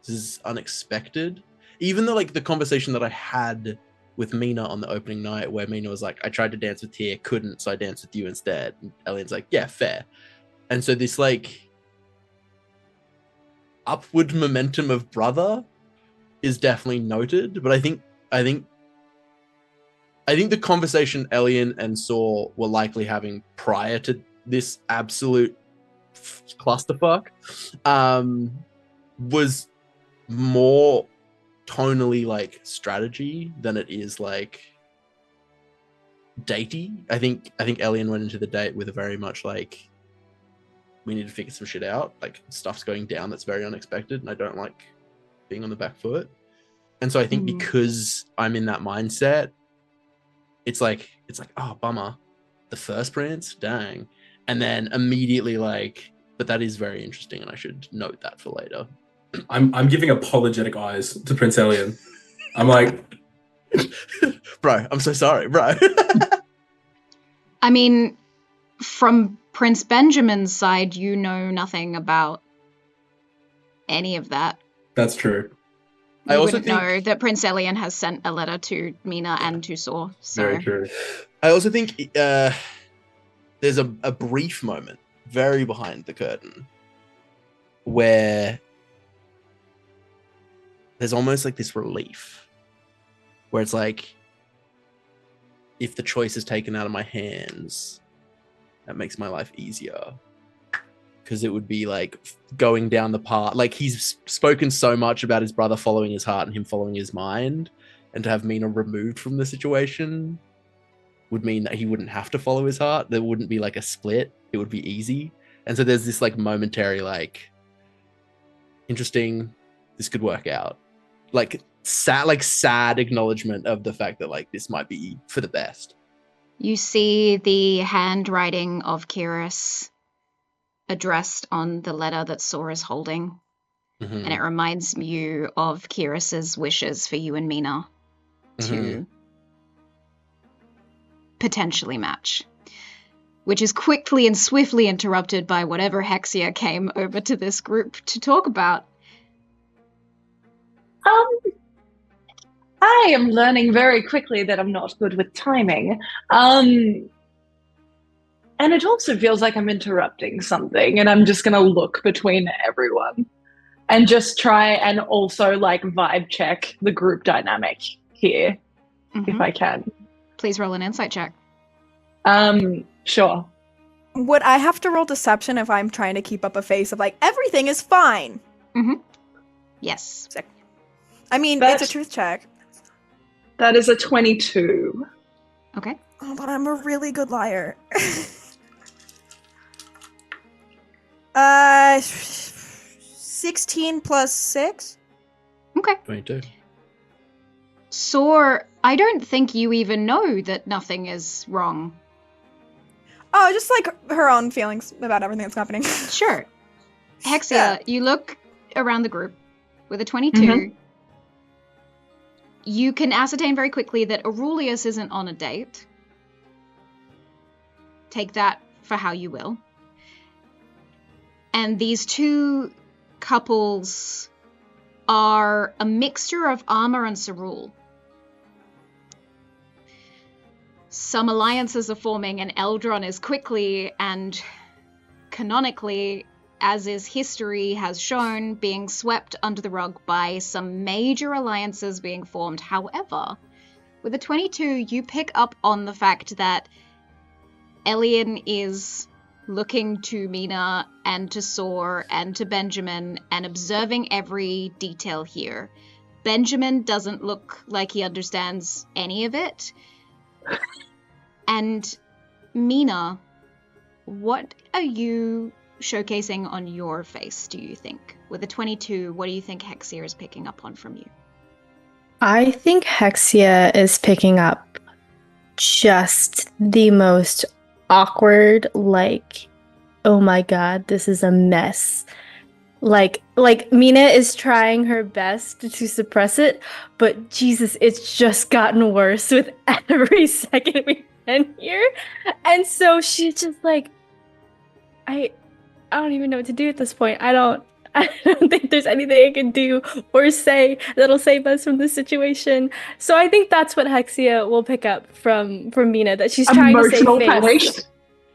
This is unexpected. Even though the conversation that I had with Mina on the opening night, where Mina was like, I tried to dance with Tyr, couldn't, so I danced with you instead. And Elyan's like, yeah, fair. And so this upward momentum of brother is definitely noted, but I think the conversation Elyan and Soar were likely having prior to this absolute clusterfuck was more tonally strategy than it is datey. I think Elyan went into the date with a very much we need to figure some shit out. Stuff's going down that's very unexpected, and I don't like being on the back foot. And so I think because I'm in that mindset, it's oh, bummer. The first prince? Dang. And then immediately but that is very interesting, and I should note that for later. I'm giving apologetic eyes to Prince Elyan. I'm like, bro, I'm so sorry, bro. I mean, from Prince Benjamin's side, you know nothing about any of that. That's true. You wouldn't know that Prince Elyan has sent a letter to Mina and to Soar. So. Very true. I also think there's a brief moment, very behind the curtain, where there's almost this relief, where it's if the choice is taken out of my hands, that makes my life easier. Because it would be going down the path. He's spoken so much about his brother following his heart and him following his mind, and to have Mina removed from the situation would mean that he wouldn't have to follow his heart. There wouldn't be a split. It would be easy. And so there's this momentary interesting, this could work out. Sad acknowledgement of the fact that this might be for the best. You see the handwriting of Kyrus addressed on the letter that Soar is holding. And it reminds you of Kyrus's wishes for you and Mina to potentially match. Which is quickly and swiftly interrupted by whatever Hexia came over to this group to talk about. I am learning very quickly that I'm not good with timing. And it also feels like I'm interrupting something, and I'm just going to look between everyone and just try and also like vibe check the group dynamic here, if I can. Please roll an insight check. Sure. Would I have to roll deception if I'm trying to keep up a face of like, everything is fine? Yes. Sick. I mean, it's a truth check. That is a 22. Okay. Oh, but I'm a really good liar. 16 plus 6? Okay. 22. Soar, I don't think you even know that nothing is wrong. Oh, just like her own feelings about everything that's happening. Sure. Hexia, you look around the group with a 22. You can ascertain very quickly that Aerulius isn't on a date. Take that for how you will. And these two couples are a mixture of Armor and Cerule. Some alliances are forming, and Eldron is quickly and canonically, as is history has shown, being swept under the rug by some major alliances being formed. However, with a 22, you pick up on the fact that Elyan is looking to Mina and to Soar and to Benjamin and observing every detail here. Benjamin doesn't look like he understands any of it. And Mina, what are you showcasing on your face, do you think? With a 22, what do you think Hexia is picking up on from you? I think Hexia is picking up just the most awkward, like, oh my god, this is a mess. Like Mina is trying her best to suppress it, but Jesus, it's just gotten worse with every second we've been here. And so she's just like, I don't even know what to do at this point. I don't think there's anything I can do or say that'll save us from this situation. So I think that's what Hexia will pick up from Mina, that she's trying to save face.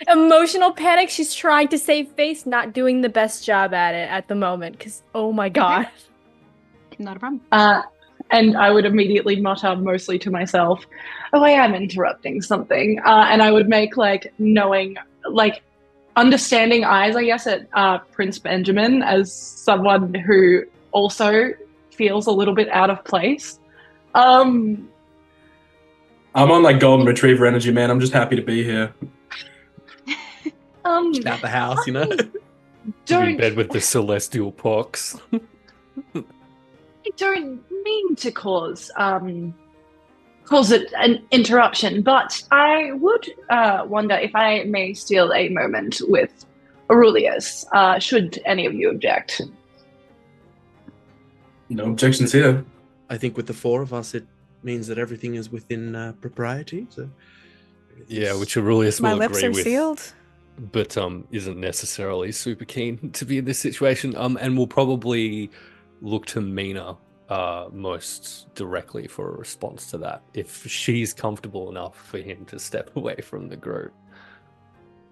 Emotional panic. She's trying to save face, not doing the best job at it at the moment, because oh my god. Not a problem. And I would immediately mutter, mostly to myself, oh, I am interrupting something. And I would make understanding eyes, I guess, at Prince Benjamin as someone who also feels a little bit out of place. I'm on like golden retriever energy, man. I'm just happy to be here. Just out the house, you know? In bed with the celestial pox. I don't mean to cause it an interruption, but I would wonder if I may steal a moment with Aerulius, should any of you object. No objections here. I think with the four of us, it means that everything is within propriety. So, yeah, which Aerulius will My agree lips are with. sealed. But isn't necessarily super keen to be in this situation. And will probably look to Mina most directly for a response to that, if she's comfortable enough for him to step away from the group.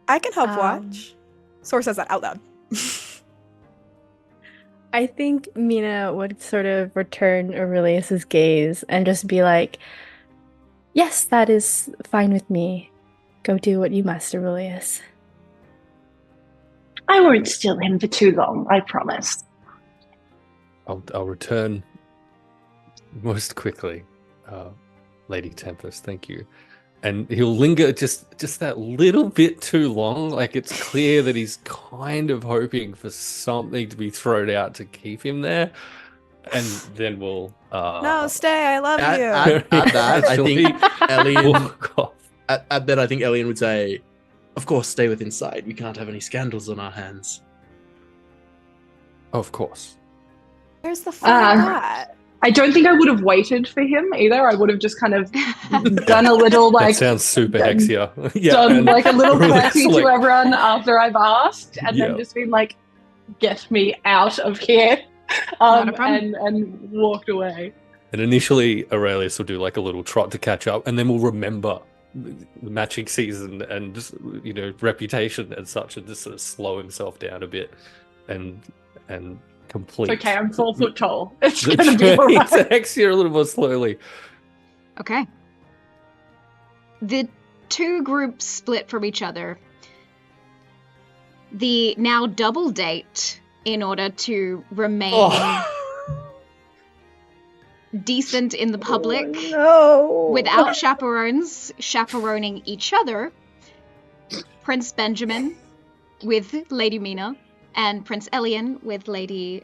I can help watch. Soar says that out loud. I think Mina would sort of return Aurelius's gaze and just be like, yes, that is fine with me. Go do what you must, Aerulius. I won't steal him for too long, I promise. I'll return most quickly, Lady Tempest, thank you. And he'll linger just that little bit too long. Like, it's clear that he's kind of hoping for something to be thrown out to keep him there. And then we'll... no, stay, I love you. At that, I think Elyan... At that, I think Elyan would say, of course, stay within sight. We can't have any scandals on our hands. Of course. Where's the fun of that? I don't think I would have waited for him either. I would have just kind of done a little That sounds super Hexia. done like a little really courtesy slick. to everyone after I've asked, and then just been like, "Get me out of here," and walked away. And initially, Aurelius will do like a little trot to catch up, and then we'll remember the matching season and just, reputation and such, and just sort of slow himself down a bit and complete. It's okay, I'm 4 foot tall. It's gonna be all right. Hexia a little more slowly. Okay. The two groups split from each other. The now double date, in order to remain decent in the public, without chaperones chaperoning each other, Prince Benjamin with Lady Mina and Prince Elyan with Lady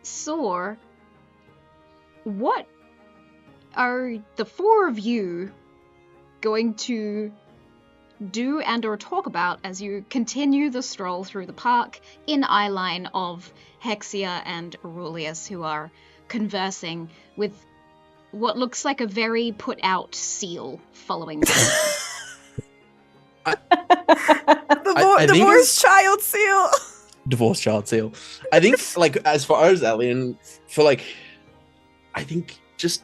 Soar. What are the four of you going to do and or talk about as you continue the stroll through the park in eyeline of Hexia and Aerulius, who are conversing with what looks like a very put-out seal following them? Divorced child seal. Divorced child seal. I think, like, as far as Elyan, I think just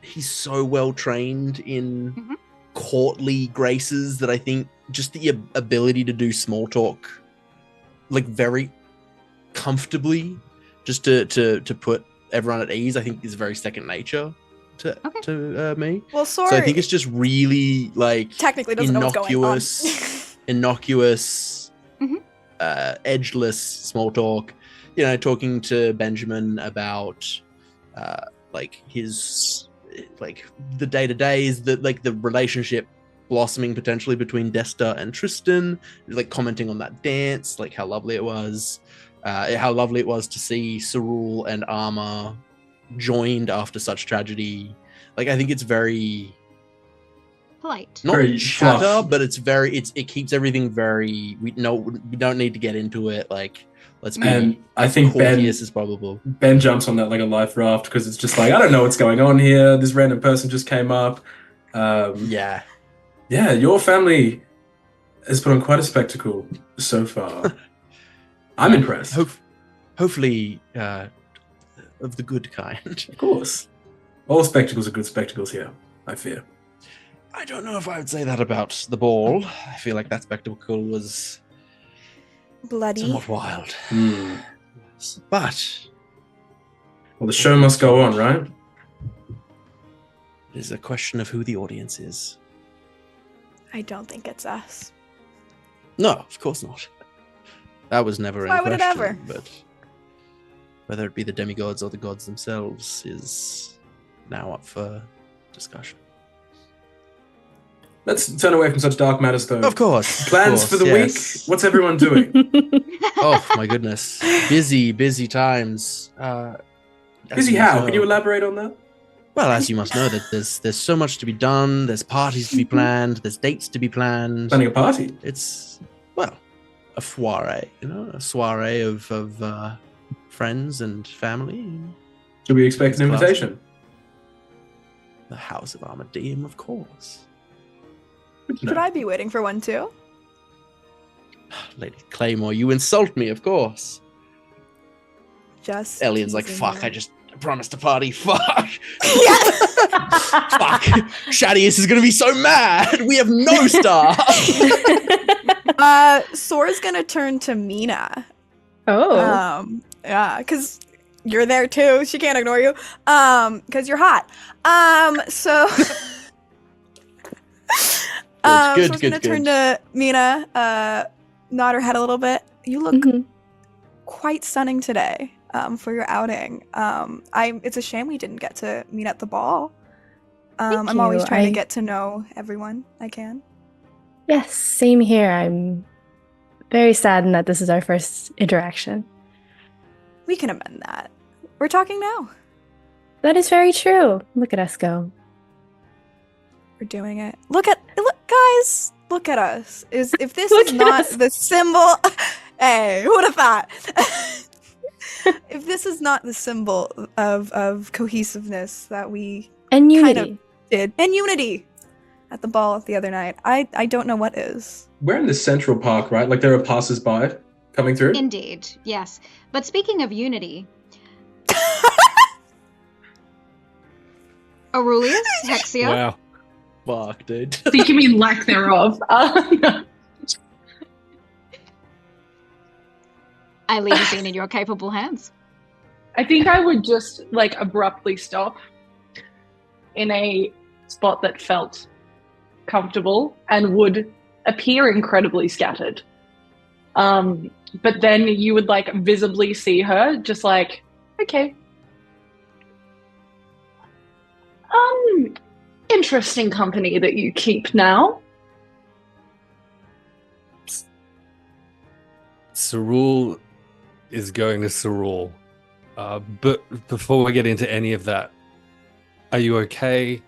he's so well trained in courtly graces that I think just the ability to do small talk, like, very comfortably, just to put everyone at ease, I think is very second nature to me. Well, Soar, so I think it's just really like technically doesn't know what's going on. innocuous, edgeless small talk. Talking to Benjamin about like his the day-to-days, the relationship blossoming potentially between Desta and Tristan, like commenting on that dance, like how lovely it was. How lovely it was to see Cerule and Arma joined after such tragedy. Like, I think it's very polite, not Very chatter, fluff. but it keeps everything very. We don't need to get into it. Like, let's be. And I think courteous as probable. Ben jumps on that like a life raft because it's just like, I don't know what's going on here. This random person just came up. Yeah, your family has put on quite a spectacle so far. I'm impressed. Hopefully, of the good kind. Of course. All spectacles are good spectacles here, I fear. I don't know if I would say that about the ball. I feel like that spectacle was bloody, somewhat wild. But well, the show must go on, right? It is a question of who the audience is. I don't think it's us. No, of course not. That was never Why in would it question. ever? But whether it be the demigods or the gods themselves is now up for discussion. Let's turn away from such dark matters, though. Of course. Plans for the week? What's everyone doing? Oh my goodness, busy times. Busy how? Can you elaborate on that? Well, as you must know, that there's so much to be done. There's parties to be planned. There's dates to be planned. Planning a party? It's a soiree, a soiree of friends and family. Should we expect an invitation? The House of Armadeum, of course. Should I be waiting for one too? Lady Claymore, you insult me, of course. Just Elyan's like, teasing fuck, you. I just promised a party, fuck. Fuck. Shadius is gonna be so mad. We have no staff. Soar's gonna turn to Mina. Oh. Yeah, because you're there too. She can't ignore you. Because you're hot. So Good, Soar's gonna turn to Mina, nod her head a little bit. You look quite stunning today. For your outing. It's a shame we didn't get to meet at the ball. Thank I'm always you. trying to get to know everyone I can. Yes, same here. I'm very saddened that this is our first interaction. We can amend that. We're talking now. That is very true. Look at us go. We're doing it. Look, guys. Look at us. If this is not the symbol, hey, who would have thought? If this is not the symbol of cohesiveness that we and unity kind of did, and unity at the ball the other night, I don't know what is. We're in the Central Park, right? Like there are passers-by coming through? Indeed, yes. But speaking of unity, Aerulius, Hexia. Wow. Fuck, dude. I think you mean lack thereof. I leave the scene in your capable hands. I think I would just like abruptly stop in a spot that felt comfortable and would appear incredibly scattered. But then you would like visibly see her just like, okay. Interesting company that you keep now. Cerule is going to Cerule. But before we get into any of that, are you okay?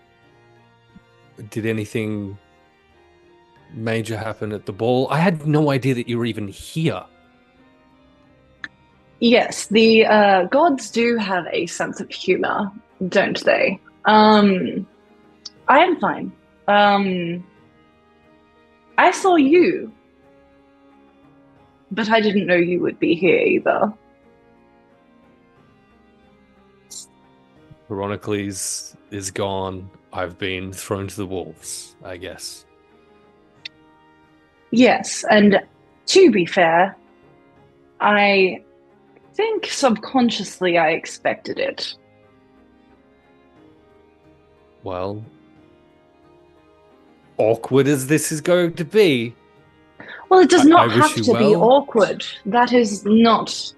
Did anything major happen at the ball? I had no idea that you were even here. Yes, the gods do have a sense of humor, don't they? I am fine. I saw you, but I didn't know you would be here either. Veronicles is gone. I've been thrown to the wolves, I guess. Yes, and to be fair, I think subconsciously I expected it. Well, awkward as this is going to be. Well, it does not I wish have you to be well. awkward. That's not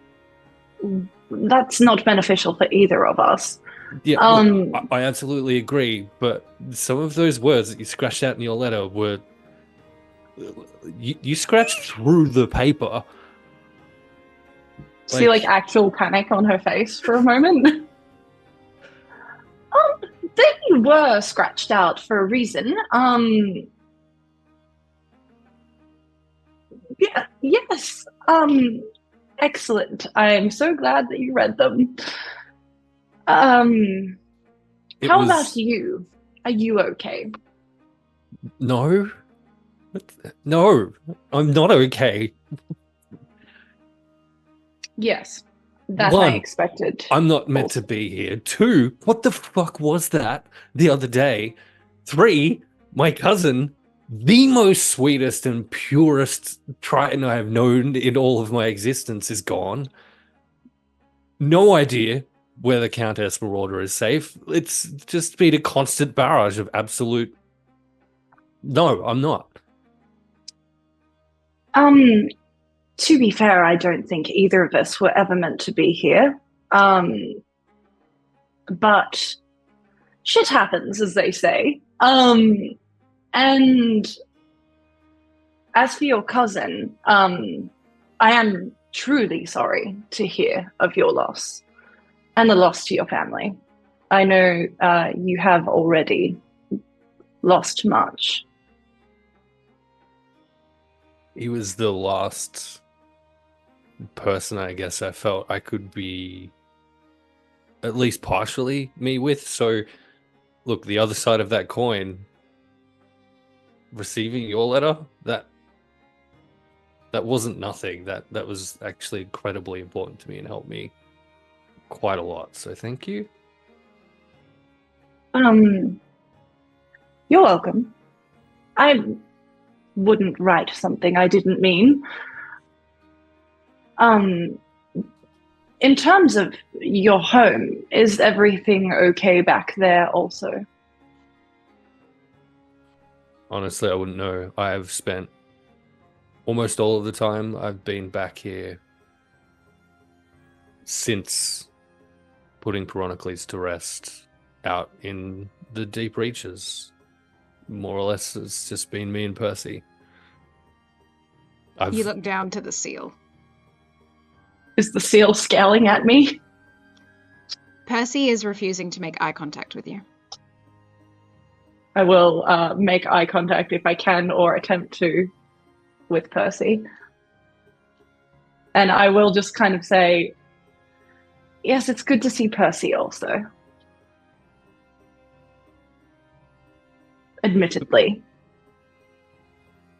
beneficial for either of us. Yeah, look, I absolutely agree, but some of those words that you scratched out in your letter were... You scratched through the paper. See, like, actual panic on her face for a moment. They were scratched out for a reason. Yeah, yes. Excellent. I'm so glad that you read them. How about you? Are you okay? No. No, I'm not okay. Yes, that One, I expected. I'm not meant to be here. 2, what the fuck was that the other day? 3, my cousin, the most sweetest and purest Triton I have known in all of my existence, is gone. No idea whether Count Esmeralda is safe. It's just been a constant barrage of absolute... No, I'm not. To be fair, I don't think either of us were ever meant to be here. But shit happens, as they say. And as for your cousin, I am truly sorry to hear of your loss and the loss to your family. I know you have already lost much. He was the last person I guess I felt I could be at least partially me with. So, look, the other side of that coin, receiving your letter, that wasn't nothing. That was actually incredibly important to me and helped me quite a lot. So thank you. You're welcome. I wouldn't write something I didn't mean. In terms of your home, is everything okay back there also? Honestly, I wouldn't know. I have spent almost all of the time I've been back here since putting Veronicles to rest out in the deep reaches. More or less, it's just been me and Percy. You look down to the seal. Is the seal scowling at me? Percy is refusing to make eye contact with you. I will make eye contact if I can or attempt to with Percy. And I will just kind of say, yes, it's good to see Percy also. Admittedly.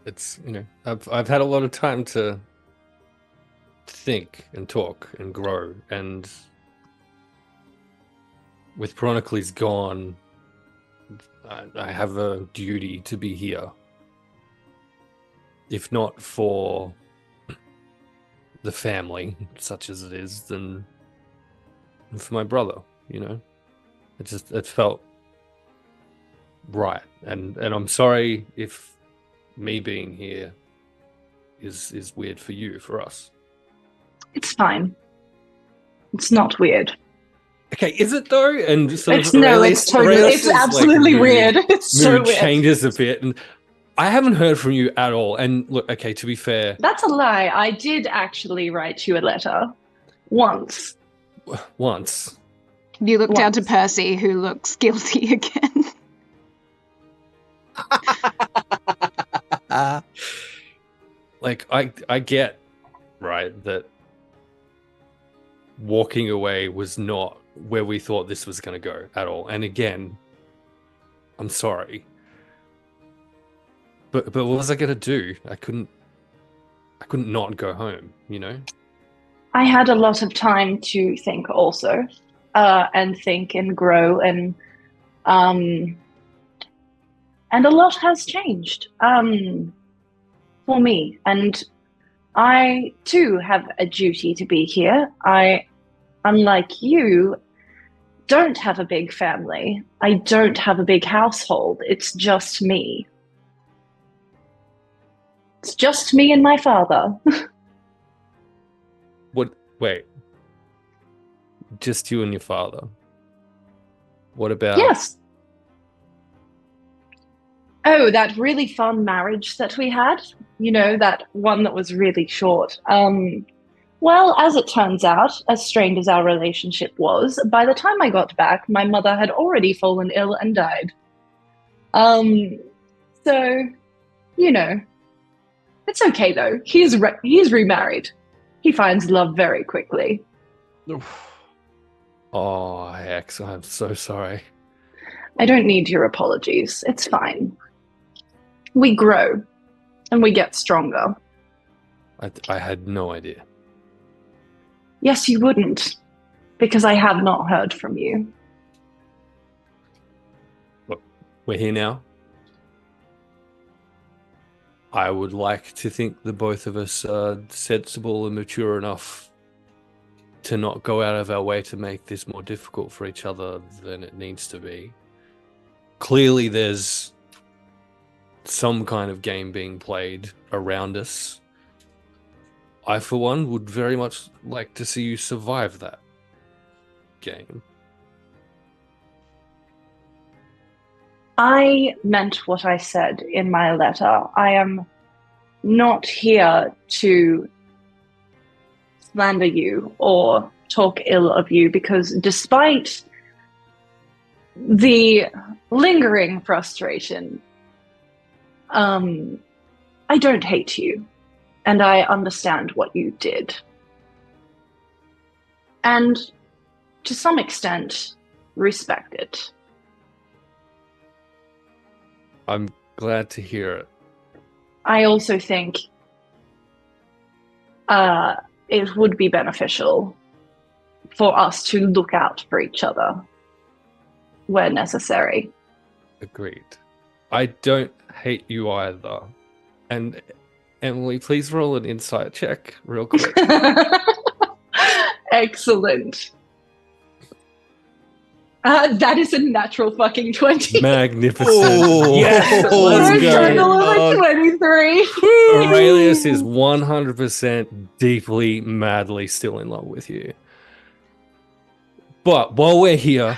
It's, I've had a lot of time to think and talk and grow, and with Chronicles gone, I have a duty to be here. If not for the family, such as it is, then for my brother, it felt right. And I'm sorry if me being here is weird for you, for us. It's fine. It's not weird. Okay, is it though? And it's totally. It's absolutely weird. It's so weird. Changes a bit, and I haven't heard from you at all. And look, okay, to be fair, that's a lie. I did actually write you a letter once. Once. You look down to Percy, who looks guilty again. Like I get, right, that walking away was not where we thought this was going to go at all. And again, I'm sorry. But what was I going to do? I couldn't not go home, I had a lot of time to think also, and think and grow, and a lot has changed for me, and I too have a duty to be here. I, unlike you, don't have a big family. I don't have a big household. It's just me. It's just me and my father. What? Wait. Just you and your father? What about... Yes. Oh, that really fun marriage that we had. That one that was really short. Well, as it turns out, as strained as our relationship was, by the time I got back, my mother had already fallen ill and died. So, it's okay though. He's remarried. He finds love very quickly. Oh, Hex, I'm so sorry. I don't need your apologies. It's fine. We grow, and we get stronger. I had no idea. Yes, you wouldn't, because I have not heard from you. Look, we're here now. I would like to think the both of us are sensible and mature enough to not go out of our way to make this more difficult for each other than it needs to be. Clearly, there's some kind of game being played around us. I, for one, would very much like to see you survive that game. I meant what I said in my letter. I am not here to slander you or talk ill of you, because despite the lingering frustration, I don't hate you, and I understand what you did. And to some extent, respect it. I'm glad to hear it. I also think it would be beneficial for us to look out for each other where necessary. Agreed. I don't hate you either. And Emily, please roll an insight check real quick. Excellent. That is a natural fucking 20. Magnificent. Oh, yes, let's go. Total of a 23. Aerulius is 100% deeply, madly still in love with you. But while we're here,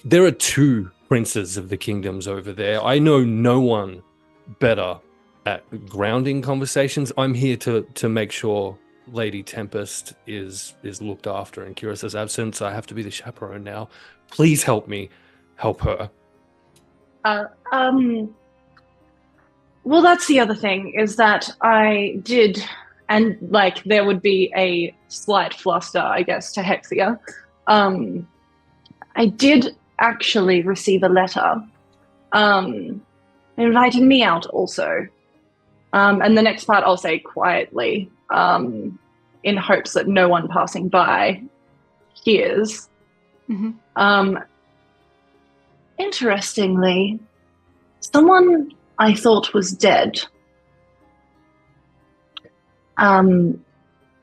there are two princes of the kingdoms over there. I know no one better at grounding conversations. I'm here to make sure Lady Tempest is looked after in Kyros's absence. I have to be the chaperone now. Please help me help her. Well, that's the other thing, is that I did, and like there would be a slight fluster, I guess, to Hexia. I did actually receive a letter inviting me out also. And the next part I'll say quietly, in hopes that no one passing by hears. Mm-hmm. Interestingly, someone I thought was dead,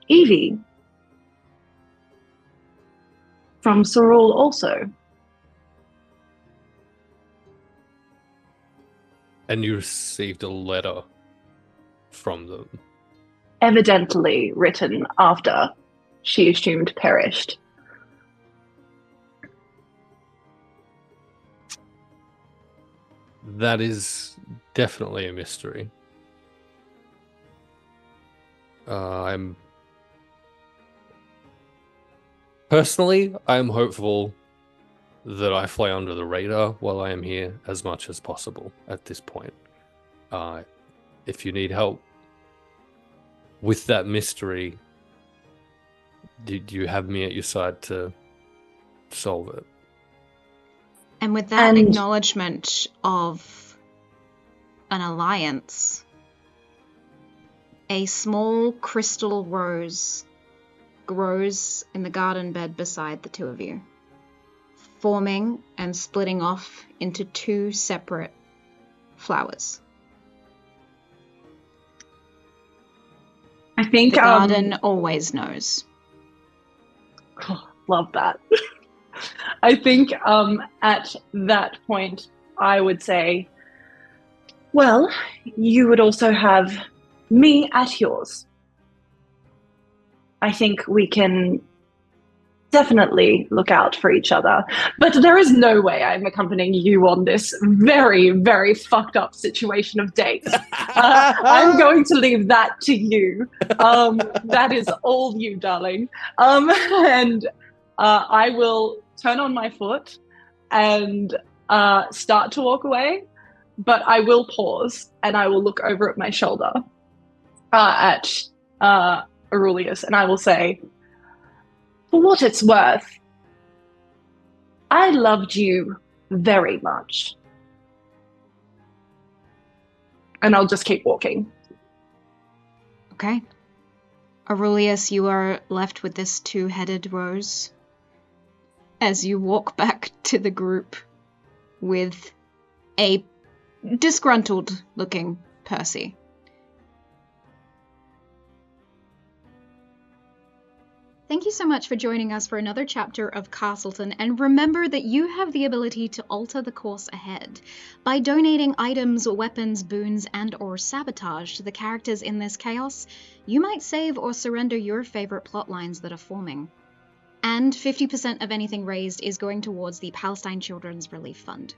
Evie, from Sorul also. And you received a letter from them. Evidently written after she assumed perished. That is definitely a mystery. I'm hopeful that I fly under the radar while I am here as much as possible at this point. If you need help with that mystery, did you have me at your side to solve it? And with that acknowledgement of an alliance, a small crystal rose grows in the garden bed beside the two of you, forming and splitting off into two separate flowers. I think the garden always knows. Love that. I think at that point I would say, well, you would also have me at yours. I think we can definitely look out for each other. But there is no way I'm accompanying you on this very, very fucked up situation of dates. I'm going to leave that to you. That is all you, darling. And I will turn on my foot and start to walk away, but I will pause and I will look over at my shoulder at Aerulius, and I will say, for what it's worth, I loved you very much. And I'll just keep walking. Okay. Aerulius, you are left with this two-headed rose as you walk back to the group with a disgruntled-looking Percy. Thank you so much for joining us for another chapter of Castleton, and remember that you have the ability to alter the course ahead. By donating items, weapons, boons, and/or sabotage to the characters in this chaos, you might save or surrender your favorite plotlines that are forming. And 50% of anything raised is going towards the Palestine Children's Relief Fund.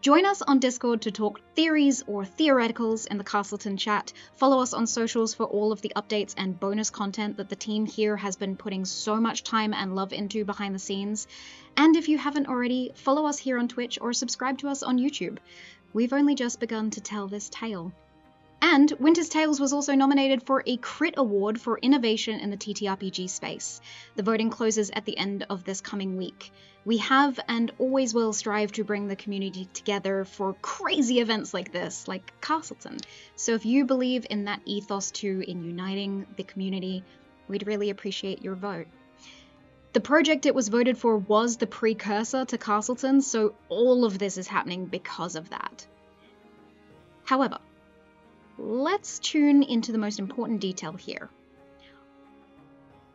Join us on Discord to talk theories or theoreticals in the Castleton chat. Follow us on socials for all of the updates and bonus content that the team here has been putting so much time and love into behind the scenes. And if you haven't already, follow us here on Twitch or subscribe to us on YouTube. We've only just begun to tell this tale. And Winter's Tales was also nominated for a Crit Award for innovation in the TTRPG space. The voting closes at the end of this coming week. We have and always will strive to bring the community together for crazy events like this, like Castleton. So if you believe in that ethos too, in uniting the community, we'd really appreciate your vote. The project it was voted for was the precursor to Castleton, so all of this is happening because of that. However, let's tune into the most important detail here.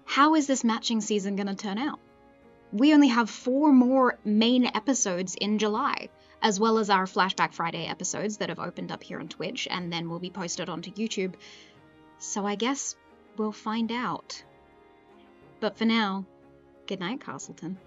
How is this matching season going to turn out? We only have 4 more main episodes in July, as well as our Flashback Friday episodes that have opened up here on Twitch and then will be posted onto YouTube. So I guess we'll find out. But for now, good night, Castleton.